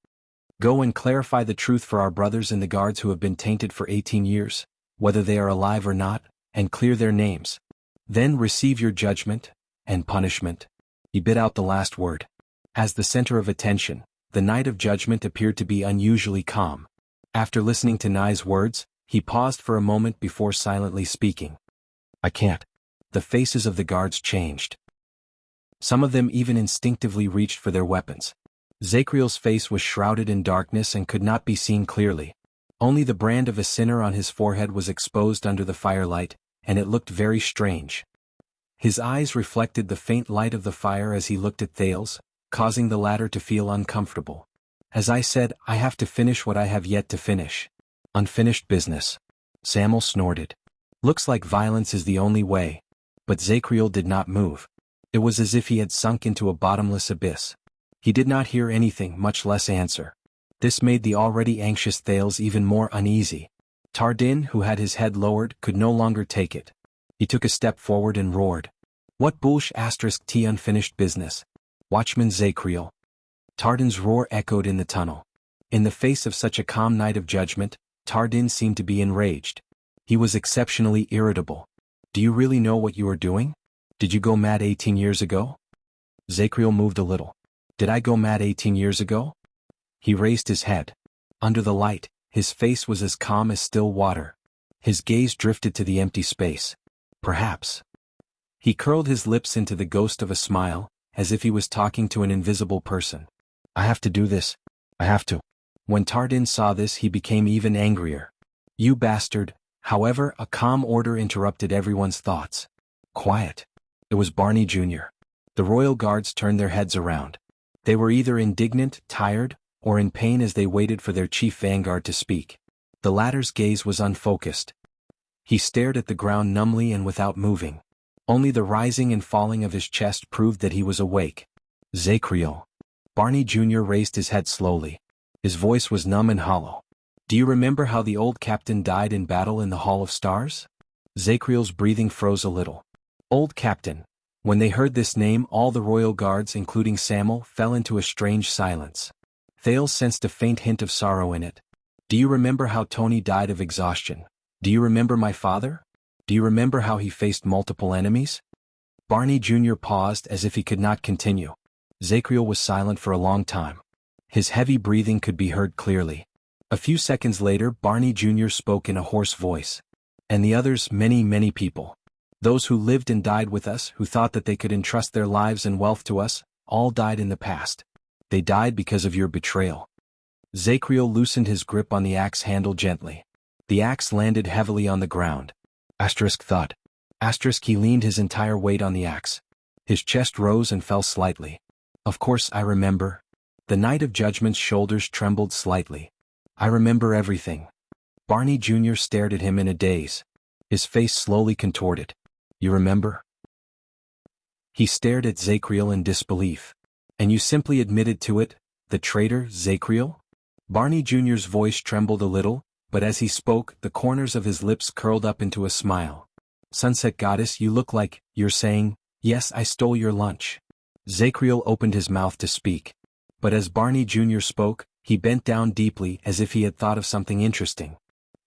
A: Go and clarify the truth for our brothers in the guards who have been tainted for 18 years, whether they are alive or not, and clear their names. Then receive your judgment and punishment. He bit out the last word. As the center of attention, the night of judgment appeared to be unusually calm. After listening to Nai's words, he paused for a moment before silently speaking. I can't. The faces of the guards changed. Some of them even instinctively reached for their weapons. Zacriel's face was shrouded in darkness and could not be seen clearly. Only the brand of a sinner on his forehead was exposed under the firelight, and it looked very strange. His eyes reflected the faint light of the fire as he looked at Thales, causing the latter to feel uncomfortable. As I said, I have to finish what I have yet to finish. Unfinished business. Samuel snorted. Looks like violence is the only way. But Zacriel did not move. It was as if he had sunk into a bottomless abyss. He did not hear anything, much less answer. This made the already anxious Thales even more uneasy. Tardin, who had his head lowered, could no longer take it. He took a step forward and roared. What bullsh *t unfinished business? Watchman Zacriel. Tardin's roar echoed in the tunnel. In the face of such a calm night of judgment, Tardin seemed to be enraged. He was exceptionally irritable. Do you really know what you are doing? Did you go mad 18 years ago? Zacriel moved a little. Did I go mad 18 years ago? He raised his head. Under the light, his face was as calm as still water. His gaze drifted to the empty space. Perhaps. He curled his lips into the ghost of a smile, as if he was talking to an invisible person. I have to do this. I have to. When Tardin saw this, he became even angrier. You bastard. However, a calm order interrupted everyone's thoughts. Quiet. It was Barney Jr. The royal guards turned their heads around. They were either indignant, tired, or in pain as they waited for their chief vanguard to speak. The latter's gaze was unfocused. He stared at the ground numbly and without moving. Only the rising and falling of his chest proved that he was awake. Zacriel. Barney Jr. raised his head slowly. His voice was numb and hollow. Do you remember how the old captain died in battle in the Hall of Stars? Zacriel's breathing froze a little. Old captain. When they heard this name, all the royal guards, including Samuel, fell into a strange silence. Thales sensed a faint hint of sorrow in it. Do you remember how Tony died of exhaustion? Do you remember my father? Do you remember how he faced multiple enemies? Barney Jr. paused as if he could not continue. Zacriel was silent for a long time. His heavy breathing could be heard clearly. A few seconds later, Barney Jr. spoke in a hoarse voice. And the others, many people. Those who lived and died with us, who thought that they could entrust their lives and wealth to us, all died in the past. They died because of your betrayal. Zacriel loosened his grip on the axe handle gently. The axe landed heavily on the ground. Thud. He leaned his entire weight on the axe. His chest rose and fell slightly. Of course I remember. The Knight of Judgment's shoulders trembled slightly. I remember everything. Barney Jr. stared at him in a daze. His face slowly contorted. You remember? He stared at Zacriel in disbelief. And you simply admitted to it, the traitor, Zacriel? Barney Jr.'s voice trembled a little, but as he spoke, the corners of his lips curled up into a smile. Sunset Goddess, you look like you're saying, yes, I stole your lunch. Zacriel opened his mouth to speak. But as Barney Jr. spoke, he bent down deeply as if he had thought of something interesting.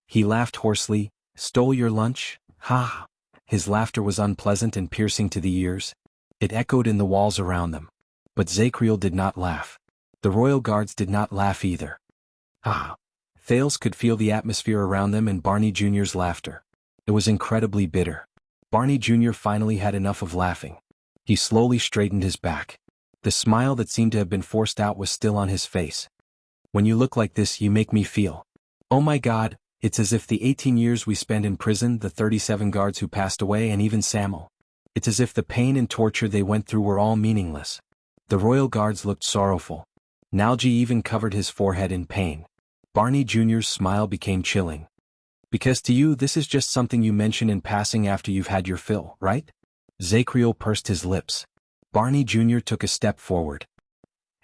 A: He laughed hoarsely. Stole your lunch? Ha! His laughter was unpleasant and piercing to the ears. It echoed in the walls around them. But Zacriel did not laugh. The royal guards did not laugh either. Ah! Thales could feel the atmosphere around them and Barney Jr.'s laughter. It was incredibly bitter. Barney Jr. finally had enough of laughing. He slowly straightened his back. The smile that seemed to have been forced out was still on his face. When you look like this, you make me feel. Oh my God, it's as if the 18 years we spent in prison, the 37 guards who passed away, and even Samuel. It's as if the pain and torture they went through were all meaningless. The royal guards looked sorrowful. Nalji even covered his forehead in pain. Barney Jr.'s smile became chilling. Because to you this is just something you mention in passing after you've had your fill, right? Zacriel pursed his lips. Barney Jr. took a step forward.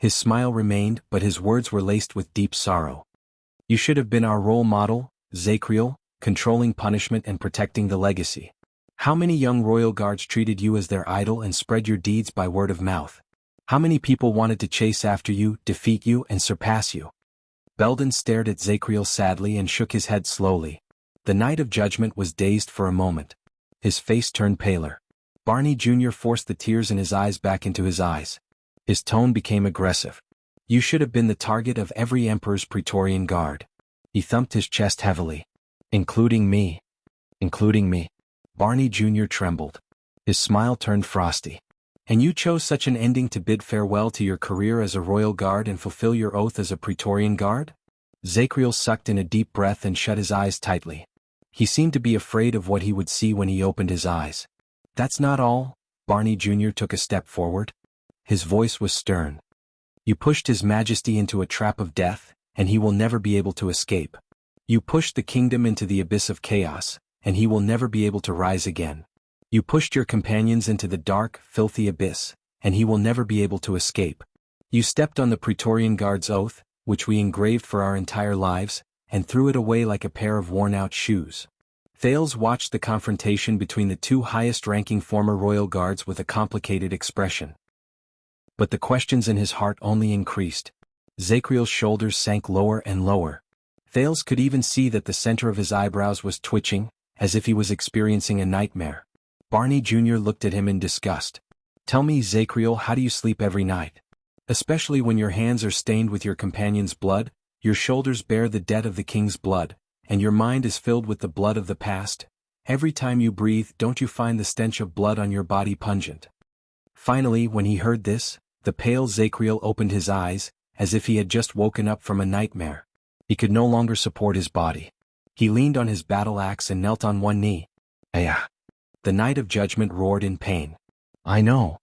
A: His smile remained, but his words were laced with deep sorrow. You should have been our role model, Zachriel, controlling punishment and protecting the legacy. How many young royal guards treated you as their idol and spread your deeds by word of mouth? How many people wanted to chase after you, defeat you, and surpass you? Belden stared at Zachriel sadly and shook his head slowly. The Knight of Judgment was dazed for a moment. His face turned paler. Barney Jr. forced the tears in his eyes back into his eyes. His tone became aggressive. You should have been the target of every emperor's Praetorian Guard. He thumped his chest heavily. Including me. Including me. Barney Jr. trembled. His smile turned frosty. And you chose such an ending to bid farewell to your career as a royal guard and fulfill your oath as a Praetorian Guard? Zachriel sucked in a deep breath and shut his eyes tightly. He seemed to be afraid of what he would see when he opened his eyes. That's not all. Barney Jr. took a step forward. His voice was stern. You pushed His Majesty into a trap of death, and he will never be able to escape. You pushed the kingdom into the abyss of chaos, and he will never be able to rise again. You pushed your companions into the dark, filthy abyss, and he will never be able to escape. You stepped on the Praetorian Guard's oath, which we engraved for our entire lives, and threw it away like a pair of worn-out shoes. Thales watched the confrontation between the two highest-ranking former royal guards with a complicated expression. But the questions in his heart only increased. Zachriel's shoulders sank lower and lower. Thales could even see that the center of his eyebrows was twitching, as if he was experiencing a nightmare. Barney Jr. looked at him in disgust. Tell me, Zachriel, how do you sleep every night? Especially when your hands are stained with your companion's blood, your shoulders bear the debt of the king's blood, and your mind is filled with the blood of the past. Every time you breathe, don't you find the stench of blood on your body pungent? Finally, when he heard this, the pale Zachriel opened his eyes, as if he had just woken up from a nightmare. He could no longer support his body. He leaned on his battle axe and knelt on one knee. Ayah! The Knight of Judgment roared in pain. I know.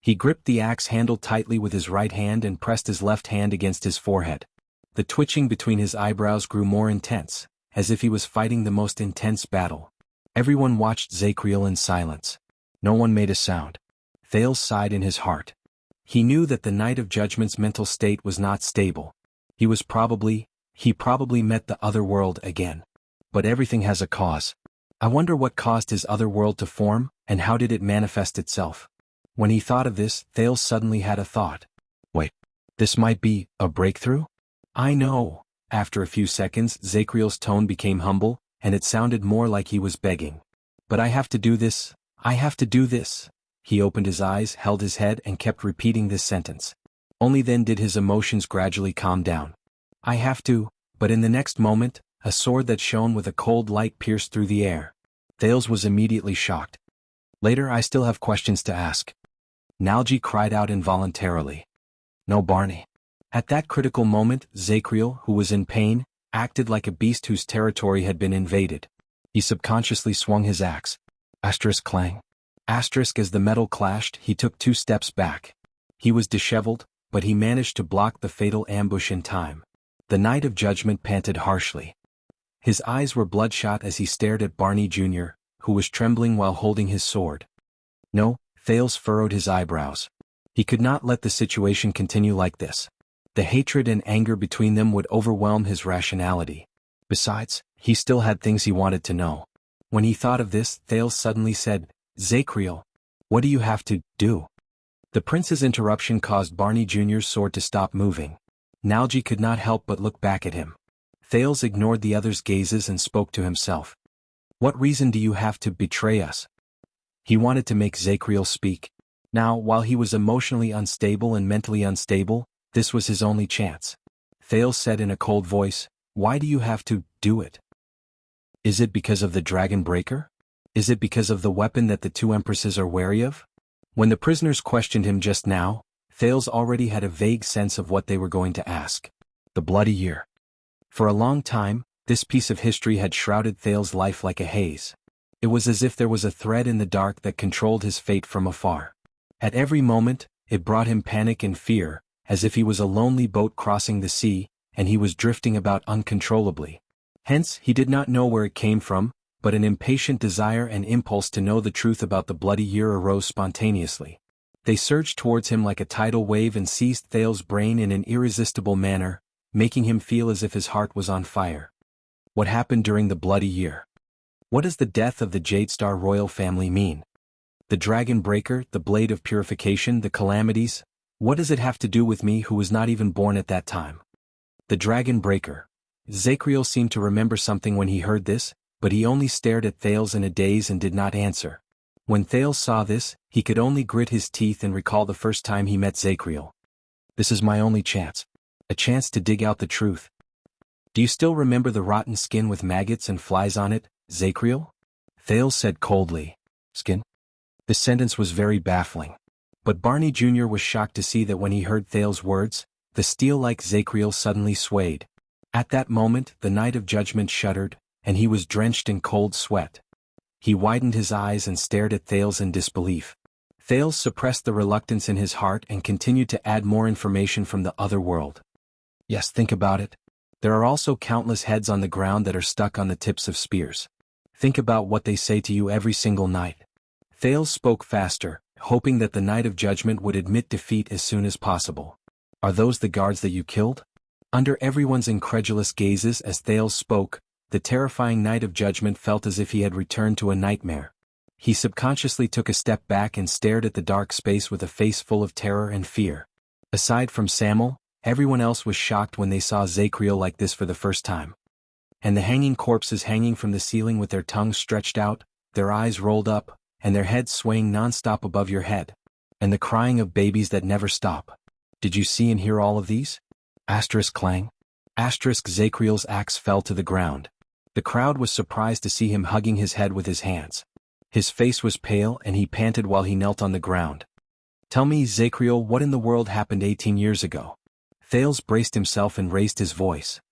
A: He gripped the axe handle tightly with his right hand and pressed his left hand against his forehead. The twitching between his eyebrows grew more intense, as if he was fighting the most intense battle. Everyone watched Zachriel in silence. No one made a sound. Thales sighed in his heart. He knew that the Knight of Judgment's mental state was not stable. He probably met the other world again. But everything has a cause. I wonder what caused his other world to form, and how did it manifest itself? When he thought of this, Thales suddenly had a thought. Wait, this might be a breakthrough? I know. After a few seconds, Zachriel's tone became humble, and it sounded more like he was begging. But I have to do this. I have to do this. He opened his eyes, held his head, and kept repeating this sentence. Only then did his emotions gradually calm down. I have to, but in the next moment, a sword that shone with a cold light pierced through the air. Thales was immediately shocked. Later, I still have questions to ask. Nalji cried out involuntarily. No, Barney. At that critical moment, Zachriel, who was in pain, acted like a beast whose territory had been invaded. He subconsciously swung his axe. Asterisk clang. Asterisk as the metal clashed, he took 2 steps back. He was disheveled, but he managed to block the fatal ambush in time. The Knight of Judgment panted harshly. His eyes were bloodshot as he stared at Barney Jr., who was trembling while holding his sword. No, Thales furrowed his eyebrows. He could not let the situation continue like this. The hatred and anger between them would overwhelm his rationality. Besides, he still had things he wanted to know. When he thought of this, Thales suddenly said, Zachriel, what do you have to do? The prince's interruption caused Barney Jr.'s sword to stop moving. Nalji could not help but look back at him. Thales ignored the other's gazes and spoke to himself. What reason do you have to betray us? He wanted to make Zachriel speak. Now, while he was emotionally unstable and mentally unstable, this was his only chance. Thales said in a cold voice, Why do you have to do it? Is it because of the dragon breaker? Is it because of the weapon that the 2 empresses are wary of? When the prisoners questioned him just now, Thales already had a vague sense of what they were going to ask. The bloody year. For a long time, this piece of history had shrouded Thales' life like a haze. It was as if there was a thread in the dark that controlled his fate from afar. At every moment, it brought him panic and fear, as if he was a lonely boat crossing the sea, and he was drifting about uncontrollably. Hence, he did not know where it came from, but an impatient desire and impulse to know the truth about the bloody year arose spontaneously. They surged towards him like a tidal wave and seized Thales' brain in an irresistible manner, making him feel as if his heart was on fire. What happened during the bloody year? What does the death of the Jadestar royal family mean? The dragon breaker, the blade of purification, the calamities? What does it have to do with me who was not even born at that time? The dragon breaker. Zacriel seemed to remember something when he heard this, but he only stared at Thales in a daze and did not answer. When Thales saw this, he could only grit his teeth and recall the first time he met Zacriel. This is my only chance. A chance to dig out the truth. Do you still remember the rotten skin with maggots and flies on it, Zacriel? Thales said coldly. Skin? This sentence was very baffling. But Barney Jr. was shocked to see that when he heard Thales' words, the steel-like Zacriel suddenly swayed. At that moment, the Knight of Judgment shuddered, and he was drenched in cold sweat. He widened his eyes and stared at Thales in disbelief. Thales suppressed the reluctance in his heart and continued to add more information from the other world. Yes, think about it. There are also countless heads on the ground that are stuck on the tips of spears. Think about what they say to you every single night. Thales spoke faster, hoping that the Knight of Judgment would admit defeat as soon as possible. Are those the guards that you killed? Under everyone's incredulous gazes as Thales spoke, the terrifying Knight of Judgment felt as if he had returned to a nightmare. He subconsciously took a step back and stared at the dark space with a face full of terror and fear. Aside from Samuel, everyone else was shocked when they saw Zacriel like this for the first time. And the hanging corpses hanging from the ceiling with their tongues stretched out, their eyes rolled up, and their heads swaying non-stop above your head. And the crying of babies that never stop. Did you see and hear all of these? Asterisk clang. Asterisk Zacriel's axe fell to the ground. The crowd was surprised to see him hugging his head with his hands. His face was pale and he panted while he knelt on the ground. Tell me, Zacriel, what in the world happened 18 years ago? Thales braced himself and raised his voice.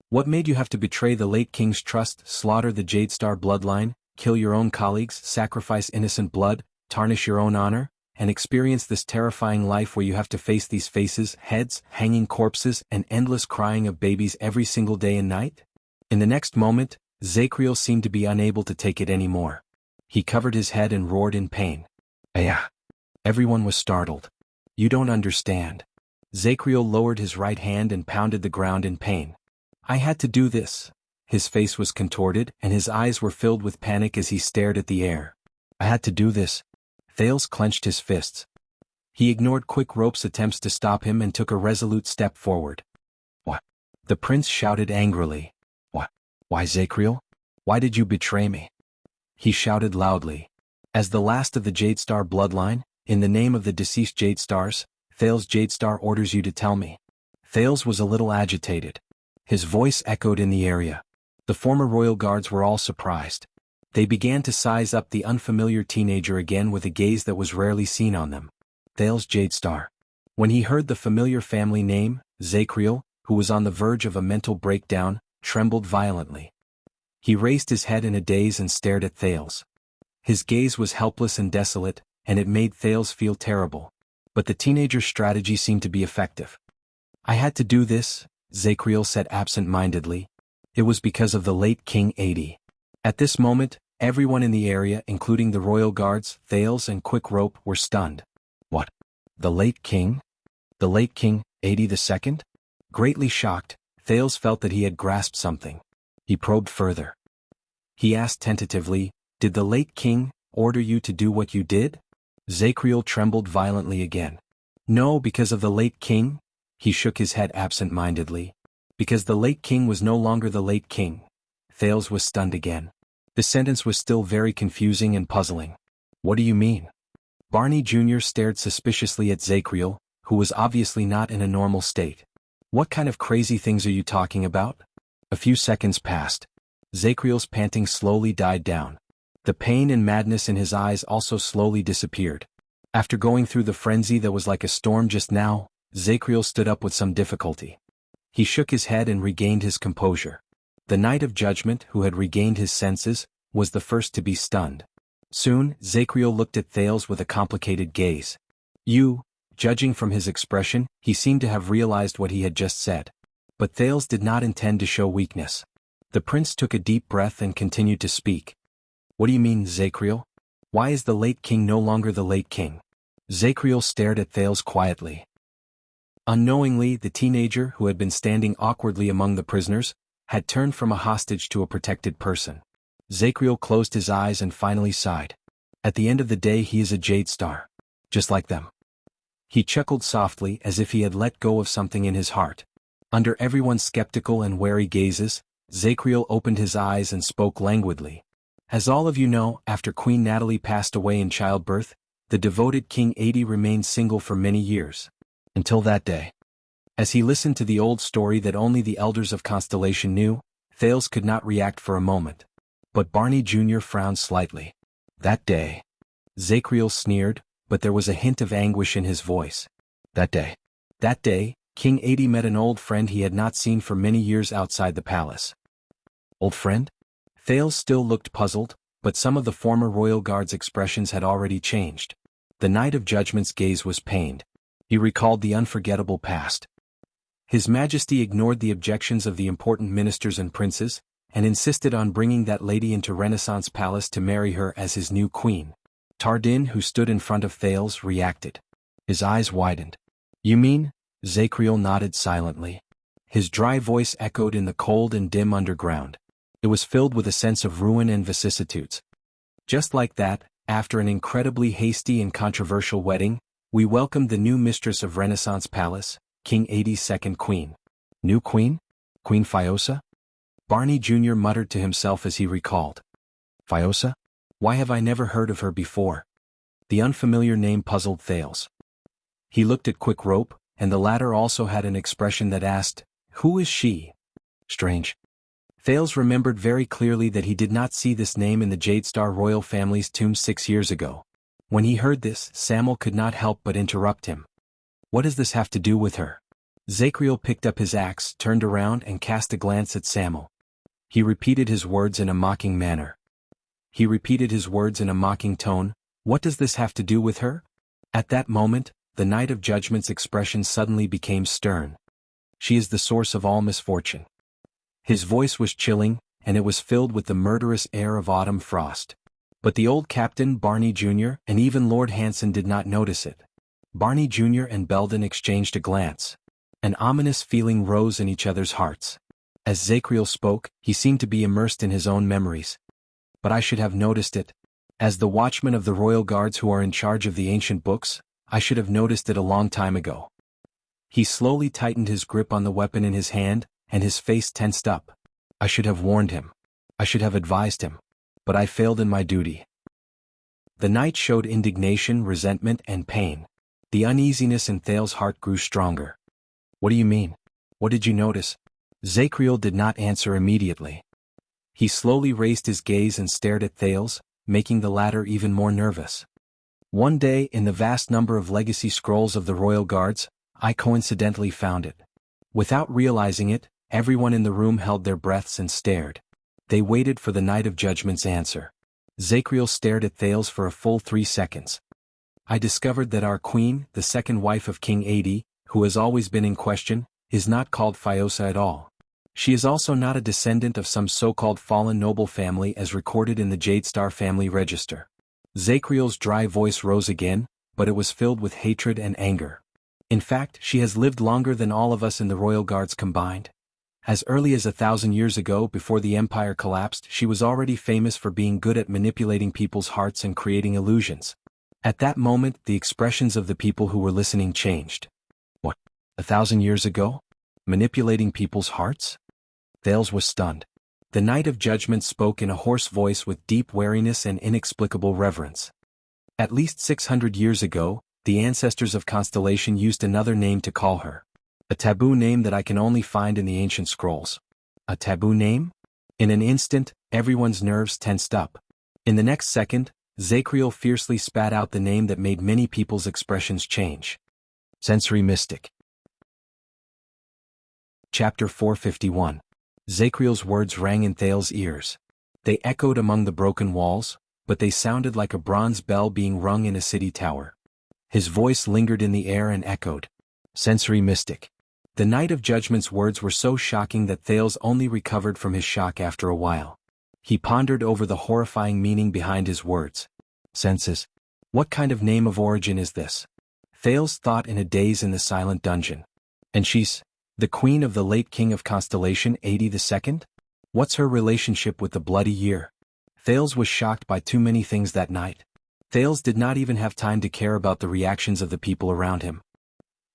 A: What made you have to betray the late king's trust, slaughter the Jadestar bloodline, kill your own colleagues, sacrifice innocent blood, tarnish your own honor, and experience this terrifying life where you have to face these faces, heads, hanging corpses, and endless crying of babies every single day and night? In the next moment, Zacriel seemed to be unable to take it anymore. He covered his head and roared in pain. Ayah! Everyone was startled. You don't understand. Zacriel lowered his right hand and pounded the ground in pain. I had to do this. His face was contorted and his eyes were filled with panic as he stared at the air. I had to do this. Thales clenched his fists. He ignored Quick Rope's attempts to stop him and took a resolute step forward. What? The prince shouted angrily. What? Why, Zacriel? Why did you betray me? He shouted loudly. As the last of the Jadestar bloodline, in the name of the deceased Jadestars, Thales Jadestar orders you to tell me. Thales was a little agitated. His voice echoed in the area. The former royal guards were all surprised. They began to size up the unfamiliar teenager again with a gaze that was rarely seen on them. Thales Jadestar. When he heard the familiar family name, Zacriel, who was on the verge of a mental breakdown, trembled violently. He raised his head in a daze and stared at Thales. His gaze was helpless and desolate, and it made Thales feel terrible. But the teenager's strategy seemed to be effective. I had to do this, Zacriel said absent-mindedly. It was because of the late King 80. At this moment, everyone in the area, including the royal guards, Thales and Quick Rope, were stunned. What? The late king? The late King 80 II? Greatly shocked, Thales felt that he had grasped something. He probed further. He asked tentatively, did the late king order you to do what you did? Zacriel trembled violently again. No, because of the late king? He shook his head absent-mindedly. Because the late king was no longer the late king. Thales was stunned again. The sentence was still very confusing and puzzling. What do you mean? Barney Jr. stared suspiciously at Zacriel, who was obviously not in a normal state. What kind of crazy things are you talking about? A few seconds passed. Zacriel's panting slowly died down. The pain and madness in his eyes also slowly disappeared. After going through the frenzy that was like a storm just now, Zacriel stood up with some difficulty. He shook his head and regained his composure. The Knight of Judgment, who had regained his senses, was the first to be stunned. Soon, Zacriel looked at Thales with a complicated gaze. Judging from his expression, he seemed to have realized what he had just said. But Thales did not intend to show weakness. The prince took a deep breath and continued to speak. What do you mean, Zacriel? Why is the late king no longer the late king? Zacriel stared at Thales quietly. Unknowingly, the teenager who had been standing awkwardly among the prisoners had turned from a hostage to a protected person. Zacriel closed his eyes and finally sighed. At the end of the day, he is a Jade Star. Just like them. He chuckled softly as if he had let go of something in his heart. Under everyone's skeptical and wary gazes, Zacriel opened his eyes and spoke languidly. As all of you know, after Queen Natalie passed away in childbirth, the devoted King Adi remained single for many years. Until that day. As he listened to the old story that only the elders of Constellation knew, Thales could not react for a moment. But Barney Jr. frowned slightly. That day. Zacriel sneered, but there was a hint of anguish in his voice. That day. That day, King Adi met an old friend he had not seen for many years outside the palace. Old friend? Thales still looked puzzled, but some of the former royal guard's expressions had already changed. The Knight of Judgment's gaze was pained. He recalled the unforgettable past. His Majesty ignored the objections of the important ministers and princes, and insisted on bringing that lady into Renaissance Palace to marry her as his new queen. Tardin, who stood in front of Thales, reacted. His eyes widened. You mean? Zacriel nodded silently. His dry voice echoed in the cold and dim underground. It was filled with a sense of ruin and vicissitudes. Just like that, after an incredibly hasty and controversial wedding, we welcomed the new mistress of Renaissance Palace, King Adi's second queen. New queen? Queen Fiosa? Barney Jr. muttered to himself as he recalled. Fiosa? Why have I never heard of her before? The unfamiliar name puzzled Thales. He looked at Quick Rope, and the latter also had an expression that asked, Who is she? Strange. Thales remembered very clearly that he did not see this name in the Jade Star royal family's tomb 6 years ago. When he heard this, Samuel could not help but interrupt him. What does this have to do with her? Zacriel picked up his axe, turned around and cast a glance at Samuel. He repeated his words in a mocking manner. He repeated his words in a mocking tone. What does this have to do with her? At that moment, the Knight of Judgment's expression suddenly became stern. She is the source of all misfortune. His voice was chilling, and it was filled with the murderous air of autumn frost. But the old captain, Barney Jr., and even Lord Hanson did not notice it. Barney Jr. and Belden exchanged a glance. An ominous feeling rose in each other's hearts. As Zacriel spoke, he seemed to be immersed in his own memories. But I should have noticed it. As the watchman of the royal guards who are in charge of the ancient books, I should have noticed it a long time ago. He slowly tightened his grip on the weapon in his hand, and his face tensed up. I should have warned him. I should have advised him. But I failed in my duty. The knight showed indignation, resentment, and pain. The uneasiness in Thales' heart grew stronger. What do you mean? What did you notice? Zacriel did not answer immediately. He slowly raised his gaze and stared at Thales, making the latter even more nervous. One day, in the vast number of legacy scrolls of the royal guards, I coincidentally found it. Without realizing it, everyone in the room held their breaths and stared. They waited for the Knight of Judgment's answer. Zacriel stared at Thales for a full 3 seconds. I discovered that our queen, the second wife of King Adi, who has always been in question, is not called Fiosa at all. She is also not a descendant of some so-called fallen noble family as recorded in the Jade Star family register. Zacriel's dry voice rose again, but it was filled with hatred and anger. In fact, she has lived longer than all of us in the royal guards combined. As early as 1,000 years ago, before the empire collapsed, she was already famous for being good at manipulating people's hearts and creating illusions. At that moment, the expressions of the people who were listening changed. What? 1,000 years ago? Manipulating people's hearts? Thales was stunned. The Knight of Judgment spoke in a hoarse voice with deep wariness and inexplicable reverence. At least 600 years ago, the ancestors of Constellation used another name to call her. A taboo name that I can only find in the ancient scrolls. A taboo name? In an instant, everyone's nerves tensed up. In the next second, Zacriel fiercely spat out the name that made many people's expressions change. Sensory Mystic. Chapter 451. Zacriel's words rang in Thales' ears. They echoed among the broken walls, but they sounded like a bronze bell being rung in a city tower. His voice lingered in the air and echoed. Sensory Mystic. The Knight of Judgment's words were so shocking that Thales only recovered from his shock after a while. He pondered over the horrifying meaning behind his words. Senses. What kind of name of origin is this? Thales thought in a daze in the silent dungeon. And she's the queen of the late king of Constellation 82nd? What's her relationship with the bloody year? Thales was shocked by too many things that night. Thales did not even have time to care about the reactions of the people around him.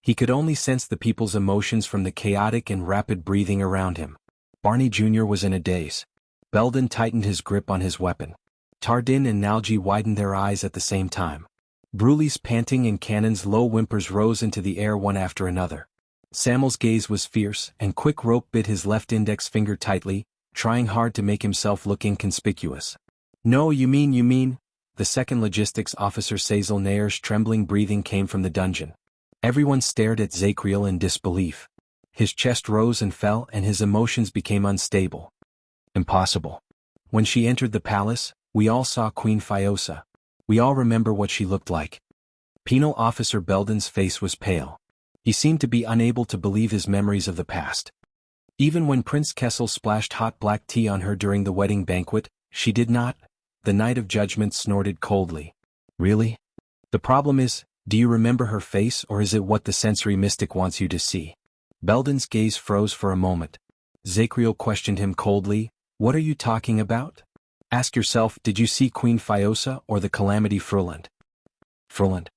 A: He could only sense the people's emotions from the chaotic and rapid breathing around him. Barney Jr. was in a daze. Belden tightened his grip on his weapon. Tardin and Nalji widened their eyes at the same time. Brulee's panting and Cannon's low whimpers rose into the air one after another. Samuel's gaze was fierce, and Quick Rope bit his left index finger tightly, trying hard to make himself look inconspicuous. No, you mean, the second logistics officer Cecil Nayer's trembling breathing came from the dungeon. Everyone stared at Zacriel in disbelief. His chest rose and fell and his emotions became unstable. Impossible. When she entered the palace, we all saw Queen Fiosa. We all remember what she looked like. Penal Officer Belden's face was pale. He seemed to be unable to believe his memories of the past. Even when Prince Kessel splashed hot black tea on her during the wedding banquet, she did not. The Knight of Judgment snorted coldly. Really? The problem is, do you remember her face or is it what the sensory mystic wants you to see? Belden's gaze froze for a moment. Zacriel questioned him coldly, what are you talking about? Ask yourself, did you see Queen Fiosa or the Calamity Fruland? Fruland.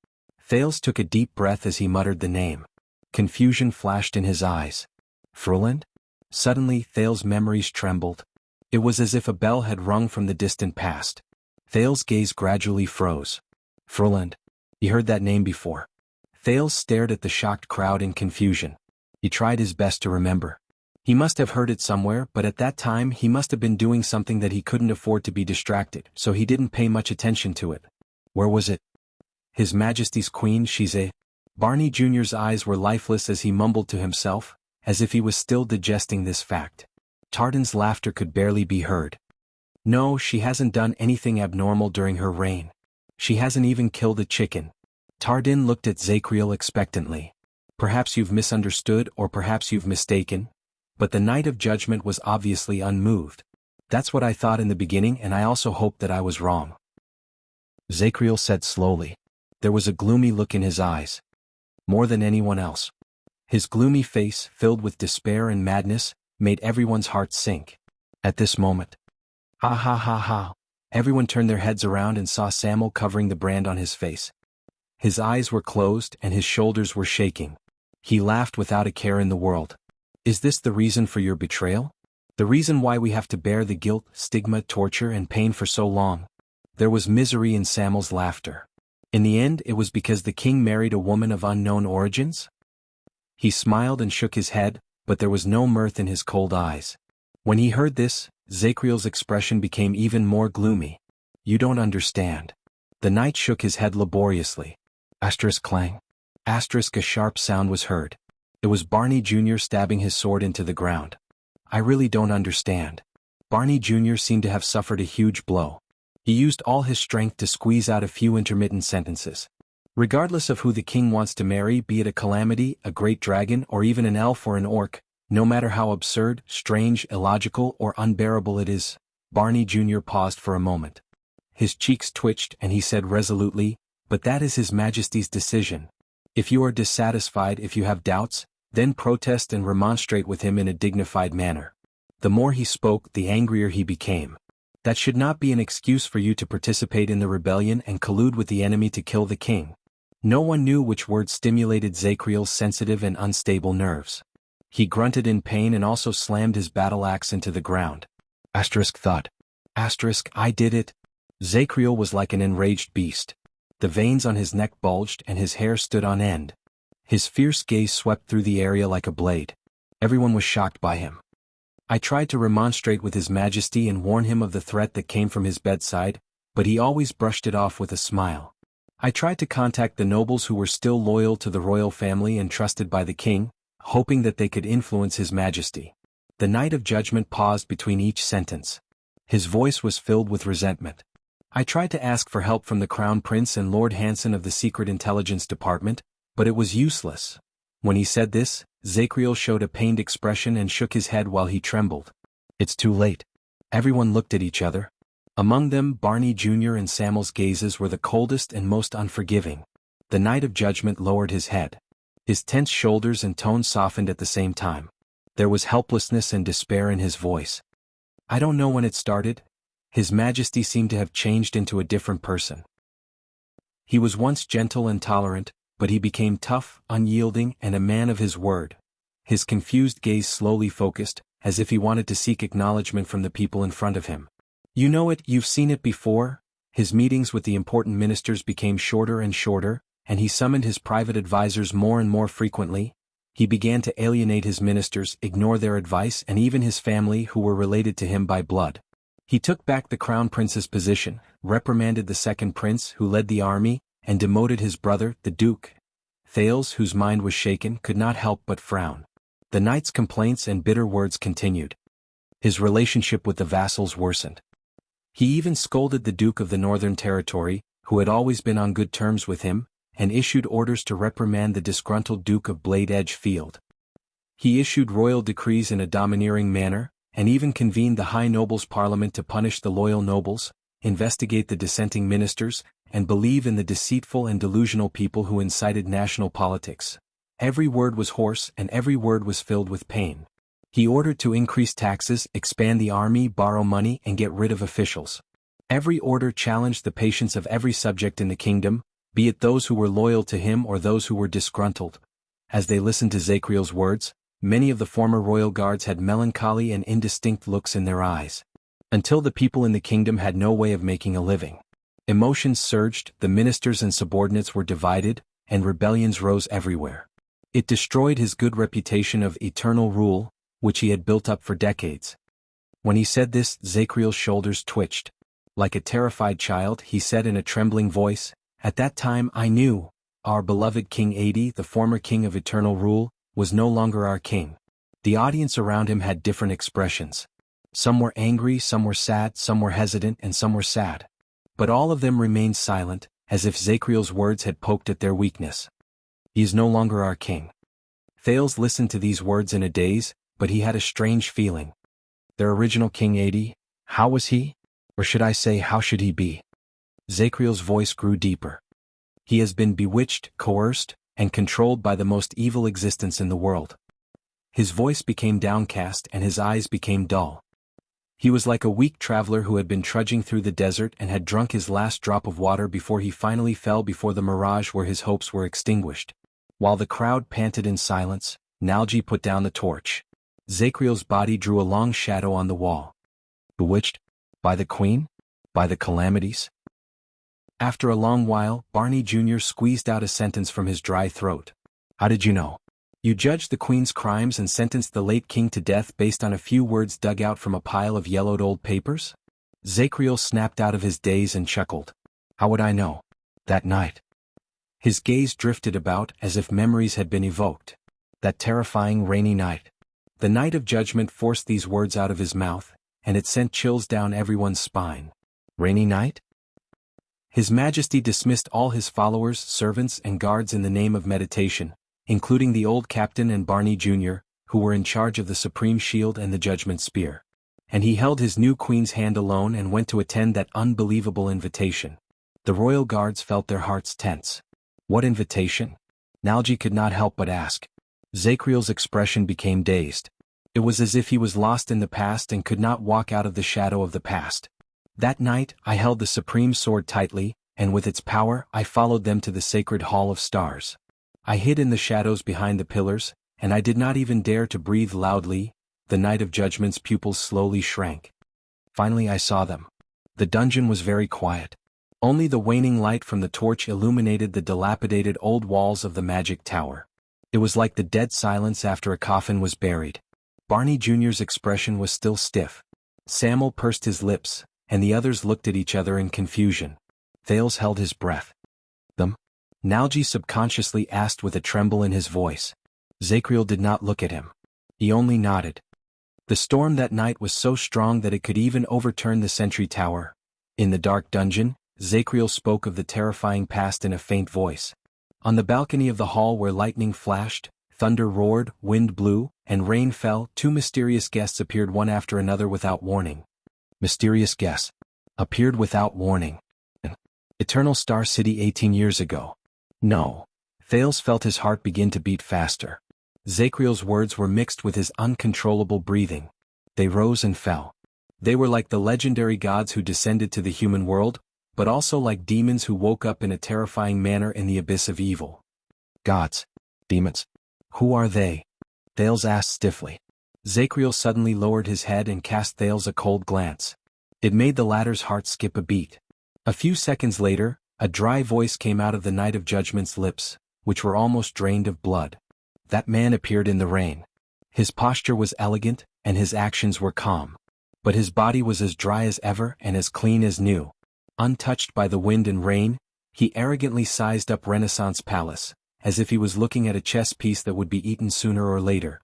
A: Thales took a deep breath as he muttered the name. Confusion flashed in his eyes. Fruland? Suddenly, Thales' memories trembled. It was as if a bell had rung from the distant past. Thales' gaze gradually froze. Fruland. He heard that name before. Thales stared at the shocked crowd in confusion. He tried his best to remember. He must have heard it somewhere, but at that time he must have been doing something that he couldn't afford to be distracted, so he didn't pay much attention to it. Where was it? His Majesty's Queen, she's a... Barney Jr.'s eyes were lifeless as he mumbled to himself, as if he was still digesting this fact. Tardin's laughter could barely be heard. No, she hasn't done anything abnormal during her reign. She hasn't even killed a chicken. Tardin looked at Zacriel expectantly. Perhaps you've misunderstood or perhaps you've mistaken. But the Knight of Judgment was obviously unmoved. That's what I thought in the beginning and I also hoped that I was wrong. Zacriel said slowly. There was a gloomy look in his eyes. More than anyone else. His gloomy face, filled with despair and madness, made everyone's heart sink. At this moment. Ha ha ha ha. Everyone turned their heads around and saw Samuel covering the brand on his face. His eyes were closed and his shoulders were shaking. He laughed without a care in the world. Is this the reason for your betrayal? The reason why we have to bear the guilt, stigma, torture and pain for so long? There was misery in Samuel's laughter. In the end, it was because the king married a woman of unknown origins? He smiled and shook his head, but there was no mirth in his cold eyes. When he heard this, Zacriel's expression became even more gloomy. You don't understand. The knight shook his head laboriously. Asterisk clang. Asterisk a sharp sound was heard. It was Barney Jr. stabbing his sword into the ground. I really don't understand. Barney Jr. seemed to have suffered a huge blow. He used all his strength to squeeze out a few intermittent sentences. Regardless of who the king wants to marry, be it a calamity, a great dragon, or even an elf or an orc, no matter how absurd, strange, illogical, or unbearable it is, Barney Jr. paused for a moment. His cheeks twitched and he said resolutely, but that is His Majesty's decision. If you are dissatisfied, if you have doubts, then protest and remonstrate with him in a dignified manner. The more he spoke, the angrier he became. That should not be an excuse for you to participate in the rebellion and collude with the enemy to kill the king. No one knew which word stimulated Zacriel's sensitive and unstable nerves. He grunted in pain and also slammed his battle axe into the ground. Asterisk thought. Asterisk, I did it. Zacriel was like an enraged beast. The veins on his neck bulged and his hair stood on end. His fierce gaze swept through the area like a blade. Everyone was shocked by him. I tried to remonstrate with His Majesty and warn him of the threat that came from his bedside, but he always brushed it off with a smile. I tried to contact the nobles who were still loyal to the royal family and trusted by the king, hoping that they could influence His Majesty. The Knight of Judgment paused between each sentence. His voice was filled with resentment. I tried to ask for help from the Crown Prince and Lord Hanson of the Secret Intelligence Department, but it was useless. When he said this, Zacriel showed a pained expression and shook his head while he trembled. It's too late. Everyone looked at each other. Among them, Barney Jr. and Samuel's gazes were the coldest and most unforgiving. The Knight of Judgment lowered his head. His tense shoulders and tone softened at the same time. There was helplessness and despair in his voice. I don't know when it started. His Majesty seemed to have changed into a different person. He was once gentle and tolerant, but he became tough, unyielding, and a man of his word. His confused gaze slowly focused, as if he wanted to seek acknowledgement from the people in front of him. You know it, you've seen it before. His meetings with the important ministers became shorter and shorter, and he summoned his private advisors more and more frequently. He began to alienate his ministers, ignore their advice, and even his family who were related to him by blood. He took back the crown prince's position, reprimanded the second prince who led the army, and demoted his brother, the duke. Thales, whose mind was shaken, could not help but frown. The knight's complaints and bitter words continued. His relationship with the vassals worsened. He even scolded the Duke of the Northern Territory, who had always been on good terms with him, and issued orders to reprimand the disgruntled Duke of Blade Edge Field. He issued royal decrees in a domineering manner, and even convened the High Nobles' Parliament to punish the loyal nobles, investigate the dissenting ministers, and believe in the deceitful and delusional people who incited national politics. Every word was hoarse and every word was filled with pain. He ordered to increase taxes, expand the army, borrow money, and get rid of officials. Every order challenged the patience of every subject in the kingdom, be it those who were loyal to him or those who were disgruntled. As they listened to Zachriel's words, many of the former royal guards had melancholy and indistinct looks in their eyes. Until the people in the kingdom had no way of making a living. Emotions surged, the ministers and subordinates were divided, and rebellions rose everywhere. It destroyed his good reputation of eternal rule, which he had built up for decades. When he said this, Zachriel's shoulders twitched. Like a terrified child, he said in a trembling voice, "At that time I knew, our beloved King Adi, the former king of eternal rule, was no longer our king." The audience around him had different expressions. Some were angry, some were sad, some were hesitant, and some were sad. But all of them remained silent, as if Zachriel's words had poked at their weakness. He is no longer our king. Thales listened to these words in a daze, but he had a strange feeling. Their original King Adi, how was he? Or should I say, how should he be? Zachriel's voice grew deeper. He has been bewitched, coerced, and controlled by the most evil existence in the world. His voice became downcast and his eyes became dull. He was like a weak traveler who had been trudging through the desert and had drunk his last drop of water before he finally fell before the mirage where his hopes were extinguished. While the crowd panted in silence, Nalji put down the torch. Zachriel's body drew a long shadow on the wall. Bewitched? By the queen? By the calamities? After a long while, Barney Jr. squeezed out a sentence from his dry throat. How did you know? You judged the queen's crimes and sentenced the late king to death based on a few words dug out from a pile of yellowed old papers? Zachriel snapped out of his daze and chuckled. How would I know? That night. His gaze drifted about as if memories had been evoked. That terrifying rainy night. The Knight of Judgment forced these words out of his mouth, and it sent chills down everyone's spine. Rainy night? His Majesty dismissed all his followers, servants, and guards in the name of meditation, including the old captain and Barney Jr., who were in charge of the Supreme Shield and the Judgment Spear. And he held his new queen's hand alone and went to attend that unbelievable invitation. The royal guards felt their hearts tense. What invitation? Nalji could not help but ask. Zachriel's expression became dazed. It was as if he was lost in the past and could not walk out of the shadow of the past. That night, I held the supreme sword tightly, and with its power, I followed them to the sacred Hall of Stars. I hid in the shadows behind the pillars, and I did not even dare to breathe loudly. The Knight of Judgment's pupils slowly shrank. Finally I saw them. The dungeon was very quiet. Only the waning light from the torch illuminated the dilapidated old walls of the magic tower. It was like the dead silence after a coffin was buried. Barney Jr.'s expression was still stiff. Samuel pursed his lips, and the others looked at each other in confusion. Thales held his breath. Them? Nalji subconsciously asked with a tremble in his voice. Zachriel did not look at him. He only nodded. The storm that night was so strong that it could even overturn the sentry tower. In the dark dungeon, Zachriel spoke of the terrifying past in a faint voice. On the balcony of the hall where lightning flashed, thunder roared, wind blew, and rain fell, two mysterious guests appeared one after another without warning. Mysterious guests. appeared without warning. Eternal Star City 18 years ago. No. Thales felt his heart begin to beat faster. Zakriel's words were mixed with his uncontrollable breathing. They rose and fell. They were like the legendary gods who descended to the human world, but also like demons who woke up in a terrifying manner in the abyss of evil. Gods. Demons. Who are they? Thales asked stiffly. Zakriel suddenly lowered his head and cast Thales a cold glance. It made the latter's heart skip a beat. A few seconds later, a dry voice came out of the Night of Judgment's lips, which were almost drained of blood. That man appeared in the rain. His posture was elegant, and his actions were calm. But his body was as dry as ever and as clean as new. Untouched by the wind and rain, he arrogantly sized up Renaissance Palace, as if he was looking at a chess piece that would be eaten sooner or later.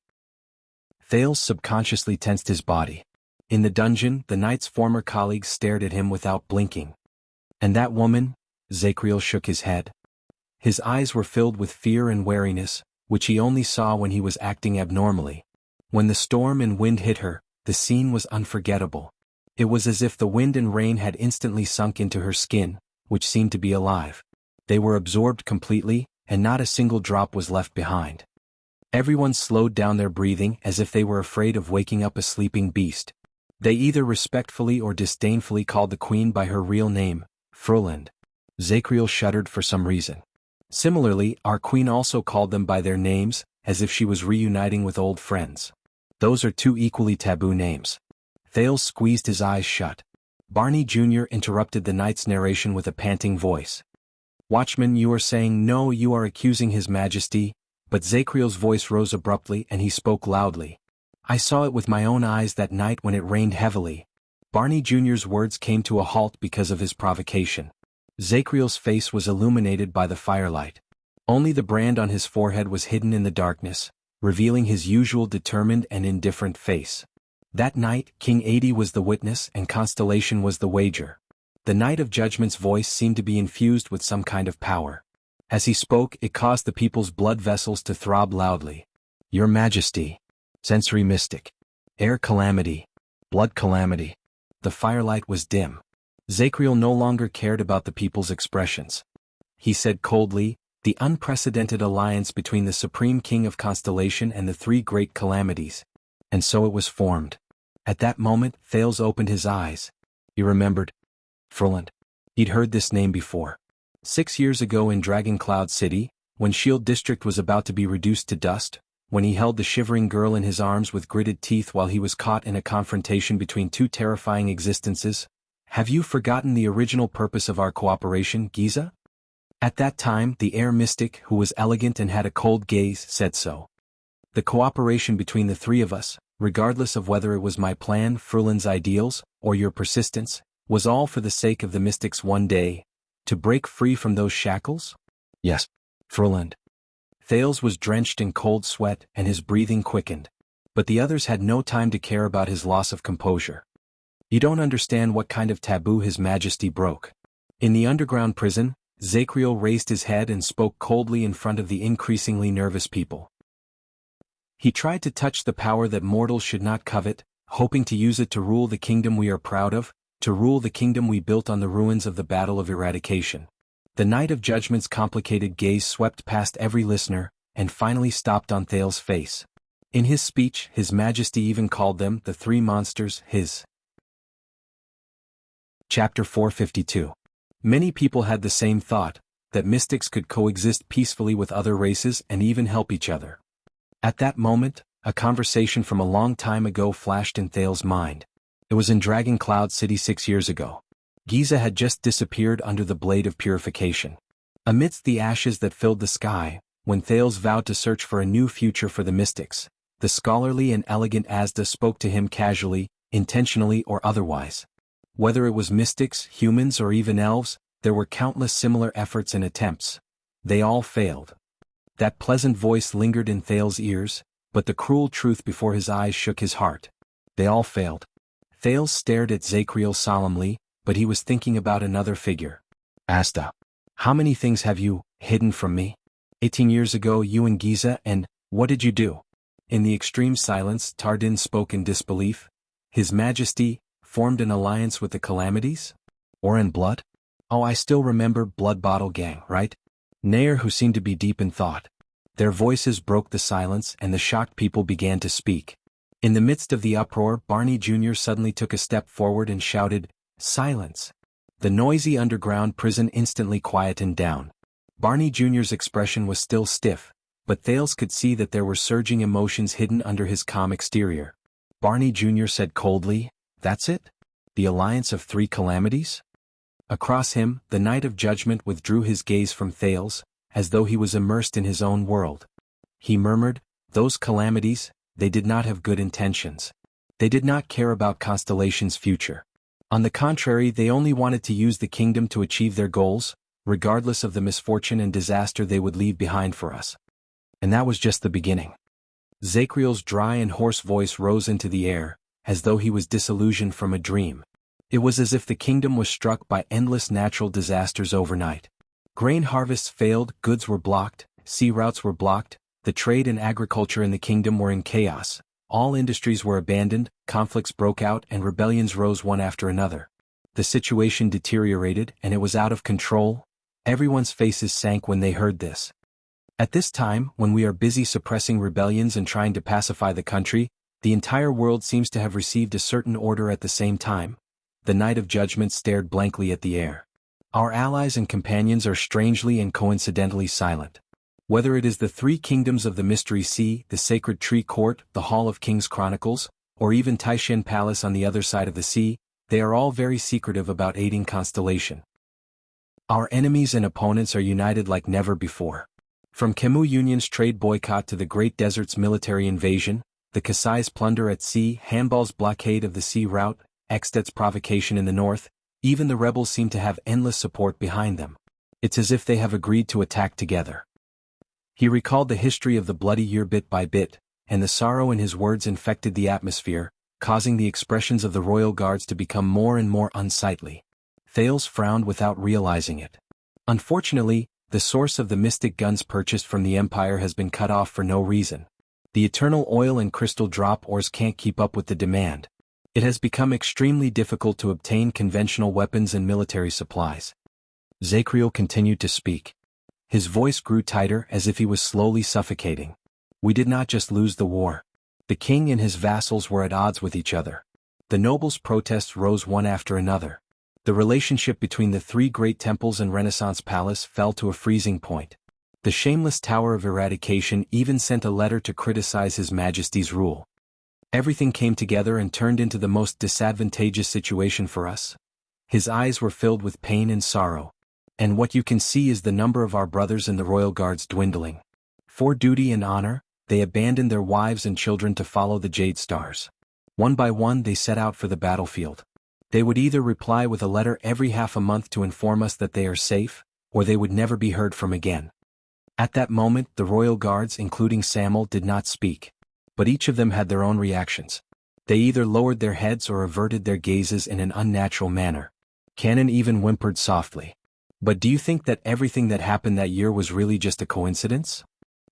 A: Thales subconsciously tensed his body. In the dungeon, the knight's former colleagues stared at him without blinking. And that woman? Zakriel shook his head. His eyes were filled with fear and wariness, which he only saw when he was acting abnormally. When the storm and wind hit her, the scene was unforgettable. It was as if the wind and rain had instantly sunk into her skin, which seemed to be alive. They were absorbed completely, and not a single drop was left behind. Everyone slowed down their breathing as if they were afraid of waking up a sleeping beast. They either respectfully or disdainfully called the queen by her real name, Froland. Zakriel shuddered for some reason. Similarly, our queen also called them by their names, as if she was reuniting with old friends. Those are two equally taboo names. Thales squeezed his eyes shut. Barney Jr. interrupted the knight's narration with a panting voice. Watchman, you are saying no, you are accusing His Majesty, but Zakriel's voice rose abruptly and he spoke loudly. I saw it with my own eyes that night when it rained heavily. Barney Jr.'s words came to a halt because of his provocation. Zakriel's face was illuminated by the firelight. Only the brand on his forehead was hidden in the darkness, revealing his usual determined and indifferent face. That night, King Adi was the witness and Constellation was the wager. The Night of Judgment's voice seemed to be infused with some kind of power. As he spoke, it caused the people's blood vessels to throb loudly. Your Majesty. Sensory Mystic. Air Calamity. Blood Calamity. The firelight was dim. Zakriel no longer cared about the people's expressions. He said coldly, the unprecedented alliance between the Supreme King of Constellation and the three great calamities. And so it was formed. At that moment, Thales opened his eyes. He remembered. Froland. He'd heard this name before. 6 years ago in Dragon Cloud City, when Shield District was about to be reduced to dust, when he held the shivering girl in his arms with gritted teeth while he was caught in a confrontation between two terrifying existences. Have you forgotten the original purpose of our cooperation, Giza? At that time, the air mystic, who was elegant and had a cold gaze, said so. The cooperation between the three of us, regardless of whether it was my plan, Furlan's ideals, or your persistence, was all for the sake of the mystics one day, to break free from those shackles? Yes, Furland. Thales was drenched in cold sweat and his breathing quickened. But the others had no time to care about his loss of composure. You don't understand what kind of taboo His Majesty broke. In the underground prison, Zakriel raised his head and spoke coldly in front of the increasingly nervous people. He tried to touch the power that mortals should not covet, hoping to use it to rule the kingdom we are proud of, to rule the kingdom we built on the ruins of the Battle of Eradication. The Night of Judgment's complicated gaze swept past every listener, and finally stopped on Thales' face. In his speech, His Majesty even called them the three monsters, his. Chapter 452. Many people had the same thought, that mystics could coexist peacefully with other races and even help each other. At that moment, a conversation from a long time ago flashed in Thales' mind. It was in Dragon Cloud City 6 years ago. Giza had just disappeared under the blade of purification. Amidst the ashes that filled the sky, when Thales vowed to search for a new future for the mystics, the scholarly and elegant Asda spoke to him casually, intentionally or otherwise. Whether it was mystics, humans or even elves, there were countless similar efforts and attempts. They all failed. That pleasant voice lingered in Thales' ears, but the cruel truth before his eyes shook his heart. They all failed. Thales stared at Zakriel solemnly, but he was thinking about another figure. Asta. How many things have you hidden from me? 18 years ago you and Giza, and what did you do? In the extreme silence, Tardin spoke in disbelief. His Majesty formed an alliance with the calamities? Or in blood? Oh, I still remember Blood Bottle Gang, right? Nair, who seemed to be deep in thought. Their voices broke the silence and the shocked people began to speak. In the midst of the uproar, Barney Jr. suddenly took a step forward and shouted, "Silence!" The noisy underground prison instantly quietened down. Barney Jr.'s expression was still stiff, but Thales could see that there were surging emotions hidden under his calm exterior. Barney Jr. said coldly, "That's it? The alliance of three calamities?" Across him, the Knight of Judgment withdrew his gaze from Thales, as though he was immersed in his own world. He murmured, "Those calamities, they did not have good intentions. They did not care about Constellation's future. On the contrary, they only wanted to use the kingdom to achieve their goals, regardless of the misfortune and disaster they would leave behind for us." And that was just the beginning. Zacriel's dry and hoarse voice rose into the air, as though he was disillusioned from a dream. It was as if the kingdom was struck by endless natural disasters overnight. Grain harvests failed, goods were blocked, sea routes were blocked, the trade and agriculture in the kingdom were in chaos, all industries were abandoned, conflicts broke out and rebellions rose one after another. The situation deteriorated and it was out of control. Everyone's faces sank when they heard this. At this time, when we are busy suppressing rebellions and trying to pacify the country, the entire world seems to have received a certain order at the same time. The Knight of Judgment stared blankly at the air. Our allies and companions are strangely and coincidentally silent. Whether it is the three kingdoms of the Mystery Sea, the Sacred Tree Court, the Hall of Kings Chronicles, or even Taishan Palace on the other side of the sea, they are all very secretive about aiding Constellation. Our enemies and opponents are united like never before. From Khemu Union's trade boycott to the Great Desert's military invasion, the Kasai's plunder at sea, Hanbal's blockade of the sea route, Ekstet's provocation in the north, even the rebels seem to have endless support behind them. It's as if they have agreed to attack together. He recalled the history of the bloody year bit by bit, and the sorrow in his words infected the atmosphere, causing the expressions of the royal guards to become more and more unsightly. Thales frowned without realizing it. Unfortunately, the source of the mystic guns purchased from the Empire has been cut off for no reason. The eternal oil and crystal drop ores can't keep up with the demand. It has become extremely difficult to obtain conventional weapons and military supplies. Zacriel continued to speak. His voice grew tighter as if he was slowly suffocating. We did not just lose the war. The king and his vassals were at odds with each other. The nobles' protests rose one after another. The relationship between the three great temples and Renaissance Palace fell to a freezing point. The shameless Tower of Eradication even sent a letter to criticize His Majesty's rule. Everything came together and turned into the most disadvantageous situation for us. His eyes were filled with pain and sorrow. And what you can see is the number of our brothers in the royal guards dwindling. For duty and honor, they abandoned their wives and children to follow the Jade Stars. One by one they set out for the battlefield. They would either reply with a letter every half a month to inform us that they are safe, or they would never be heard from again. At that moment the royal guards, including Samuel, did not speak. But each of them had their own reactions. They either lowered their heads or averted their gazes in an unnatural manner. Cannon even whimpered softly. But do you think that everything that happened that year was really just a coincidence?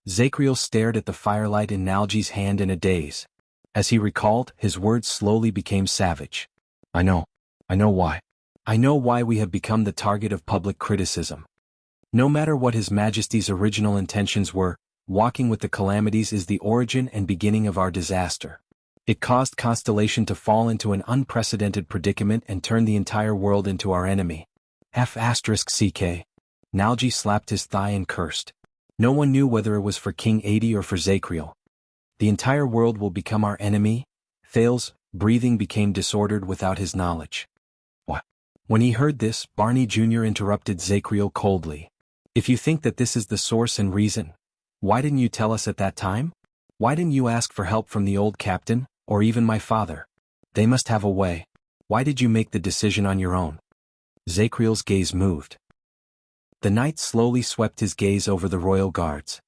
A: Zacriel stared at the firelight in Nalji's hand in a daze. As he recalled, his words slowly became savage. I know why. I know why we have become the target of public criticism. No matter what His Majesty's original intentions were, walking with the calamities is the origin and beginning of our disaster. It caused Constellation to fall into an unprecedented predicament and turn the entire world into our enemy. F***CK. Nalji slapped his thigh and cursed. No one knew whether it was for King Adi or for Zacriel. The entire world will become our enemy? Thales' breathing became disordered without his knowledge. What? When he heard this, Barney Jr. interrupted Zacriel coldly. If you think that this is the source and reason, why didn't you tell us at that time? Why didn't you ask for help from the old captain, or even my father? They must have a way. Why did you make the decision on your own? Zacriel's gaze moved. The knight slowly swept his gaze over the royal guards.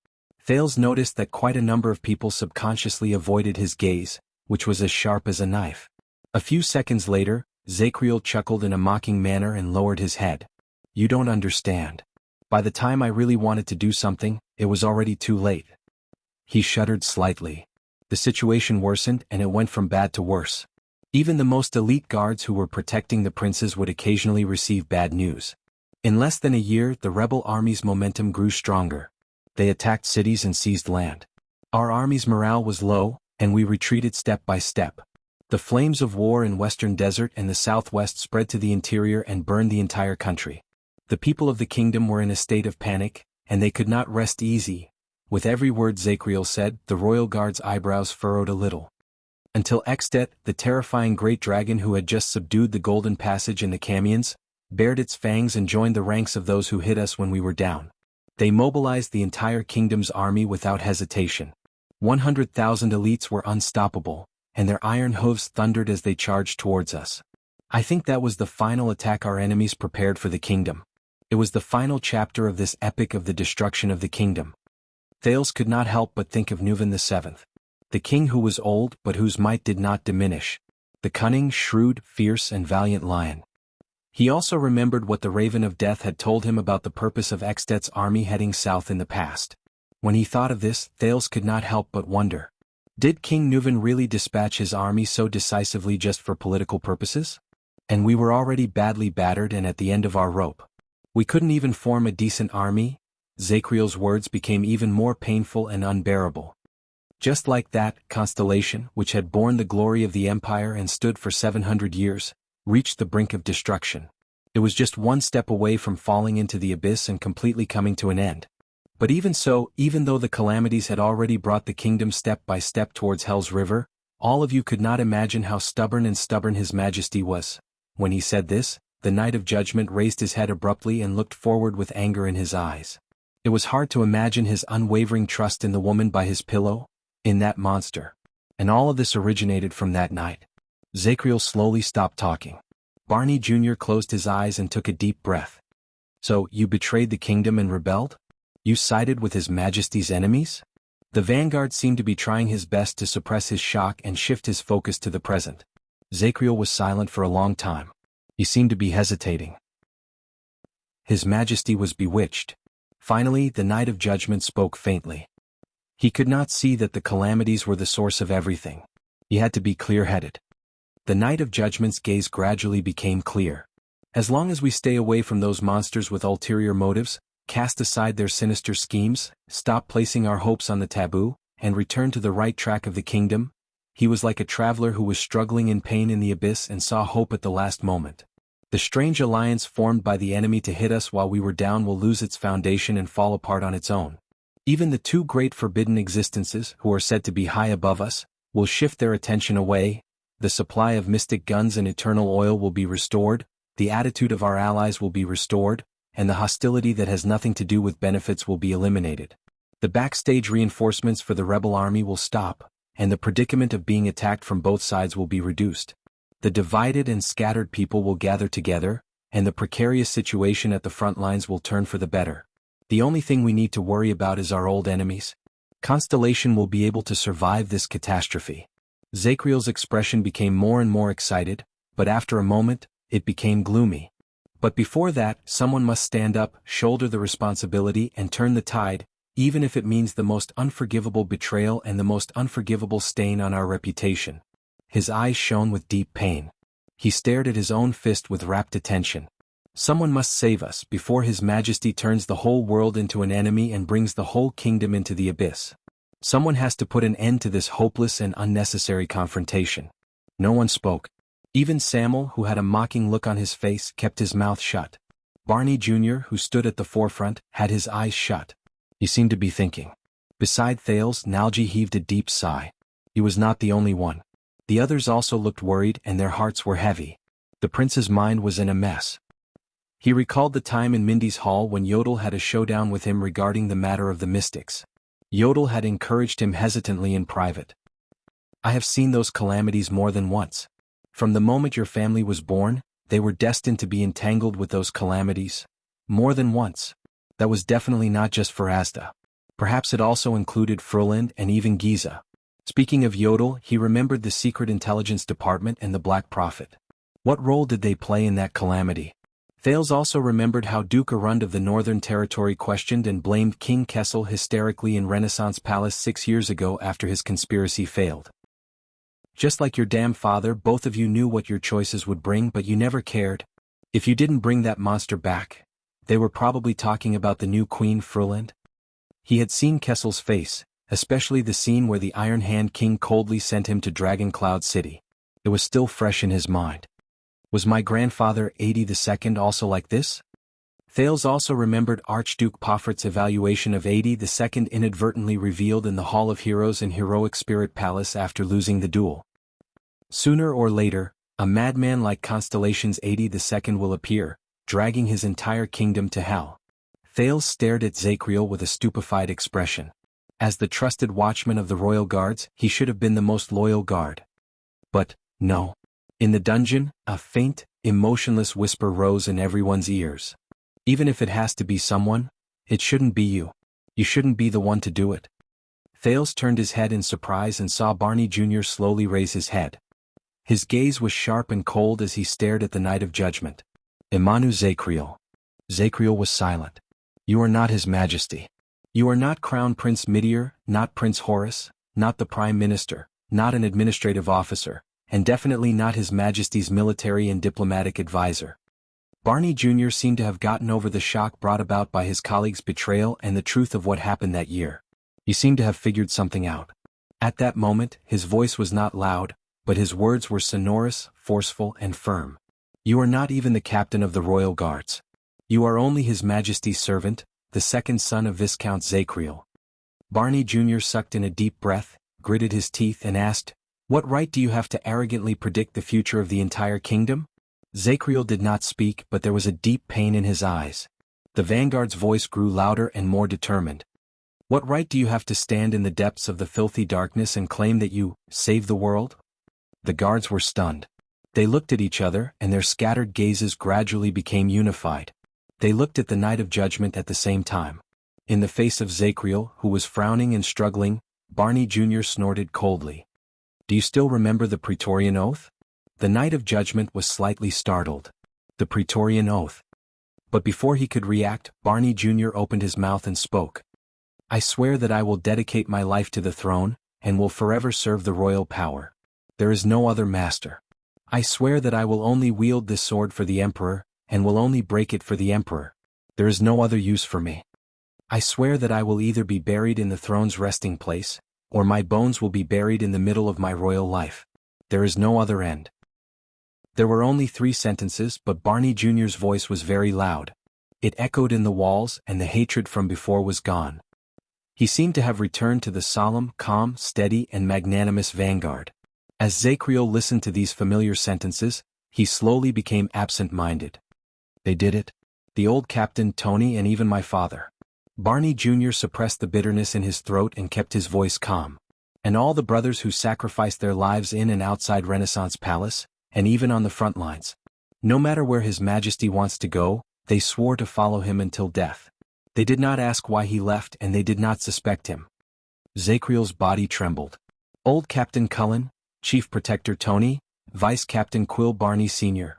A: Thales noticed that quite a number of people subconsciously avoided his gaze, which was as sharp as a knife. A few seconds later, Zacriel chuckled in a mocking manner and lowered his head. You don't understand. By the time I really wanted to do something, it was already too late. He shuddered slightly. The situation worsened and it went from bad to worse. Even the most elite guards who were protecting the princes would occasionally receive bad news. In less than a year, the rebel army's momentum grew stronger. They attacked cities and seized land. Our army's morale was low, and we retreated step by step. The flames of war in western desert and the southwest spread to the interior and burned the entire country. The people of the kingdom were in a state of panic, and they could not rest easy. With every word Zacriel said, the royal guard's eyebrows furrowed a little. Until Extet, the terrifying great dragon who had just subdued the Golden Passage and the Camions, bared its fangs and joined the ranks of those who hit us when we were down. They mobilized the entire kingdom's army without hesitation. 100,000 elites were unstoppable, and their iron hooves thundered as they charged towards us. I think that was the final attack our enemies prepared for the kingdom. It was the final chapter of this epic of the destruction of the kingdom. Thales could not help but think of Nuvan VII. The king who was old but whose might did not diminish. The cunning, shrewd, fierce and valiant lion. He also remembered what the Raven of Death had told him about the purpose of Extet's army heading south in the past. When he thought of this, Thales could not help but wonder. Did King Nuvan really dispatch his army so decisively just for political purposes? And we were already badly battered and at the end of our rope. We couldn't even form a decent army? Zacriel's words became even more painful and unbearable. Just like that, Constellation, which had borne the glory of the empire and stood for 700 years, reached the brink of destruction. It was just one step away from falling into the abyss and completely coming to an end. But even so, even though the calamities had already brought the kingdom step by step towards Hell's River, all of you could not imagine how stubborn His Majesty was. When he said this, the Knight of Judgment raised his head abruptly and looked forward with anger in his eyes. It was hard to imagine his unwavering trust in the woman by his pillow, in that monster. And all of this originated from that night. Zacriel slowly stopped talking. Barney Jr. closed his eyes and took a deep breath. So, you betrayed the kingdom and rebelled? You sided with His Majesty's enemies? The vanguard seemed to be trying his best to suppress his shock and shift his focus to the present. Zacriel was silent for a long time. He seemed to be hesitating. His Majesty was bewitched. Finally, the Knight of Judgment spoke faintly. He could not see that the calamities were the source of everything. He had to be clear-headed. The Knight of Judgment's gaze gradually became clear. As long as we stay away from those monsters with ulterior motives, cast aside their sinister schemes, stop placing our hopes on the taboo, and return to the right track of the kingdom, he was like a traveler who was struggling in pain in the abyss and saw hope at the last moment. The strange alliance formed by the enemy to hit us while we were down will lose its foundation and fall apart on its own. Even the two great forbidden existences, who are said to be high above us, will shift their attention away. The supply of mystic guns and eternal oil will be restored, the attitude of our allies will be restored, and the hostility that has nothing to do with benefits will be eliminated. The backstage reinforcements for the rebel army will stop, and the predicament of being attacked from both sides will be reduced. The divided and scattered people will gather together, and the precarious situation at the front lines will turn for the better. The only thing we need to worry about is our old enemies. Constellation will be able to survive this catastrophe. Zacriel's expression became more and more excited, but after a moment, it became gloomy. But before that, someone must stand up, shoulder the responsibility and turn the tide, even if it means the most unforgivable betrayal and the most unforgivable stain on our reputation. His eyes shone with deep pain. He stared at his own fist with rapt attention. Someone must save us before His Majesty turns the whole world into an enemy and brings the whole kingdom into the abyss. Someone has to put an end to this hopeless and unnecessary confrontation. No one spoke. Even Samuel, who had a mocking look on his face, kept his mouth shut. Barney Jr., who stood at the forefront, had his eyes shut. He seemed to be thinking. Beside Thales, Nalji heaved a deep sigh. He was not the only one. The others also looked worried and their hearts were heavy. The prince's mind was in a mess. He recalled the time in Mindy's hall when Yodel had a showdown with him regarding the matter of the mystics. Yodel had encouraged him hesitantly in private. I have seen those calamities more than once. From the moment your family was born, they were destined to be entangled with those calamities. More than once. That was definitely not just for Asda. Perhaps it also included Froland and even Giza. Speaking of Yodel, he remembered the Secret Intelligence Department and the Black Prophet. What role did they play in that calamity? Thales also remembered how Duke Arund of the Northern Territory questioned and blamed King Kessel hysterically in Renaissance Palace 6 years ago after his conspiracy failed. Just like your damn father, both of you knew what your choices would bring, but you never cared. If you didn't bring that monster back, they were probably talking about the new Queen Fruland. He had seen Kessel's face, especially the scene where the Iron Hand King coldly sent him to Dragon Cloud City. It was still fresh in his mind. Was my grandfather 82nd also like this? Thales also remembered Archduke Poffert's evaluation of 82nd inadvertently revealed in the Hall of Heroes in Heroic Spirit Palace after losing the duel. Sooner or later, a madman like Constellation's 82nd will appear, dragging his entire kingdom to hell. Thales stared at Zacriel with a stupefied expression. As the trusted watchman of the royal guards, he should have been the most loyal guard. But, no. In the dungeon, a faint, emotionless whisper rose in everyone's ears. Even if it has to be someone, it shouldn't be you. You shouldn't be the one to do it. Thales turned his head in surprise and saw Barney Jr. slowly raise his head. His gaze was sharp and cold as he stared at the Knight of Judgment. Imanu Zacriel. Zacriel was silent. You are not His Majesty. You are not Crown Prince Midier, not Prince Horus, not the Prime Minister, not an administrative officer, and definitely not His Majesty's military and diplomatic advisor. Barney Jr. seemed to have gotten over the shock brought about by his colleague's betrayal and the truth of what happened that year. He seemed to have figured something out. At that moment, his voice was not loud, but his words were sonorous, forceful, and firm. You are not even the captain of the royal guards. You are only His Majesty's servant, the second son of Viscount Zacriel. Barney Jr. sucked in a deep breath, gritted his teeth and asked, What right do you have to arrogantly predict the future of the entire kingdom? Zacriel did not speak, but there was a deep pain in his eyes. The vanguard's voice grew louder and more determined. What right do you have to stand in the depths of the filthy darkness and claim that you save the world? The guards were stunned. They looked at each other, and their scattered gazes gradually became unified. They looked at the Knight of Judgment at the same time. In the face of Zacriel, who was frowning and struggling, Barney Jr. snorted coldly. Do you still remember the Praetorian Oath? The Knight of Judgment was slightly startled. The Praetorian Oath. But before he could react, Barney Jr. opened his mouth and spoke. I swear that I will dedicate my life to the throne, and will forever serve the royal power. There is no other master. I swear that I will only wield this sword for the Emperor, and will only break it for the Emperor. There is no other use for me. I swear that I will either be buried in the throne's resting place, or my bones will be buried in the middle of my royal life. There is no other end. There were only 3 sentences, but Barney Jr.'s voice was very loud. It echoed in the walls, and the hatred from before was gone. He seemed to have returned to the solemn, calm, steady, and magnanimous vanguard. As Zacriel listened to these familiar sentences, he slowly became absent-minded. They did it. The old captain, Tony, and even my father. Barney Jr. suppressed the bitterness in his throat and kept his voice calm. And all the brothers who sacrificed their lives in and outside Renaissance Palace, and even on the front lines. No matter where His Majesty wants to go, they swore to follow him until death. They did not ask why he left, and they did not suspect him. Zacriel's body trembled. Old Captain Cullen, Chief Protector Tony, Vice Captain Quill Barney Sr.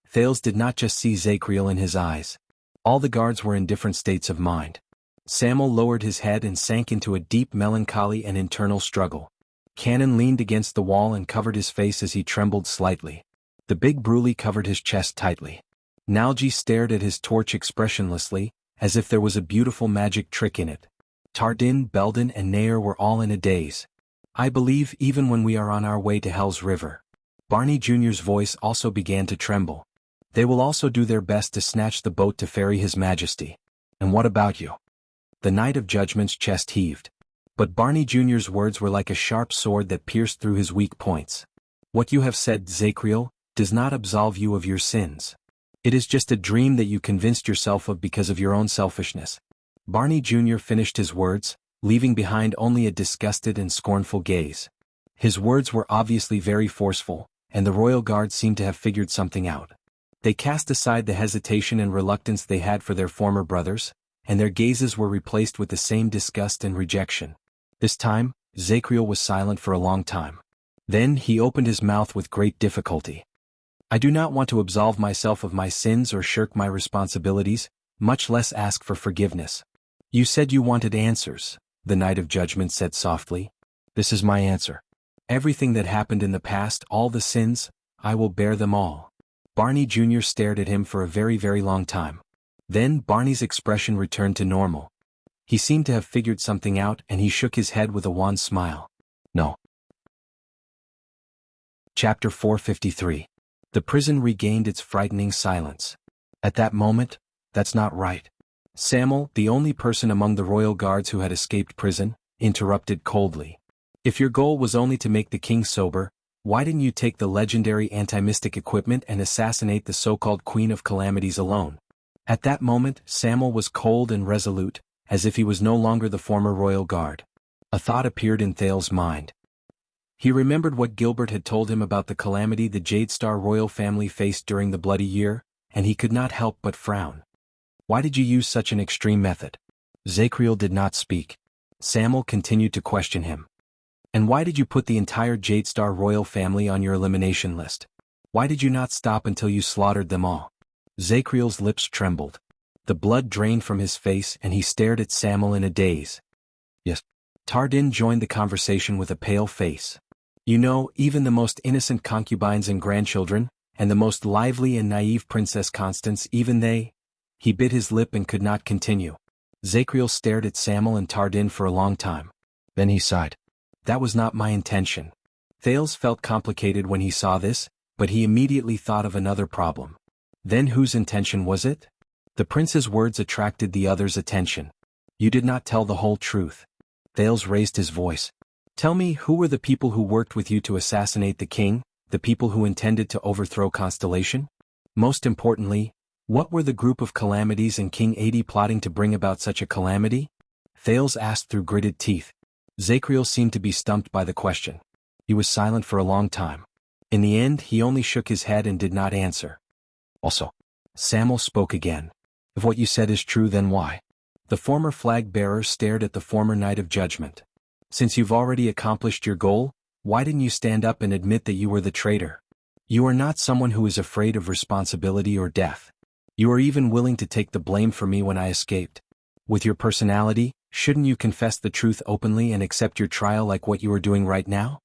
A: Thales did not just see Zacriel in his eyes. All the guards were in different states of mind. Samuel lowered his head and sank into a deep melancholy and internal struggle. Cannon leaned against the wall and covered his face as he trembled slightly. The big Bruley covered his chest tightly. Nalji stared at his torch expressionlessly, as if there was a beautiful magic trick in it. Tardin, Belden, and Nair were all in a daze. I believe even when we are on our way to Hell's River. Barney Jr.'s voice also began to tremble. They will also do their best to snatch the boat to ferry His Majesty. And what about you? The Knight of Judgment's chest heaved. But Barney Jr.'s words were like a sharp sword that pierced through his weak points. What you have said, Zacriel, does not absolve you of your sins. It is just a dream that you convinced yourself of because of your own selfishness. Barney Jr. finished his words, leaving behind only a disgusted and scornful gaze. His words were obviously very forceful, and the royal guard seemed to have figured something out. They cast aside the hesitation and reluctance they had for their former brothers, and their gazes were replaced with the same disgust and rejection. This time, Zacriel was silent for a long time. Then he opened his mouth with great difficulty. I do not want to absolve myself of my sins or shirk my responsibilities, much less ask for forgiveness. You said you wanted answers, the Knight of Judgment said softly. This is my answer. Everything that happened in the past, all the sins, I will bear them all. Barney Jr. stared at him for a very, very long time. Then Barney's expression returned to normal. He seemed to have figured something out and he shook his head with a wan smile. No. Chapter 453. The prison regained its frightening silence. At that moment, that's not right. Samuel, the only person among the royal guards who had escaped prison, interrupted coldly. If your goal was only to make the king sober, why didn't you take the legendary anti-mystic equipment and assassinate the so-called Queen of Calamities alone? At that moment, Samuel was cold and resolute, as if he was no longer the former royal guard. A thought appeared in Thales's mind. He remembered what Gilbert had told him about the calamity the Jadestar royal family faced during the Bloody Year, and he could not help but frown. Why did you use such an extreme method? Zacriel did not speak. Samuel continued to question him. And why did you put the entire Jadestar royal family on your elimination list? Why did you not stop until you slaughtered them all? Zacriel's lips trembled. The blood drained from his face and he stared at Samuel in a daze. Yes. Tardin joined the conversation with a pale face. You know, even the most innocent concubines and grandchildren, and the most lively and naive Princess Constance, even they... He bit his lip and could not continue. Zacriel stared at Samuel and Tardin for a long time. Then he sighed. That was not my intention. Thales felt complicated when he saw this, but he immediately thought of another problem. Then whose intention was it? The prince's words attracted the others' attention. You did not tell the whole truth. Thales raised his voice. Tell me, who were the people who worked with you to assassinate the king, the people who intended to overthrow Constellation? Most importantly, what were the group of calamities and King 80 plotting to bring about such a calamity? Thales asked through gritted teeth. Zacriel seemed to be stumped by the question. He was silent for a long time. In the end, he only shook his head and did not answer. Also, Samuel spoke again. If what you said is true, then why? The former flag-bearer stared at the former Knight of Judgment. Since you've already accomplished your goal, why didn't you stand up and admit that you were the traitor? You are not someone who is afraid of responsibility or death. You are even willing to take the blame for me when I escaped. With your personality, shouldn't you confess the truth openly and accept your trial like what you are doing right now?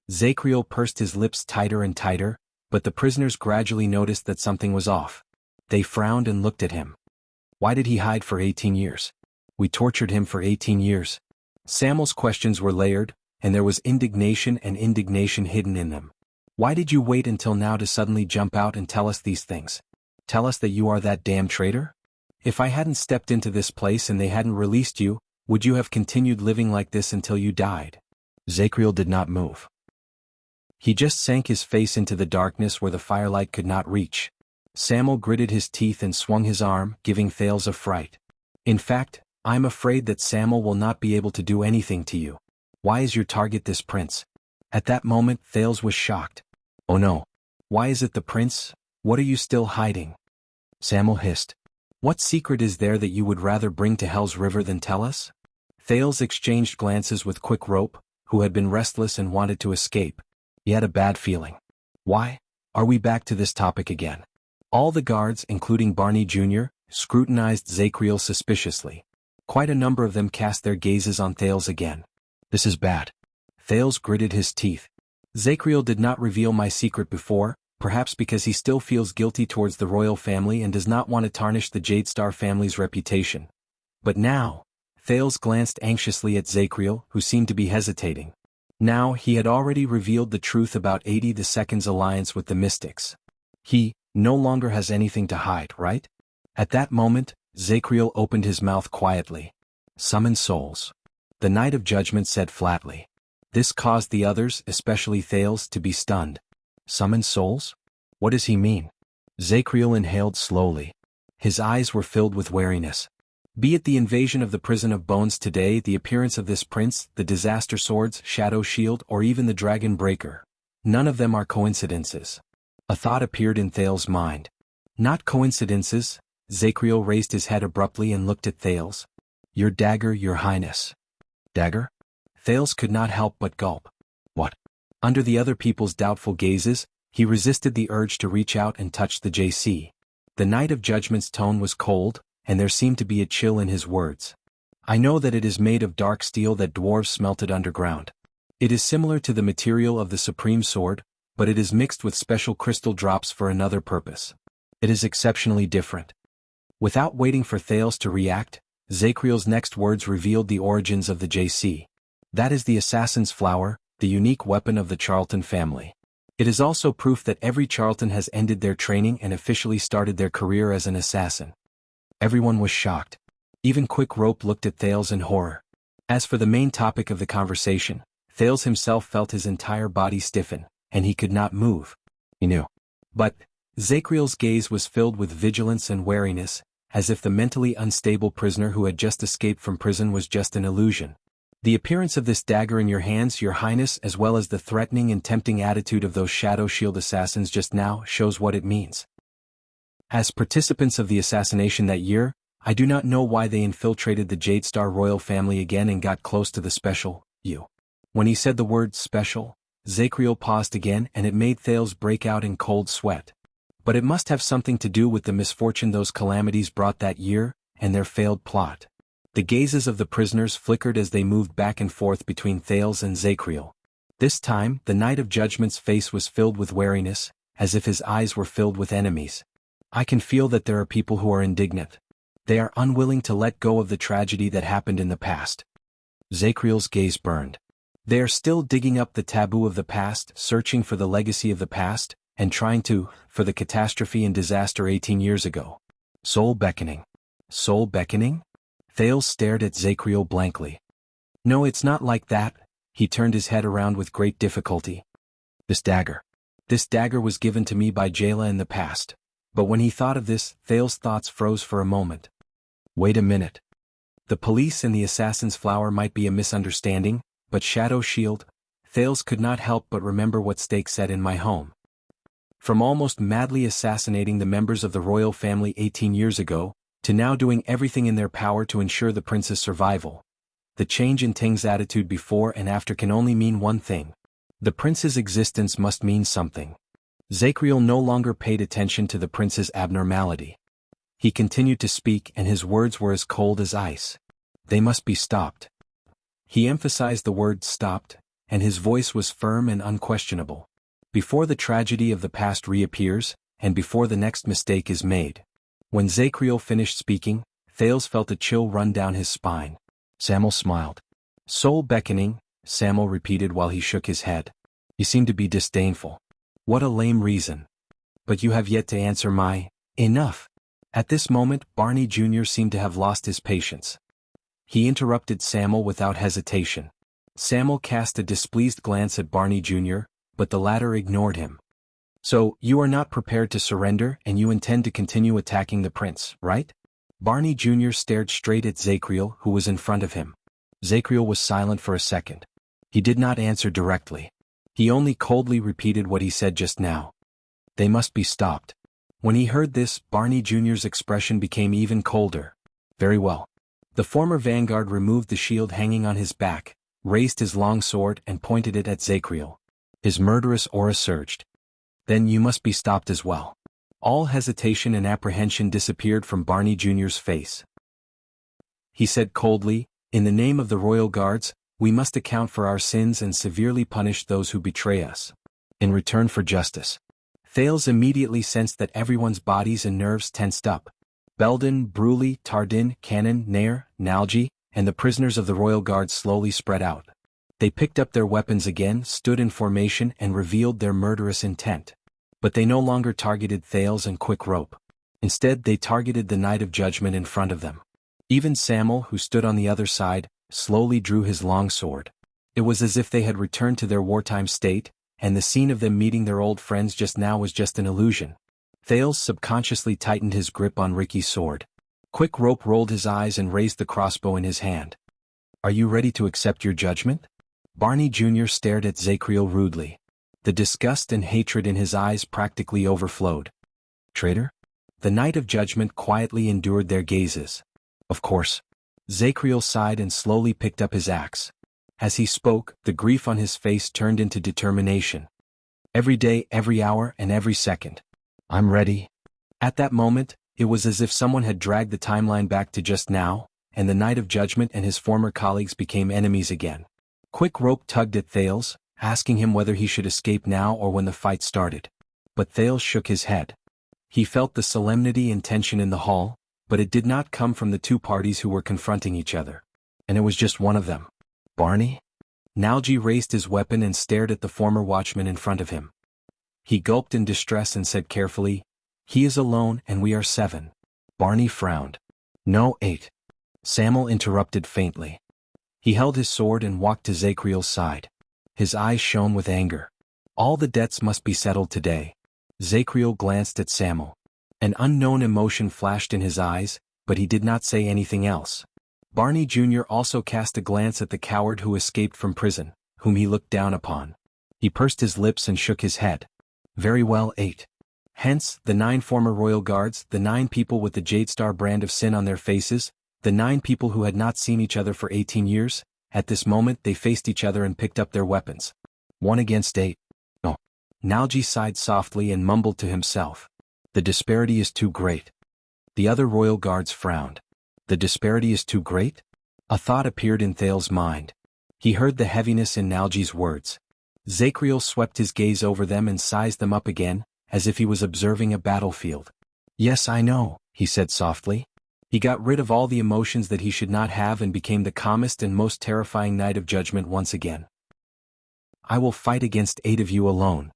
A: Zacriel pursed his lips tighter and tighter, but the prisoners gradually noticed that something was off. They frowned and looked at him. Why did he hide for 18 years? We tortured him for 18 years. Samuel's questions were layered, and there was indignation and indignation hidden in them. Why did you wait until now to suddenly jump out and tell us these things? Tell us that you are that damn traitor? If I hadn't stepped into this place and they hadn't released you, would you have continued living like this until you died? Zacriel did not move. He just sank his face into the darkness where the firelight could not reach. Samuel gritted his teeth and swung his arm, giving Thales a fright. In fact, I'm afraid that Samuel will not be able to do anything to you. Why is your target this prince? At that moment, Thales was shocked. Oh no. Why is it the prince? What are you still hiding? Samuel hissed. What secret is there that you would rather bring to Hell's River than tell us? Thales exchanged glances with Quick Rope, who had been restless and wanted to escape. He had a bad feeling. Why? Are we back to this topic again? All the guards, including Barney Jr., scrutinized Zacriel suspiciously. Quite a number of them cast their gazes on Thales again. This is bad. Thales gritted his teeth. Zacriel did not reveal my secret before, perhaps because he still feels guilty towards the royal family and does not want to tarnish the Jadestar family's reputation. But now, Thales glanced anxiously at Zacriel, who seemed to be hesitating. Now he had already revealed the truth about 82nd's alliance with the Mystics. He no longer has anything to hide, right? At that moment, Zacriel opened his mouth quietly. Summon souls. The Knight of Judgment said flatly. This caused the others, especially Thales, to be stunned. Summon souls? What does he mean? Zacriel inhaled slowly. His eyes were filled with wariness. Be it the invasion of the Prison of Bones today, the appearance of this prince, the disaster swords, shadow shield, or even the dragon breaker. None of them are coincidences. A thought appeared in Thales' mind. Not coincidences. Zacriel raised his head abruptly and looked at Thales. Your dagger, your highness. Dagger? Thales could not help but gulp. What? Under the other people's doubtful gazes, he resisted the urge to reach out and touch the JC. The Knight of Judgment's tone was cold, and there seemed to be a chill in his words. I know that it is made of dark steel that dwarves smelted underground. It is similar to the material of the Supreme Sword, but it is mixed with special crystal drops for another purpose. It is exceptionally different. Without waiting for Thales to react, Zakriel's next words revealed the origins of the JC. That is the Assassin's Flower, the unique weapon of the Charlton family. It is also proof that every Charlton has ended their training and officially started their career as an assassin. Everyone was shocked. Even Quick Rope looked at Thales in horror. As for the main topic of the conversation, Thales himself felt his entire body stiffen, and he could not move. He knew. But Zakriel's gaze was filled with vigilance and wariness, as if the mentally unstable prisoner who had just escaped from prison was just an illusion. The appearance of this dagger in your hands, Your Highness, as well as the threatening and tempting attitude of those Shadow Shield assassins just now, shows what it means. As participants of the assassination that year, I do not know why they infiltrated the Jadestar royal family again and got close to the special, you. When he said the word special, Zakriel paused again, and it made Thales break out in cold sweat. But it must have something to do with the misfortune those calamities brought that year, and their failed plot. The gazes of the prisoners flickered as they moved back and forth between Thales and Zakriel. This time, the Knight of Judgment's face was filled with wariness, as if his eyes were filled with enemies. I can feel that there are people who are indignant. They are unwilling to let go of the tragedy that happened in the past. Zakriel's gaze burned. They are still digging up the taboo of the past, searching for the legacy of the past, and trying for the catastrophe and disaster 18 years ago. Soul beckoning. Soul beckoning? Thales stared at Zakriel blankly. No, it's not like that. He turned his head around with great difficulty. This dagger. This dagger was given to me by Jayla in the past. But when he thought of this, Thales' thoughts froze for a moment. Wait a minute. The police and the Assassin's Flower might be a misunderstanding, but Shadow Shield? Thales could not help but remember what Stake said in my home. From almost madly assassinating the members of the royal family 18 years ago, to now doing everything in their power to ensure the prince's survival. The change in Ting's attitude before and after can only mean one thing. The prince's existence must mean something. Zakriel no longer paid attention to the prince's abnormality. He continued to speak, and his words were as cold as ice. They must be stopped. He emphasized the word stopped, and his voice was firm and unquestionable. Before the tragedy of the past reappears, and before the next mistake is made. When Zakriel finished speaking, Thales felt a chill run down his spine. Samuel smiled. Soul beckoning, Samuel repeated while he shook his head. He seemed to be disdainful. What a lame reason. But you have yet to answer my, enough. At this moment, Barney Jr. seemed to have lost his patience. He interrupted Samuel without hesitation. Samuel cast a displeased glance at Barney Jr., but the latter ignored him. So, you are not prepared to surrender and you intend to continue attacking the prince, right? Barney Jr. stared straight at Zakriel, who was in front of him. Zakriel was silent for a second. He did not answer directly. He only coldly repeated what he said just now. They must be stopped. When he heard this, Barney Jr.'s expression became even colder. Very well. The former vanguard removed the shield hanging on his back, raised his long sword and pointed it at Zakriel. His murderous aura surged. Then you must be stopped as well. All hesitation and apprehension disappeared from Barney Jr.'s face. He said coldly, in the name of the royal guards, we must account for our sins and severely punish those who betray us. In return for justice. Thales immediately sensed that everyone's bodies and nerves tensed up. Belden, Bruley, Tardin, Cannon, Nair, Nalji, and the prisoners of the royal guard slowly spread out. They picked up their weapons again, stood in formation and revealed their murderous intent. But they no longer targeted Thales and Quick Rope. Instead they targeted the Knight of Judgment in front of them. Even Samuel, who stood on the other side, slowly drew his long sword. It was as if they had returned to their wartime state, and the scene of them meeting their old friends just now was just an illusion. Thales subconsciously tightened his grip on Ricky's sword. Quick Rope rolled his eyes and raised the crossbow in his hand. Are you ready to accept your judgment? Barney Jr. stared at Zakriel rudely. The disgust and hatred in his eyes practically overflowed. Traitor? The Knight of Judgment quietly endured their gazes. Of course. Zakriel sighed and slowly picked up his axe. As he spoke, the grief on his face turned into determination. Every day, every hour, and every second. I'm ready. At that moment, it was as if someone had dragged the timeline back to just now, and the Knight of Judgment and his former colleagues became enemies again. Quick Rope tugged at Thales, asking him whether he should escape now or when the fight started. But Thales shook his head. He felt the solemnity and tension in the hall, but it did not come from the two parties who were confronting each other. And it was just one of them. Barney? Nalji raised his weapon and stared at the former watchman in front of him. He gulped in distress and said carefully, "He is alone and we are 7. Barney frowned. "No, 8. Samuel interrupted faintly. He held his sword and walked to Zakriel's side. His eyes shone with anger. All the debts must be settled today. Zakriel glanced at Samuel. An unknown emotion flashed in his eyes, but he did not say anything else. Barney Jr. also cast a glance at the coward who escaped from prison, whom he looked down upon. He pursed his lips and shook his head. "Very well, 8. Hence, the 9 former royal guards, the 9 people with the Jadestar brand of sin on their faces, the 9 people who had not seen each other for 18 years, at this moment they faced each other and picked up their weapons. 1 against 8. Oh. Nalji sighed softly and mumbled to himself. The disparity is too great. The other royal guards frowned. The disparity is too great? A thought appeared in Thales' mind. He heard the heaviness in Nalji's words. Zakriel swept his gaze over them and sized them up again, as if he was observing a battlefield. "Yes, I know," he said softly. He got rid of all the emotions that he should not have and became the calmest and most terrifying knight of judgment once again. "I will fight against 8 of you alone."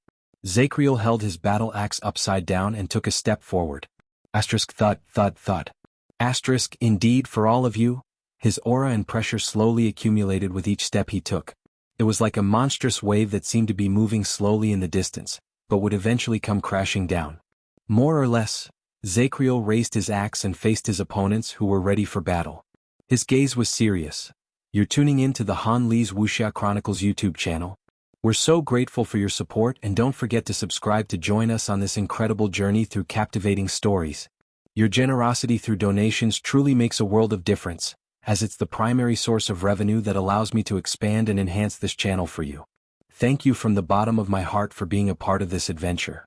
A: Zakriel held his battle axe upside down and took a step forward. Asterisk thud, thud, thud. Asterisk indeed for all of you. His aura and pressure slowly accumulated with each step he took. It was like a monstrous wave that seemed to be moving slowly in the distance, but would eventually come crashing down. More or less, Zakriel raised his axe and faced his opponents who were ready for battle. His gaze was serious. "You're tuning in to the Han Lee's Wuxia Chronicles YouTube channel. We're so grateful for your support and don't forget to subscribe to join us on this incredible journey through captivating stories. Your generosity through donations truly makes a world of difference, as it's the primary source of revenue that allows me to expand and enhance this channel for you. Thank you from the bottom of my heart for being a part of this adventure."